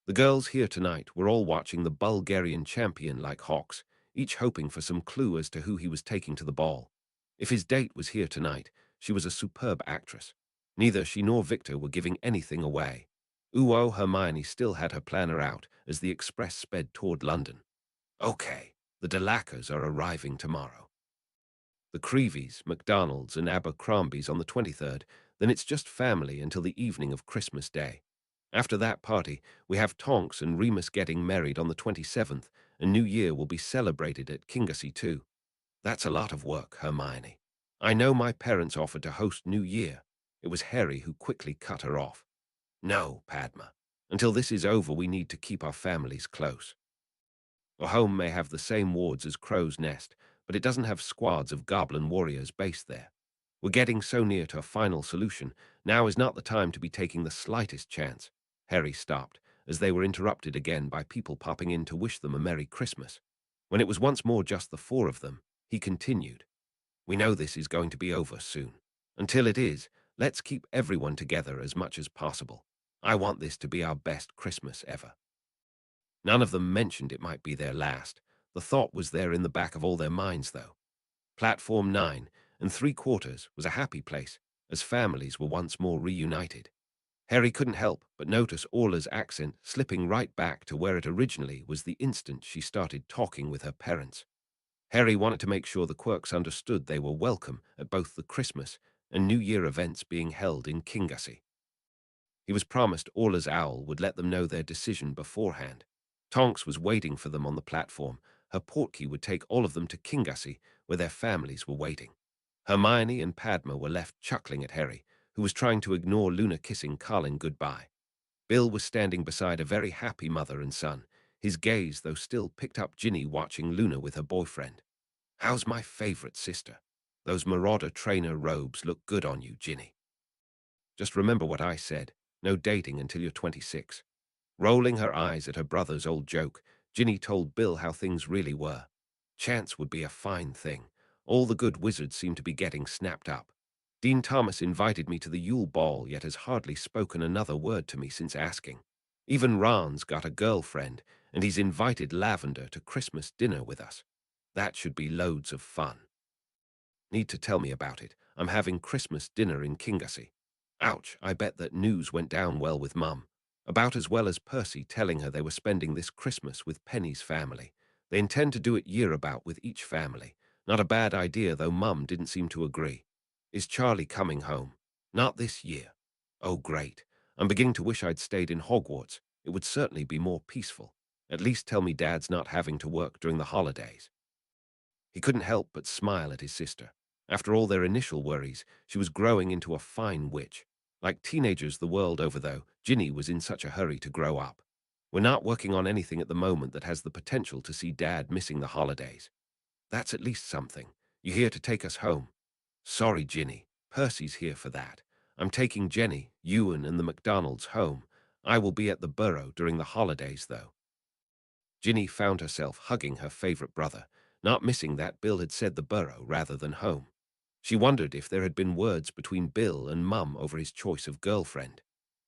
The girls here tonight were all watching the Bulgarian champion like hawks, each hoping for some clue as to who he was taking to the ball. If his date was here tonight, she was a superb actress. Neither she nor Victor were giving anything away. Hermione still had her planner out as the express sped toward London. Okay, the Delacours are arriving tomorrow. The Creevies, McDonald's, and Abercrombies on the 23rd, then it's just family until the evening of Christmas Day. After that party, we have Tonks and Remus getting married on the 27th, and New Year will be celebrated at Kingassy too. That's a lot of work, Hermione. I know my parents offered to host New Year. It was Harry who quickly cut her off. No, Padma. Until this is over, we need to keep our families close. Our home may have the same wards as Crow's Nest, but it doesn't have squads of goblin warriors based there. We're getting so near to a final solution. Now is not the time to be taking the slightest chance. Harry stopped, as they were interrupted again by people popping in to wish them a Merry Christmas. When it was once more just the four of them, he continued. We know this is going to be over soon. Until it is, let's keep everyone together as much as possible. I want this to be our best Christmas ever. None of them mentioned it might be their last. The thought was there in the back of all their minds, though. Platform 9 and 3/4 was a happy place, as families were once more reunited. Harry couldn't help but notice Orla's accent slipping right back to where it originally was the instant she started talking with her parents. Harry wanted to make sure the Quirks understood they were welcome at both the Christmas and New Year events being held in Kingassy. He was promised Orla's owl would let them know their decision beforehand. Tonks was waiting for them on the platform. Her portkey would take all of them to Kingassy, where their families were waiting. Hermione and Padma were left chuckling at Harry, who was trying to ignore Luna kissing Carlin goodbye. Bill was standing beside a very happy mother and son, his gaze, though, still picked up Ginny watching Luna with her boyfriend. "How's my favorite sister? Those Marauder trainer robes look good on you, Ginny. Just remember what I said. No dating until you're 26. Rolling her eyes at her brother's old joke, Ginny told Bill how things really were. Chance would be a fine thing. All the good wizards seem to be getting snapped up. Dean Thomas invited me to the Yule Ball, yet has hardly spoken another word to me since asking. Even Ron's got a girlfriend, and he's invited Lavender to Christmas dinner with us. That should be loads of fun. Need to tell me about it. I'm having Christmas dinner in Kingassy. Ouch, I bet that news went down well with Mum. About as well as Percy telling her they were spending this Christmas with Penny's family. They intend to do it year about with each family. Not a bad idea, though Mum didn't seem to agree. Is Charlie coming home? Not this year. Oh, great. I'm beginning to wish I'd stayed in Hogwarts. It would certainly be more peaceful. At least tell me Dad's not having to work during the holidays. He couldn't help but smile at his sister. After all their initial worries, she was growing into a fine witch. Like teenagers the world over, though, Ginny was in such a hurry to grow up. We're not working on anything at the moment that has the potential to see Dad missing the holidays. That's at least something. You here to take us home? Sorry, Ginny. Percy's here for that. I'm taking Jenny, Ewan, and the McDonalds home. I will be at the Burrow during the holidays, though. Ginny found herself hugging her favorite brother, not missing that Bill had said the Burrow rather than home. She wondered if there had been words between Bill and Mum over his choice of girlfriend.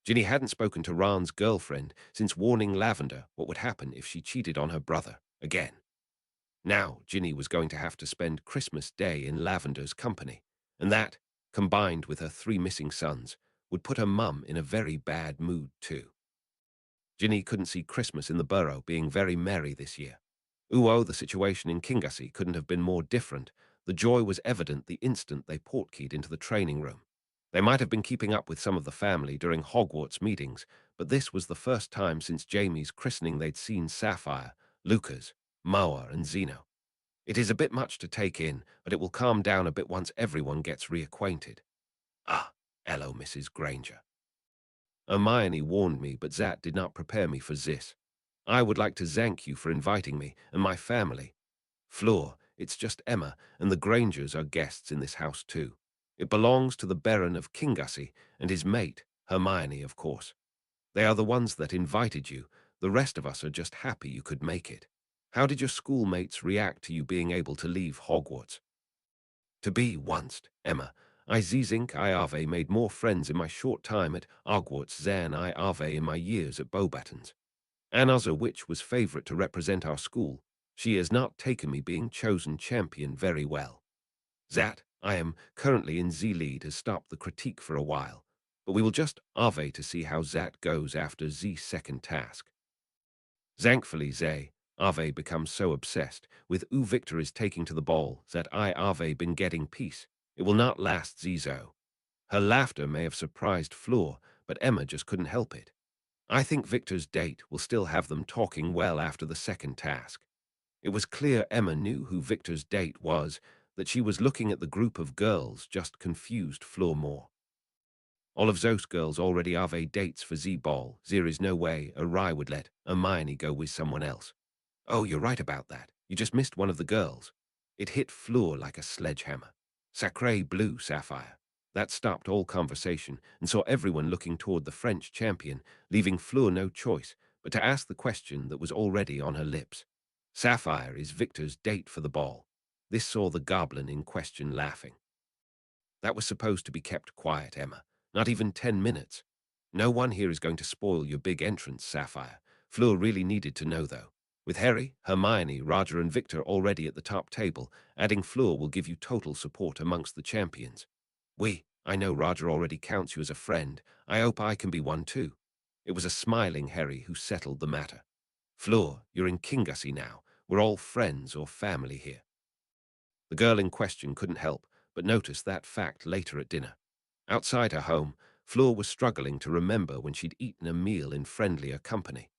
Ginny hadn't spoken to Ron's girlfriend since warning Lavender what would happen if she cheated on her brother again. Now Ginny was going to have to spend Christmas Day in Lavender's company, and that, combined with her 3 missing sons, would put her mum in a very bad mood too. Ginny couldn't see Christmas in the Burrow being very merry this year. The situation in Kingassy couldn't have been more different. The joy was evident the instant they portkeyed into the training room. They might have been keeping up with some of the family during Hogwarts meetings, but this was the first time since Jamie's christening they'd seen Sapphire, Lucas, Moa, and Zeno. It is a bit much to take in, but it will calm down a bit once everyone gets reacquainted. Ah, hello, Mrs. Granger. Hermione warned me, but that did not prepare me for this. I would like to thank you for inviting me and my family. Fleur, it's just Emma, and the Grangers are guests in this house too. It belongs to the Baron of Kingassy and his mate, Hermione, of course. They are the ones that invited you. The rest of us are just happy you could make it. How did your schoolmates react to you being able to leave Hogwarts? To be once, Emma, I think I have made more friends in my short time at Hogwarts than I have in my years at Beauxbatons. Another witch was favourite to represent our school. She has not taken me being chosen champion very well. That, I am currently in the lead, has stopped the critique for a while, but we will just ave to see how that goes after the second task. Thankfully, they, Ave becomes so obsessed with who Victor is taking to the ball that I Ave been getting peace. It will not last Zizo. Her laughter may have surprised Fleur, but Emma just couldn't help it. I think Victor's date will still have them talking well after the second task. It was clear Emma knew who Victor's date was, that she was looking at the group of girls just confused Fleur more. All of those girls already have dates for Z-Ball. There is no way a Rye would let Hermione go with someone else. Oh, you're right about that. You just missed one of the girls. It hit Fleur like a sledgehammer. Sacré bleu, Sapphire. That stopped all conversation and saw everyone looking toward the French champion, leaving Fleur no choice but to ask the question that was already on her lips. Sapphire is Victor's date for the ball. This saw the goblin in question laughing. That was supposed to be kept quiet, Emma. Not even 10 minutes. No one here is going to spoil your big entrance, Sapphire. Fleur really needed to know, though. With Harry, Hermione, Roger, and Victor already at the top table, adding Fleur will give you total support amongst the champions. We, I know Roger already counts you as a friend. I hope I can be one too. It was a smiling Harry who settled the matter. Fleur, you're in Kingassy now. We're all friends or family here. The girl in question couldn't help but notice that fact later at dinner. Outside her home, Fleur was struggling to remember when she'd eaten a meal in friendlier company.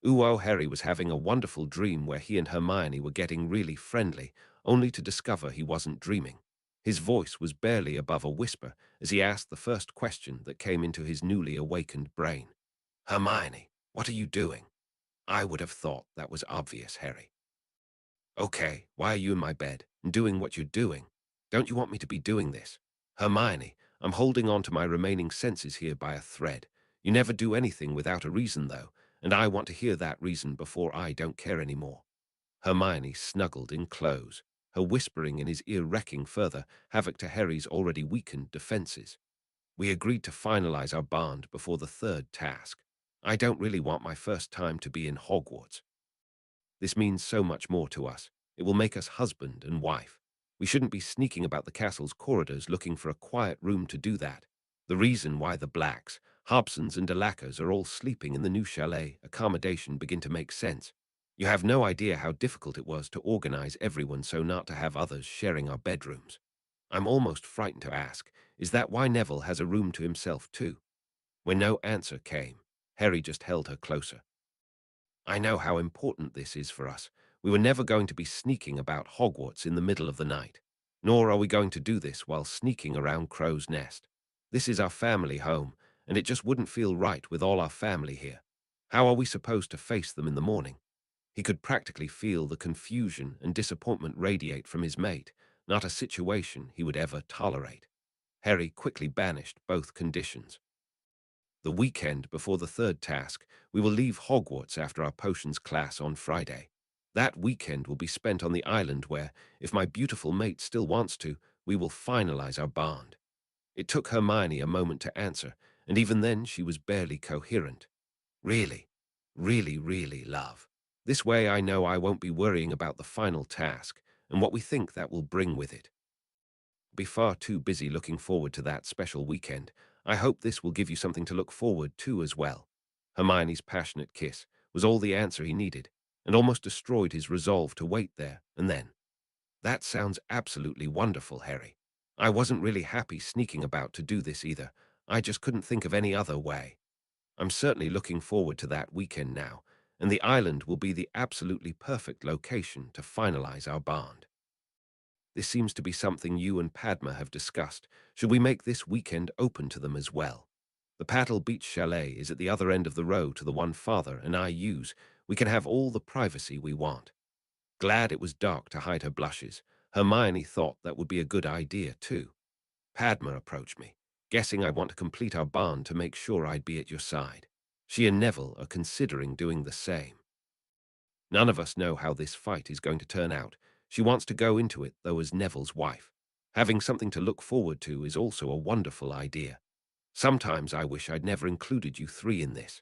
Harry was having a wonderful dream where he and Hermione were getting really friendly, only to discover he wasn't dreaming. His voice was barely above a whisper as he asked the first question that came into his newly awakened brain. Hermione, what are you doing? I would have thought that was obvious, Harry. Okay, why are you in my bed and doing what you're doing? Don't you want me to be doing this? Hermione, I'm holding on to my remaining senses here by a thread. You never do anything without a reason, though, and I want to hear that reason before I don't care anymore. Hermione snuggled in close, her whispering in his ear wreaking further havoc to Harry's already weakened defenses. We agreed to finalize our bond before the third task. I don't really want my first time to be in Hogwarts. This means so much more to us. It will make us husband and wife. We shouldn't be sneaking about the castle's corridors looking for a quiet room to do that. The reason why the Blacks, Hobsons and Delackers are all sleeping in the new chalet accommodation begin to make sense. You have no idea how difficult it was to organize everyone so not to have others sharing our bedrooms. I'm almost frightened to ask, is that why Neville has a room to himself too? When no answer came, Harry just held her closer. I know how important this is for us. We were never going to be sneaking about Hogwarts in the middle of the night. Nor are we going to do this while sneaking around Crow's Nest. This is our family home, and it just wouldn't feel right with all our family here. How are we supposed to face them in the morning? He could practically feel the confusion and disappointment radiate from his mate, not a situation he would ever tolerate. Harry quickly banished both conditions. The weekend before the third task, we will leave Hogwarts after our potions class on Friday. That weekend will be spent on the island where, if my beautiful mate still wants to, we will finalize our bond. It took Hermione a moment to answer, and even then she was barely coherent. Really, really, love. This way I know I won't be worrying about the final task and what we think that will bring with it. Be far too busy looking forward to that special weekend. I hope this will give you something to look forward to as well. Hermione's passionate kiss was all the answer he needed, and almost destroyed his resolve to wait there and then. That sounds absolutely wonderful, Harry. I wasn't really happy sneaking about to do this either. I just couldn't think of any other way. I'm certainly looking forward to that weekend now, and the island will be the absolutely perfect location to finalize our bond. This seems to be something you and Padma have discussed. Should we make this weekend open to them as well? The Paddle Beach Chalet is at the other end of the row to the one father and I use. We can have all the privacy we want. Glad it was dark to hide her blushes. Hermione thought that would be a good idea too. Padma approached me, guessing I want to complete our bond to make sure I'd be at your side. She and Neville are considering doing the same. None of us know how this fight is going to turn out. She wants to go into it, though, as Neville's wife. Having something to look forward to is also a wonderful idea. Sometimes I wish I'd never included you three in this.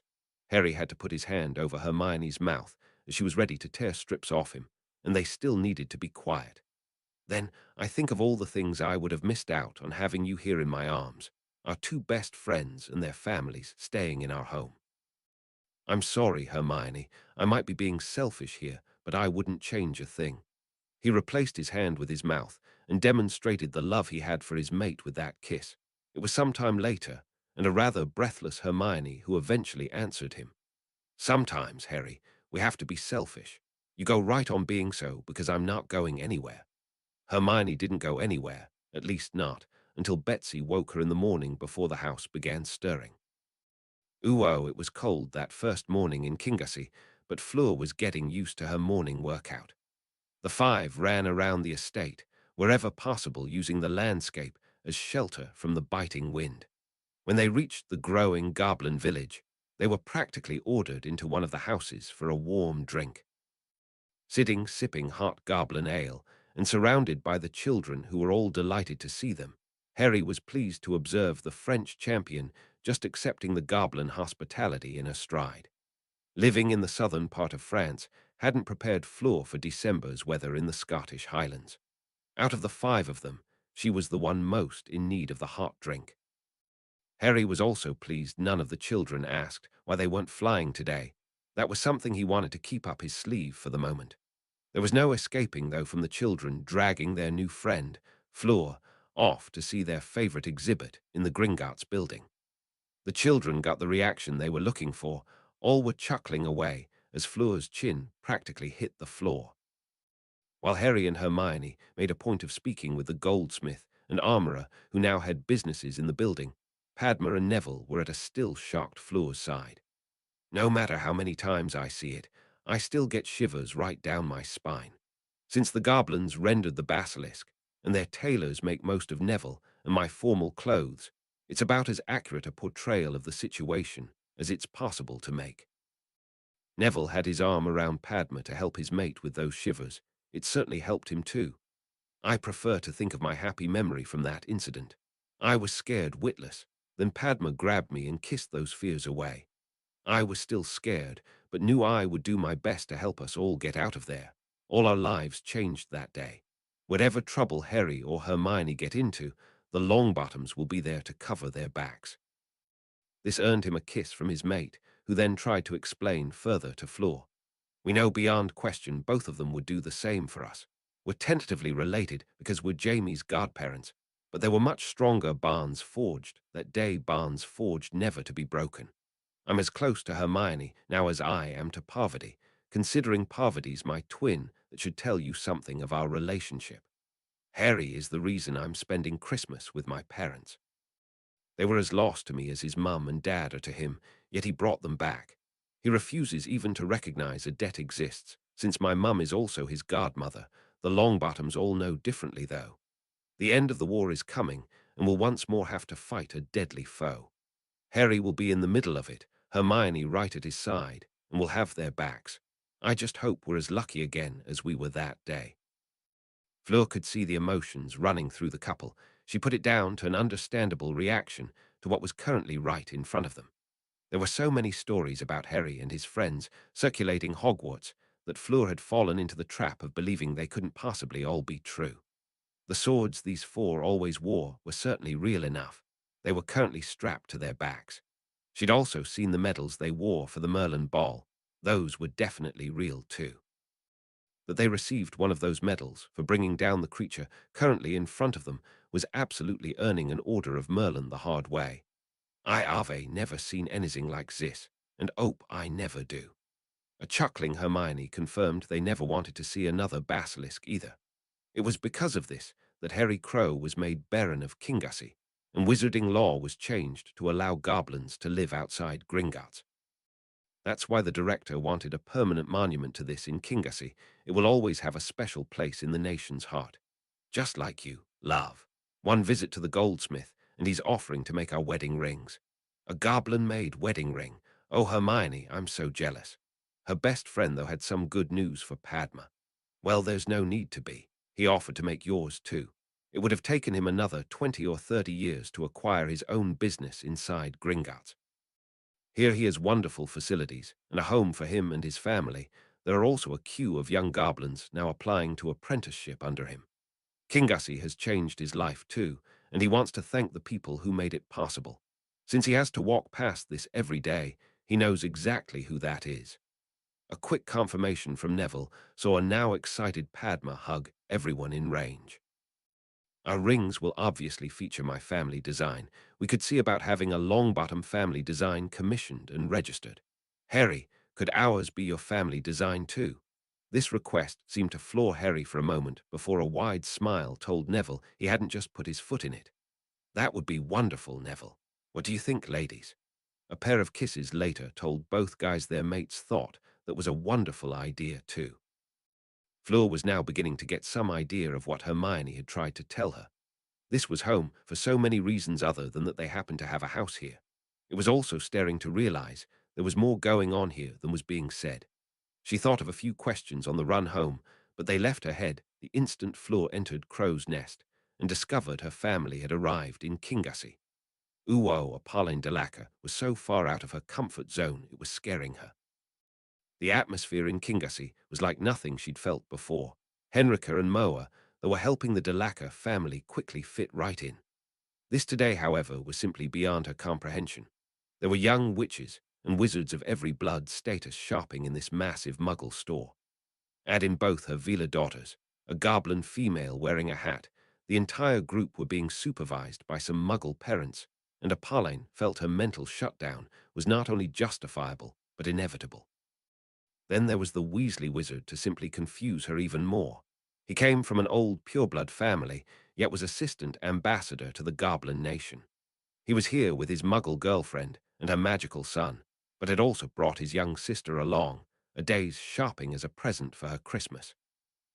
Harry had to put his hand over Hermione's mouth as she was ready to tear strips off him, and they still needed to be quiet. Then I think of all the things I would have missed out on having you here in my arms, our two best friends and their families staying in our home. I'm sorry, Hermione. I might be being selfish here, but I wouldn't change a thing. He replaced his hand with his mouth and demonstrated the love he had for his mate with that kiss. It was some time later, and a rather breathless Hermione who eventually answered him. Sometimes, Harry, we have to be selfish. You go right on being so because I'm not going anywhere. Hermione didn't go anywhere, at least not, until Betsy woke her in the morning before the house began stirring. It was cold that first morning in Kingassy, but Fleur was getting used to her morning workout. The five ran around the estate, wherever possible using the landscape as shelter from the biting wind. When they reached the growing goblin village, they were practically ordered into one of the houses for a warm drink. Sitting sipping hot goblin ale, and surrounded by the children who were all delighted to see them, Harry was pleased to observe the French champion just accepting the goblin hospitality in her stride. Living in the southern part of France hadn't prepared Fleur for December's weather in the Scottish Highlands. Out of the five of them, She was the one most in need of the hot drink. Harry was also pleased none of the children asked why they weren't flying today. That was something he wanted to keep up his sleeve for the moment. There was no escaping, though, from the children dragging their new friend, Fleur, off to see their favorite exhibit in the Gringotts building. The children got the reaction they were looking for. All were chuckling away as Fleur's chin practically hit the floor. While Harry and Hermione made a point of speaking with the goldsmith and armourer who now had businesses in the building, Padma and Neville were at a still shocked Fleur's side. No matter how many times I see it, I still get shivers right down my spine. Since the goblins rendered the basilisk, and their tailors make most of Neville and my formal clothes, it's about as accurate a portrayal of the situation as it's possible to make. Neville had his arm around Padma to help his mate with those shivers. It certainly helped him too. I prefer to think of my happy memory from that incident. I was scared witless. Then Padma grabbed me and kissed those fears away. I was still scared, but knew I would do my best to help us all get out of there. All our lives changed that day. Whatever trouble Harry or Hermione get into, the Longbottoms will be there to cover their backs. This earned him a kiss from his mate, who then tried to explain further to Fleur. We know beyond question both of them would do the same for us. We're tentatively related because we're Jamie's godparents, but there were much stronger bonds forged that day, bonds forged never to be broken. I'm as close to Hermione now as I am to Parvati, considering Parvati's my twin. That should tell you something of our relationship. Harry is the reason I'm spending Christmas with my parents. They were as lost to me as his mum and dad are to him, yet he brought them back. He refuses even to recognize a debt exists, since my mum is also his godmother. The Longbottoms all know differently, though. The end of the war is coming, and will once more have to fight a deadly foe. Harry will be in the middle of it, Hermione right at his side, and will have their backs. I just hope we're as lucky again as we were that day. Fleur could see the emotions running through the couple. She put it down to an understandable reaction to what was currently right in front of them. There were so many stories about Harry and his friends circulating Hogwarts that Fleur had fallen into the trap of believing they couldn't possibly all be true. The swords these four always wore were certainly real enough. They were currently strapped to their backs. She'd also seen the medals they wore for the Merlin Ball. Those were definitely real too. That they received one of those medals for bringing down the creature currently in front of them was absolutely earning an order of Merlin the hard way. I've never seen anything like this, and hope I never do. A chuckling Hermione confirmed they never wanted to see another basilisk either. It was because of this that Harry Crow was made Baron of Kingassy, and wizarding law was changed to allow goblins to live outside Gringotts. That's why the director wanted a permanent monument to this in Kingassy. It will always have a special place in the nation's heart. Just like you, love. One visit to the goldsmith, and he's offering to make our wedding rings. A goblin-made wedding ring. Oh, Hermione, I'm so jealous. Her best friend, though, had some good news for Padma. Well, there's no need to be. He offered to make yours, too. It would have taken him another 20 or 30 years to acquire his own business inside Gringotts. Here he has wonderful facilities and a home for him and his family. There are also a queue of young goblins now applying to apprenticeship under him. Kingassy has changed his life too, and he wants to thank the people who made it possible. Since he has to walk past this every day, he knows exactly who that is. A quick confirmation from Neville saw a now excited Padma hug everyone in range. Our rings will obviously feature my family design. We could see about having a Longbottom family design commissioned and registered. Harry, could ours be your family design too? This request seemed to floor Harry for a moment before a wide smile told Neville he hadn't just put his foot in it. That would be wonderful, Neville. What do you think, ladies? A pair of kisses later told both guys their mates thought that was a wonderful idea too. Fleur was now beginning to get some idea of what Hermione had tried to tell her. This was home for so many reasons other than that they happened to have a house here. It was also staring to realize there was more going on here than was being said. She thought of a few questions on the run home, but they left her head the instant Fleur entered Crow's Nest and discovered her family had arrived in Kingassy. Uwo Apolline Delacca was so far out of her comfort zone it was scaring her. The atmosphere in Kingassy was like nothing she'd felt before. Henrika and Moa, They were helping the Delacour family quickly fit right in. This today, however, was simply beyond her comprehension. There were young witches and wizards of every blood status shopping in this massive Muggle store. Add in both her Vila daughters, a goblin female wearing a hat. The entire group were being supervised by some Muggle parents, and Apolline felt her mental shutdown was not only justifiable, but inevitable. Then there was the Weasley wizard to simply confuse her even more. He came from an old pureblood family, yet was assistant ambassador to the Goblin Nation. He was here with his Muggle girlfriend and her magical son, but had also brought his young sister along, a day's shopping as a present for her Christmas.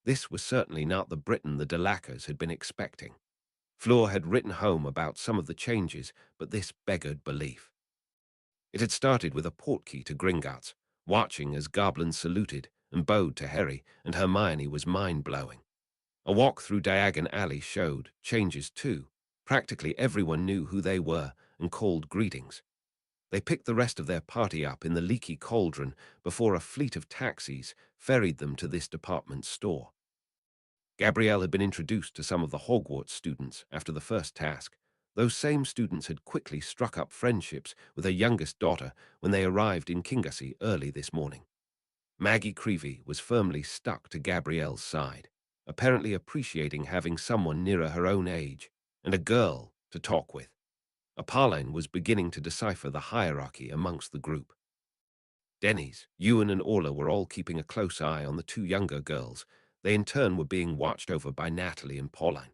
This was certainly not the Britain the Delacours had been expecting. Fleur had written home about some of the changes, but this beggared belief. It had started with a portkey to Gringotts, watching as goblins saluted and bowed to Harry, and Hermione was mind-blowing. A walk through Diagon Alley showed changes too. Practically everyone knew who they were and called greetings. They picked the rest of their party up in the leaky cauldron before a fleet of taxis ferried them to this department store. Gabrielle had been introduced to some of the Hogwarts students after the first task. Those same students had quickly struck up friendships with her youngest daughter when they arrived in Kingassy early this morning. Maggie Creevy was firmly stuck to Gabrielle's side, apparently appreciating having someone nearer her own age and a girl to talk with. Apolline was beginning to decipher the hierarchy amongst the group. Denny's, Ewan and Orla were all keeping a close eye on the two younger girls. They in turn were being watched over by Natalie and Pauline.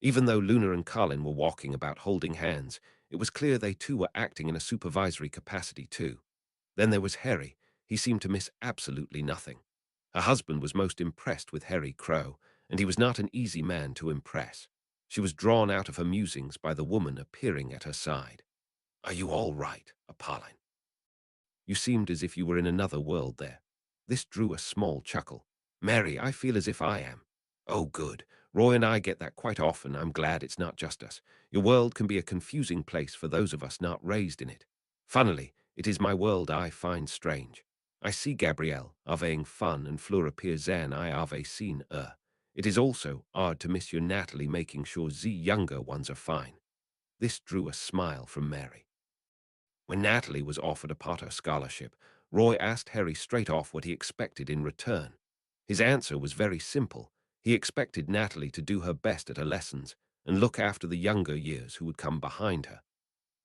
Even though Luna and Colin were walking about holding hands, it was clear they too were acting in a supervisory capacity too. Then there was Harry. He seemed to miss absolutely nothing. Her husband was most impressed with Harry Crow, and he was not an easy man to impress. She was drawn out of her musings by the woman appearing at her side. "Are you all right, Apolline? You seemed as if you were in another world there." This drew a small chuckle. "Mary, I feel as if I am." "Oh, good. Roy and I get that quite often. I'm glad it's not just us. Your world can be a confusing place for those of us not raised in it. Funnily, it is my world I find strange. I see Gabrielle avaying fun and Fleur appears zen I ave seen her. It is also odd to miss your Natalie making sure the younger ones are fine." This drew a smile from Mary. When Natalie was offered a Potter scholarship, Roy asked Harry straight off what he expected in return. His answer was very simple. He expected Natalie to do her best at her lessons and look after the younger years who would come behind her.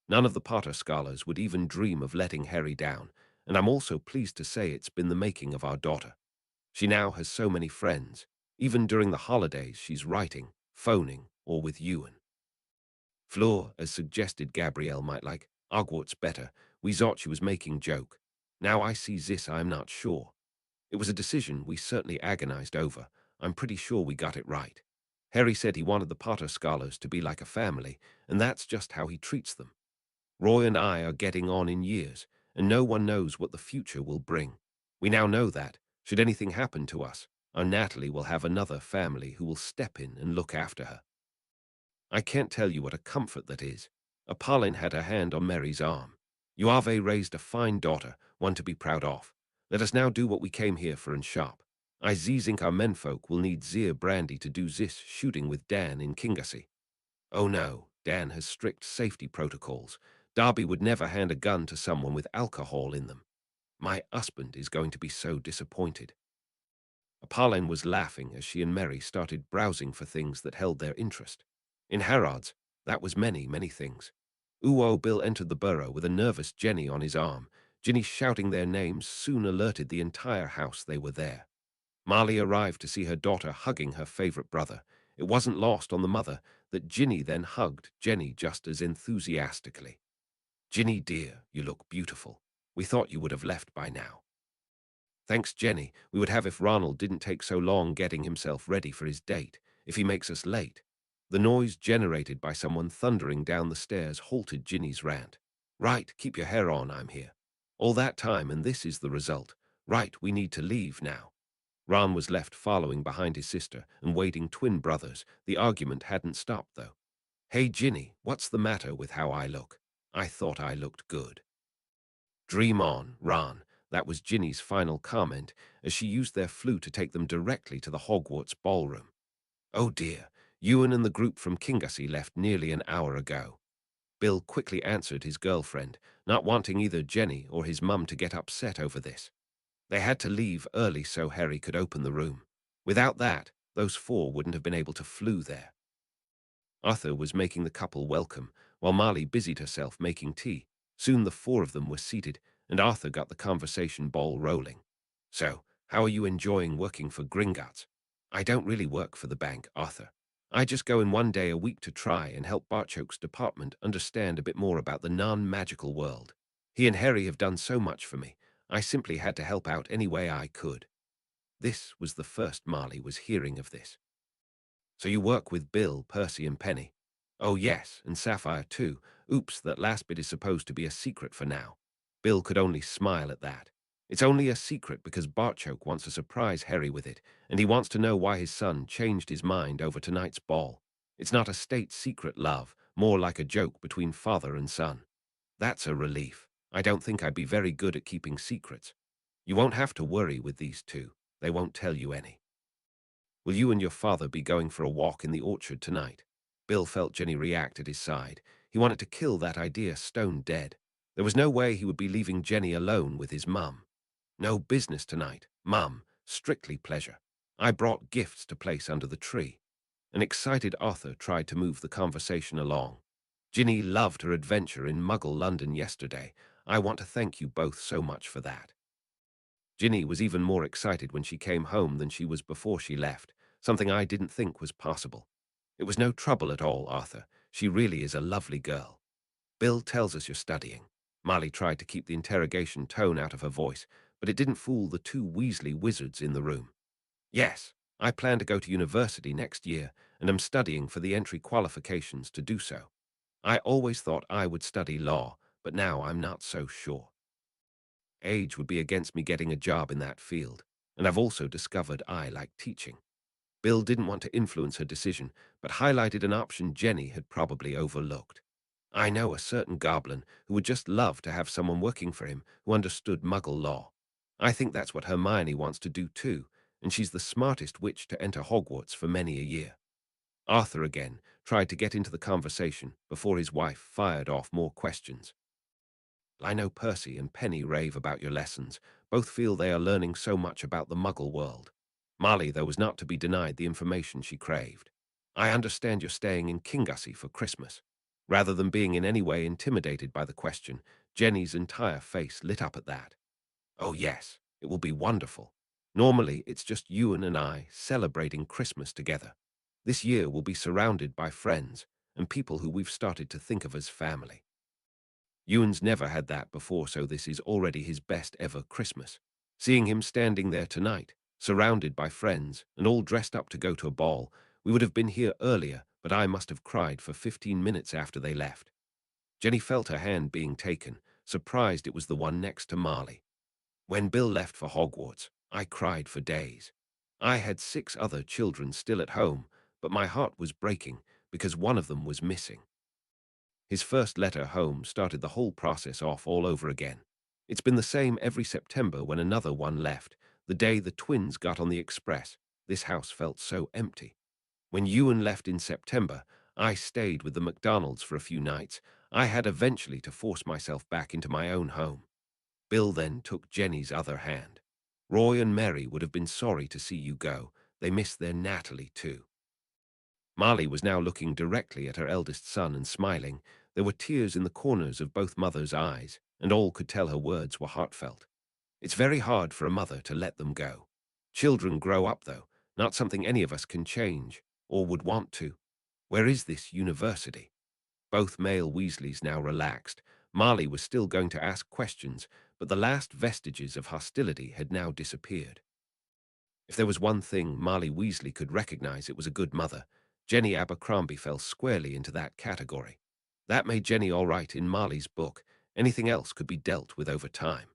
None of the Potter scholars would even dream of letting Harry down, and I'm also pleased to say it's been the making of our daughter. She now has so many friends. Even during the holidays, she's writing, phoning, or with Ewan. Fleur, as suggested Gabrielle might like Hogwarts better. We thought she was making joke. Now I see this, I'm not sure. It was a decision we certainly agonized over. I'm pretty sure we got it right. Harry said he wanted the Potter scholars to be like a family, and that's just how he treats them. Roy and I are getting on in years, and no one knows what the future will bring. We now know that, should anything happen to us, our Natalie will have another family who will step in and look after her. I can't tell you what a comfort that is. Apolline had her hand on Mary's arm. "You have raised a fine daughter, one to be proud of. Let us now do what we came here for and shop. I think our menfolk will need Zir brandy to do this shooting with Dan in Kingassy." "Oh no, Dan has strict safety protocols. Darby would never hand a gun to someone with alcohol in them. My husband is going to be so disappointed." Apolline was laughing as she and Mary started browsing for things that held their interest. In Harrods, that was many, many things. Uwo Bill entered the burrow with a nervous Jenny on his arm. Ginny shouting their names soon alerted the entire house they were there. Marley arrived to see her daughter hugging her favorite brother. It wasn't lost on the mother that Ginny then hugged Jenny just as enthusiastically. "Ginny, dear, you look beautiful. We thought you would have left by now." "Thanks, Jenny. We would have if Ronald didn't take so long getting himself ready for his date. If he makes us late." The noise generated by someone thundering down the stairs halted Ginny's rant. "Right, keep your hair on, I'm here. All that time and this is the result. Right, we need to leave now." Ron was left following behind his sister and waiting twin brothers. The argument hadn't stopped, though. "Hey, Ginny, what's the matter with how I look? I thought I looked good." "Dream on, Ron." That was Ginny's final comment as she used their flute to take them directly to the Hogwarts ballroom. Oh dear, Ewan and the group from Kingassy left nearly an hour ago. Bill quickly answered his girlfriend, not wanting either Jenny or his mum to get upset over this. They had to leave early so Harry could open the room. Without that, those four wouldn't have been able to flew there. Arthur was making the couple welcome, while Marley busied herself making tea. Soon the four of them were seated, and Arthur got the conversation ball rolling. So, how are you enjoying working for Gringotts? I don't really work for the bank, Arthur. I just go in one day a week to try and help Barchoke's department understand a bit more about the non-magical world. He and Harry have done so much for me. I simply had to help out any way I could. This was the first Marley was hearing of this. So you work with Bill, Percy, and Penny. Oh yes, and Sapphire too. Oops, that last bit is supposed to be a secret for now. Bill could only smile at that. It's only a secret because Barchoke wants to surprise Harry with it, and he wants to know why his son changed his mind over tonight's ball. It's not a state secret, love, more like a joke between father and son. That's a relief. I don't think I'd be very good at keeping secrets. You won't have to worry with these two. They won't tell you any. Will you and your father be going for a walk in the orchard tonight? Bill felt Jenny react at his side. He wanted to kill that idea stone dead. There was no way he would be leaving Jenny alone with his mum. No business tonight, Mum. Strictly pleasure. I brought gifts to place under the tree. An excited Arthur tried to move the conversation along. Ginny loved her adventure in Muggle London yesterday. I want to thank you both so much for that. Ginny was even more excited when she came home than she was before she left, something I didn't think was possible. It was no trouble at all, Arthur. She really is a lovely girl. Bill tells us you're studying. Marley tried to keep the interrogation tone out of her voice, but it didn't fool the two Weasley wizards in the room. Yes, I plan to go to university next year, and am studying for the entry qualifications to do so. I always thought I would study law, but now I'm not so sure. Age would be against me getting a job in that field, and I've also discovered I like teaching. Bill didn't want to influence her decision, but highlighted an option Jenny had probably overlooked. I know a certain goblin who would just love to have someone working for him who understood Muggle law. I think that's what Hermione wants to do too, and she's the smartest witch to enter Hogwarts for many a year. Arthur again tried to get into the conversation before his wife fired off more questions. I know Percy and Penny rave about your lessons. Both feel they are learning so much about the Muggle world. Marley, though, was not to be denied the information she craved. I understand you're staying in Kingassy for Christmas. Rather than being in any way intimidated by the question, Jenny's entire face lit up at that. Oh yes, it will be wonderful. Normally, it's just Ewan and I celebrating Christmas together. This year we'll be surrounded by friends and people who we've started to think of as family. Ewan's never had that before, so this is already his best ever Christmas. Seeing him standing there tonight, surrounded by friends and all dressed up to go to a ball, we would have been here earlier, but I must have cried for 15 minutes after they left. Jenny felt her hand being taken, surprised it was the one next to Marley. When Bill left for Hogwarts, I cried for days. I had 6 other children still at home, but my heart was breaking because one of them was missing. His first letter home started the whole process off all over again. It's been the same every September when another one left. The day the twins got on the express, this house felt so empty. When Ewan left in September, I stayed with the McDonalds for a few nights. I had eventually to force myself back into my own home. Bill then took Jenny's other hand. Roy and Mary would have been sorry to see you go. They missed their Natalie too. Marley was now looking directly at her eldest son and smiling. There were tears in the corners of both mothers' eyes, and all could tell her words were heartfelt. It's very hard for a mother to let them go. Children grow up, though, not something any of us can change, or would want to. Where is this university? Both male Weasleys now relaxed. Marley was still going to ask questions, but the last vestiges of hostility had now disappeared. If there was one thing Marley Weasley could recognize, it was a good mother. Jenny Abercrombie fell squarely into that category. That made Jenny all right in Marley's book. Anything else could be dealt with over time.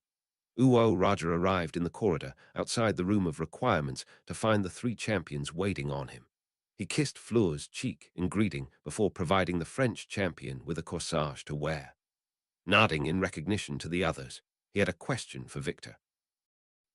Uo Roger arrived in the corridor outside the room of requirements to find the 3 champions waiting on him. He kissed Fleur's cheek in greeting before providing the French champion with a corsage to wear. Nodding in recognition to the others, he had a question for Victor.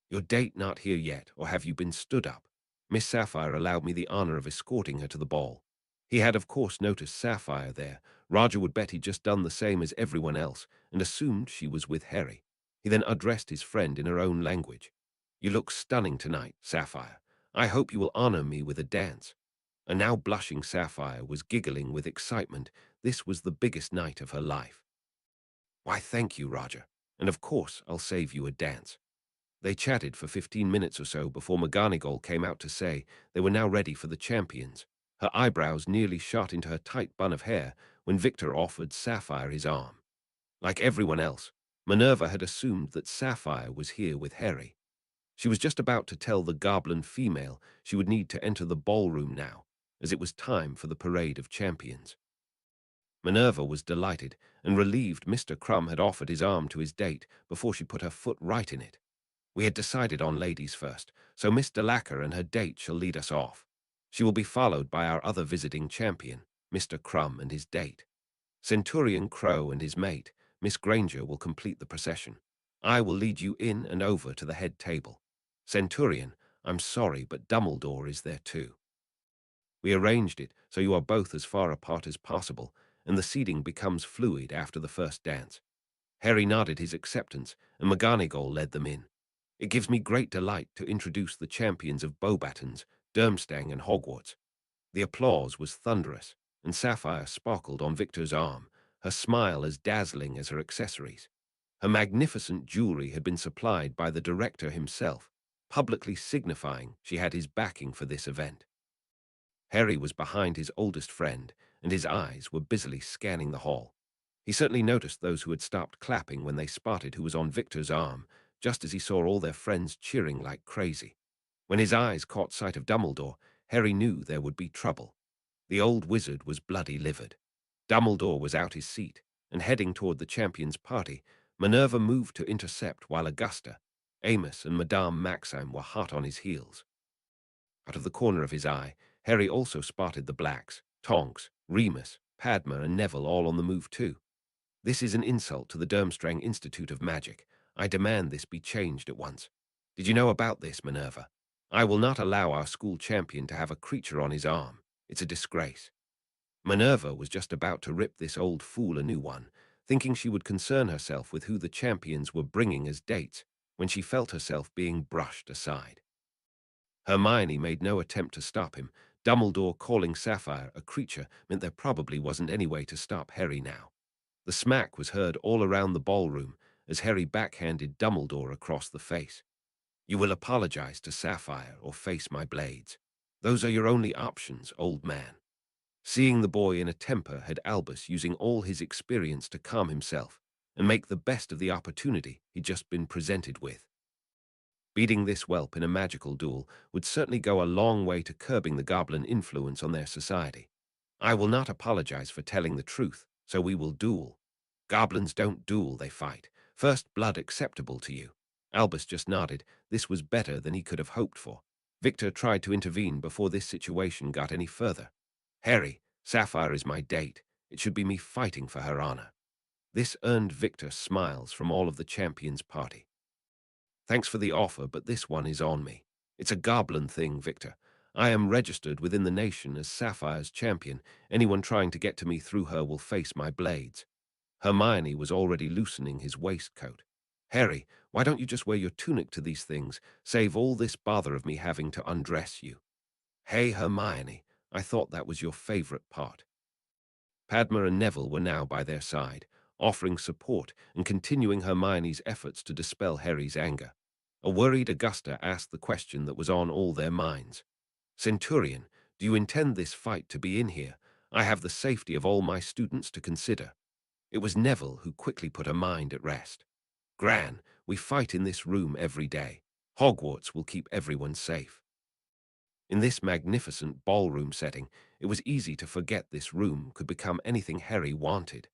Your date not here yet, or have you been stood up? Miss Sapphire allowed me the honor of escorting her to the ball. He had, of course, noticed Sapphire there. Roger would bet he'd just done the same as everyone else and assumed she was with Harry. He then addressed his friend in her own language. "You look stunning tonight, Sapphire. I hope you will honor me with a dance." A now blushing Sapphire was giggling with excitement. This was the biggest night of her life. "Why, thank you, Roger. And of course, I'll save you a dance." They chatted for 15 minutes or so before McGonagall came out to say they were now ready for the champions. Her eyebrows nearly shot into her tight bun of hair when Victor offered Sapphire his arm. Like everyone else, Minerva had assumed that Sapphire was here with Harry. She was just about to tell the goblin female she would need to enter the ballroom now, as it was time for the parade of champions. Minerva was delighted and relieved Mr. Crumb had offered his arm to his date before she put her foot right in it. "We had decided on ladies first, so Miss Delacour and her date shall lead us off. She will be followed by our other visiting champion, Mr. Crumb and his date. Centurion Crow and his mate, Miss Granger, will complete the procession. I will lead you in and over to the head table. Centurion, I'm sorry, but Dumbledore is there too. We arranged it so you are both as far apart as possible, and the seating becomes fluid after the first dance." Harry nodded his acceptance, and McGonagall led them in. "It gives me great delight to introduce the champions of Beauxbatons, Durmstrang, and Hogwarts." The applause was thunderous, and Sapphire sparkled on Victor's arm, her smile as dazzling as her accessories. Her magnificent jewelry had been supplied by the director himself, publicly signifying she had his backing for this event. Harry was behind his oldest friend, and his eyes were busily scanning the hall. He certainly noticed those who had stopped clapping when they spotted who was on Victor's arm, just as he saw all their friends cheering like crazy. When his eyes caught sight of Dumbledore, Harry knew there would be trouble. The old wizard was bloody livid. Dumbledore was out his seat, and heading toward the champion's party. Minerva moved to intercept while Augusta, Amos, and Madame Maxime were hot on his heels. Out of the corner of his eye, Harry also spotted the Blacks, Tonks, Remus, Padma, and Neville all on the move too. "This is an insult to the Durmstrang Institute of Magic. I demand this be changed at once. Did you know about this, Minerva? I will not allow our school champion to have a creature on his arm. It's a disgrace." Minerva was just about to rip this old fool a new one, thinking she would concern herself with who the champions were bringing as dates, when she felt herself being brushed aside. Hermione made no attempt to stop him. Dumbledore calling Sapphire a creature meant there probably wasn't any way to stop Harry now. The smack was heard all around the ballroom as Harry backhanded Dumbledore across the face. "You will apologize to Sapphire or face my blades. Those are your only options, old man." Seeing the boy in a temper had Albus using all his experience to calm himself and make the best of the opportunity he'd just been presented with. Beating this whelp in a magical duel would certainly go a long way to curbing the goblin influence on their society. "I will not apologize for telling the truth, so we will duel." "Goblins don't duel, they fight. First blood acceptable to you?" Albus just nodded. This was better than he could have hoped for. Victor tried to intervene before this situation got any further. "Harry, Sapphire is my date. It should be me fighting for her honor." This earned Victor smiles from all of the champions' party. "Thanks for the offer, but this one is on me. It's a goblin thing, Victor. I am registered within the nation as Sapphire's champion. Anyone trying to get to me through her will face my blades." Hermione was already loosening his waistcoat. "Harry, why don't you just wear your tunic to these things? Save all this bother of me having to undress you." "Hey, Hermione, I thought that was your favorite part." Padma and Neville were now by their side, offering support and continuing Hermione's efforts to dispel Harry's anger. A worried Augusta asked the question that was on all their minds. "Centurion, do you intend this fight to be in here? I have the safety of all my students to consider." It was Neville who quickly put her mind at rest. "Gran, we fight in this room every day. Hogwarts will keep everyone safe." In this magnificent ballroom setting, it was easy to forget this room could become anything Harry wanted.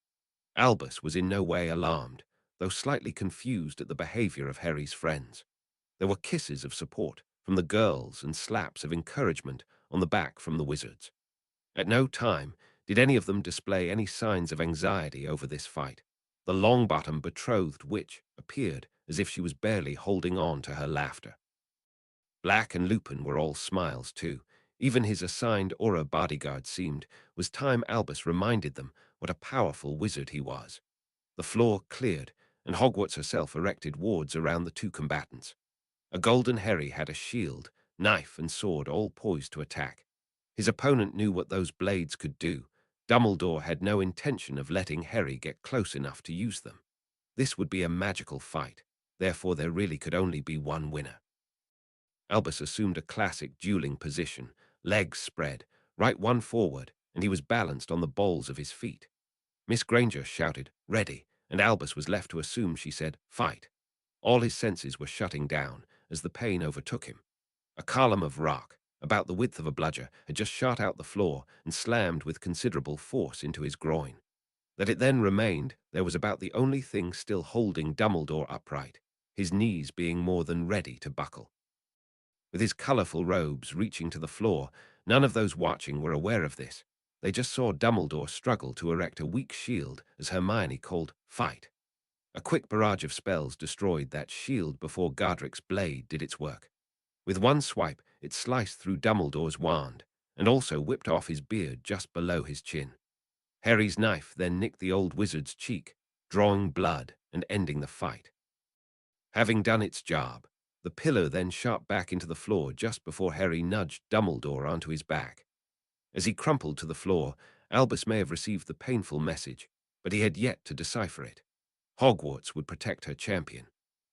Albus was in no way alarmed, though slightly confused at the behavior of Harry's friends. There were kisses of support from the girls and slaps of encouragement on the back from the wizards. At no time did any of them display any signs of anxiety over this fight. The long-bottom betrothed witch appeared as if she was barely holding on to her laughter. Black and Lupin were all smiles too. Even his assigned aura bodyguard seemed, was time Albus reminded them what a powerful wizard he was. The floor cleared, and Hogwarts herself erected wards around the two combatants. A golden Harry had a shield, knife and sword all poised to attack. His opponent knew what those blades could do. Dumbledore had no intention of letting Harry get close enough to use them. This would be a magical fight, therefore there really could only be one winner. Albus assumed a classic dueling position, legs spread, right one forward, and he was balanced on the balls of his feet. Miss Granger shouted, "Ready," and Albus was left to assume she said, "Fight." All his senses were shutting down as the pain overtook him. A column of rock, about the width of a bludger, had just shot out the floor and slammed with considerable force into his groin. That it then remained, there was about the only thing still holding Dumbledore upright, his knees being more than ready to buckle. With his colourful robes reaching to the floor, none of those watching were aware of this. They just saw Dumbledore struggle to erect a weak shield as Hermione called, "Fight." A quick barrage of spells destroyed that shield before Godric's blade did its work. With one swipe, it sliced through Dumbledore's wand, and also whipped off his beard just below his chin. Harry's knife then nicked the old wizard's cheek, drawing blood and ending the fight. Having done its job, the pillar then shot back into the floor just before Harry nudged Dumbledore onto his back. As he crumpled to the floor, Albus may have received the painful message, but he had yet to decipher it. Hogwarts would protect her champion.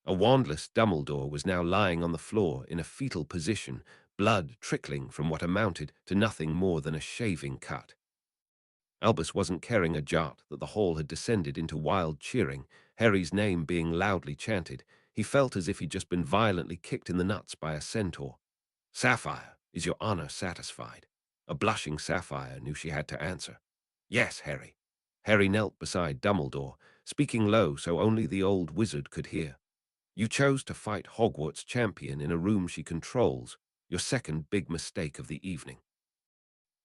A wandless Dumbledore was now lying on the floor in a fetal position, blood trickling from what amounted to nothing more than a shaving cut. Albus wasn't caring a jot that the hall had descended into wild cheering, Harry's name being loudly chanted. He felt as if he'd just been violently kicked in the nuts by a centaur. "Sapphire, is your honor satisfied?" A blushing Sapphire knew she had to answer. "Yes, Harry." Harry knelt beside Dumbledore, speaking low so only the old wizard could hear. "You chose to fight Hogwarts' champion in a room she controls, your second big mistake of the evening.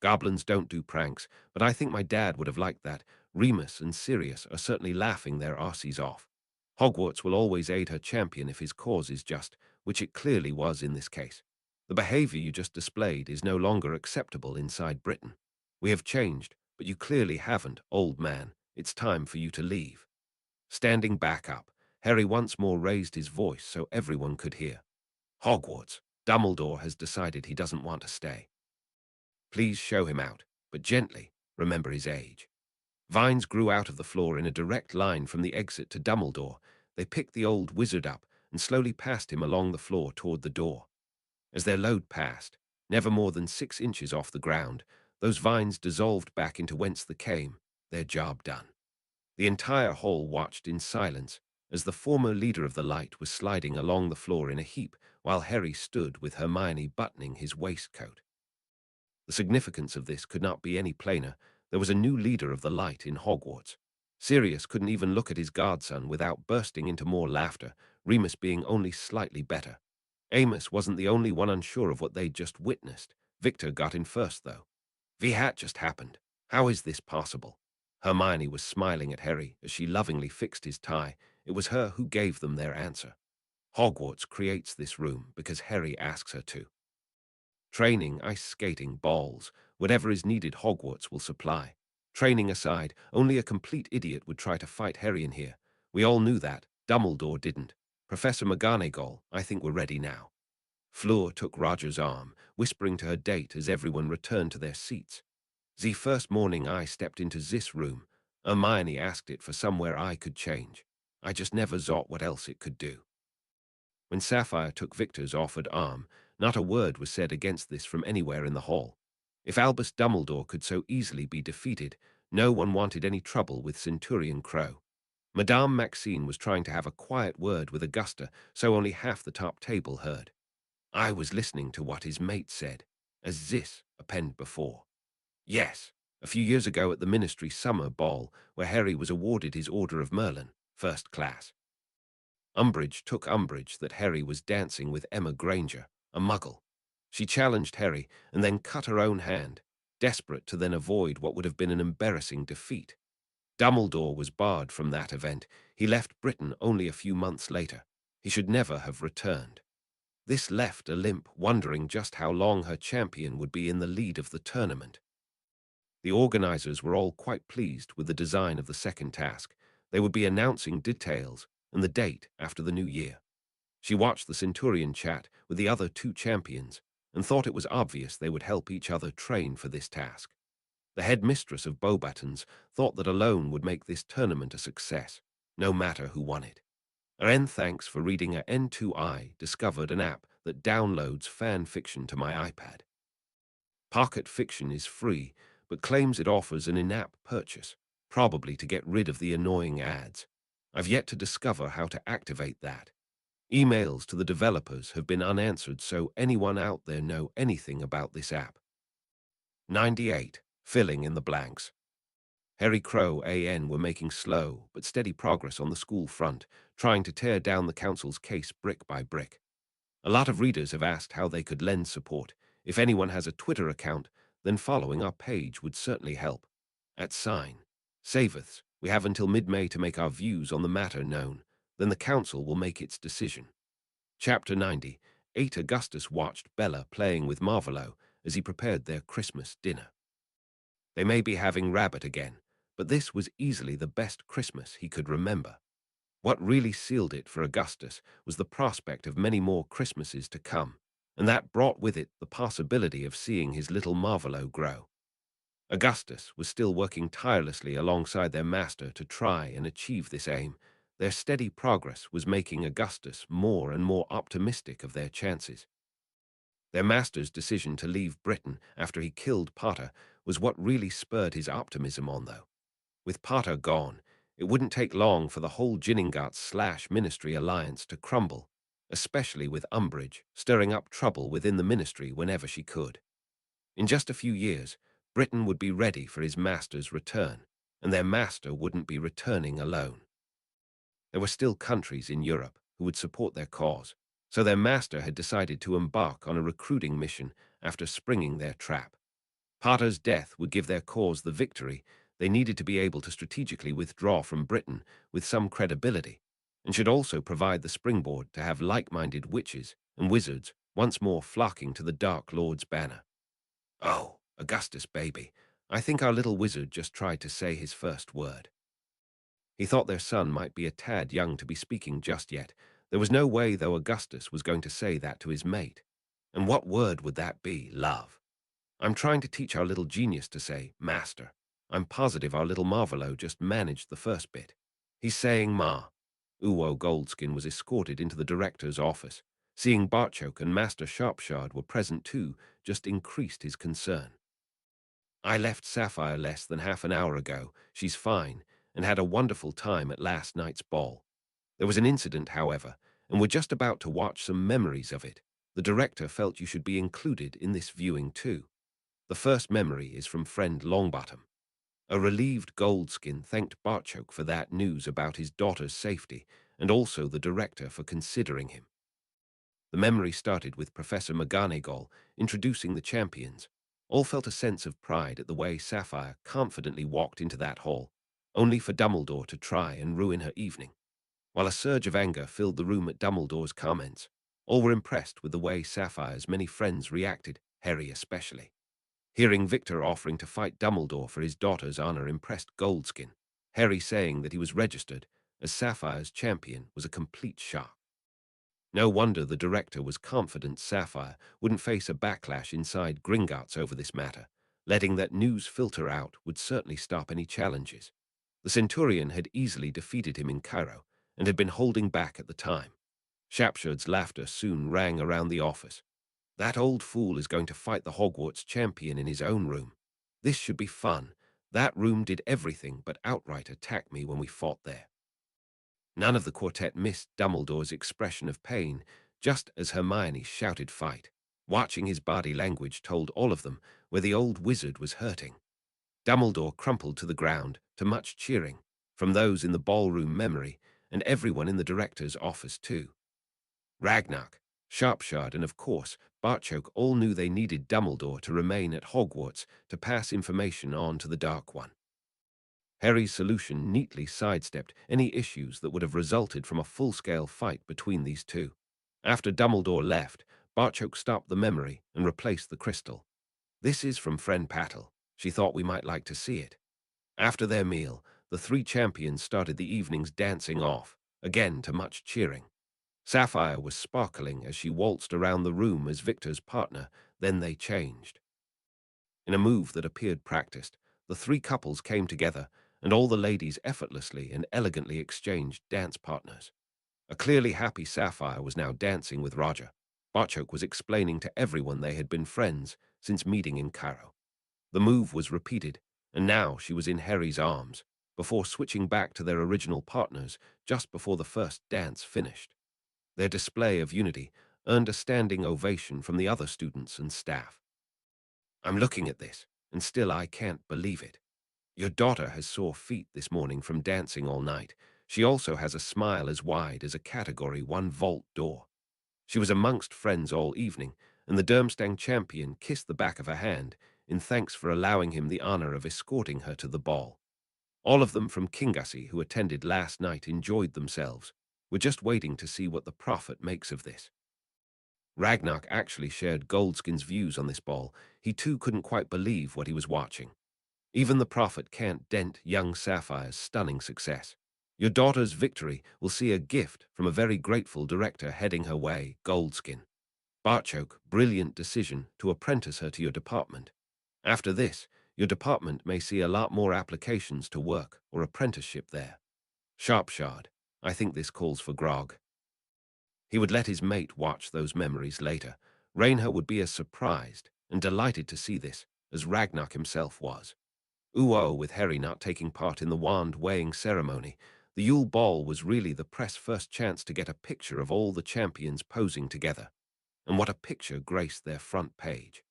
Goblins don't do pranks, but I think my dad would have liked that. Remus and Sirius are certainly laughing their arses off. Hogwarts will always aid her champion if his cause is just, which it clearly was in this case. The behavior you just displayed is no longer acceptable inside Britain. We have changed, but you clearly haven't, old man. It's time for you to leave." Standing back up, Harry once more raised his voice so everyone could hear. "Hogwarts, Dumbledore has decided he doesn't want to stay. Please show him out, but gently. Remember his age." Vines grew out of the floor in a direct line from the exit to Dumbledore. They picked the old wizard up and slowly passed him along the floor toward the door. As their load passed, never more than 6 inches off the ground, those vines dissolved back into whence they came, their job done. The entire hall watched in silence as the former leader of the light was sliding along the floor in a heap while Harry stood with Hermione buttoning his waistcoat. The significance of this could not be any plainer. There was a new leader of the light in Hogwarts. Sirius couldn't even look at his godson without bursting into more laughter, Remus being only slightly better. Amos wasn't the only one unsure of what they'd just witnessed. Victor got in first, though. "Hat just happened. How is this possible?" Hermione was smiling at Harry as she lovingly fixed his tie. It was her who gave them their answer. "Hogwarts creates this room because Harry asks her to. Training, ice skating, balls, whatever is needed Hogwarts will supply. Training aside, only a complete idiot would try to fight Harry in here. We all knew that. Dumbledore didn't. Professor McGonagall, I think we're ready now." Fleur took Roger's arm, whispering to her date as everyone returned to their seats. "The first morning I stepped into this room, Hermione asked it for somewhere I could change. I just never thought what else it could do." When Sapphire took Victor's offered arm, not a word was said against this from anywhere in the hall. If Albus Dumbledore could so easily be defeated, no one wanted any trouble with Centurion Crow. Madame Maxine was trying to have a quiet word with Augusta, so only half the top table heard. "I was listening to what his mate said, as this append before. Yes, a few years ago at the Ministry Summer Ball, where Harry was awarded his Order of Merlin, first class. Umbridge took umbrage that Harry was dancing with Emma Granger, a muggle. She challenged Harry and then cut her own hand, desperate to then avoid what would have been an embarrassing defeat. Dumbledore was barred from that event. He left Britain only a few months later. He should never have returned." This left a limp wondering just how long her champion would be in the lead of the tournament. The organizers were all quite pleased with the design of the second task. They would be announcing details and the date after the new year. She watched the Centurion chat with the other two champions and thought it was obvious they would help each other train for this task. The headmistress of Beauxbatons thought that alone would make this tournament a success, no matter who won it. And thanks for reading a N2I discovered an app that downloads fan fiction to my iPad. Pocket Fiction is free, but claims it offers an in-app purchase, probably to get rid of the annoying ads. I've yet to discover how to activate that. Emails to the developers have been unanswered, so anyone out there know anything about this app? 98. Filling in the blanks. Harry Crow AN were making slow but steady progress on the school front, trying to tear down the council's case brick by brick. A lot of readers have asked how they could lend support. If anyone has a Twitter account, then following our page would certainly help. At sign, Saveths, we have until mid-May to make our views on the matter known. Then the council will make its decision. Chapter 90. 8 Augustus watched Bella playing with Marvolo as he prepared their Christmas dinner. They may be having rabbit again, but this was easily the best Christmas he could remember. What really sealed it for Augustus was the prospect of many more Christmases to come, and that brought with it the possibility of seeing his little Marvolo grow. Augustus was still working tirelessly alongside their master to try and achieve this aim. Their steady progress was making Augustus more and more optimistic of their chances. Their master's decision to leave Britain after he killed Potter was what really spurred his optimism on, though. With Potter gone, it wouldn't take long for the whole Ginningat/Ministry alliance to crumble, especially with Umbridge stirring up trouble within the ministry whenever she could. In just a few years, Britain would be ready for his master's return, and their master wouldn't be returning alone. There were still countries in Europe who would support their cause, so their master had decided to embark on a recruiting mission after springing their trap. Potter's death would give their cause the victory. They needed to be able to strategically withdraw from Britain with some credibility, and should also provide the springboard to have like-minded witches and wizards once more flocking to the Dark Lord's banner. Oh, Augustus, baby, I think our little wizard just tried to say his first word. He thought their son might be a tad young to be speaking just yet. There was no way, though, Augustus was going to say that to his mate. And what word would that be? Love. I'm trying to teach our little genius to say, Master. I'm positive our little Marvolo just managed the first bit. He's saying Ma. Uwo Goldskin was escorted into the director's office. Seeing Barchoke and Master Sharpshard were present too just increased his concern. I left Sapphire less than half an hour ago. She's fine and had a wonderful time at last night's ball. There was an incident, however, and we're just about to watch some memories of it. The director felt you should be included in this viewing too. The first memory is from friend Longbottom. A relieved Goldskin thanked Barchoke for that news about his daughter's safety, and also the director for considering him. The memory started with Professor McGonagall introducing the champions. All felt a sense of pride at the way Sapphire confidently walked into that hall, only for Dumbledore to try and ruin her evening. While a surge of anger filled the room at Dumbledore's comments, all were impressed with the way Sapphire's many friends reacted, Harry especially. Hearing Victor offering to fight Dumbledore for his daughter's honor impressed Goldskin. Harry saying that he was registered as Sapphire's champion was a complete shock. No wonder the director was confident Sapphire wouldn't face a backlash inside Gringotts over this matter. Letting that news filter out would certainly stop any challenges. The Centurion had easily defeated him in Cairo and had been holding back at the time. Shapshard's laughter soon rang around the office. That old fool is going to fight the Hogwarts champion in his own room. This should be fun. That room did everything but outright attack me when we fought there. None of the quartet missed Dumbledore's expression of pain, just as Hermione shouted fight. Watching his body language told all of them where the old wizard was hurting. Dumbledore crumpled to the ground, to much cheering, from those in the ballroom memory, and everyone in the director's office too. Ragnar, Sharpshard, and of course, Barchoke all knew they needed Dumbledore to remain at Hogwarts to pass information on to the Dark One. Harry's solution neatly sidestepped any issues that would have resulted from a full-scale fight between these two. After Dumbledore left, Barchoke stopped the memory and replaced the crystal. "This is from friend Patel. She thought we might like to see it." After their meal, the three champions started the evening's dancing off, again to much cheering. Sapphire was sparkling as she waltzed around the room as Victor's partner, then they changed. In a move that appeared practiced, the three couples came together, and all the ladies effortlessly and elegantly exchanged dance partners. A clearly happy Sapphire was now dancing with Roger. Barchoke was explaining to everyone they had been friends since meeting in Cairo. The move was repeated, and now she was in Harry's arms, before switching back to their original partners just before the first dance finished. Their display of unity earned a standing ovation from the other students and staff. "I'm looking at this, and still I can't believe it. Your daughter has sore feet this morning from dancing all night. She also has a smile as wide as a Category 1 vault door. She was amongst friends all evening, and the Durmstrang champion kissed the back of her hand in thanks for allowing him the honor of escorting her to the ball. All of them from Kingassy who attended last night enjoyed themselves. We're just waiting to see what the prophet makes of this." Ragnar actually shared Goldskin's views on this ball. He too couldn't quite believe what he was watching. Even the prophet can't dent young Sapphire's stunning success. "Your daughter's victory will see a gift from a very grateful director heading her way, Goldskin. Barchoke, brilliant decision to apprentice her to your department. After this, your department may see a lot more applications to work or apprenticeship there. Sharpshard, I think this calls for grog." He would let his mate watch those memories later. Reinher would be as surprised and delighted to see this as Ragnar himself was. With Harry not taking part in the wand weighing ceremony, the Yule Ball was really the press' first chance to get a picture of all the champions posing together. And what a picture graced their front page.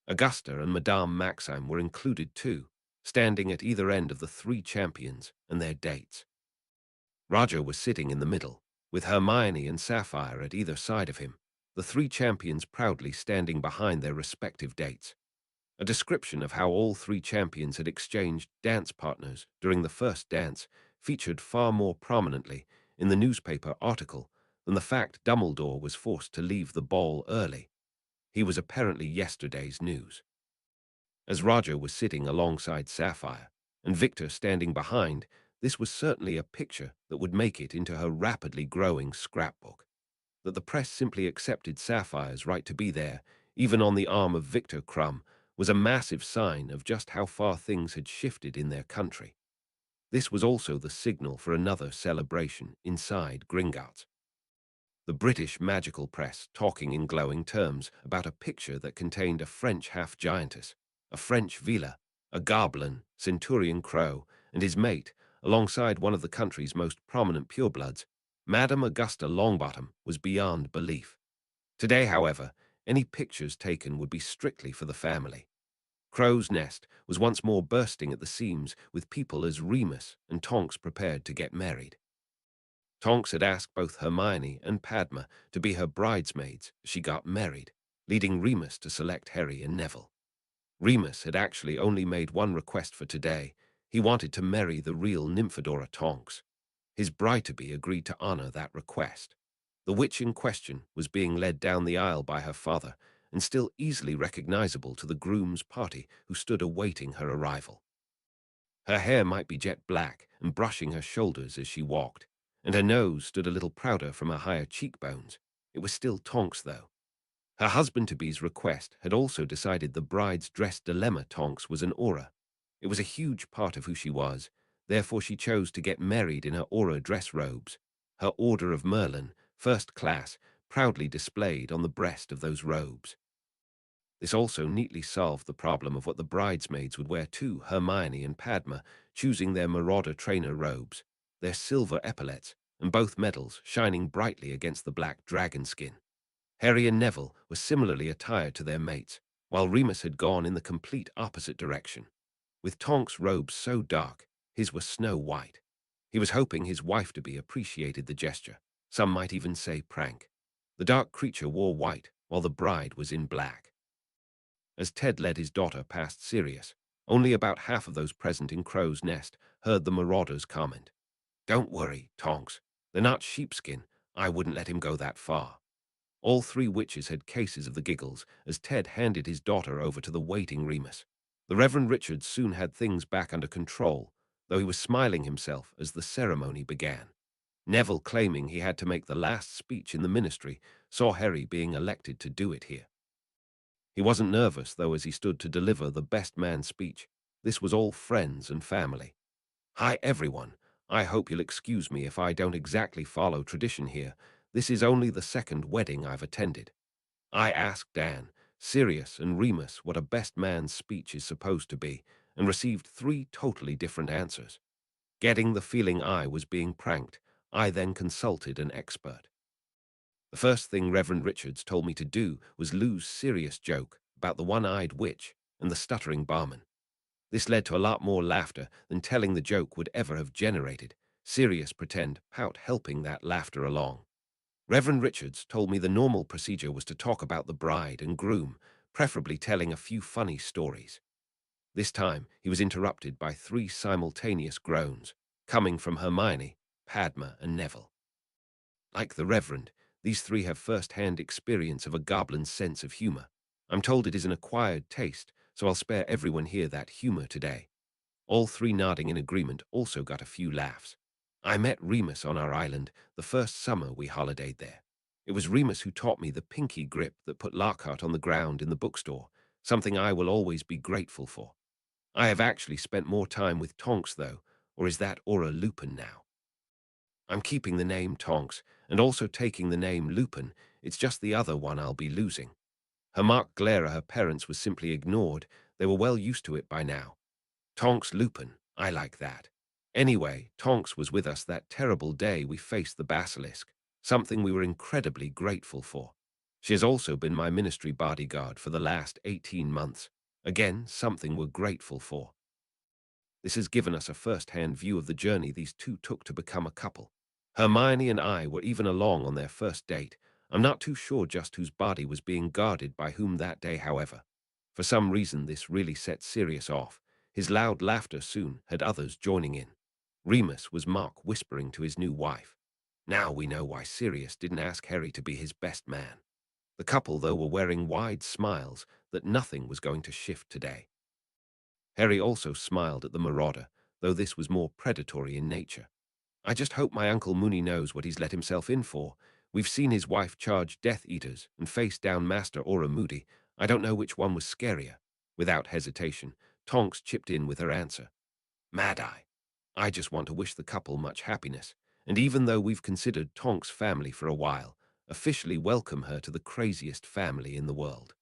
Augusta and Madame Maxime were included too, standing at either end of the three champions and their dates. Roger was sitting in the middle, with Hermione and Sapphire at either side of him, the three champions proudly standing behind their respective dates. A description of how all three champions had exchanged dance partners during the first dance featured far more prominently in the newspaper article than the fact Dumbledore was forced to leave the ball early. He was apparently yesterday's news. As Roger was sitting alongside Sapphire, and Victor standing behind, this was certainly a picture that would make it into her rapidly growing scrapbook. That the press simply accepted Sapphire's right to be there, even on the arm of Victor Crumb, was a massive sign of just how far things had shifted in their country. This was also the signal for another celebration inside Gringotts. The British magical press talking in glowing terms about a picture that contained a French half-giantess, a French villa, a goblin, Centurion Crow, and his mate, alongside one of the country's most prominent purebloods, Madame Augusta Longbottom, was beyond belief. Today, however, any pictures taken would be strictly for the family. Crow's Nest was once more bursting at the seams with people as Remus and Tonks prepared to get married. Tonks had asked both Hermione and Padma to be her bridesmaids as she got married, leading Remus to select Harry and Neville. Remus had actually only made one request for today. He wanted to marry the real Nymphadora Tonks. His bride-to-be agreed to honor that request. The witch in question was being led down the aisle by her father, and still easily recognizable to the groom's party who stood awaiting her arrival. Her hair might be jet black and brushing her shoulders as she walked, and her nose stood a little prouder from her higher cheekbones. It was still Tonks, though. Her husband-to-be's request had also decided the bride's dress dilemma Tonks was an aura. It was a huge part of who she was, therefore she chose to get married in her aura dress robes, her Order of Merlin, first class, proudly displayed on the breast of those robes. This also neatly solved the problem of what the bridesmaids would wear too, Hermione and Padma choosing their Marauder trainer robes, their silver epaulets, and both medals shining brightly against the black dragon skin. Harry and Neville were similarly attired to their mates, while Remus had gone in the complete opposite direction. With Tonks' robes so dark, his were snow white. He was hoping his wife-to-be appreciated the gesture. Some might even say prank. The dark creature wore white, while the bride was in black. As Ted led his daughter past Sirius, only about half of those present in Crow's Nest heard the Marauder's comment. "Don't worry, Tonks. They're not sheepskin. I wouldn't let him go that far." All three witches had cases of the giggles as Ted handed his daughter over to the waiting Remus. The Reverend Richard soon had things back under control, though he was smiling himself as the ceremony began. Neville, claiming he had to make the last speech in the ministry, saw Harry being elected to do it here. He wasn't nervous, though, as he stood to deliver the best man speech. This was all friends and family. "Hi, everyone. I hope you'll excuse me if I don't exactly follow tradition here. This is only the second wedding I've attended." I asked Dan, Sirius, and Remus what a best man's speech is supposed to be, and received three totally different answers. Getting the feeling I was being pranked, I then consulted an expert. The first thing Reverend Richards told me to do was lose Sirius' joke about the one-eyed witch and the stuttering barman. This led to a lot more laughter than telling the joke would ever have generated. Sirius pretend pout helping that laughter along. Reverend Richards told me the normal procedure was to talk about the bride and groom, preferably telling a few funny stories. This time, he was interrupted by three simultaneous groans, coming from Hermione, Padma, and Neville. Like the Reverend, these three have first-hand experience of a goblin's sense of humor. I'm told it is an acquired taste, so I'll spare everyone here that humor today. All three, nodding in agreement, also got a few laughs. I met Remus on our island the first summer we holidayed there. It was Remus who taught me the pinky grip that put Lockhart on the ground in the bookstore, something I will always be grateful for. I have actually spent more time with Tonks, though, or is that Aura Lupin now? I'm keeping the name Tonks, and also taking the name Lupin. It's just the other one I'll be losing. Her mock glare at her parents was simply ignored. They were well used to it by now. Tonks Lupin, I like that. Anyway, Tonks was with us that terrible day we faced the basilisk, something we were incredibly grateful for. She has also been my ministry bodyguard for the last 18 months. Again, something we're grateful for. This has given us a first-hand view of the journey these two took to become a couple. Hermione and I were even along on their first date. I'm not too sure just whose body was being guarded by whom that day, however. For some reason, this really set Sirius off. His loud laughter soon had others joining in. Remus was mock whispering to his new wife. Now we know why Sirius didn't ask Harry to be his best man. The couple, though, were wearing wide smiles that nothing was going to shift today. Harry also smiled at the marauder, though this was more predatory in nature. I just hope my Uncle Mooney knows what he's let himself in for. We've seen his wife charge Death Eaters and face down Master Aura Moody. I don't know which one was scarier. Without hesitation, Tonks chipped in with her answer. Mad-Eye. I just want to wish the couple much happiness, and even though we've considered Tonks' family for a while, officially welcome her to the craziest family in the world.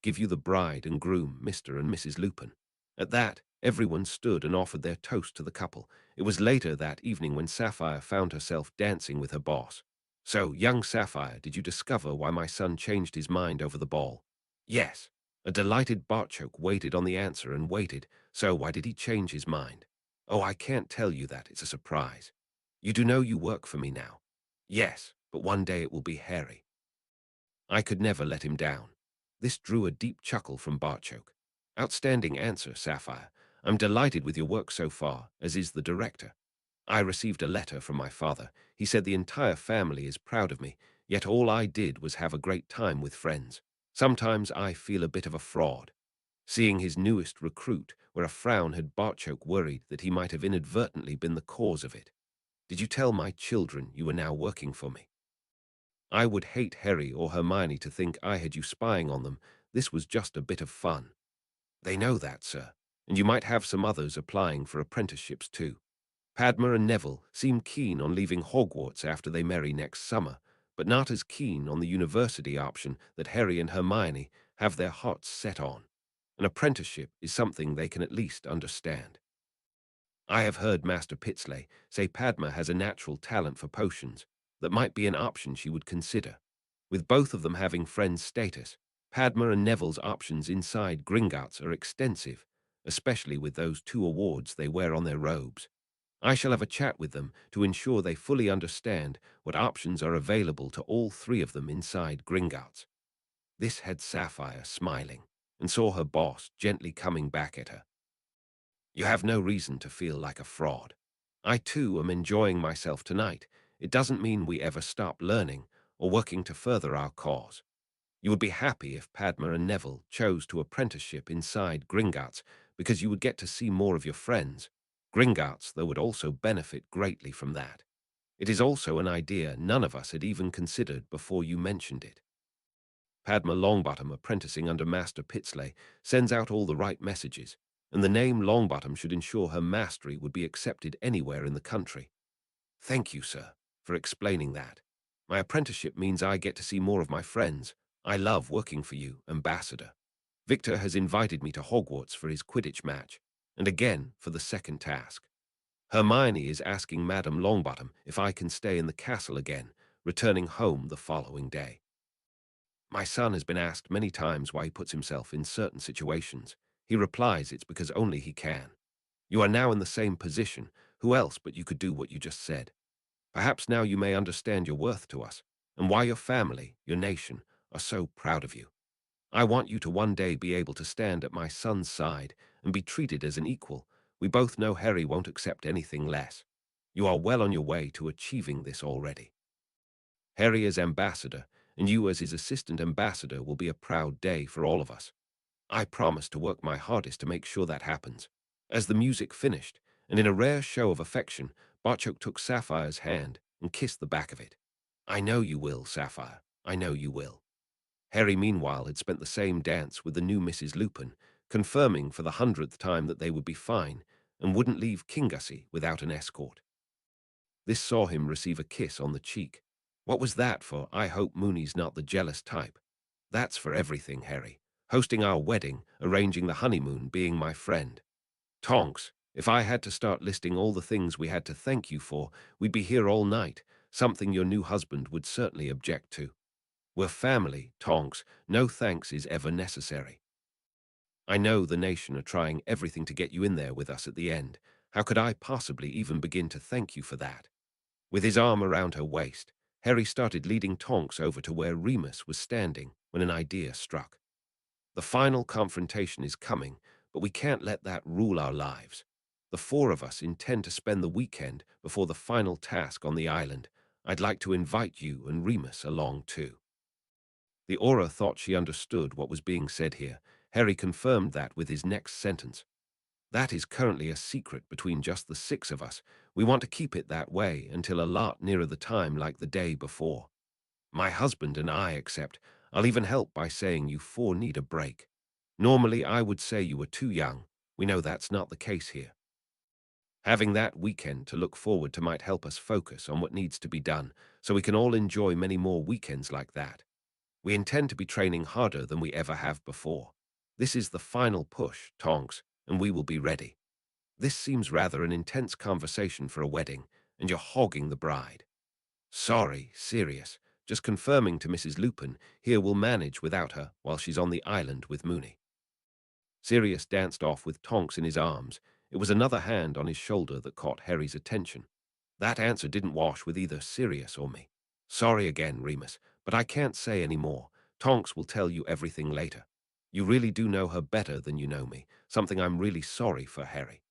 Give you the bride and groom, Mr. and Mrs. Lupin. At that, everyone stood and offered their toast to the couple. It was later that evening when Sapphire found herself dancing with her boss. So, young Sapphire, did you discover why my son changed his mind over the ball? Yes. A delighted Bartchoke waited on the answer and waited. So why did he change his mind? Oh, I can't tell you that. It's a surprise. You do know you work for me now? Yes, but one day it will be Harry. I could never let him down. This drew a deep chuckle from Bartchoke. Outstanding answer, Sapphire. I'm delighted with your work so far, as is the director. I received a letter from my father. He said the entire family is proud of me, yet all I did was have a great time with friends. Sometimes I feel a bit of a fraud. Seeing his newest recruit, where a frown had Bartchoke worried that he might have inadvertently been the cause of it. Did you tell my children you were now working for me? I would hate Harry or Hermione to think I had you spying on them. This was just a bit of fun. They know that, sir, and you might have some others applying for apprenticeships too. Padma and Neville seem keen on leaving Hogwarts after they marry next summer, but not as keen on the university option that Harry and Hermione have their hearts set on. An apprenticeship is something they can at least understand. I have heard Master Pitsley say Padma has a natural talent for potions. That might be an option she would consider. With both of them having friend status, Padma and Neville's options inside Gringotts are extensive, especially with those 2 awards they wear on their robes. I shall have a chat with them to ensure they fully understand what options are available to all 3 of them inside Gringotts. This had Sapphire smiling, and saw her boss gently coming back at her. You have no reason to feel like a fraud. I too am enjoying myself tonight. It doesn't mean we ever stop learning, or working to further our cause. You would be happy if Padma and Neville chose to apprenticeship inside Gringotts because you would get to see more of your friends. Gringotts, though, would also benefit greatly from that. It is also an idea none of us had even considered before you mentioned it. Padma Longbottom, apprenticing under Master Pitsley, sends out all the right messages, and the name Longbottom should ensure her mastery would be accepted anywhere in the country. Thank you, sir, for explaining that. My apprenticeship means I get to see more of my friends. I love working for you, Ambassador. Victor has invited me to Hogwarts for his Quidditch match, and again for the second task. Hermione is asking Madame Longbottom if I can stay in the castle again, returning home the following day. My son has been asked many times why he puts himself in certain situations. He replies it's because only he can. You are now in the same position. Who else but you could do what you just said? Perhaps now you may understand your worth to us, and why your family, your nation, are so proud of you. I want you to one day be able to stand at my son's side and be treated as an equal. We both know Harry won't accept anything less. You are well on your way to achieving this already. Harry as ambassador, and you as his assistant ambassador will be a proud day for all of us. I promise to work my hardest to make sure that happens. As the music finished, and in a rare show of affection, Barchok took Sapphire's hand and kissed the back of it. I know you will, Sapphire. I know you will. Harry, meanwhile, had spent the same dance with the new Mrs. Lupin, confirming for the 100th time that they would be fine and wouldn't leave Kingussie without an escort. This saw him receive a kiss on the cheek. What was that for? I hope Mooney's not the jealous type. That's for everything, Harry. Hosting our wedding, arranging the honeymoon, being my friend. Tonks, if I had to start listing all the things we had to thank you for, we'd be here all night, something your new husband would certainly object to. We're family, Tonks. No thanks is ever necessary. I know the nation are trying everything to get you in there with us at the end. How could I possibly even begin to thank you for that? With his arm around her waist, Harry started leading Tonks over to where Remus was standing when an idea struck. The final confrontation is coming, but we can't let that rule our lives. The four of us intend to spend the weekend before the final task on the island. I'd like to invite you and Remus along too. The Auror thought she understood what was being said here. Harry confirmed that with his next sentence. That is currently a secret between just the six of us. We want to keep it that way until a lot nearer the time like the day before. My husband and I accept. I'll even help by saying you four need a break. Normally, I would say you were too young. We know that's not the case here. Having that weekend to look forward to might help us focus on what needs to be done, so we can all enjoy many more weekends like that. We intend to be training harder than we ever have before. This is the final push, Tonks, and we will be ready. This seems rather an intense conversation for a wedding, and you're hogging the bride. Sorry, Sirius. Just confirming to Mrs. Lupin, here we'll manage without her while she's on the island with Mooney. Sirius danced off with Tonks in his arms. It was another hand on his shoulder that caught Harry's attention. That answer didn't wash with either Sirius or me. Sorry again, Remus, but I can't say any more. Tonks will tell you everything later. You really do know her better than you know me, something I'm really sorry for, Harry.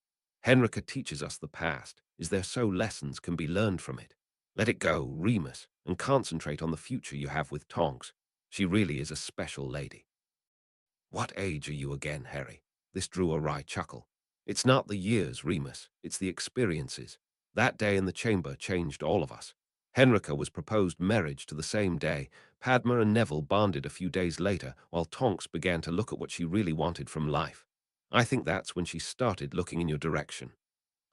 Henrika teaches us the past. Is there so lessons can be learned from it? Let it go, Remus, and concentrate on the future you have with Tonks. She really is a special lady. What age are you again, Harry? This drew a wry chuckle. It's not the years, Remus. It's the experiences. That day in the chamber changed all of us. Henrika was proposed marriage to the same day. Padma and Neville bonded a few days later, while Tonks began to look at what she really wanted from life. I think that's when she started looking in your direction.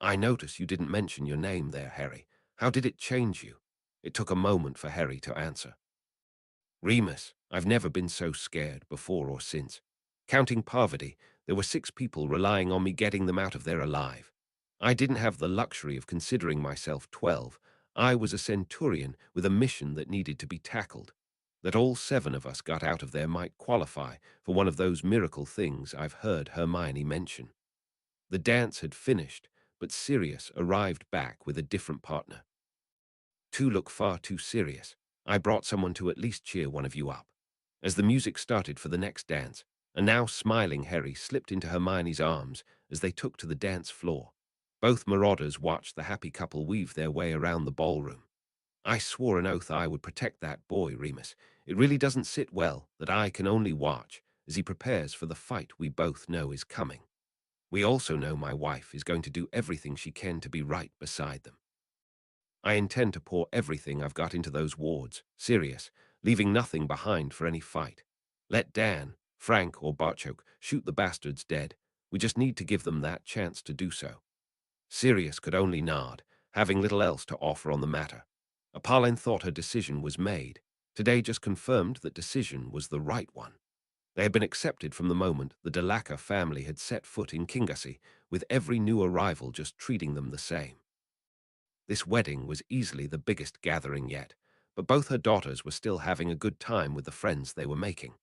I notice you didn't mention your name there, Harry. How did it change you? It took a moment for Harry to answer. Remus, I've never been so scared before or since. Counting Parvati, there were 6 people relying on me getting them out of there alive. I didn't have the luxury of considering myself 12. I was a centurion with a mission that needed to be tackled. That all 7 of us got out of there might qualify for one of those miracle things I've heard Hermione mention. The dance had finished, but Sirius arrived back with a different partner. 2 look far too serious. I brought someone to at least cheer one of you up. As the music started for the next dance, a now smiling Harry slipped into Hermione's arms as they took to the dance floor. Both marauders watched the happy couple weave their way around the ballroom. I swore an oath I would protect that boy, Remus. It really doesn't sit well that I can only watch as he prepares for the fight we both know is coming. We also know my wife is going to do everything she can to be right beside them. I intend to pour everything I've got into those wards, serious, leaving nothing behind for any fight. Let Dan, Frank, or Barchok shoot the bastards dead. We just need to give them that chance to do so. Sirius could only nod, having little else to offer on the matter. Apollon thought her decision was made. Today just confirmed that decision was the right one. They had been accepted from the moment the Delacca family had set foot in Kingassy, with every new arrival just treating them the same. This wedding was easily the biggest gathering yet, but both her daughters were still having a good time with the friends they were making.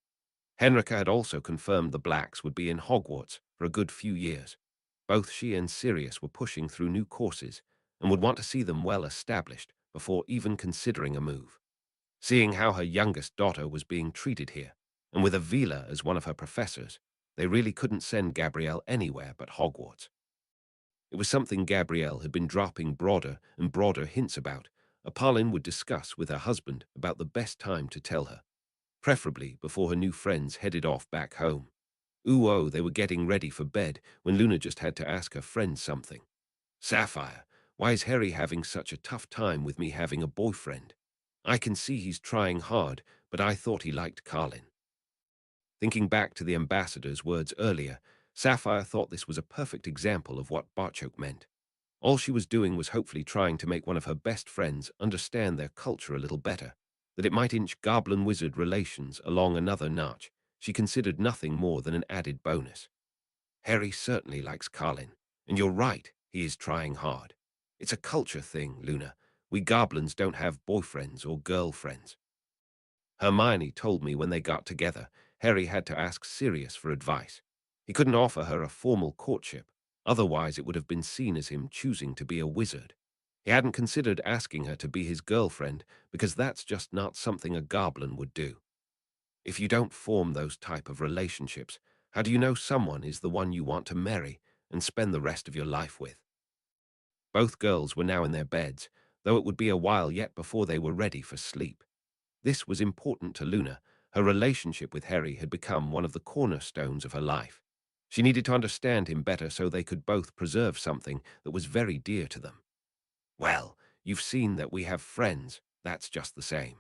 Henrika had also confirmed the Blacks would be in Hogwarts for a good few years. Both she and Sirius were pushing through new courses and would want to see them well established before even considering a move. Seeing how her youngest daughter was being treated here, and with Avila as one of her professors, they really couldn't send Gabrielle anywhere but Hogwarts. It was something Gabrielle had been dropping broader and broader hints about. Apollon would discuss with her husband about the best time to tell her, preferably before her new friends headed off back home. Ooh, they were getting ready for bed when Luna just had to ask her friend something. Sapphire, why is Harry having such a tough time with me having a boyfriend? I can see he's trying hard, but I thought he liked Carlin. Thinking back to the ambassador's words earlier, Sapphire thought this was a perfect example of what Barchok meant. All she was doing was hopefully trying to make one of her best friends understand their culture a little better, that it might inch goblin-wizard relations along another notch. She considered nothing more than an added bonus. Harry certainly likes Carlin, and you're right, he is trying hard. It's a culture thing, Luna. We goblins don't have boyfriends or girlfriends. Hermione told me when they got together, Harry had to ask Sirius for advice. He couldn't offer her a formal courtship, otherwise it would have been seen as him choosing to be a wizard. He hadn't considered asking her to be his girlfriend because that's just not something a goblin would do. If you don't form those type of relationships, how do you know someone is the one you want to marry and spend the rest of your life with? Both girls were now in their beds, though it would be a while yet before they were ready for sleep. This was important to Luna. Her relationship with Harry had become one of the cornerstones of her life. She needed to understand him better so they could both preserve something that was very dear to them. Well, you've seen that we have friends. That's just the same.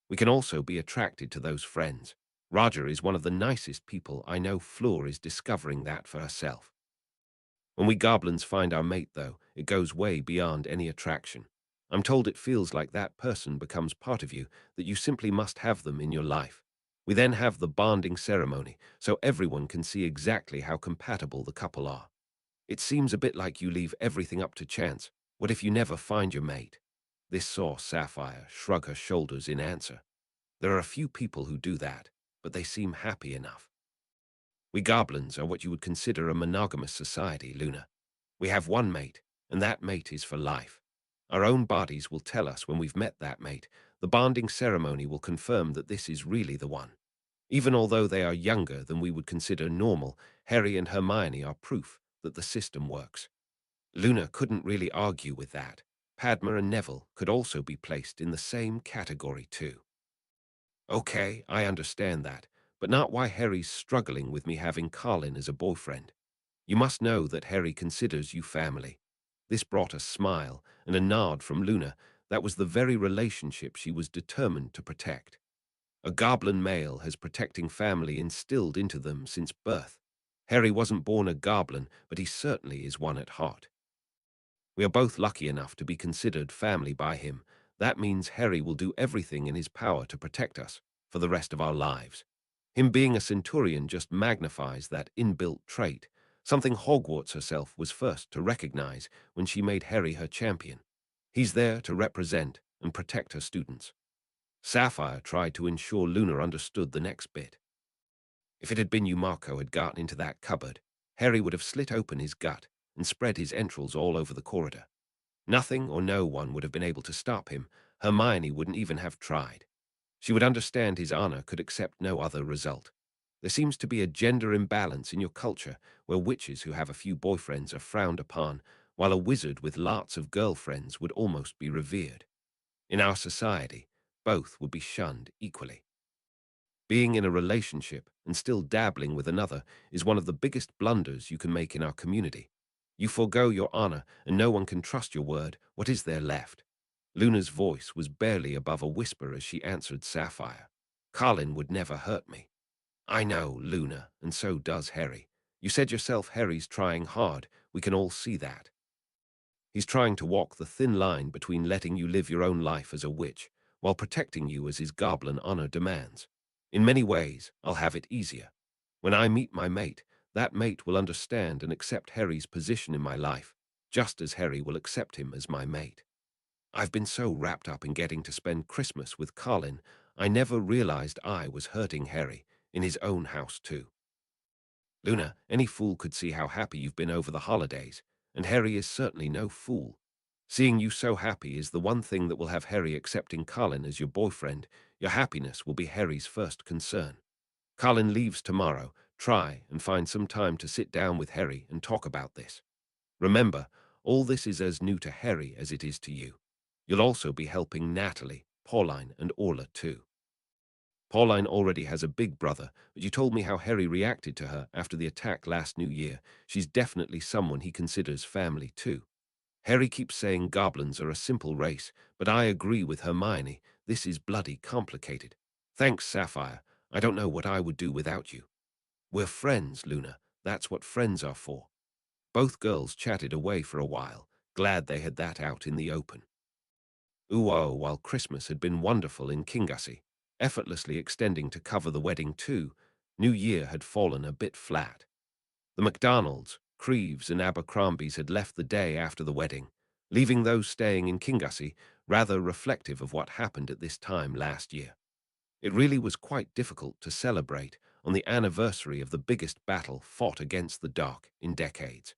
We can also be attracted to those friends. Roger is one of the nicest people I know. Fleur is discovering that for herself. When we goblins find our mate, though, it goes way beyond any attraction. I'm told it feels like that person becomes part of you, that you simply must have them in your life. We then have the bonding ceremony, so everyone can see exactly how compatible the couple are. It seems a bit like you leave everything up to chance. What if you never find your mate? This saw Sapphire shrug her shoulders in answer. There are a few people who do that, but they seem happy enough. We goblins are what you would consider a monogamous society, Luna. We have one mate, and that mate is for life. Our own bodies will tell us when we've met that mate. The bonding ceremony will confirm that this is really the one. Even although they are younger than we would consider normal, Harry and Hermione are proof that the system works. Luna couldn't really argue with that. Padma and Neville could also be placed in the same category too. Okay, I understand that, but not why Harry's struggling with me having Carlin as a boyfriend. You must know that Harry considers you family. This brought a smile and a nod from Luna. That was the very relationship she was determined to protect. A goblin male has protecting family instilled into them since birth. Harry wasn't born a goblin, but he certainly is one at heart. We are both lucky enough to be considered family by him. That means Harry will do everything in his power to protect us for the rest of our lives. Him being a centurion just magnifies that inbuilt trait, something Hogwarts herself was first to recognize when she made Harry her champion. He's there to represent and protect her students. Sapphire tried to ensure Luna understood the next bit. If it had been you, Marco had gotten into that cupboard, Harry would have slit open his gut and spread his entrails all over the corridor. Nothing or no one would have been able to stop him. Hermione wouldn't even have tried. She would understand his honor could accept no other result. There seems to be a gender imbalance in your culture where witches who have a few boyfriends are frowned upon, while a wizard with lots of girlfriends would almost be revered. In our society, both would be shunned equally. Being in a relationship and still dabbling with another is one of the biggest blunders you can make in our community. You forego your honor, and no one can trust your word. What is there left? Luna's voice was barely above a whisper as she answered Sapphire. Colin would never hurt me. I know, Luna, and so does Harry. You said yourself Harry's trying hard. We can all see that. He's trying to walk the thin line between letting you live your own life as a witch while protecting you as his goblin honor demands. In many ways, I'll have it easier. When I meet my mate, that mate will understand and accept Harry's position in my life, just as Harry will accept him as my mate. I've been so wrapped up in getting to spend Christmas with Colin, I never realized I was hurting Harry in his own house too. Luna, any fool could see how happy you've been over the holidays, and Harry is certainly no fool. Seeing you so happy is the one thing that will have Harry accepting Colin as your boyfriend. Your happiness will be Harry's first concern. Colin leaves tomorrow. Try and find some time to sit down with Harry and talk about this. Remember, all this is as new to Harry as it is to you. You'll also be helping Natalie, Pauline, and Orla too. Pauline already has a big brother, but you told me how Harry reacted to her after the attack last New Year. She's definitely someone he considers family too. Harry keeps saying goblins are a simple race, but I agree with Hermione. This is bloody complicated. Thanks, Sapphire. I don't know what I would do without you. We're friends, Luna. That's what friends are for. Both girls chatted away for a while, glad they had that out in the open. Ooh, while Christmas had been wonderful in Kingassy, effortlessly extending to cover the wedding too, New Year had fallen a bit flat. The MacDonalds, Creeves, and Abercrombies had left the day after the wedding, leaving those staying in Kingassy rather reflective of what happened at this time last year. It really was quite difficult to celebrate on the anniversary of the biggest battle fought against the Dark in decades.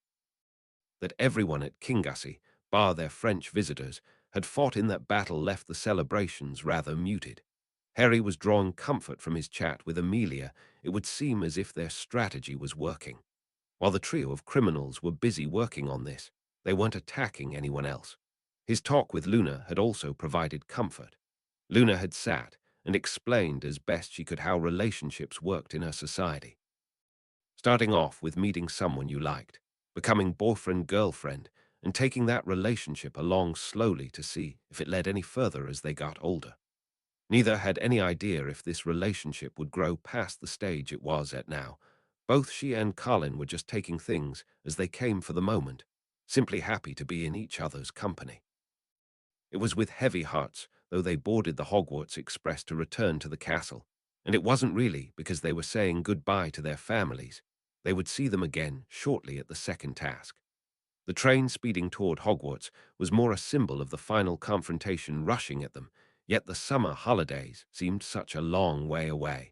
That everyone at Kingassy, bar their French visitors, had fought in that battle left the celebrations rather muted. Harry was drawing comfort from his chat with Amelia. It would seem as if their strategy was working. While the trio of criminals were busy working on this, they weren't attacking anyone else. His talk with Luna had also provided comfort. Luna had sat and explained as best she could how relationships worked in her society. Starting off with meeting someone you liked, becoming boyfriend-girlfriend, and taking that relationship along slowly to see if it led any further as they got older. Neither had any idea if this relationship would grow past the stage it was at now. Both she and Colin were just taking things as they came for the moment, simply happy to be in each other's company. It was with heavy hearts, though they boarded the Hogwarts Express to return to the castle, and it wasn't really because they were saying goodbye to their families. They would see them again shortly at the second task. The train speeding toward Hogwarts was more a symbol of the final confrontation rushing at them, yet the summer holidays seemed such a long way away.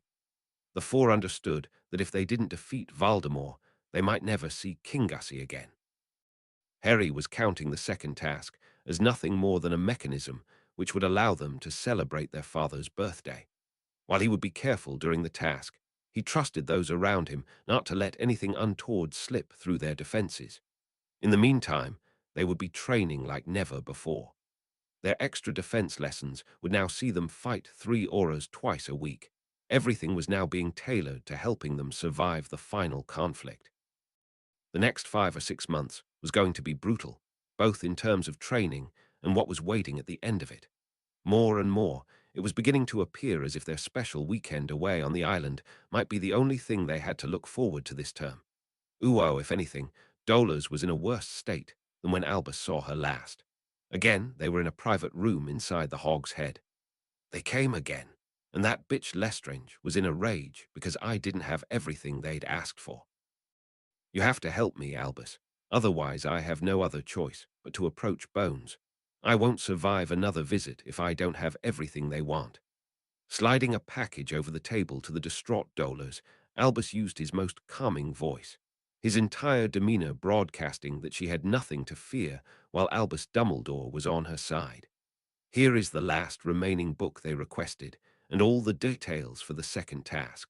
The four understood that if they didn't defeat Voldemort, they might never see Kingassy again. Harry was counting the second task as nothing more than a mechanism which would allow them to celebrate their father's birthday. While he would be careful during the task, he trusted those around him not to let anything untoward slip through their defenses. In the meantime, they would be training like never before. Their extra defense lessons would now see them fight 3 auras twice a week. Everything was now being tailored to helping them survive the final conflict. The next 5 or 6 months was going to be brutal, both in terms of training and what was waiting at the end of it. More and more, it was beginning to appear as if their special weekend away on the island might be the only thing they had to look forward to this term. If anything, Dolores was in a worse state than when Albus saw her last. Again, they were in a private room inside the Hog's Head. They came again, and that bitch Lestrange was in a rage because I didn't have everything they'd asked for. You have to help me, Albus. Otherwise, I have no other choice but to approach Bones. I won't survive another visit if I don't have everything they want. Sliding a package over the table to the distraught Dolores, Albus used his most calming voice, his entire demeanor broadcasting that she had nothing to fear while Albus Dumbledore was on her side. Here is the last remaining book they requested, and all the details for the second task.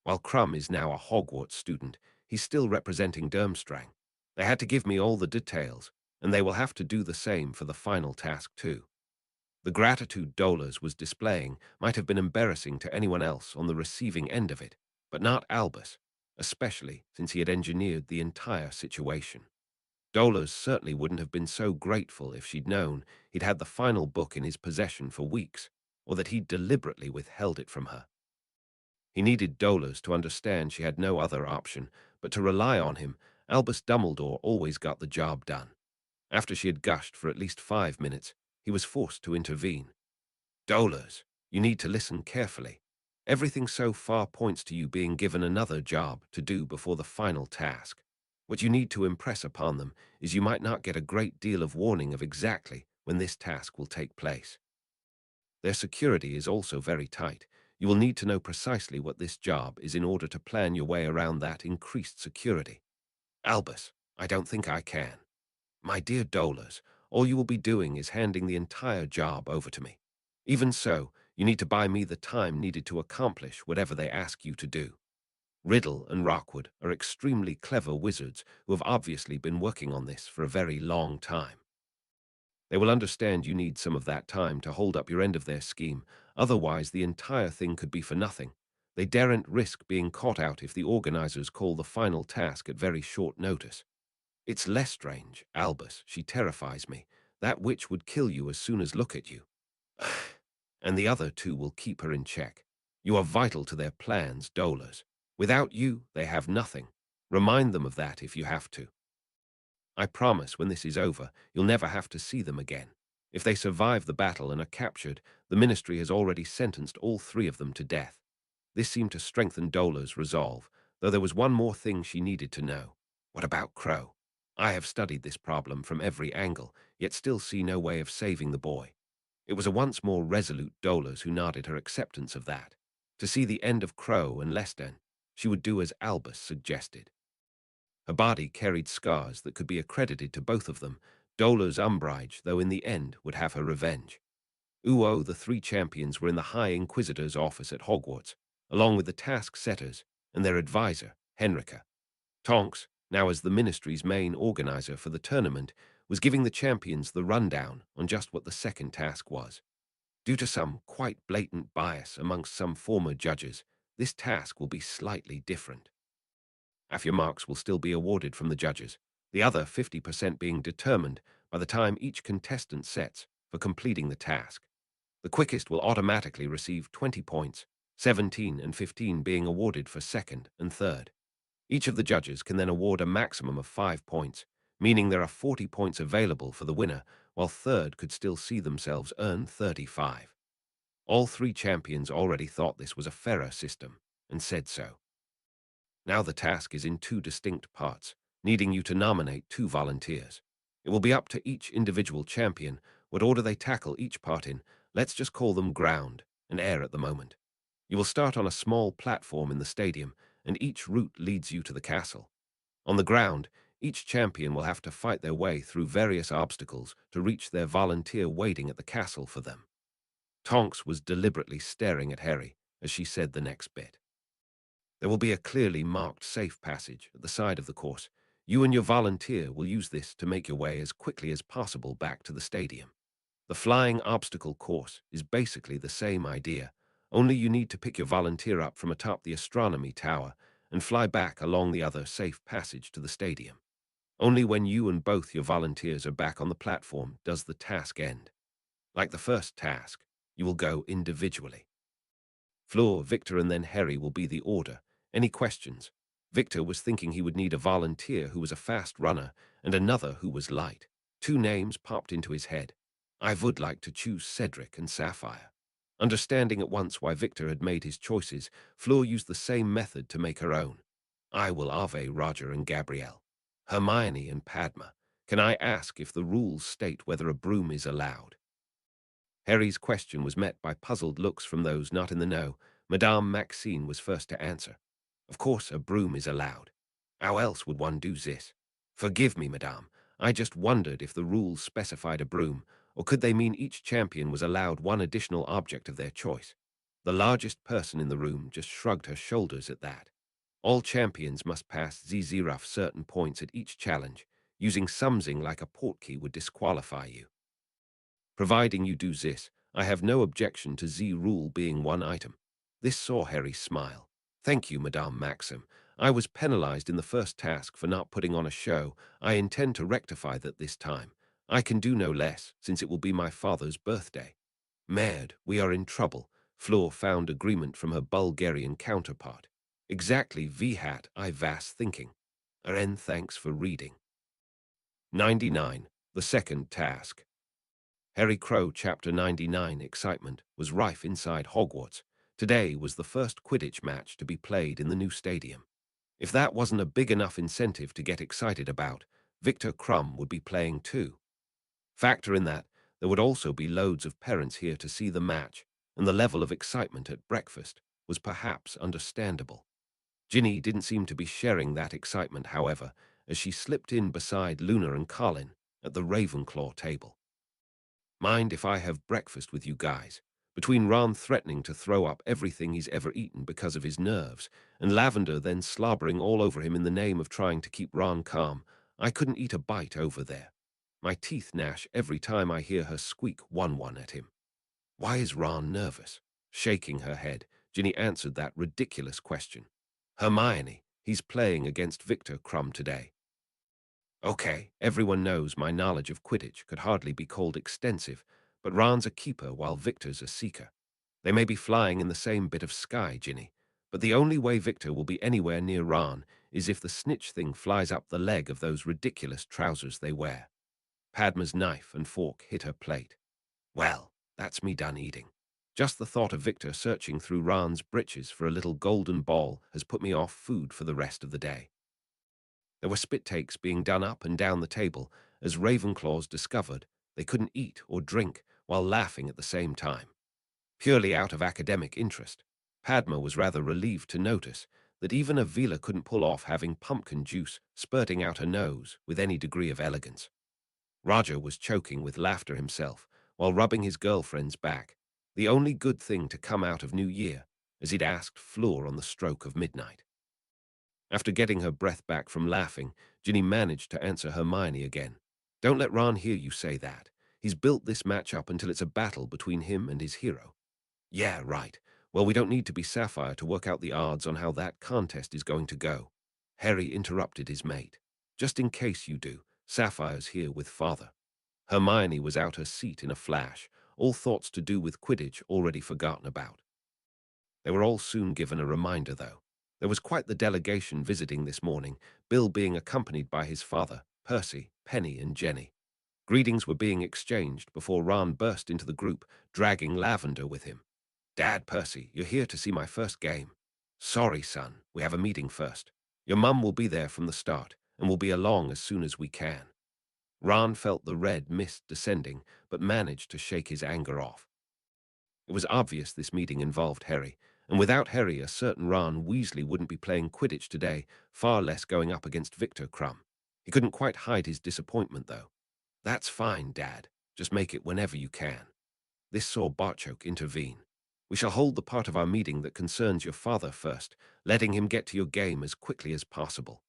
While Crumb is now a Hogwarts student, he's still representing Durmstrang. They had to give me all the details, and they will have to do the same for the final task too. The gratitude Dolores was displaying might have been embarrassing to anyone else on the receiving end of it, but not Albus, especially since he had engineered the entire situation. Dolores certainly wouldn't have been so grateful if she'd known he'd had the final book in his possession for weeks, or that he'd deliberately withheld it from her. He needed Dolores to understand she had no other option, but to rely on him. Albus Dumbledore always got the job done. After she had gushed for at least 5 minutes, he was forced to intervene. Dolores, you need to listen carefully. Everything so far points to you being given another job to do before the final task. What you need to impress upon them is you might not get a great deal of warning of exactly when this task will take place. Their security is also very tight. You will need to know precisely what this job is in order to plan your way around that increased security. Albus, I don't think I can. My dear Dolores, all you will be doing is handing the entire job over to me. Even so, you need to buy me the time needed to accomplish whatever they ask you to do. Riddle and Rockwood are extremely clever wizards who have obviously been working on this for a very long time. They will understand you need some of that time to hold up your end of their scheme, otherwise the entire thing could be for nothing. They daren't risk being caught out if the organizers call the final task at very short notice. It's Lestrange, Albus. She terrifies me. That witch would kill you as soon as look at you. And the other two will keep her in check. You are vital to their plans, Dolores. Without you, they have nothing. Remind them of that if you have to. I promise when this is over, you'll never have to see them again. If they survive the battle and are captured, the Ministry has already sentenced all three of them to death. This seemed to strengthen Dola's resolve, though there was one more thing she needed to know. What about Crow? I have studied this problem from every angle, yet still see no way of saving the boy. It was a once more resolute Dolores who nodded her acceptance of that. To see the end of Crow and Lestan, she would do as Albus suggested. Her body carried scars that could be accredited to both of them. Dolores Umbridge, though in the end, would have her revenge. The three champions were in the High Inquisitor's office at Hogwarts, along with the task setters and their advisor, Henrika. Tonks, now as the Ministry's main organizer for the tournament, was giving the champions the rundown on just what the second task was. Due to some quite blatant bias amongst some former judges, this task will be slightly different. Half your marks will still be awarded from the judges, the other 50% being determined by the time each contestant sets for completing the task. The quickest will automatically receive 20 points, 17 and 15 being awarded for second and third. Each of the judges can then award a maximum of 5 points, meaning there are 40 points available for the winner, while third could still see themselves earn 35. All three champions already thought this was a fairer system, and said so. Now the task is in two distinct parts, needing you to nominate 2 volunteers. It will be up to each individual champion what order they tackle each part in. Let's just call them ground and air at the moment. You will start on a small platform in the stadium, and each route leads you to the castle. On the ground, each champion will have to fight their way through various obstacles to reach their volunteer waiting at the castle for them. Tonks was deliberately staring at Harry as she said the next bit. There will be a clearly marked safe passage at the side of the course. You and your volunteer will use this to make your way as quickly as possible back to the stadium. The flying obstacle course is basically the same idea, only you need to pick your volunteer up from atop the astronomy tower and fly back along the other safe passage to the stadium. Only when you and both your volunteers are back on the platform does the task end. Like the first task, you will go individually. Fleur, Victor, and then Harry will be the order. Any questions? Victor was thinking he would need a volunteer who was a fast runner and another who was light. 2 names popped into his head. I would like to choose Cedric and Sapphire. Understanding at once why Victor had made his choices, Fleur used the same method to make her own. I will Ave Roger and Gabrielle. Hermione and Padma. Can I ask if the rules state whether a broom is allowed? Harry's question was met by puzzled looks from those not in the know. Madame Maxine was first to answer. Of course a broom is allowed. How else would one do this? Forgive me, madame. I just wondered if the rules specified a broom, or could they mean each champion was allowed one additional object of their choice? The largest person in the room just shrugged her shoulders at that. All champions must pass Ziziraf certain points at each challenge. Using something like a portkey would disqualify you. Providing you do this, I have no objection to Z rule being one item. This saw Harry smile. Thank you, Madame Maxim. I was penalized in the first task for not putting on a show. I intend to rectify that this time. I can do no less, since it will be my father's birthday. Mad, we are in trouble. Fleur found agreement from her Bulgarian counterpart. Exactly V-hat I vas thinking. Ren, thanks for reading. 99. The second task. Harry Crow Chapter 99 excitement was rife inside Hogwarts. Today was the first Quidditch match to be played in the new stadium. If that wasn't a big enough incentive to get excited about, Victor Crumb would be playing too. Factor in that there would also be loads of parents here to see the match, and the level of excitement at breakfast was perhaps understandable. Ginny didn't seem to be sharing that excitement, however, as she slipped in beside Luna and Colin at the Ravenclaw table. Mind if I have breakfast with you guys? Between Ron threatening to throw up everything he's ever eaten because of his nerves, and Lavender then slobbering all over him in the name of trying to keep Ron calm, I couldn't eat a bite over there. My teeth gnash every time I hear her squeak 1-1 at him. Why is Ron nervous? Shaking her head, Ginny answered that ridiculous question. Hermione, he's playing against Victor Crumb today. Okay, everyone knows my knowledge of Quidditch could hardly be called extensive, but Ron's a keeper while Victor's a seeker. They may be flying in the same bit of sky, Ginny, but the only way Victor will be anywhere near Ron is if the snitch thing flies up the leg of those ridiculous trousers they wear. Padma's knife and fork hit her plate. Well, that's me done eating. Just the thought of Victor searching through Ron's breeches for a little golden ball has put me off food for the rest of the day. There were spit takes being done up and down the table as Ravenclaws discovered they couldn't eat or drink while laughing at the same time. Purely out of academic interest, Padma was rather relieved to notice that even Avila couldn't pull off having pumpkin juice spurting out her nose with any degree of elegance. Roger was choking with laughter himself while rubbing his girlfriend's back, the only good thing to come out of New Year, as he'd asked Fleur on the stroke of midnight. After getting her breath back from laughing, Ginny managed to answer Hermione again. Don't let Ron hear you say that. He's built this match up until it's a battle between him and his hero. Yeah, right. Well, we don't need to be Sapphire to work out the odds on how that contest is going to go. Harry interrupted his mate. Just in case you do, Sapphire's here with Father. Hermione was out her seat in a flash, all thoughts to do with Quidditch already forgotten about. They were all soon given a reminder, though. There was quite the delegation visiting this morning, Bill being accompanied by his father, Percy, Penny, and Jenny. Greetings were being exchanged before Ron burst into the group, dragging Lavender with him. Dad, Percy, you're here to see my first game. Sorry, son, we have a meeting first. Your mum will be there from the start, and will be along as soon as we can. Ron felt the red mist descending, but managed to shake his anger off. It was obvious this meeting involved Harry, and without Harry, a certain Ron Weasley wouldn't be playing Quidditch today, far less going up against Victor Crumb. He couldn't quite hide his disappointment, though. That's fine, Dad. Just make it whenever you can. This saw Barchoke intervene. We shall hold the part of our meeting that concerns your father first, letting him get to your game as quickly as possible.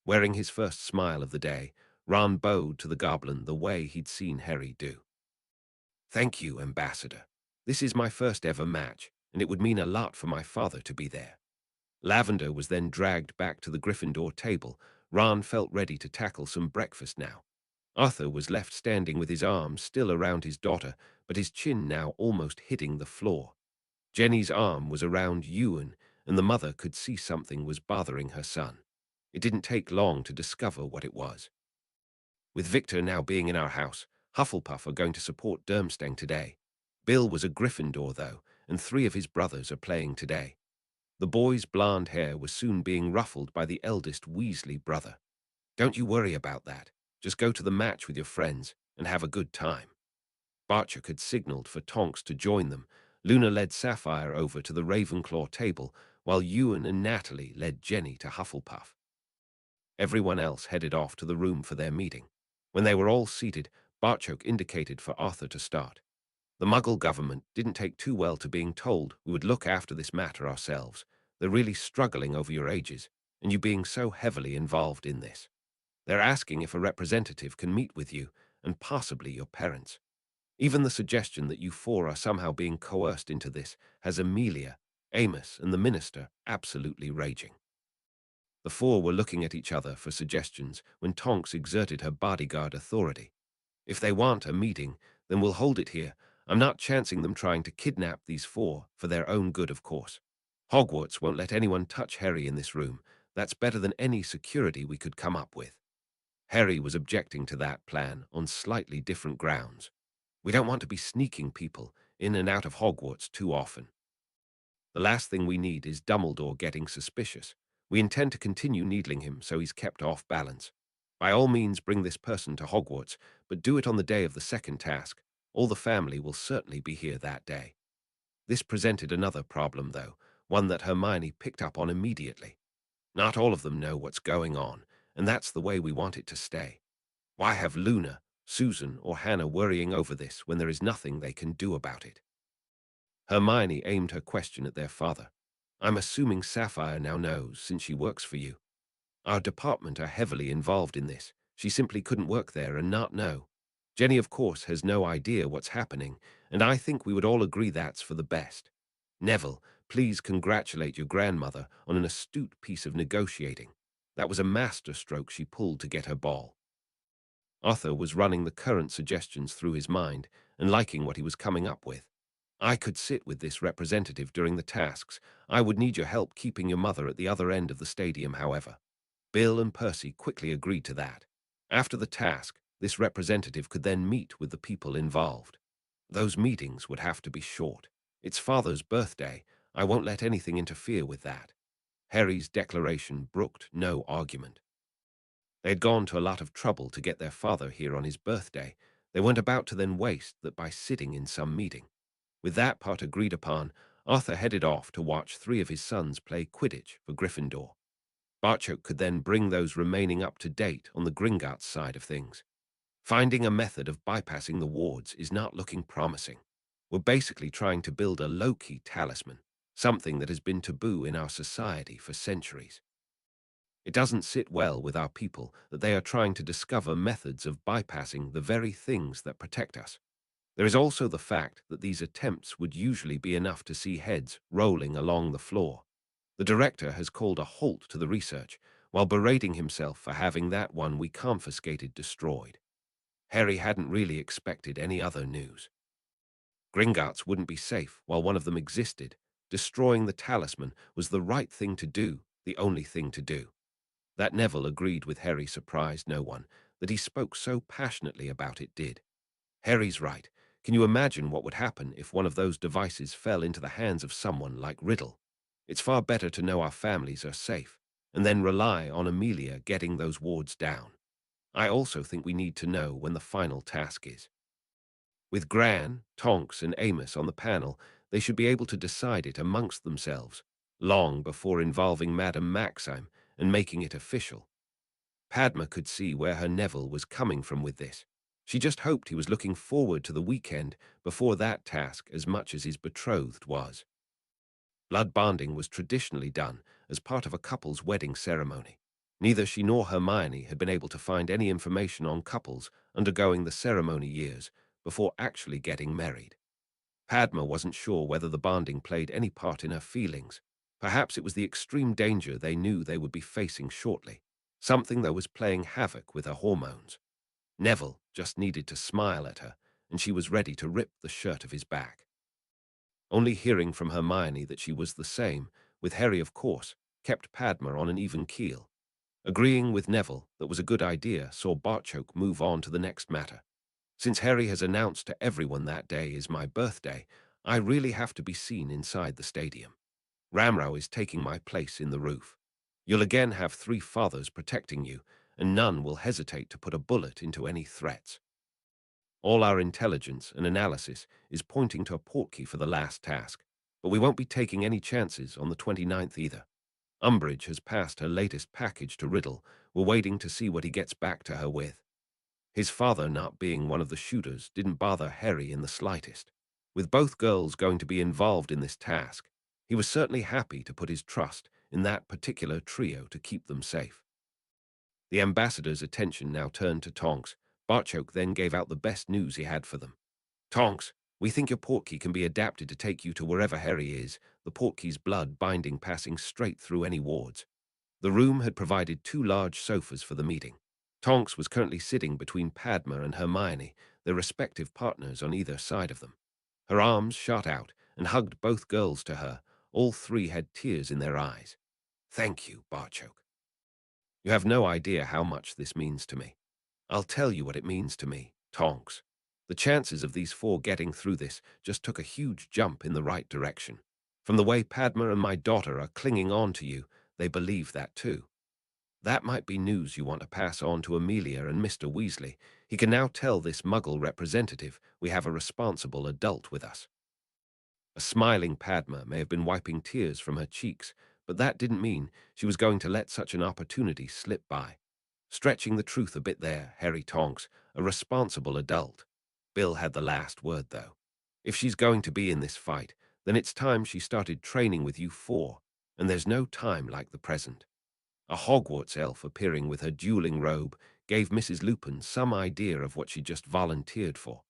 Wearing his first smile of the day, Ron bowed to the goblin the way he'd seen Harry do. Thank you, Ambassador. This is my first ever match, and it would mean a lot for my father to be there. Lavender was then dragged back to the Gryffindor table. Ron felt ready to tackle some breakfast now. Arthur was left standing with his arms still around his daughter, but his chin now almost hitting the floor. Jenny's arm was around Ewan, and the mother could see something was bothering her son. It didn't take long to discover what it was. With Victor now being in our house, Hufflepuff are going to support Durmstrang today. Bill was a Gryffindor, though, and 3 of his brothers are playing today. The boy's blonde hair was soon being ruffled by the eldest Weasley brother. Don't you worry about that. Just go to the match with your friends and have a good time. Barchoke had signaled for Tonks to join them. Luna led Sapphire over to the Ravenclaw table, while Ewan and Natalie led Jenny to Hufflepuff. Everyone else headed off to the room for their meeting. When they were all seated, Barchoke indicated for Arthur to start. The Muggle government didn't take too well to being told we would look after this matter ourselves. They're really struggling over your ages, and you being so heavily involved in this. They're asking if a representative can meet with you, and possibly your parents. Even the suggestion that you four are somehow being coerced into this has Amelia, Amos, and the minister absolutely raging. The four were looking at each other for suggestions when Tonks exerted her bodyguard authority. If they want a meeting, then we'll hold it here. I'm not chancing them trying to kidnap these four for their own good, of course. Hogwarts won't let anyone touch Harry in this room. That's better than any security we could come up with. Harry was objecting to that plan on slightly different grounds. We don't want to be sneaking people in and out of Hogwarts too often. The last thing we need is Dumbledore getting suspicious. We intend to continue needling him so he's kept off balance. By all means, bring this person to Hogwarts, but do it on the day of the second task. All the family will certainly be here that day. This presented another problem, though, one that Hermione picked up on immediately. Not all of them know what's going on, and that's the way we want it to stay. Why have Luna, Susan, or Hannah worrying over this when there is nothing they can do about it? Hermione aimed her question at their father. I'm assuming Sapphire now knows, since she works for you. Our department are heavily involved in this. She simply couldn't work there and not know. Jenny, of course, has no idea what's happening, and I think we would all agree that's for the best. Neville, please congratulate your grandmother on an astute piece of negotiating. That was a master stroke she pulled to get her ball. Arthur was running the current suggestions through his mind and liking what he was coming up with. I could sit with this representative during the tasks. I would need your help keeping your mother at the other end of the stadium, however. Bill and Percy quickly agreed to that. After the task, this representative could then meet with the people involved. Those meetings would have to be short. It's Father's birthday. I won't let anything interfere with that. Harry's declaration brooked no argument. They had gone to a lot of trouble to get their father here on his birthday. They weren't about to then waste that by sitting in some meeting. With that part agreed upon, Arthur headed off to watch 3 of his sons play Quidditch for Gryffindor. Barchoke could then bring those remaining up to date on the Gringotts side of things. Finding a method of bypassing the wards is not looking promising. We're basically trying to build a low-key talisman, something that has been taboo in our society for centuries. It doesn't sit well with our people that they are trying to discover methods of bypassing the very things that protect us. There is also the fact that these attempts would usually be enough to see heads rolling along the floor. The director has called a halt to the research, while berating himself for having that one we confiscated destroyed. Harry hadn't really expected any other news. Gringotts wouldn't be safe while one of them existed. Destroying the talisman was the right thing to do, the only thing to do. That Neville agreed with Harry surprised no one. That he spoke so passionately about it did. Harry's right. Can you imagine what would happen if one of those devices fell into the hands of someone like Riddle? It's far better to know our families are safe, and then rely on Amelia getting those wards down. I also think we need to know when the final task is. With Gran, Tonks, and Amos on the panel, they should be able to decide it amongst themselves, long before involving Madame Maxime and making it official. Padma could see where her Neville was coming from with this. She just hoped he was looking forward to the weekend before that task as much as his betrothed was. Blood bonding was traditionally done as part of a couple's wedding ceremony. Neither she nor Hermione had been able to find any information on couples undergoing the ceremony years before actually getting married. Padma wasn't sure whether the bonding played any part in her feelings. Perhaps it was the extreme danger they knew they would be facing shortly, something that was playing havoc with her hormones. Neville just needed to smile at her, and she was ready to rip the shirt of his back. Only hearing from Hermione that she was the same, with Harry of course, kept Padma on an even keel. Agreeing with Neville that was a good idea saw Barchoke move on to the next matter. Since Harry has announced to everyone that day is my birthday, I really have to be seen inside the stadium. Ramrow is taking my place in the roof. You'll again have 3 fathers protecting you, and none will hesitate to put a bullet into any threats. All our intelligence and analysis is pointing to a portkey for the last task, but we won't be taking any chances on the 29th either. Umbridge has passed her latest package to Riddle. We're waiting to see what he gets back to her with. His father not being one of the shooters didn't bother Harry in the slightest. With both girls going to be involved in this task, he was certainly happy to put his trust in that particular trio to keep them safe. The ambassador's attention now turned to Tonks. Barchoke then gave out the best news he had for them. Tonks, we think your portkey can be adapted to take you to wherever Harry is, the portkey's blood binding passing straight through any wards. The room had provided two large sofas for the meeting. Tonks was currently sitting between Padma and Hermione, their respective partners on either side of them. Her arms shot out and hugged both girls to her. All three had tears in their eyes. Thank you, Barchoke. You have no idea how much this means to me. I'll tell you what it means to me, Tonks. The chances of these four getting through this just took a huge jump in the right direction. From the way Padma and my daughter are clinging on to you, they believe that too. That might be news you want to pass on to Amelia and Mr. Weasley. He can now tell this Muggle representative we have a responsible adult with us. A smiling Padma may have been wiping tears from her cheeks, but that didn't mean she was going to let such an opportunity slip by. Stretching the truth a bit there, Harry Tonks, a responsible adult. Bill had the last word, though. If she's going to be in this fight, then it's time she started training with you four, and there's no time like the present. A Hogwarts elf appearing with her dueling robe gave Mrs. Lupin some idea of what she just volunteered for.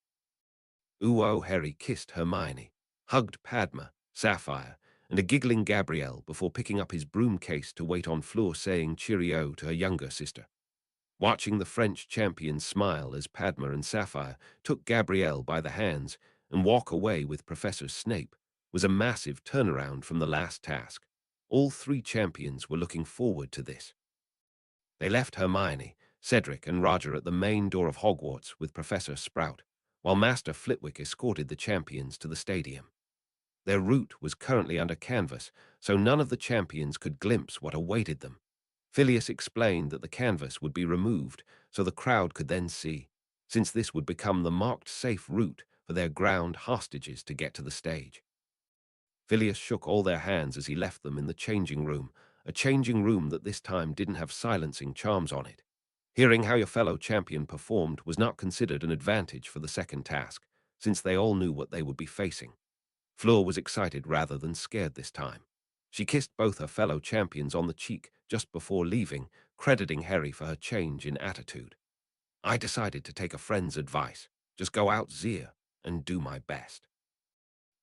Uo Harry kissed Hermione, hugged Padma, Sapphire, and a giggling Gabrielle before picking up his broom case to wait on Fleur saying cheerio to her younger sister. Watching the French champion smile as Padma and Sapphire took Gabrielle by the hands and walk away with Professor Snape was a massive turnaround from the last task. All three champions were looking forward to this. They left Hermione, Cedric, and Roger at the main door of Hogwarts with Professor Sprout, while Master Flitwick escorted the champions to the stadium. Their route was currently under canvas, so none of the champions could glimpse what awaited them. Phileas explained that the canvas would be removed so the crowd could then see, since this would become the marked safe route for their ground hostages to get to the stage. Phileas shook all their hands as he left them in the changing room, a changing room that this time didn't have silencing charms on it. Hearing how your fellow champion performed was not considered an advantage for the second task, since they all knew what they would be facing. Fleur was excited rather than scared this time. She kissed both her fellow champions on the cheek just before leaving, crediting Harry for her change in attitude. I decided to take a friend's advice, just go out there and do my best.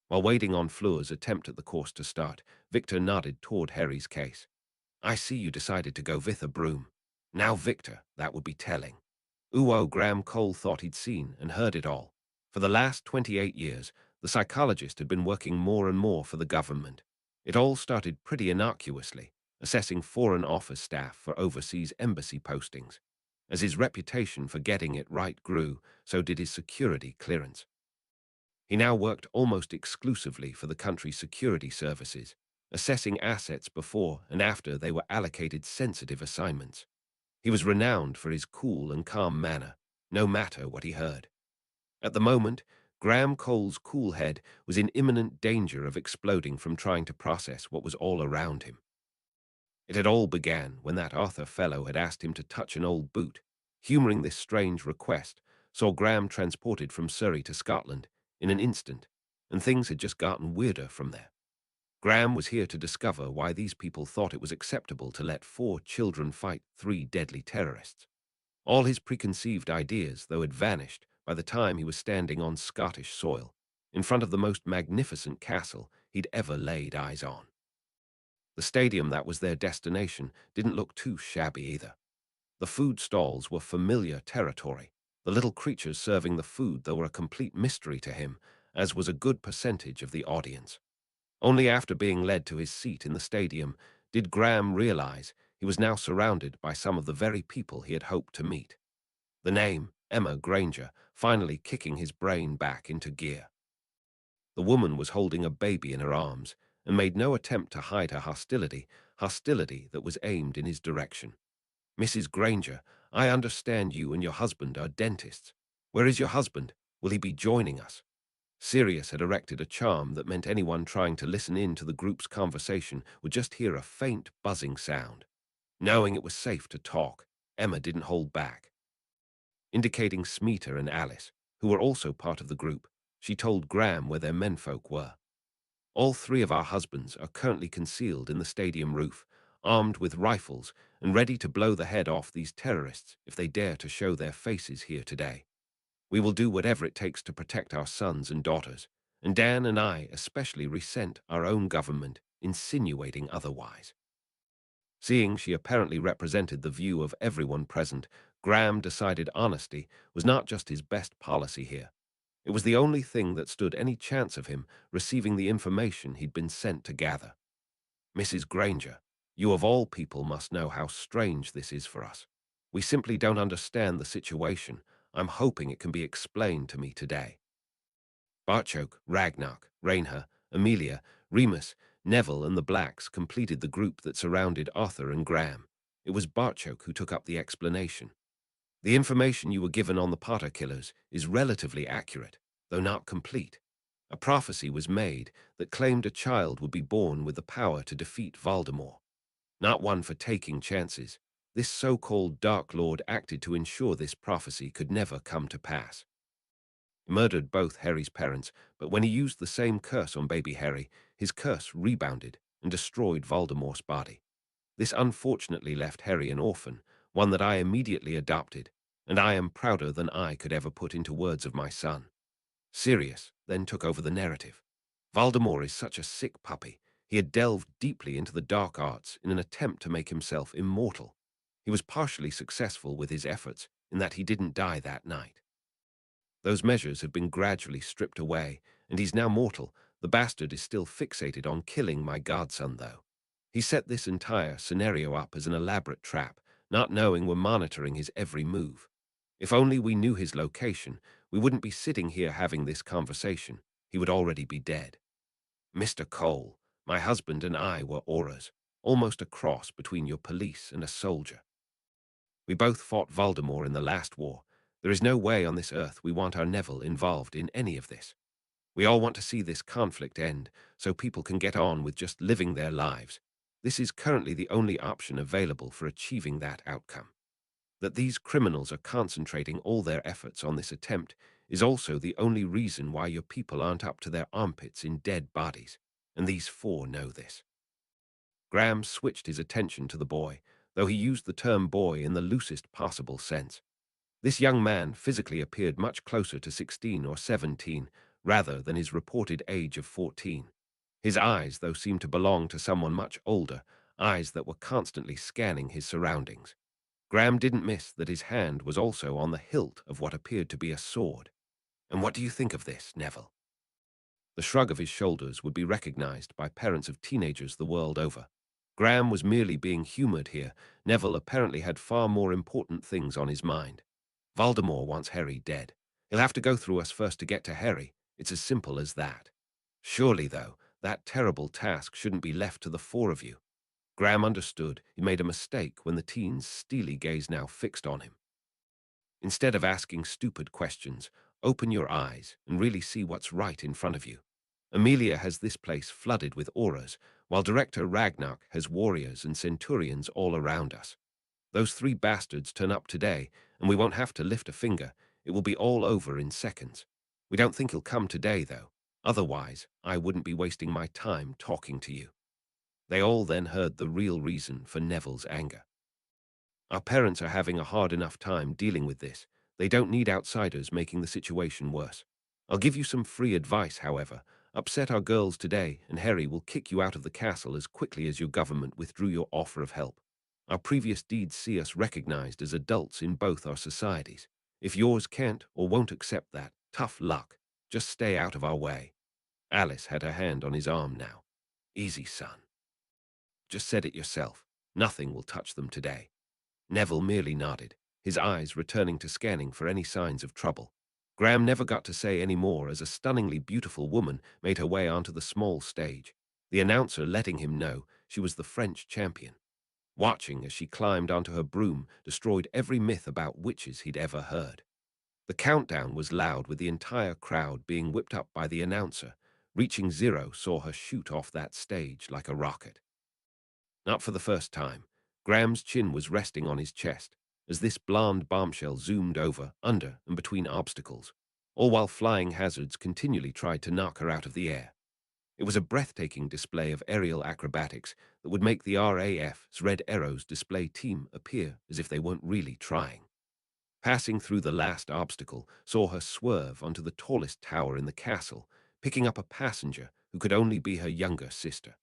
While waiting on Fleur's attempt at the course to start, Victor nodded toward Harry's case. I see you decided to go with a broom. Now, Victor, that would be telling. Uo Graham Cole thought he'd seen and heard it all. For the last 28 years, the psychologist had been working more and more for the government. It all started pretty innocuously, assessing foreign office staff for overseas embassy postings. As his reputation for getting it right grew, so did his security clearance. He now worked almost exclusively for the country's security services, assessing assets before and after they were allocated sensitive assignments. He was renowned for his cool and calm manner, no matter what he heard. At the moment, Graham Cole's cool head was in imminent danger of exploding from trying to process what was all around him. It had all began when that Arthur fellow had asked him to touch an old boot. Humoring this strange request, saw Graham transported from Surrey to Scotland in an instant, and things had just gotten weirder from there. Graham was here to discover why these people thought it was acceptable to let 4 children fight 3 deadly terrorists. All his preconceived ideas, though, had vanished by the time he was standing on Scottish soil, in front of the most magnificent castle he'd ever laid eyes on. The stadium that was their destination didn't look too shabby either. The food stalls were familiar territory. The little creatures serving the food, though, were a complete mystery to him, as was a good percentage of the audience. Only after being led to his seat in the stadium did Graham realize he was now surrounded by some of the very people he had hoped to meet. The name, Emma Granger, finally kicking his brain back into gear. The woman was holding a baby in her arms and made no attempt to hide her hostility that was aimed in his direction. Mrs. Granger, I understand you and your husband are dentists. Where is your husband? Will he be joining us? Sirius had erected a charm that meant anyone trying to listen in to the group's conversation would just hear a faint buzzing sound. Knowing it was safe to talk, Emma didn't hold back. Indicating Smeeta and Alice, who were also part of the group, she told Graham where their menfolk were. All 3 of our husbands are currently concealed in the stadium roof, armed with rifles and ready to blow the head off these terrorists if they dare to show their faces here today. We will do whatever it takes to protect our sons and daughters, and Dan and I especially resent our own government insinuating otherwise. Seeing she apparently represented the view of everyone present, Graham decided honesty was not just his best policy here. It was the only thing that stood any chance of him receiving the information he'd been sent to gather. Mrs. Granger, you of all people must know how strange this is for us. We simply don't understand the situation. I'm hoping it can be explained to me today. Barchoke, Ragnar, Rainher, Amelia, Remus, Neville and the Blacks completed the group that surrounded Arthur and Graham. It was Barchoke who took up the explanation. The information you were given on the Potter killers is relatively accurate, though not complete. A prophecy was made that claimed a child would be born with the power to defeat Voldemort. Not one for taking chances. This so-called Dark Lord acted to ensure this prophecy could never come to pass. He murdered both Harry's parents, but when he used the same curse on baby Harry, his curse rebounded and destroyed Voldemort's body. This unfortunately left Harry an orphan, one that I immediately adopted, and I am prouder than I could ever put into words of my son. Sirius then took over the narrative. Voldemort is such a sick puppy. He had delved deeply into the dark arts in an attempt to make himself immortal. He was partially successful with his efforts in that he didn't die that night. Those measures have been gradually stripped away, and he's now mortal. The bastard is still fixated on killing my godson, though. He set this entire scenario up as an elaborate trap, not knowing we're monitoring his every move. If only we knew his location, we wouldn't be sitting here having this conversation. He would already be dead. Mr. Cole, my husband and I were auras, almost a cross between your police and a soldier. We both fought Voldemort in the last war. There is no way on this earth we want our Neville involved in any of this. We all want to see this conflict end so people can get on with just living their lives. This is currently the only option available for achieving that outcome. That these criminals are concentrating all their efforts on this attempt is also the only reason why your people aren't up to their armpits in dead bodies, and these four know this. Graham switched his attention to the boy, though he used the term boy in the loosest possible sense. This young man physically appeared much closer to 16 or 17, rather than his reported age of 14. His eyes, though, seemed to belong to someone much older, eyes that were constantly scanning his surroundings. Graham didn't miss that his hand was also on the hilt of what appeared to be a sword. And what do you think of this, Neville? The shrug of his shoulders would be recognized by parents of teenagers the world over. Graham was merely being humored here. Neville apparently had far more important things on his mind. Voldemort wants Harry dead. He'll have to go through us first to get to Harry. It's as simple as that. Surely, though, that terrible task shouldn't be left to the four of you. Graham understood he made a mistake when the teen's steely gaze now fixed on him. Instead of asking stupid questions, open your eyes and really see what's right in front of you. Amelia has this place flooded with auras, while Director Ragnar has warriors and centurions all around us. Those three bastards turn up today, and we won't have to lift a finger. It will be all over in seconds. We don't think he'll come today, though. Otherwise, I wouldn't be wasting my time talking to you. They all then heard the real reason for Neville's anger. Our parents are having a hard enough time dealing with this. They don't need outsiders making the situation worse. I'll give you some free advice, however. Upset our girls today, and Harry will kick you out of the castle as quickly as your government withdrew your offer of help. Our previous deeds see us recognized as adults in both our societies. If yours can't or won't accept that, tough luck. Just stay out of our way. Alice had her hand on his arm now. Easy, son. Just said it yourself. Nothing will touch them today. Neville merely nodded, his eyes returning to scanning for any signs of trouble. Graham never got to say any more as a stunningly beautiful woman made her way onto the small stage, the announcer letting him know she was the French champion. Watching as she climbed onto her broom destroyed every myth about witches he'd ever heard. The countdown was loud, with the entire crowd being whipped up by the announcer. Reaching 0 saw her shoot off that stage like a rocket. Not for the first time, Graham's chin was resting on his chest as this blonde bombshell zoomed over, under, and between obstacles, all while flying hazards continually tried to knock her out of the air. It was a breathtaking display of aerial acrobatics that would make the RAF's Red Arrows display team appear as if they weren't really trying. Passing through the last obstacle saw her swerve onto the tallest tower in the castle, picking up a passenger who could only be her younger sister.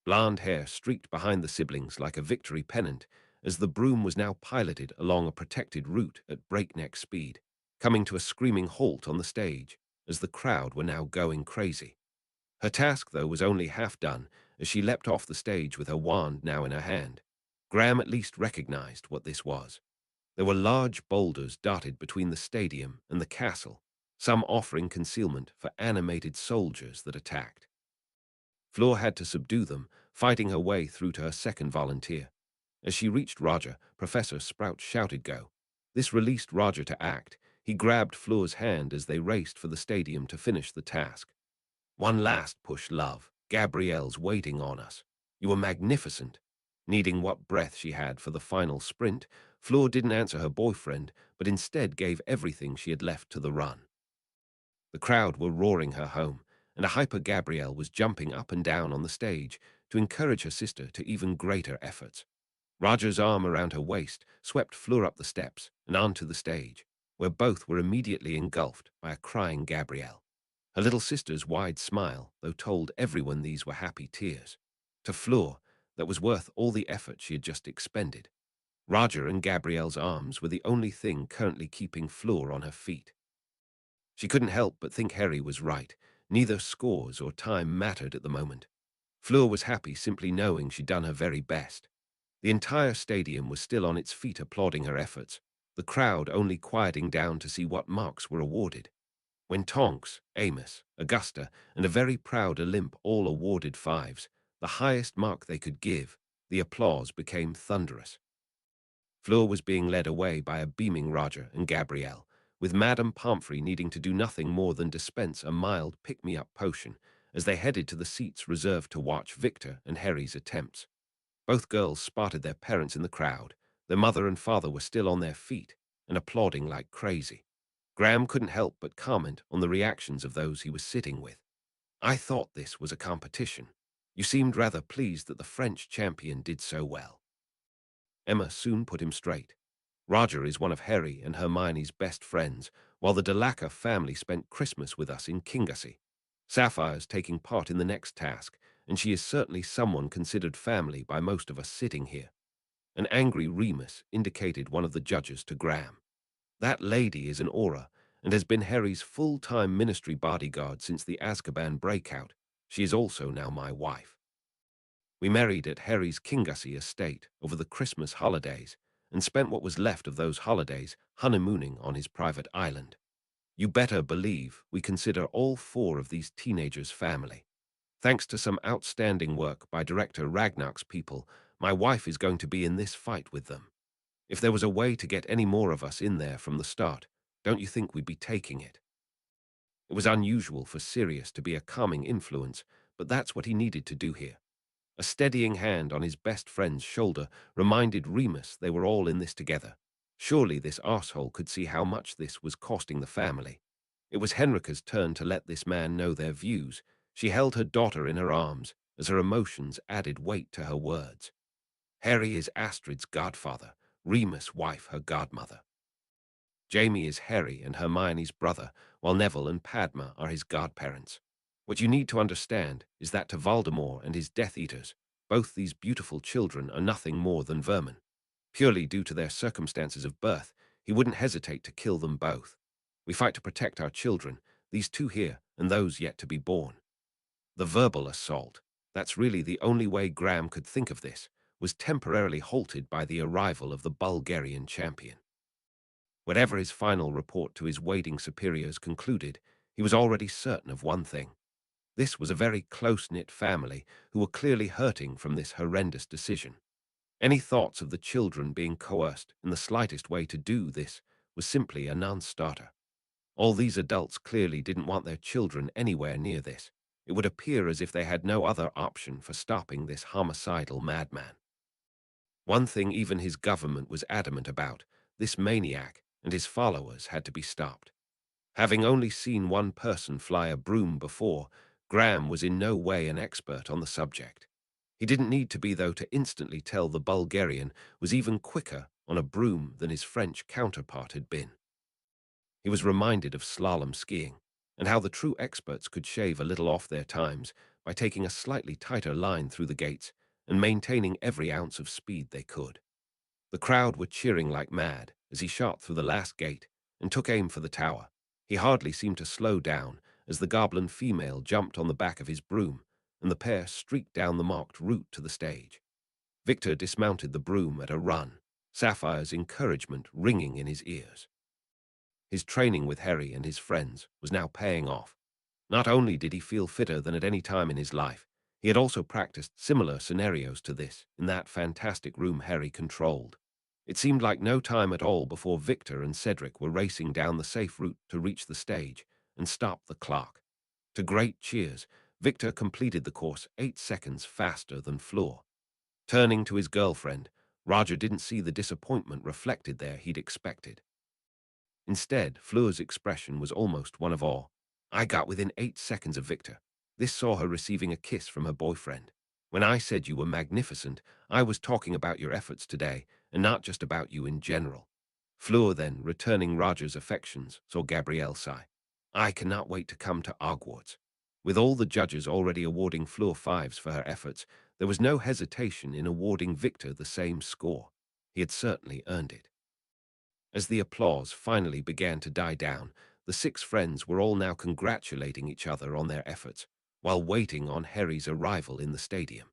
Blonde hair streaked behind the siblings like a victory pennant as the broom was now piloted along a protected route at breakneck speed, coming to a screaming halt on the stage as the crowd were now going crazy. Her task, though, was only half done as she leapt off the stage with her wand now in her hand. Graham at least recognized what this was. There were large boulders dotted between the stadium and the castle, some offering concealment for animated soldiers that attacked. Fleur had to subdue them, fighting her way through to her second volunteer. As she reached Roger, Professor Sprout shouted go. This released Roger to act. He grabbed Fleur's hand as they raced for the stadium to finish the task. One last push, love. Gabrielle's waiting on us. You were magnificent. Needing what breath she had for the final sprint, Fleur didn't answer her boyfriend, but instead gave everything she had left to the run. The crowd were roaring her home, and a hyper Gabrielle was jumping up and down on the stage to encourage her sister to even greater efforts. Roger's arm around her waist swept Fleur up the steps and onto the stage, where both were immediately engulfed by a crying Gabrielle. Her little sister's wide smile, though, told everyone these were happy tears. To Fleur, that was worth all the effort she had just expended. Roger and Gabrielle's arms were the only thing currently keeping Fleur on her feet. She couldn't help but think Harry was right. Neither scores or time mattered at the moment. Fleur was happy simply knowing she'd done her very best. The entire stadium was still on its feet applauding her efforts, the crowd only quieting down to see what marks were awarded. When Tonks, Amos, Augusta, and a very proud Olymp all awarded fives, the highest mark they could give, the applause became thunderous. Fleur was being led away by a beaming Roger and Gabrielle, with Madame Pomfrey needing to do nothing more than dispense a mild pick-me-up potion as they headed to the seats reserved to watch Victor and Harry's attempts. Both girls spotted their parents in the crowd. Their mother and father were still on their feet and applauding like crazy. Graham couldn't help but comment on the reactions of those he was sitting with. I thought this was a competition. You seemed rather pleased that the French champion did so well. Emma soon put him straight. Roger is one of Harry and Hermione's best friends, while the Delacour family spent Christmas with us in Kingassy. Sapphire's taking part in the next task, and she is certainly someone considered family by most of us sitting here. An angry Remus indicated one of the judges to Graham. That lady is an aura, and has been Harry's full-time ministry bodyguard since the Azkaban breakout. She is also now my wife. We married at Harry's Kingassy estate over the Christmas holidays, and spent what was left of those holidays honeymooning on his private island. You better believe we consider all four of these teenagers family. Thanks to some outstanding work by director Ragnar's people, my wife is going to be in this fight with them. If there was a way to get any more of us in there from the start, don't you think we'd be taking it? It was unusual for Sirius to be a calming influence, but that's what he needed to do here. A steadying hand on his best friend's shoulder reminded Remus they were all in this together. Surely this arsehole could see how much this was costing the family. It was Henrika's turn to let this man know their views. She held her daughter in her arms as her emotions added weight to her words. Harry is Astrid's godfather, Remus' wife her godmother. Jamie is Harry and Hermione's brother, while Neville and Padma are his godparents. What you need to understand is that to Voldemort and his Death Eaters, both these beautiful children are nothing more than vermin. Purely due to their circumstances of birth, he wouldn't hesitate to kill them both. We fight to protect our children, these two here and those yet to be born. The verbal assault, that's really the only way Graham could think of this, was temporarily halted by the arrival of the Bulgarian champion. Whatever his final report to his waiting superiors concluded, he was already certain of one thing. This was a very close-knit family who were clearly hurting from this horrendous decision. Any thoughts of the children being coerced in the slightest way to do this was simply a non-starter. All these adults clearly didn't want their children anywhere near this. It would appear as if they had no other option for stopping this homicidal madman. One thing even his government was adamant about, this maniac and his followers had to be stopped. Having only seen one person fly a broom before, Graham was in no way an expert on the subject. He didn't need to be, though, to instantly tell the Bulgarian was even quicker on a broom than his French counterpart had been. He was reminded of slalom skiing, and how the true experts could shave a little off their times by taking a slightly tighter line through the gates and maintaining every ounce of speed they could. The crowd were cheering like mad as he shot through the last gate and took aim for the tower. He hardly seemed to slow down as the goblin female jumped on the back of his broom and the pair streaked down the marked route to the stage. Victor dismounted the broom at a run, Sapphire's encouragement ringing in his ears. His training with Harry and his friends was now paying off. Not only did he feel fitter than at any time in his life, he had also practiced similar scenarios to this in that fantastic room Harry controlled. It seemed like no time at all before Victor and Cedric were racing down the safe route to reach the stage and stop the clock. To great cheers, Victor completed the course 8 seconds faster than Fleur. Turning to his girlfriend, Roger didn't see the disappointment reflected there he'd expected. Instead, Fleur's expression was almost one of awe. I got within 8 seconds of Victor. This saw her receiving a kiss from her boyfriend. When I said you were magnificent, I was talking about your efforts today, and not just about you in general. Fleur then, returning Roger's affections, saw Gabrielle sigh. I cannot wait to come to Hogwarts. With all the judges already awarding Fleur 5s for her efforts, there was no hesitation in awarding Victor the same score. He had certainly earned it. As the applause finally began to die down, the 6 friends were all now congratulating each other on their efforts, while waiting on Harry's arrival in the stadium.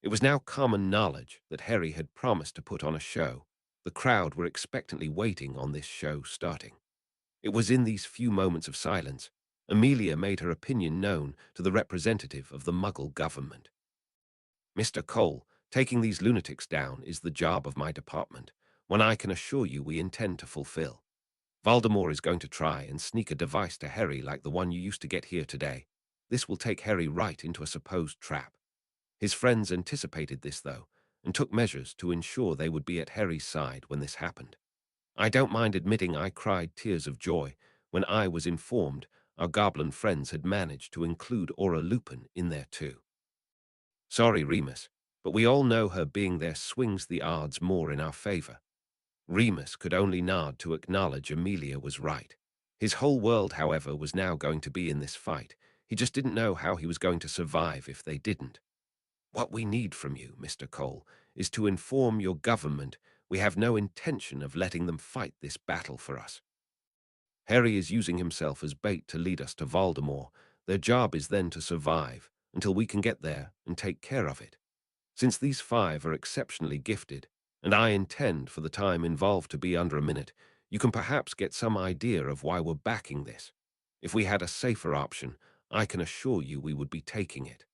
It was now common knowledge that Harry had promised to put on a show. The crowd were expectantly waiting on this show starting. It was in these few moments of silence, Amelia made her opinion known to the representative of the Muggle government. Mr. Cole, taking these lunatics down is the job of my department, one I can assure you we intend to fulfill. Voldemort is going to try and sneak a device to Harry like the one you used to get here today. This will take Harry right into a supposed trap. His friends anticipated this, though, and took measures to ensure they would be at Harry's side when this happened. I don't mind admitting I cried tears of joy when I was informed our goblin friends had managed to include Aura Lupin in there too. Sorry, Remus, but we all know her being there swings the odds more in our favor. Remus could only nod to acknowledge Amelia was right. His whole world, however, was now going to be in this fight. He just didn't know how he was going to survive if they didn't. What we need from you, Mr. Cole, is to inform your government we have no intention of letting them fight this battle for us. Harry is using himself as bait to lead us to Voldemort. Their job is then to survive until we can get there and take care of it. Since these 5 are exceptionally gifted, and I intend for the time involved to be under a minute, you can perhaps get some idea of why we're backing this. If we had a safer option, I can assure you we would be taking it.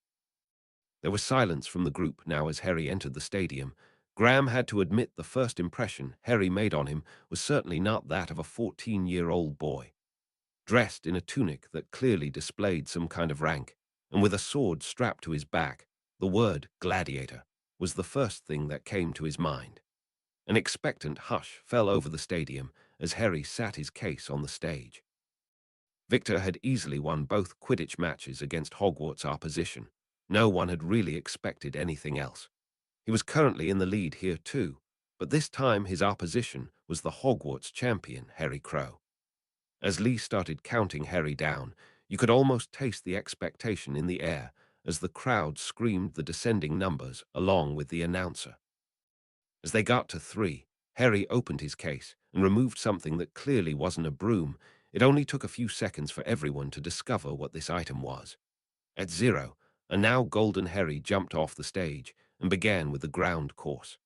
There was silence from the group now as Harry entered the stadium. Graham had to admit the first impression Harry made on him was certainly not that of a 14-year-old boy. Dressed in a tunic that clearly displayed some kind of rank, and with a sword strapped to his back, the word gladiator was the first thing that came to his mind. An expectant hush fell over the stadium as Harry sat his case on the stage. Victor had easily won both Quidditch matches against Hogwarts opposition. No one had really expected anything else. He was currently in the lead here too, but this time his opposition was the Hogwarts champion, Harry Crow. As Lee started counting Harry down, you could almost taste the expectation in the air as the crowd screamed the descending numbers along with the announcer. As they got to 3, Harry opened his case and removed something that clearly wasn't a broom. It only took a few seconds for everyone to discover what this item was. At 0, a now golden Harry jumped off the stage and began with the ground course.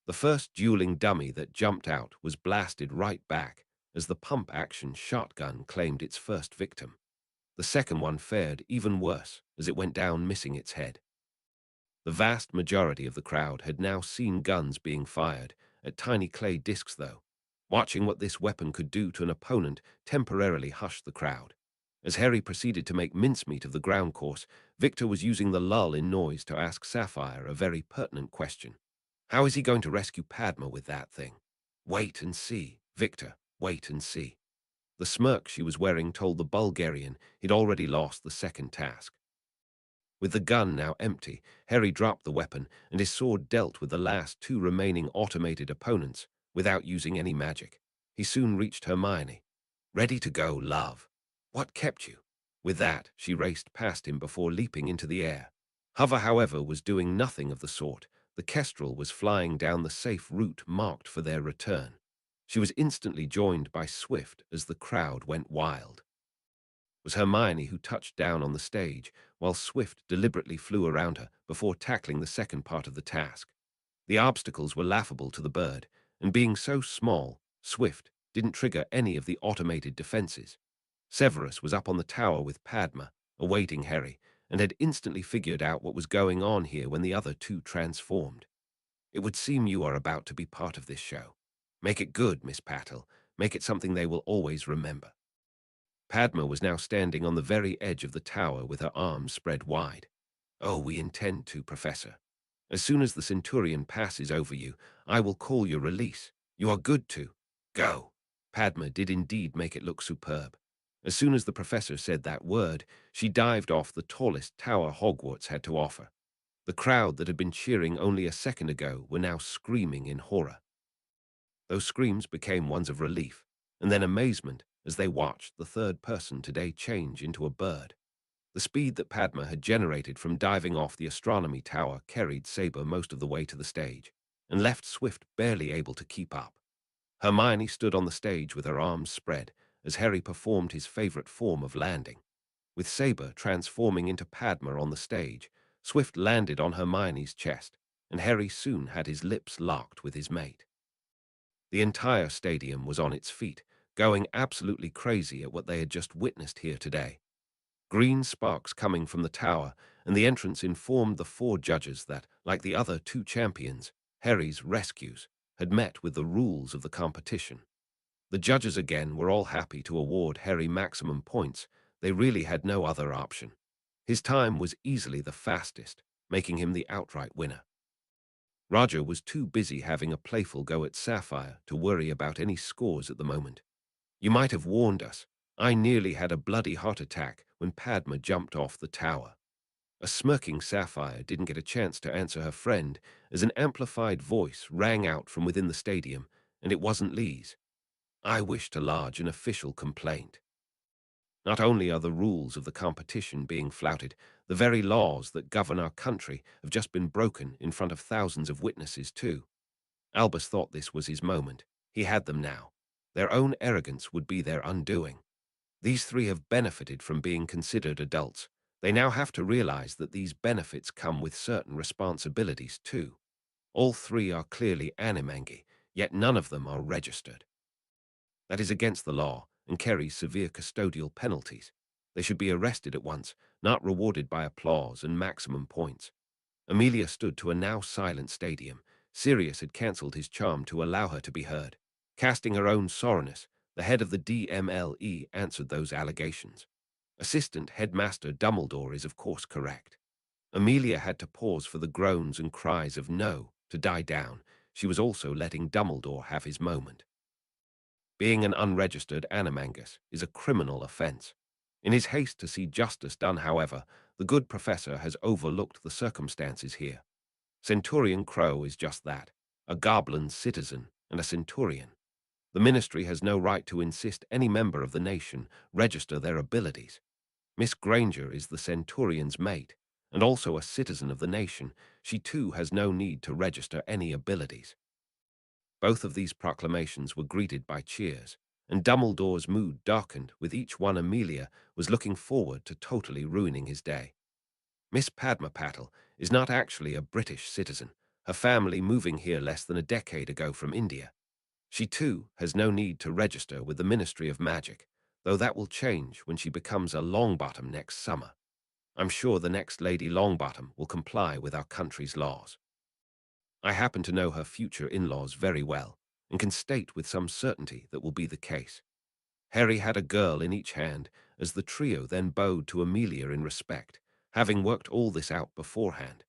The first dueling dummy that jumped out was blasted right back as the pump-action shotgun claimed its first victim. The second one fared even worse as it went down missing its head. The vast majority of the crowd had now seen guns being fired at tiny clay discs, though. Watching what this weapon could do to an opponent temporarily hushed the crowd. As Harry proceeded to make mincemeat of the ground course, Victor was using the lull in noise to ask Sapphire a very pertinent question. How is he going to rescue Padma with that thing? Wait and see, Victor, wait and see. The smirk she was wearing told the Bulgarian he'd already lost the second task. With the gun now empty, Harry dropped the weapon, and his sword dealt with the last 2 remaining automated opponents without using any magic. He soon reached Hermione. "Ready to go, love. What kept you?" With that, she raced past him before leaping into the air. Hover, however, was doing nothing of the sort. The kestrel was flying down the safe route marked for their return. She was instantly joined by Swift as the crowd went wild. It was Hermione who touched down on the stage, while Swift deliberately flew around her before tackling the second part of the task. The obstacles were laughable to the bird, and being so small, Swift didn't trigger any of the automated defenses. Severus was up on the tower with Padma, awaiting Harry, and had instantly figured out what was going on here when the other two transformed. "It would seem you are about to be part of this show. Make it good, Miss Patel. Make it something they will always remember." Padma was now standing on the very edge of the tower with her arms spread wide. "Oh, we intend to, Professor. As soon as the Centurion passes over you, I will call your release. You are good to go." Padma did indeed make it look superb. As soon as the professor said that word, she dived off the tallest tower Hogwarts had to offer. The crowd that had been cheering only a second ago were now screaming in horror. Those screams became ones of relief, and then amazement as they watched the third person today change into a bird. The speed that Padma had generated from diving off the astronomy tower carried Saber most of the way to the stage, and left Swift barely able to keep up. Hermione stood on the stage with her arms spread as Harry performed his favorite form of landing. With Saber transforming into Padma on the stage, Swift landed on Hermione's chest, and Harry soon had his lips locked with his mate. The entire stadium was on its feet, going absolutely crazy at what they had just witnessed here today. Green sparks coming from the tower, and the entrance informed the four judges that, like the other two champions, Harry's rescues had met with the rules of the competition. The judges again were all happy to award Harry maximum points. They really had no other option. His time was easily the fastest, making him the outright winner. Roger was too busy having a playful go at Sapphire to worry about any scores at the moment. "You might have warned us. I nearly had a bloody heart attack when Padma jumped off the tower." A smirking Sapphire didn't get a chance to answer her friend as an amplified voice rang out from within the stadium, and it wasn't Lee's. "I wish to lodge an official complaint. Not only are the rules of the competition being flouted, the very laws that govern our country have just been broken in front of thousands of witnesses too." Albus thought this was his moment. He had them now. Their own arrogance would be their undoing. These three have benefited from being considered adults. They now have to realize that these benefits come with certain responsibilities too. All three are clearly animangi, yet none of them are registered. That is against the law and carries severe custodial penalties. They should be arrested at once, not rewarded by applause and maximum points. Amelia stood to a now silent stadium. Sirius had cancelled his charm to allow her to be heard. Casting her own sorrowness, the head of the DMLE answered those allegations. Assistant Headmaster Dumbledore is of course correct. Amelia had to pause for the groans and cries of no to die down. She was also letting Dumbledore have his moment. Being an unregistered animangus is a criminal offense. In his haste to see justice done, however, the good professor has overlooked the circumstances here. Centurion Crow is just that, a goblin citizen and a centurion. The ministry has no right to insist any member of the nation register their abilities. Miss Granger is the centurion's mate, and also a citizen of the nation. She too has no need to register any abilities. Both of these proclamations were greeted by cheers, and Dumbledore's mood darkened with each one. Amelia was looking forward to totally ruining his day. Miss Padma Patel is not actually a British citizen, her family moving here less than a decade ago from India. She too has no need to register with the Ministry of Magic, though that will change when she becomes a Longbottom next summer. I'm sure the next Lady Longbottom will comply with our country's laws. I happen to know her future in-laws very well, and can state with some certainty that will be the case. Harry had a girl in each hand as the trio then bowed to Amelia in respect, having worked all this out beforehand.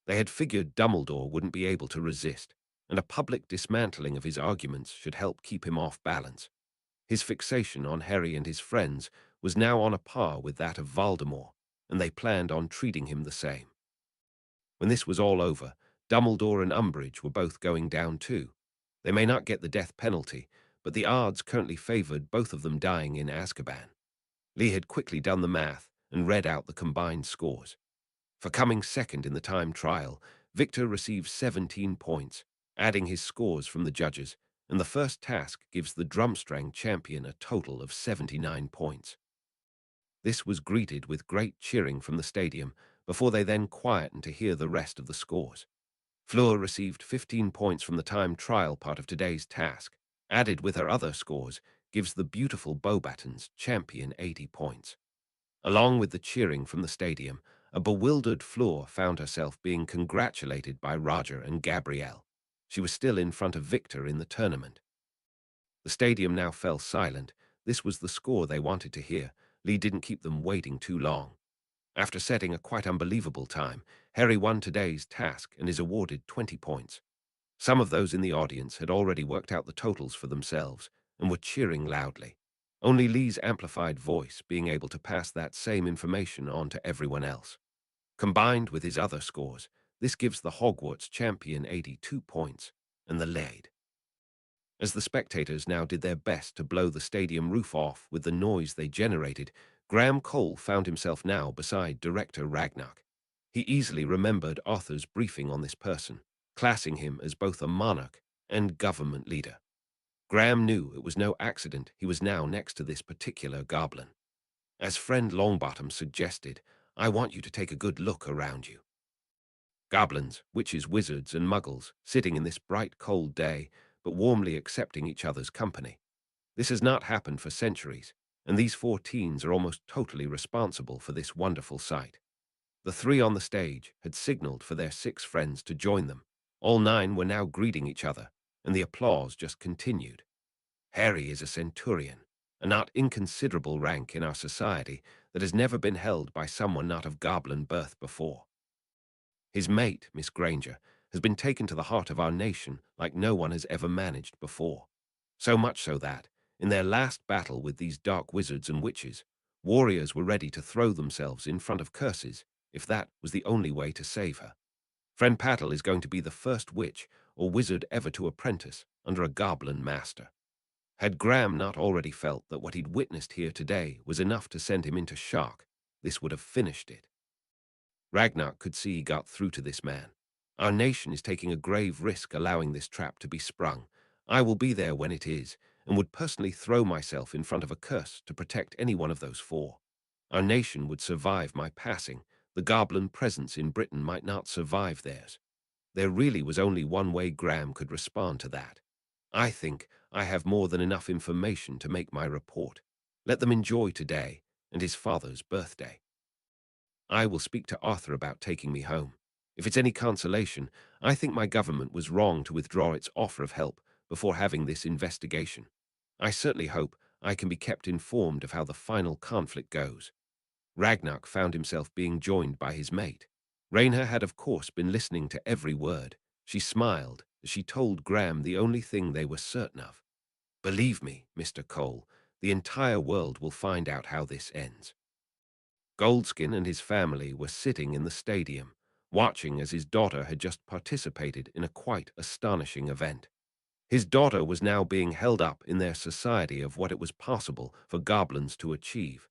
They had figured Dumbledore wouldn't be able to resist, and a public dismantling of his arguments should help keep him off balance. His fixation on Harry and his friends was now on a par with that of Voldemort, and they planned on treating him the same. When this was all over, Dumbledore and Umbridge were both going down too. They may not get the death penalty, but the odds currently favored both of them dying in Azkaban. Lee had quickly done the math and read out the combined scores. For coming second in the time trial, Victor receives 17 points, adding his scores from the judges, and the first task gives the Drumstrang champion a total of 79 points. This was greeted with great cheering from the stadium before they then quietened to hear the rest of the scores. Fleur received 15 points from the time trial part of today's task. Added with her other scores, gives the beautiful Beauxbatons champion 80 points. Along with the cheering from the stadium, a bewildered Fleur found herself being congratulated by Roger and Gabrielle. She was still in front of Victor in the tournament. The stadium now fell silent. This was the score they wanted to hear. Lee didn't keep them waiting too long. After setting a quite unbelievable time, Harry won today's task and is awarded 20 points. Some of those in the audience had already worked out the totals for themselves and were cheering loudly. Only Lee's amplified voice being able to pass that same information on to everyone else. Combined with his other scores, this gives the Hogwarts champion 82 points and the lead. As the spectators now did their best to blow the stadium roof off with the noise they generated, Graham Cole found himself now beside director Ragnar. He easily remembered Arthur's briefing on this person, classing him as both a monarch and government leader. Graham knew it was no accident he was now next to this particular goblin. As friend Longbottom suggested, I want you to take a good look around you. Goblins, witches, wizards, and muggles, sitting in this bright, cold day, but warmly accepting each other's company. This has not happened for centuries, and these 4 teens are almost totally responsible for this wonderful sight. The 3 on the stage had signaled for their 6 friends to join them. All 9 were now greeting each other, and the applause just continued. Harry is a centurion, a not inconsiderable rank in our society that has never been held by someone not of goblin birth before. His mate, Miss Granger, has been taken to the heart of our nation like no one has ever managed before. So much so that, in their last battle with these dark wizards and witches, warriors were ready to throw themselves in front of curses if that was the only way to save her. Friend Patel is going to be the first witch or wizard ever to apprentice under a goblin master. Had Graham not already felt that what he'd witnessed here today was enough to send him into shock, this would have finished it. Ragnar could see he got through to this man. Our nation is taking a grave risk allowing this trap to be sprung. I will be there when it is, and would personally throw myself in front of a curse to protect any one of those 4. Our nation would survive my passing. The goblin presence in Britain might not survive theirs. There really was only one way Graham could respond to that. I think I have more than enough information to make my report. Let them enjoy today and his father's birthday. I will speak to Arthur about taking me home. If it's any consolation, I think my government was wrong to withdraw its offer of help before having this investigation. I certainly hope I can be kept informed of how the final conflict goes. Ragnar found himself being joined by his mate. Raina had of course been listening to every word. She smiled as she told Graham the only thing they were certain of. Believe me, Mr. Cole, the entire world will find out how this ends. Goldskin and his family were sitting in the stadium, watching as his daughter had just participated in a quite astonishing event. His daughter was now being held up in their society of what it was possible for goblins to achieve.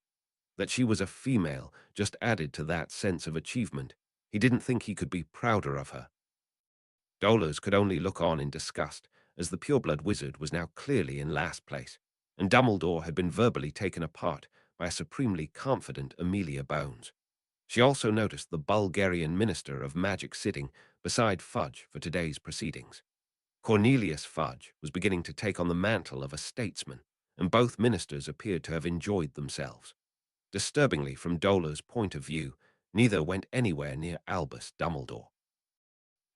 That she was a female just added to that sense of achievement. He didn't think he could be prouder of her. Dolores could only look on in disgust, as the pureblood wizard was now clearly in last place, and Dumbledore had been verbally taken apart by a supremely confident Amelia Bones. She also noticed the Bulgarian minister of magic sitting beside Fudge for today's proceedings. Cornelius Fudge was beginning to take on the mantle of a statesman, and both ministers appeared to have enjoyed themselves. Disturbingly, from Dola's point of view, neither went anywhere near Albus Dumbledore.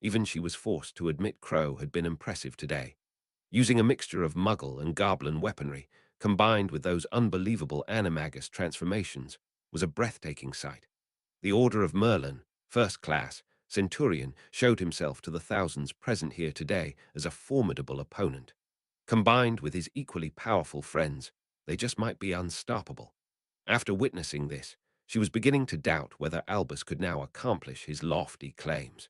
Even she was forced to admit Crow had been impressive today. Using a mixture of muggle and goblin weaponry, combined with those unbelievable animagus transformations, was a breathtaking sight. The Order of Merlin, first class, Centurion, showed himself to the thousands present here today as a formidable opponent. Combined with his equally powerful friends, they just might be unstoppable. After witnessing this, she was beginning to doubt whether Albus could now accomplish his lofty claims.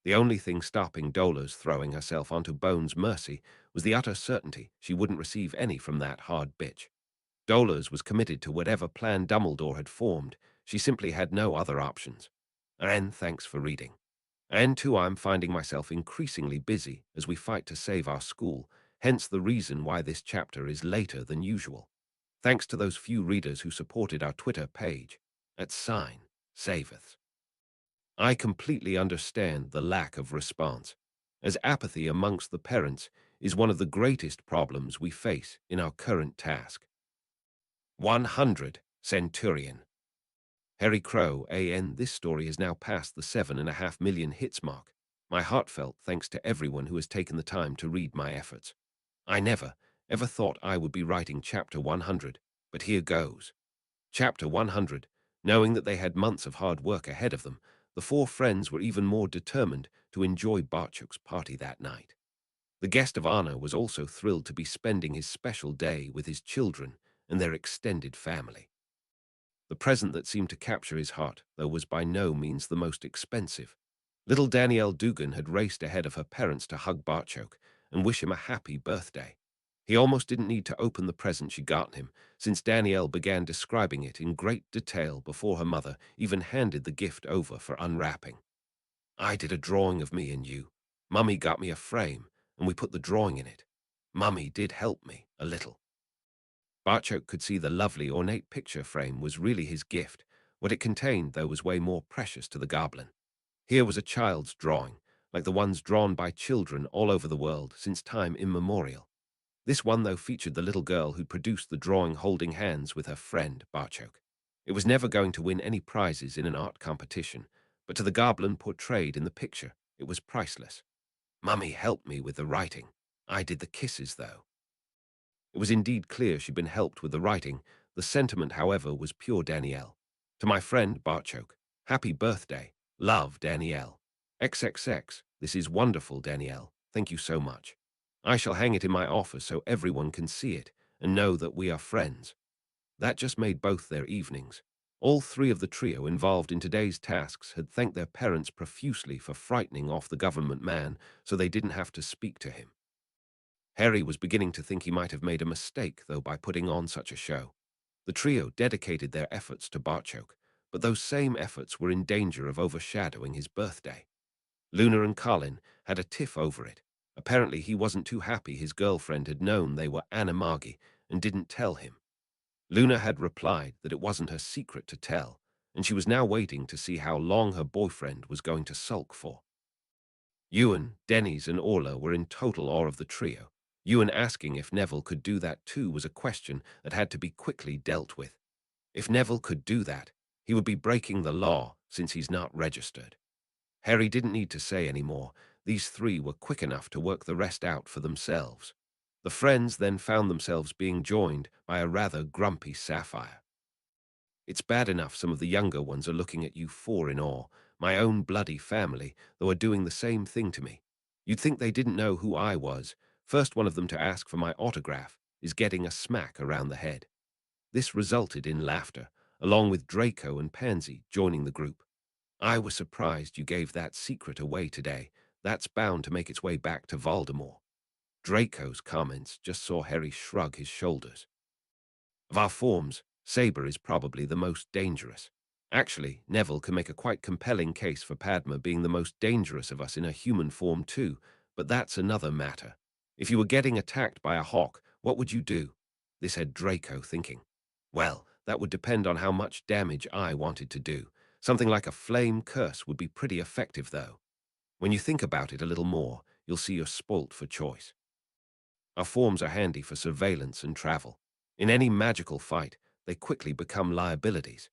The only thing stopping Dolores throwing herself onto Bones' mercy was the utter certainty she wouldn't receive any from that hard bitch. Dolores was committed to whatever plan Dumbledore had formed. She simply had no other options. And thanks for reading. And too, I'm finding myself increasingly busy as we fight to save our school, hence the reason why this chapter is later than usual. Thanks to those few readers who supported our Twitter page at @SavethS. I completely understand the lack of response, as apathy amongst the parents is one of the greatest problems we face in our current task. 100 Centurion. Harry Crow, AN. This story has now passed the 7.5 million hits mark. My heartfelt thanks to everyone who has taken the time to read my efforts. I never, ever thought I would be writing Chapter 100, but here goes. Chapter 100. Knowing that they had months of hard work ahead of them, the four friends were even more determined to enjoy Barchuk's party that night. The guest of honor was also thrilled to be spending his special day with his children and their extended family. The present that seemed to capture his heart, though, was by no means the most expensive. Little Danielle Dugan had raced ahead of her parents to hug Barchok and wish him a happy birthday. He almost didn't need to open the present she got him, since Danielle began describing it in great detail before her mother even handed the gift over for unwrapping. I did a drawing of me and you. Mummy got me a frame, and we put the drawing in it. Mummy did help me a little. Barchok could see the lovely, ornate picture frame was really his gift. What it contained, though, was way more precious to the goblin. Here was a child's drawing, like the ones drawn by children all over the world since time immemorial. This one, though, featured the little girl who produced the drawing holding hands with her friend, Barchok. It was never going to win any prizes in an art competition, but to the goblin portrayed in the picture, it was priceless. Mummy helped me with the writing. I did the kisses, though. It was indeed clear she'd been helped with the writing. The sentiment, however, was pure Danielle. To my friend Barchok, happy birthday. Love, Danielle. XXX, this is wonderful, Danielle. Thank you so much. I shall hang it in my office so everyone can see it and know that we are friends. That just made both their evenings. All three of the trio involved in today's tasks had thanked their parents profusely for frightening off the government man so they didn't have to speak to him. Harry was beginning to think he might have made a mistake, though, by putting on such a show. The trio dedicated their efforts to Barchok, but those same efforts were in danger of overshadowing his birthday. Luna and Colin had a tiff over it. Apparently he wasn't too happy his girlfriend had known they were animagi and didn't tell him. Luna had replied that it wasn't her secret to tell, and she was now waiting to see how long her boyfriend was going to sulk for. Ewan, Denny's, and Orla were in total awe of the trio. Ewan asking if Neville could do that too was a question that had to be quickly dealt with. If Neville could do that, he would be breaking the law since he's not registered. Harry didn't need to say any more. These three were quick enough to work the rest out for themselves. The friends then found themselves being joined by a rather grumpy Sapphire. It's bad enough some of the younger ones are looking at you four in awe. My own bloody family, though, are doing the same thing to me. You'd think they didn't know who I was. First one of them to ask for my autograph is getting a smack around the head. This resulted in laughter, along with Draco and Pansy joining the group. I was surprised you gave that secret away today. That's bound to make its way back to Voldemort. Draco's comments just saw Harry shrug his shoulders. Of our forms, Sabre is probably the most dangerous. Actually, Neville can make a quite compelling case for Padma being the most dangerous of us in her human form too, but that's another matter. If you were getting attacked by a hawk, what would you do? This had Draco thinking. Well, that would depend on how much damage I wanted to do. Something like a flame curse would be pretty effective, though. When you think about it a little more, you'll see you're spoilt for choice. Our forms are handy for surveillance and travel. In any magical fight, they quickly become liabilities.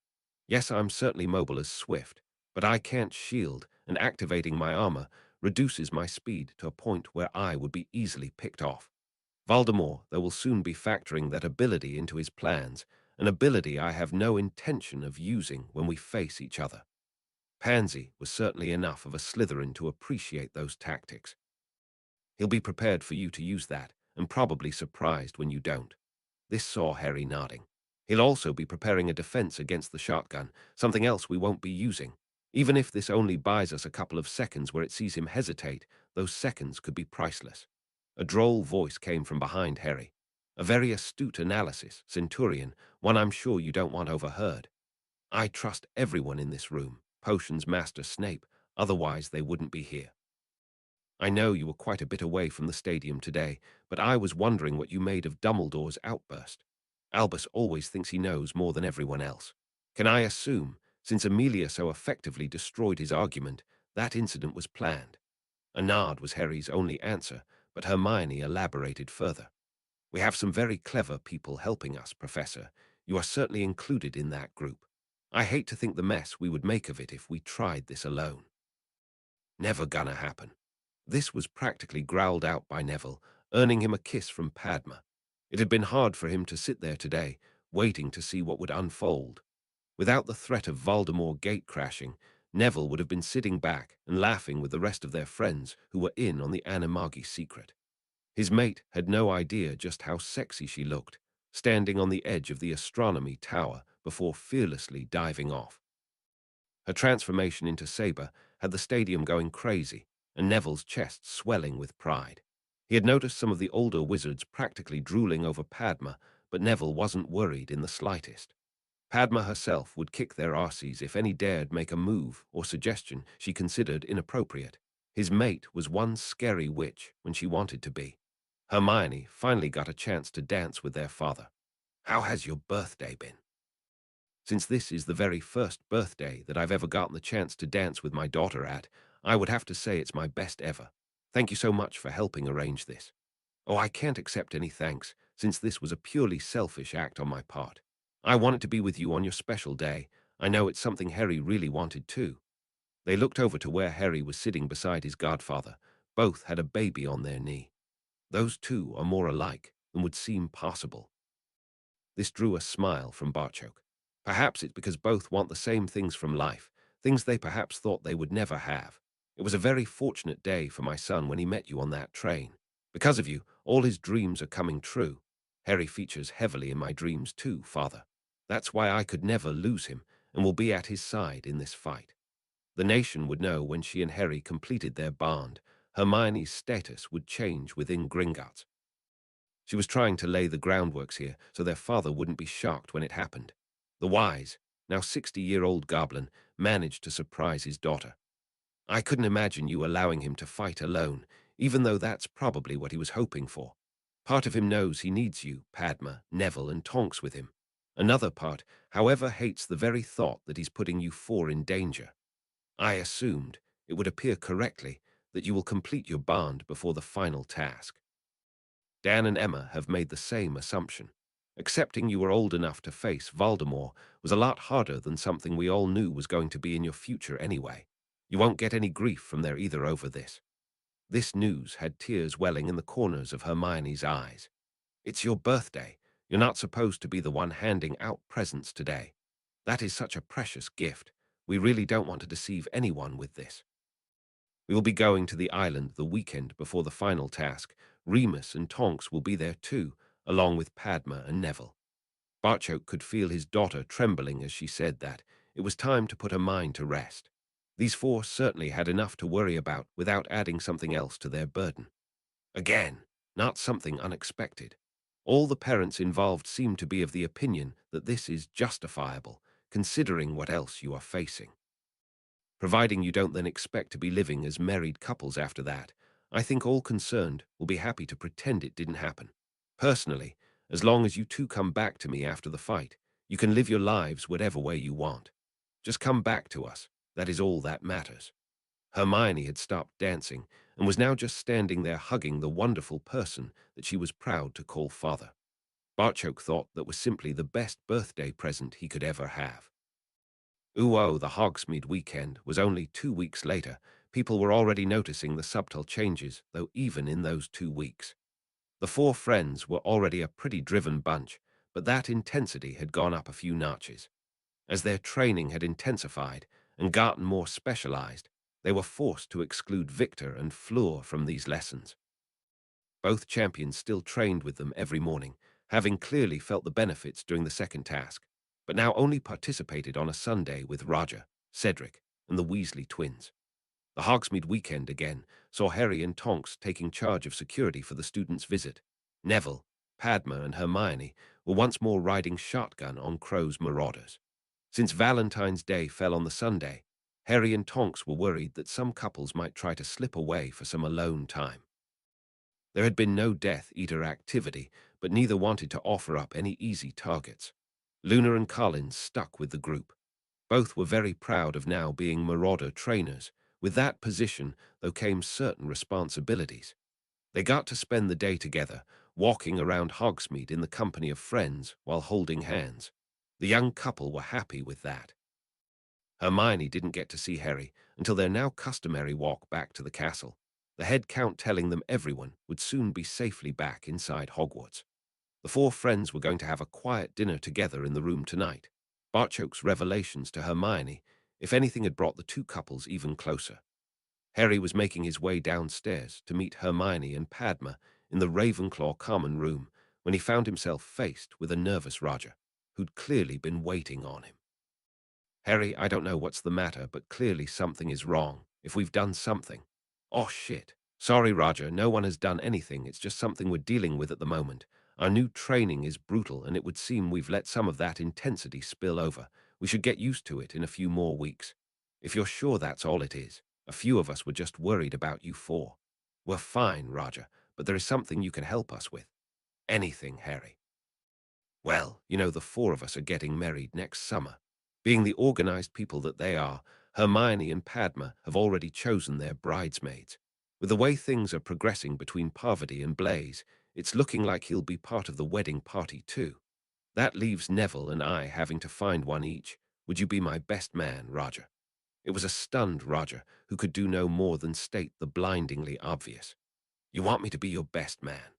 Yes, I'm certainly mobile as Swift, but I can't shield, and activating my armor reduces my speed to a point where I would be easily picked off. Voldemort, though, will soon be factoring that ability into his plans, an ability I have no intention of using when we face each other. Pansy was certainly enough of a Slytherin to appreciate those tactics. He'll be prepared for you to use that, and probably surprised when you don't. This saw Harry nodding. He'll also be preparing a defense against the shotgun, something else we won't be using. Even if this only buys us a couple of seconds where it sees him hesitate, those seconds could be priceless. A droll voice came from behind Harry. A very astute analysis, Centurion, one I'm sure you don't want overheard. I trust everyone in this room, Potions Master Snape, otherwise they wouldn't be here. I know you were quite a bit away from the stadium today, but I was wondering what you made of Dumbledore's outburst. Albus always thinks he knows more than everyone else. Can I assume, since Amelia so effectively destroyed his argument, that incident was planned? A nod was Harry's only answer, but Hermione elaborated further. We have some very clever people helping us, Professor. You are certainly included in that group. I hate to think the mess we would make of it if we tried this alone. Never gonna happen. This was practically growled out by Neville, earning him a kiss from Padma. It had been hard for him to sit there today, waiting to see what would unfold. Without the threat of Voldemort gate crashing, Neville would have been sitting back and laughing with the rest of their friends who were in on the Animagi secret. His mate had no idea just how sexy she looked, standing on the edge of the astronomy tower before fearlessly diving off. Her transformation into Saber had the stadium going crazy, and Neville's chest swelling with pride. He had noticed some of the older wizards practically drooling over Padma, but Neville wasn't worried in the slightest. Padma herself would kick their arses if any dared make a move or suggestion she considered inappropriate. His mate was one scary witch when she wanted to be. Hermione finally got a chance to dance with their father. How has your birthday been? Since this is the very first birthday that I've ever gotten the chance to dance with my daughter at, I would have to say it's my best ever. Thank you so much for helping arrange this. Oh, I can't accept any thanks, since this was a purely selfish act on my part. I wanted to be with you on your special day. I know it's something Harry really wanted too. They looked over to where Harry was sitting beside his godfather. Both had a baby on their knee. Those two are more alike than would seem possible. This drew a smile from Barchoke. Perhaps it's because both want the same things from life, things they perhaps thought they would never have. It was a very fortunate day for my son when he met you on that train. Because of you, all his dreams are coming true. Harry features heavily in my dreams too, Father. That's why I could never lose him and will be at his side in this fight. The nation would know when she and Harry completed their bond. Hermione's status would change within Gringotts. She was trying to lay the groundworks here so their father wouldn't be shocked when it happened. The wise, now 60-year-old goblin managed to surprise his daughter. I couldn't imagine you allowing him to fight alone, even though that's probably what he was hoping for. Part of him knows he needs you, Padma, Neville, and Tonks with him. Another part, however, hates the very thought that he's putting you four in danger. I assumed, it would appear correctly, that you will complete your bond before the final task. Dan and Emma have made the same assumption. Accepting you were old enough to face Voldemort was a lot harder than something we all knew was going to be in your future anyway. You won't get any grief from there either over this. This news had tears welling in the corners of Hermione's eyes. It's your birthday. You're not supposed to be the one handing out presents today. That is such a precious gift. We really don't want to deceive anyone with this. We will be going to the island the weekend before the final task. Remus and Tonks will be there too, along with Padma and Neville. Barchoke could feel his daughter trembling as she said that. It was time to put her mind to rest. These four certainly had enough to worry about without adding something else to their burden. Again, not something unexpected. All the parents involved seem to be of the opinion that this is justifiable, considering what else you are facing. Providing you don't then expect to be living as married couples after that, I think all concerned will be happy to pretend it didn't happen. Personally, as long as you two come back to me after the fight, you can live your lives whatever way you want. Just come back to us. That is all that matters. Hermione had stopped dancing and was now just standing there hugging the wonderful person that she was proud to call father. Barchoke thought that was simply the best birthday present he could ever have. Ooh, the Hogsmeade weekend was only 2 weeks later. People were already noticing the subtle changes, though even in those 2 weeks. The four friends were already a pretty driven bunch, but that intensity had gone up a few notches. As their training had intensified and gotten more specialized, they were forced to exclude Victor and Fleur from these lessons. Both champions still trained with them every morning, having clearly felt the benefits during the second task, but now only participated on a Sunday with Roger, Cedric, and the Weasley twins. The Hogsmeade weekend again saw Harry and Tonks taking charge of security for the students' visit. Neville, Padma, and Hermione were once more riding shotgun on Crow's marauders. Since Valentine's Day fell on the Sunday, Harry and Tonks were worried that some couples might try to slip away for some alone time. There had been no Death Eater activity, but neither wanted to offer up any easy targets. Luna and Collins stuck with the group. Both were very proud of now being marauder trainers. With that position, though, came certain responsibilities. They got to spend the day together, walking around Hogsmeade in the company of friends while holding hands. The young couple were happy with that. Hermione didn't get to see Harry until their now customary walk back to the castle, the head count telling them everyone would soon be safely back inside Hogwarts. The four friends were going to have a quiet dinner together in the room tonight. Barchoke's revelations to Hermione, if anything, had brought the two couples even closer. Harry was making his way downstairs to meet Hermione and Padma in the Ravenclaw common room when he found himself faced with a nervous Roger, who'd clearly been waiting on him. "Harry, I don't know what's the matter, but clearly something is wrong. If we've done something." "Oh, shit. Sorry, Roger, no one has done anything. It's just something we're dealing with at the moment. Our new training is brutal, and it would seem we've let some of that intensity spill over. We should get used to it in a few more weeks. If you're sure that's all it is. A few of us were just worried about you four." "We're fine, Roger, but there is something you can help us with." "Anything, Harry." "Well, the four of us are getting married next summer. Being the organized people that they are, Hermione and Padma have already chosen their bridesmaids. With the way things are progressing between Parvati and Blaise, it's looking like he'll be part of the wedding party too. That leaves Neville and I having to find one each. Would you be my best man, Roger?" It was a stunned Roger who could do no more than state the blindingly obvious. "You want me to be your best man?"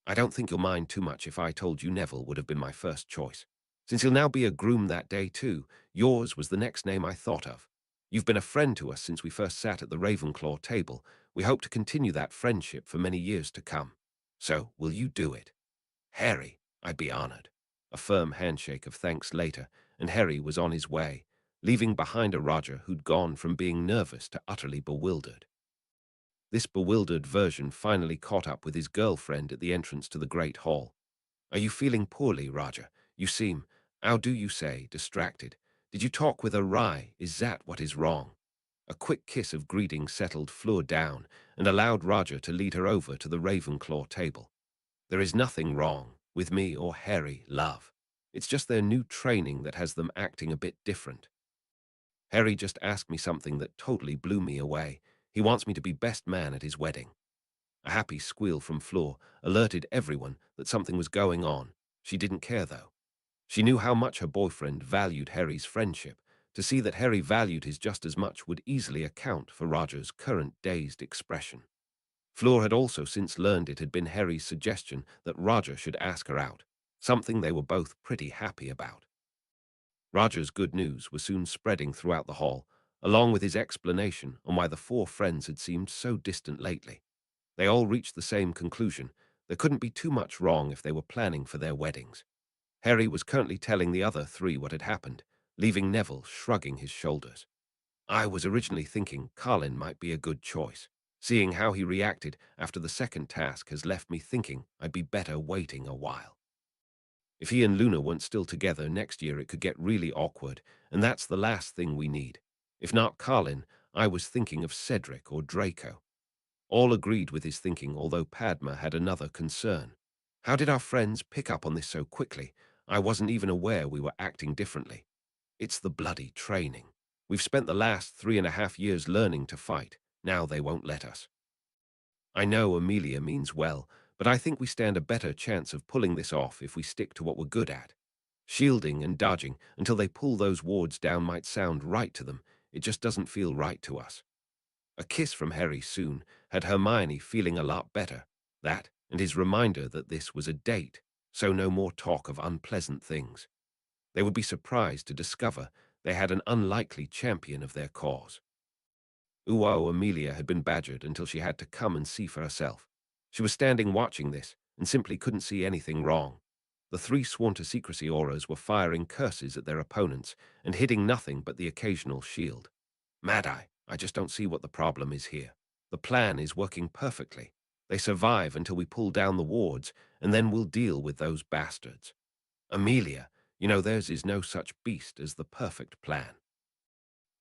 "I don't think you'll mind too much if I told you Neville would have been my first choice. Since he'll now be a groom that day too, yours was the next name I thought of. You've been a friend to us since we first sat at the Ravenclaw table. We hope to continue that friendship for many years to come. So, will you do it?" "Harry, I'd be honored." A firm handshake of thanks later, and Harry was on his way, leaving behind a Roger who'd gone from being nervous to utterly bewildered. This bewildered version finally caught up with his girlfriend at the entrance to the Great Hall. "Are you feeling poorly, Roger? You seem, how do you say, distracted. Did you talk with a Rye? Is that what is wrong?" A quick kiss of greeting settled Fleur down and allowed Roger to lead her over to the Ravenclaw table. "There is nothing wrong with me or Harry, love. It's just their new training that has them acting a bit different. Harry just asked me something that totally blew me away. He wants me to be best man at his wedding." A happy squeal from Fleur alerted everyone that something was going on. She didn't care, though. She knew how much her boyfriend valued Harry's friendship. To see that Harry valued his just as much would easily account for Roger's current dazed expression. Fleur had also since learned it had been Harry's suggestion that Roger should ask her out, something they were both pretty happy about. Roger's good news was soon spreading throughout the hall, along with his explanation on why the four friends had seemed so distant lately. They all reached the same conclusion. There couldn't be too much wrong if they were planning for their weddings. Harry was currently telling the other three what had happened, leaving Neville shrugging his shoulders. "I was originally thinking Colin might be a good choice. Seeing how he reacted after the second task has left me thinking I'd be better waiting a while. If he and Luna weren't still together next year, it could get really awkward, and that's the last thing we need. If not Colin, I was thinking of Cedric or Draco." All agreed with his thinking, although Padma had another concern. "How did our friends pick up on this so quickly? I wasn't even aware we were acting differently." "It's the bloody training. We've spent the last 3.5 years learning to fight. Now they won't let us." "I know Amelia means well, but I think we stand a better chance of pulling this off if we stick to what we're good at. Shielding and dodging until they pull those wards down might sound right to them. It just doesn't feel right to us." A kiss from Harry soon had Hermione feeling a lot better. That, and his reminder that this was a date, so no more talk of unpleasant things. They would be surprised to discover they had an unlikely champion of their cause. Amelia had been badgered until she had to come and see for herself. She was standing watching this and simply couldn't see anything wrong. The three sworn to secrecy auras were firing curses at their opponents and hitting nothing but the occasional shield. Mad-Eye, I just don't see what the problem is here. The plan is working perfectly. They survive until we pull down the wards, and then we'll deal with those bastards. Amelia, theirs is no such beast as the perfect plan.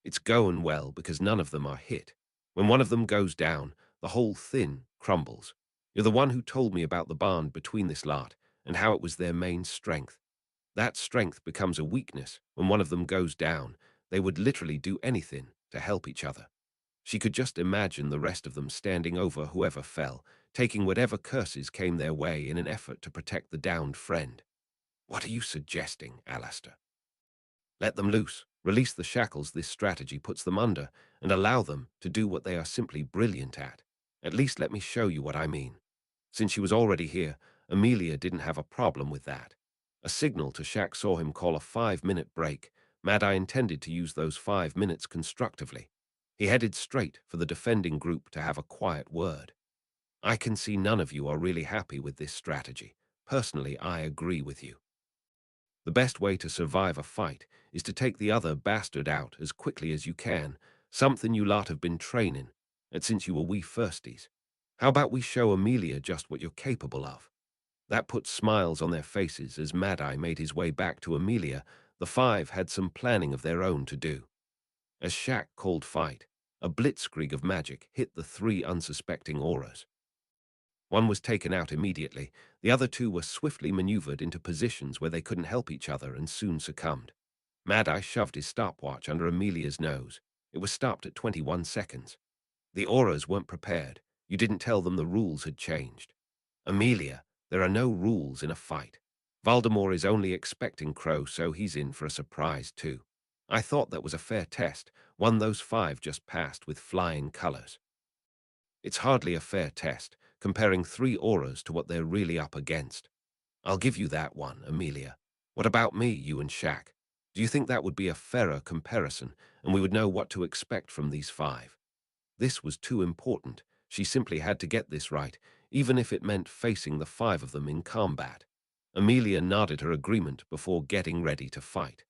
It's going well because none of them are hit. When one of them goes down, the whole thing crumbles. You're the one who told me about the bond between this lot and how it was their main strength. That strength becomes a weakness when one of them goes down. They would literally do anything to help each other. She could just imagine the rest of them standing over whoever fell, taking whatever curses came their way in an effort to protect the downed friend. What are you suggesting, Alistair? Let them loose, release the shackles this strategy puts them under, and allow them to do what they are simply brilliant at. At least let me show you what I mean. Since she was already here, Amelia didn't have a problem with that. A signal to Shaq saw him call a 5-minute break. Mad-Eye intended to use those 5 minutes constructively. He headed straight for the defending group to have a quiet word. I can see none of you are really happy with this strategy. Personally, I agree with you. The best way to survive a fight is to take the other bastard out as quickly as you can, something you lot have been training, and since you were wee firsties. How about we show Amelia just what you're capable of? That put smiles on their faces as Mad-Eye made his way back to Amelia. The 5 had some planning of their own to do. As Shaq called fight, a blitzkrieg of magic hit the 3 unsuspecting auras. One was taken out immediately. The other 2 were swiftly maneuvered into positions where they couldn't help each other and soon succumbed. Mad-Eye shoved his stopwatch under Amelia's nose. It was stopped at 21 seconds. The auras weren't prepared. You didn't tell them the rules had changed. Amelia, there are no rules in a fight. Voldemort is only expecting Crow, so he's in for a surprise too. I thought that was a fair test, one those 5 just passed with flying colors. It's hardly a fair test, comparing 3 auras to what they're really up against. I'll give you that one, Amelia. What about me, you and Shaq? Do you think that would be a fairer comparison, and we would know what to expect from these 5? This was too important. She simply had to get this right, even if it meant facing the 5 of them in combat. Amelia nodded her agreement before getting ready to fight.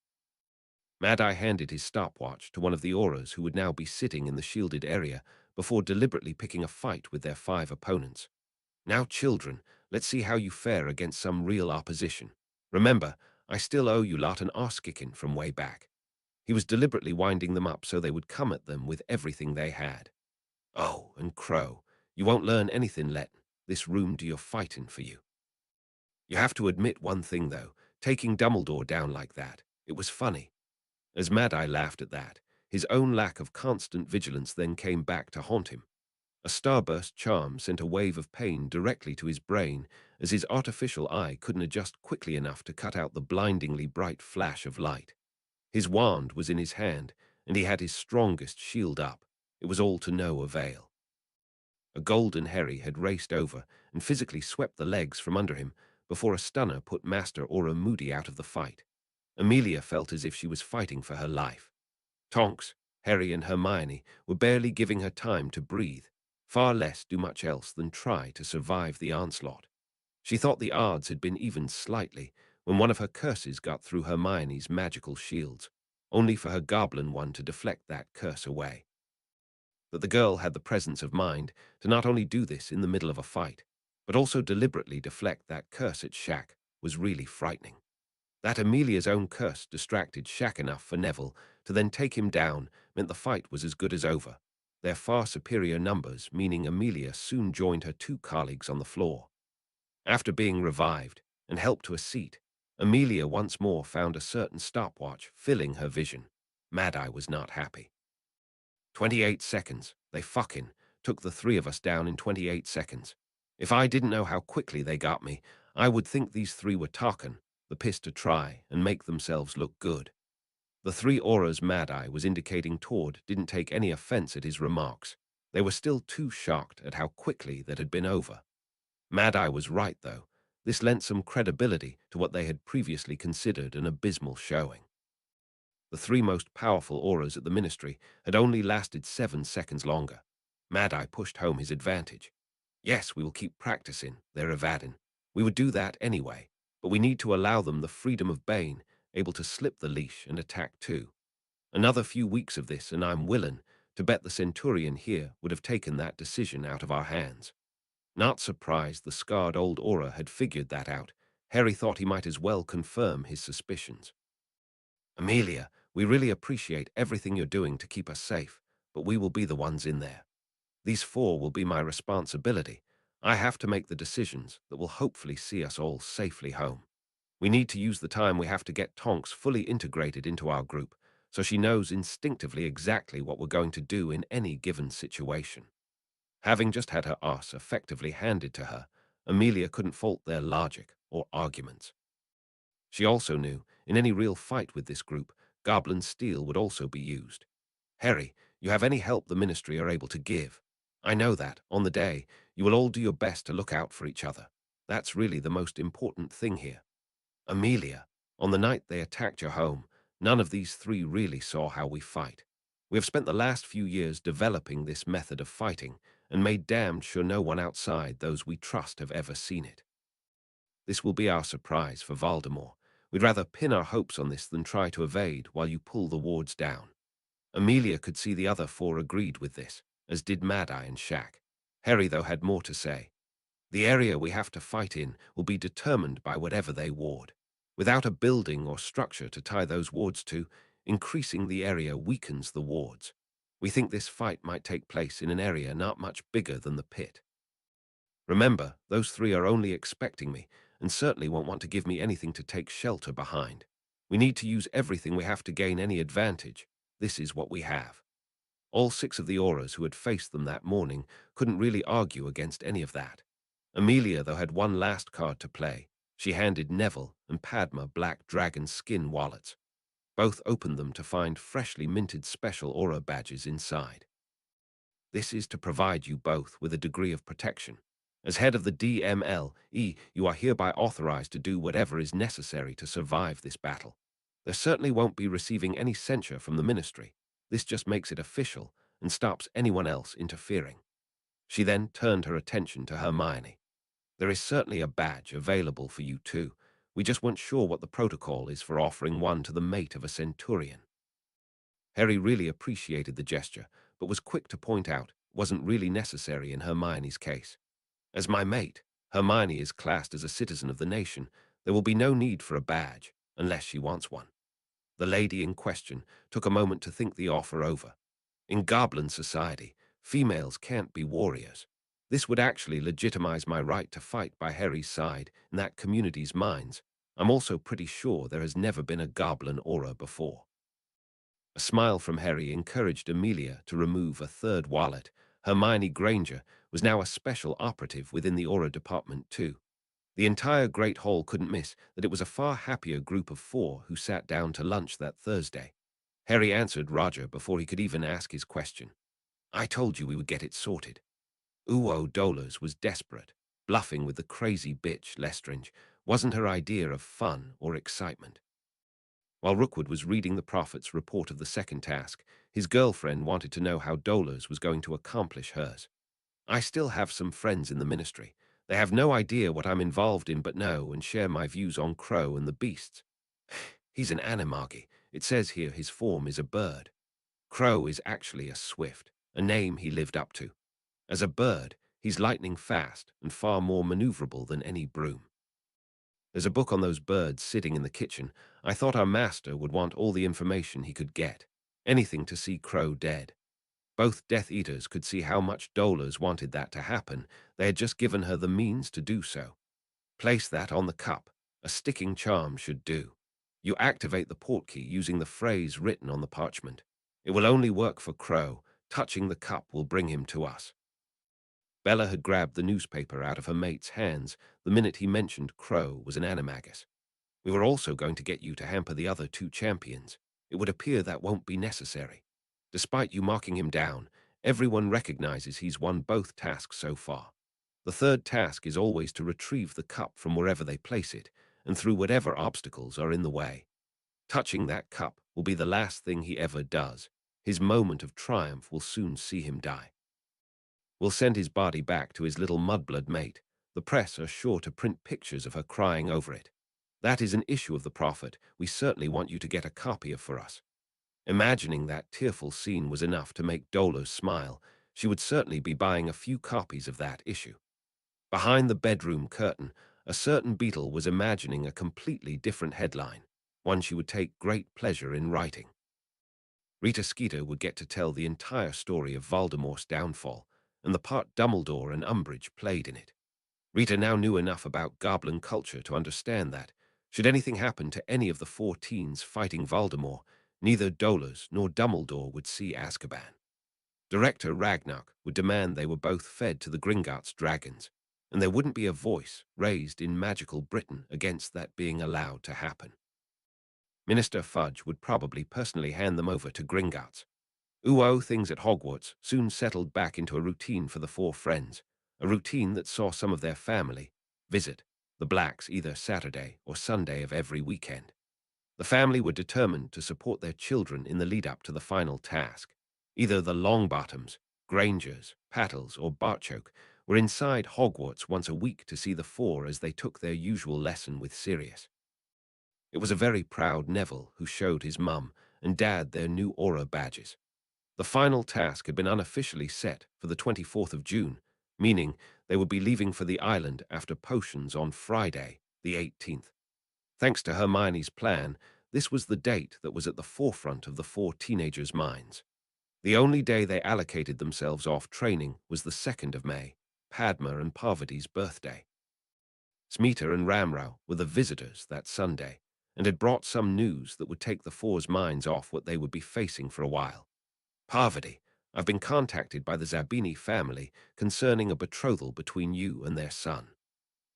Mad-Eye handed his stopwatch to one of the auras who would now be sitting in the shielded area before deliberately picking a fight with their 5 opponents. Now, children, let's see how you fare against some real opposition. Remember, I still owe you lot an arse-kicking from way back. He was deliberately winding them up so they would come at them with everything they had. Oh, and Crow, you won't learn anything letting this room do your fighting for you. You have to admit one thing, though, taking Dumbledore down like that, it was funny. As Mad-Eye laughed at that, his own lack of constant vigilance then came back to haunt him. A starburst charm sent a wave of pain directly to his brain as his artificial eye couldn't adjust quickly enough to cut out the blindingly bright flash of light. His wand was in his hand, and he had his strongest shield up. It was all to no avail. A golden Harry had raced over and physically swept the legs from under him before a stunner put Master Aura Moody out of the fight. Amelia felt as if she was fighting for her life. Tonks, Harry, and Hermione were barely giving her time to breathe, far less do much else than try to survive the onslaught. She thought the odds had been even slightly when one of her curses got through Hermione's magical shields, only for her goblin one to deflect that curse away. That the girl had the presence of mind to not only do this in the middle of a fight, but also deliberately deflect that curse at Shaq was really frightening. That Amelia's own curse distracted Shaq enough for Neville to then take him down meant the fight was as good as over, their far superior numbers meaning Amelia soon joined her 2 colleagues on the floor. After being revived and helped to a seat, Amelia once more found a certain stopwatch filling her vision. Mad-Eye was not happy. 28 seconds. They fucking took the 3 of us down in 28 seconds. If I didn't know how quickly they got me, I would think these 3 were talking, the piss to try and make themselves look good. The 3 auras Mad-Eye was indicating toward didn't take any offense at his remarks. They were still too shocked at how quickly that had been over. Mad-Eye was right, though. This lent some credibility to what they had previously considered an abysmal showing. The 3 most powerful auras at the Ministry had only lasted 7 seconds longer. Mad-Eye pushed home his advantage. Yes, we will keep practicing, they're evading. We would do that anyway, but we need to allow them the freedom of Bane, able to slip the leash and attack too. Another few weeks of this, and I'm willing to bet the centurion here would have taken that decision out of our hands. Not surprised the scarred old aura had figured that out, Harry thought he might as well confirm his suspicions. Amelia, we really appreciate everything you're doing to keep us safe, but we will be the ones in there. These 4 will be my responsibility. I have to make the decisions that will hopefully see us all safely home. We need to use the time we have to get Tonks fully integrated into our group, so she knows instinctively exactly what we're going to do in any given situation. Having just had her arse effectively handed to her, Amelia couldn't fault their logic or arguments. She also knew, in any real fight with this group, goblin steel would also be used. Harry, you have any help the Ministry are able to give. I know that, on the day, you will all do your best to look out for each other. That's really the most important thing here. Amelia, on the night they attacked your home, none of these 3 really saw how we fight. We have spent the last few years developing this method of fighting and made damned sure no one outside those we trust have ever seen it. This will be our surprise for Voldemort. We'd rather pin our hopes on this than try to evade while you pull the wards down. Amelia could see the other 4 agreed with this, as did Mad-Eye and Shaq. Harry, though, had more to say. The area we have to fight in will be determined by whatever they ward. Without a building or structure to tie those wards to, increasing the area weakens the wards. We think this fight might take place in an area not much bigger than the pit. Remember, those 3 are only expecting me, and certainly won't want to give me anything to take shelter behind. We need to use everything we have to gain any advantage. This is what we have. All 6 of the auras who had faced them that morning couldn't really argue against any of that. Amelia, though, had one last card to play. She handed Neville and Padma black dragon skin wallets. Both opened them to find freshly minted special aura badges inside. This is to provide you both with a degree of protection. As head of the DMLE, you are hereby authorized to do whatever is necessary to survive this battle. There certainly won't be receiving any censure from the Ministry. This just makes it official and stops anyone else interfering. She then turned her attention to Hermione. There is certainly a badge available for you too. We just weren't sure what the protocol is for offering one to the mate of a centurion. Harry really appreciated the gesture, but was quick to point out it wasn't really necessary in Hermione's case. As my mate, Hermione is classed as a citizen of the nation. There will be no need for a badge, unless she wants one. The lady in question took a moment to think the offer over. In Goblin society, females can't be warriors. This would actually legitimize my right to fight by Harry's side in that community's minds. I'm also pretty sure there has never been a goblin aura before. A smile from Harry encouraged Amelia to remove a 3rd wallet. Hermione Granger was now a special operative within the aura department too. The entire Great Hall couldn't miss that it was a far happier group of 4 who sat down to lunch that Thursday. Harry answered Roger before he could even ask his question. I told you we would get it sorted. Uo Dolors was desperate. Bluffing with the crazy bitch, Lestrange, wasn't her idea of fun or excitement. While Rookwood was reading the Prophet's report of the second task, his girlfriend wanted to know how Dolors was going to accomplish hers. I still have some friends in the Ministry. They have no idea what I'm involved in but know and share my views on Crow and the beasts. He's an animagi. It says here his form is a bird. Crow is actually a swift, a name he lived up to. As a bird, he's lightning fast and far more maneuverable than any broom. There's a book on those birds sitting in the kitchen. I thought our master would want all the information he could get. Anything to see Crow dead. Both Death Eaters could see how much Dolors wanted that to happen. They had just given her the means to do so. Place that on the cup. A sticking charm should do. You activate the portkey using the phrase written on the parchment. It will only work for Crow. Touching the cup will bring him to us. Bella had grabbed the newspaper out of her mate's hands the minute he mentioned Crow was an animagus. We were also going to get you to hamper the other 2 champions. It would appear that won't be necessary. Despite you marking him down, everyone recognizes he's won both tasks so far. The 3rd task is always to retrieve the cup from wherever they place it, and through whatever obstacles are in the way. Touching that cup will be the last thing he ever does. His moment of triumph will soon see him die. We'll send his body back to his little mudblood mate. The press are sure to print pictures of her crying over it. That is an issue of the Prophet. We certainly want you to get a copy of for us. Imagining that tearful scene was enough to make Dolores smile. She would certainly be buying a few copies of that issue. Behind the bedroom curtain, a certain beetle was imagining a completely different headline, one she would take great pleasure in writing. Rita Skeeter would get to tell the entire story of Voldemort's downfall and the part Dumbledore and Umbridge played in it. Rita now knew enough about goblin culture to understand that, should anything happen to any of the four teens fighting Voldemort, neither Dolores nor Dumbledore would see Azkaban. Director Ragnarok would demand they were both fed to the Gringotts dragons, and there wouldn't be a voice raised in magical Britain against that being allowed to happen. Minister Fudge would probably personally hand them over to Gringotts. Things at Hogwarts soon settled back into a routine for the four friends, a routine that saw some of their family visit the Blacks either Saturday or Sunday of every weekend. The family were determined to support their children in the lead-up to the final task. Either the Longbottoms, Grangers, Pattles, or Barchoke were inside Hogwarts once a week to see the four as they took their usual lesson with Sirius. It was a very proud Neville who showed his mum and dad their new aura badges. The final task had been unofficially set for the 24th of June, meaning they would be leaving for the island after potions on Friday, the 18th. Thanks to Hermione's plan, this was the date that was at the forefront of the four teenagers' minds. The only day they allocated themselves off training was the 2nd of May, Padma and Parvati's birthday. Smeeta and Ramrao were the visitors that Sunday, and had brought some news that would take the four's minds off what they would be facing for a while. Parvati, I've been contacted by the Zabini family concerning a betrothal between you and their son.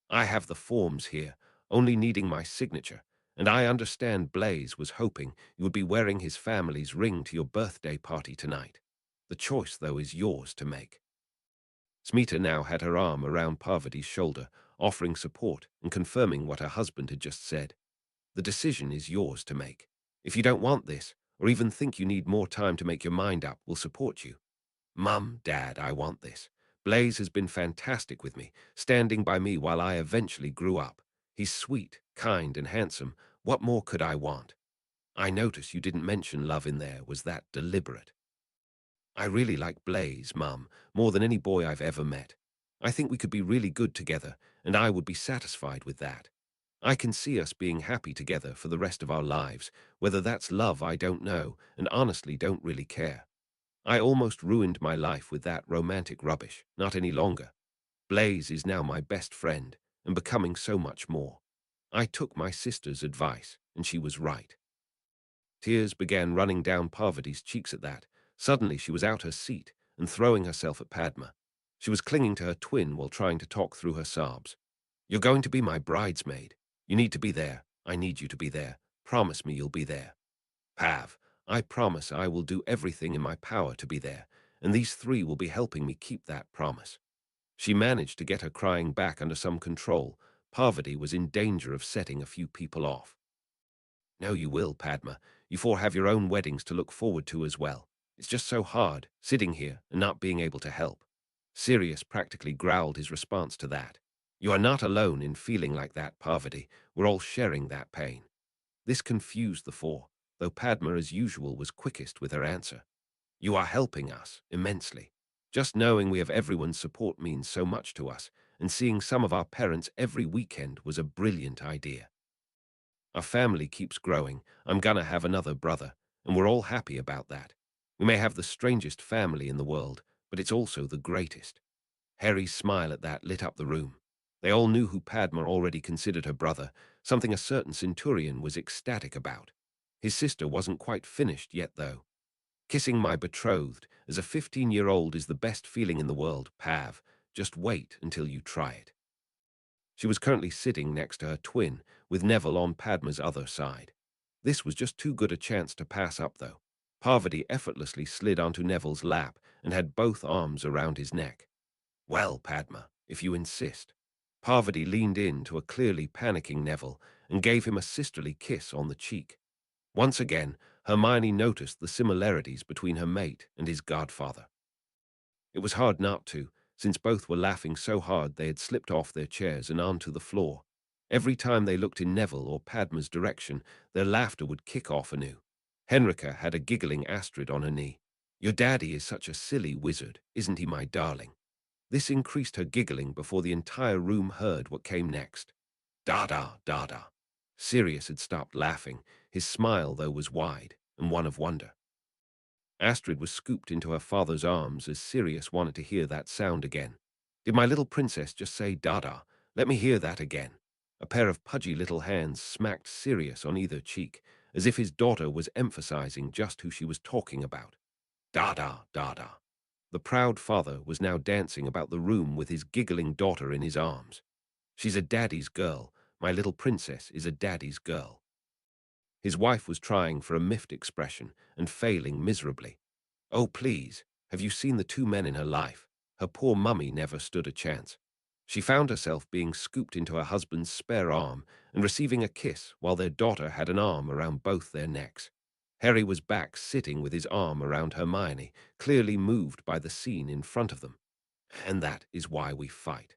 I have the forms here, only needing my signature, and I understand Blaise was hoping you would be wearing his family's ring to your birthday party tonight. The choice, though, is yours to make. Smeeta now had her arm around Parvati's shoulder, offering support and confirming what her husband had just said. The decision is yours to make. If you don't want this, or even think you need more time to make your mind up, we'll support you. Mum, Dad, I want this. Blaise has been fantastic with me, standing by me while I eventually grew up. He's sweet, kind, and handsome. What more could I want? I notice you didn't mention love in there. Was that deliberate? I really like Blaise, Mum, more than any boy I've ever met. I think we could be really good together, and I would be satisfied with that. I can see us being happy together for the rest of our lives. Whether that's love, I don't know, and honestly don't really care. I almost ruined my life with that romantic rubbish, not any longer. Blaise is now my best friend, and becoming so much more. I took my sister's advice, and she was right. Tears began running down Parvati's cheeks at that. Suddenly she was out her seat and throwing herself at Padma. She was clinging to her twin while trying to talk through her sobs. You're going to be my bridesmaid. You need to be there. I need you to be there. Promise me you'll be there. Pav, I promise I will do everything in my power to be there, and these three will be helping me keep that promise. She managed to get her crying back under some control. Parvati was in danger of setting a few people off. No, you will, Padma. You four have your own weddings to look forward to as well. It's just so hard, sitting here and not being able to help. Sirius practically growled his response to that. You are not alone in feeling like that, Parvati. We're all sharing that pain. This confused the four, though Padma, as usual, was quickest with her answer. You are helping us immensely. Just knowing we have everyone's support means so much to us, and seeing some of our parents every weekend was a brilliant idea. Our family keeps growing. I'm gonna have another brother, and we're all happy about that. We may have the strangest family in the world, but it's also the greatest. Harry's smile at that lit up the room. They all knew who Padma already considered her brother, something a certain centurion was ecstatic about. His sister wasn't quite finished yet, though. Kissing my betrothed as a 15-year-old is the best feeling in the world, Pav. Just wait until you try it. She was currently sitting next to her twin, with Neville on Padma's other side. This was just too good a chance to pass up, though. Parvati effortlessly slid onto Neville's lap and had both arms around his neck. Well, Padma, if you insist. Parvati leaned in to a clearly panicking Neville and gave him a sisterly kiss on the cheek. Once again, Hermione noticed the similarities between her mate and his godfather. It was hard not to, since both were laughing so hard they had slipped off their chairs and onto the floor. Every time they looked in Neville or Padma's direction, their laughter would kick off anew. Henrika had a giggling Astrid on her knee. Your daddy is such a silly wizard, isn't he, my darling? This increased her giggling before the entire room heard what came next. Da-da, da-da. Sirius had stopped laughing. His smile, though, was wide and one of wonder. Astrid was scooped into her father's arms as Sirius wanted to hear that sound again. Did my little princess just say da-da? Let me hear that again. A pair of pudgy little hands smacked Sirius on either cheek, as if his daughter was emphasizing just who she was talking about. Da-da, da-da. The proud father was now dancing about the room with his giggling daughter in his arms. She's a daddy's girl. My little princess is a daddy's girl. His wife was trying for a miffed expression and failing miserably. Oh, please, have you seen the two men in her life? Her poor mummy never stood a chance. She found herself being scooped into her husband's spare arm and receiving a kiss while their daughter had an arm around both their necks. Harry was back sitting with his arm around Hermione, clearly moved by the scene in front of them. And that is why we fight.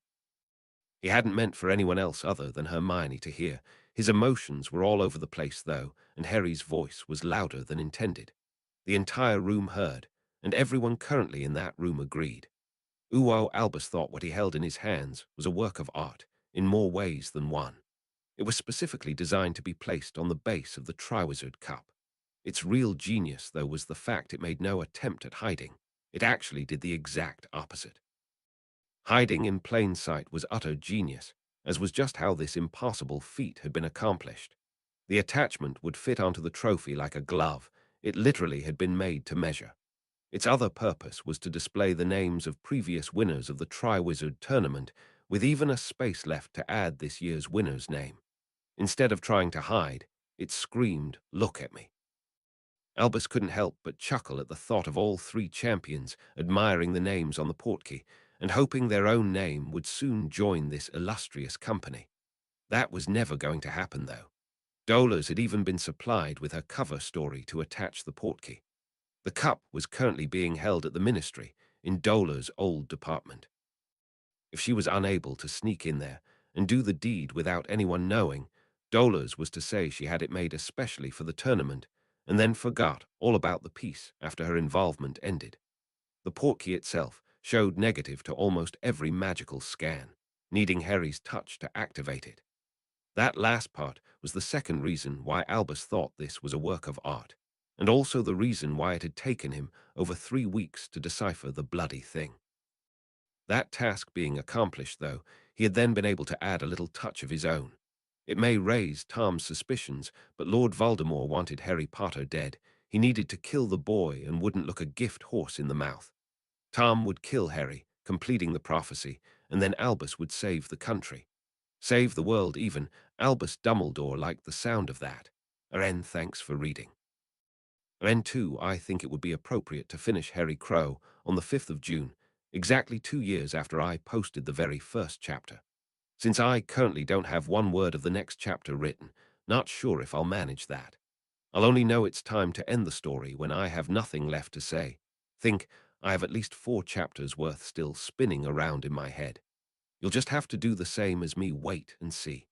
He hadn't meant for anyone else other than Hermione to hear. His emotions were all over the place, though, and Harry's voice was louder than intended. The entire room heard, and everyone currently in that room agreed. Albus thought what he held in his hands was a work of art, in more ways than one. It was specifically designed to be placed on the base of the Triwizard Cup. Its real genius, though, was the fact it made no attempt at hiding. It actually did the exact opposite. Hiding in plain sight was utter genius, as was just how this impossible feat had been accomplished. The attachment would fit onto the trophy like a glove. It literally had been made to measure. Its other purpose was to display the names of previous winners of the Triwizard Tournament, with even a space left to add this year's winner's name. Instead of trying to hide, it screamed, "Look at me." Albus couldn't help but chuckle at the thought of all three champions admiring the names on the portkey and hoping their own name would soon join this illustrious company. That was never going to happen, though. Dolores had even been supplied with her cover story to attach the portkey. The cup was currently being held at the ministry, in Dolores' old department. If she was unable to sneak in there and do the deed without anyone knowing, Dolores was to say she had it made especially for the tournament, and then forgot all about the piece after her involvement ended. The portkey itself showed negative to almost every magical scan, needing Harry's touch to activate it. That last part was the second reason why Albus thought this was a work of art, and also the reason why it had taken him over 3 weeks to decipher the bloody thing. That task being accomplished, though, he had then been able to add a little touch of his own. It may raise Tom's suspicions, but Lord Voldemort wanted Harry Potter dead. He needed to kill the boy and wouldn't look a gift horse in the mouth. Tom would kill Harry, completing the prophecy, and then Albus would save the country. Save the world even. Albus Dumbledore liked the sound of that. Thanks for reading. N2, I think it would be appropriate to finish Harry Crow on the 5th of June, exactly 2 years after I posted the very first chapter. Since I currently don't have one word of the next chapter written, not sure if I'll manage that. I'll only know it's time to end the story when I have nothing left to say. Think I have at least 4 chapters worth still spinning around in my head. You'll just have to do the same as me, wait and see.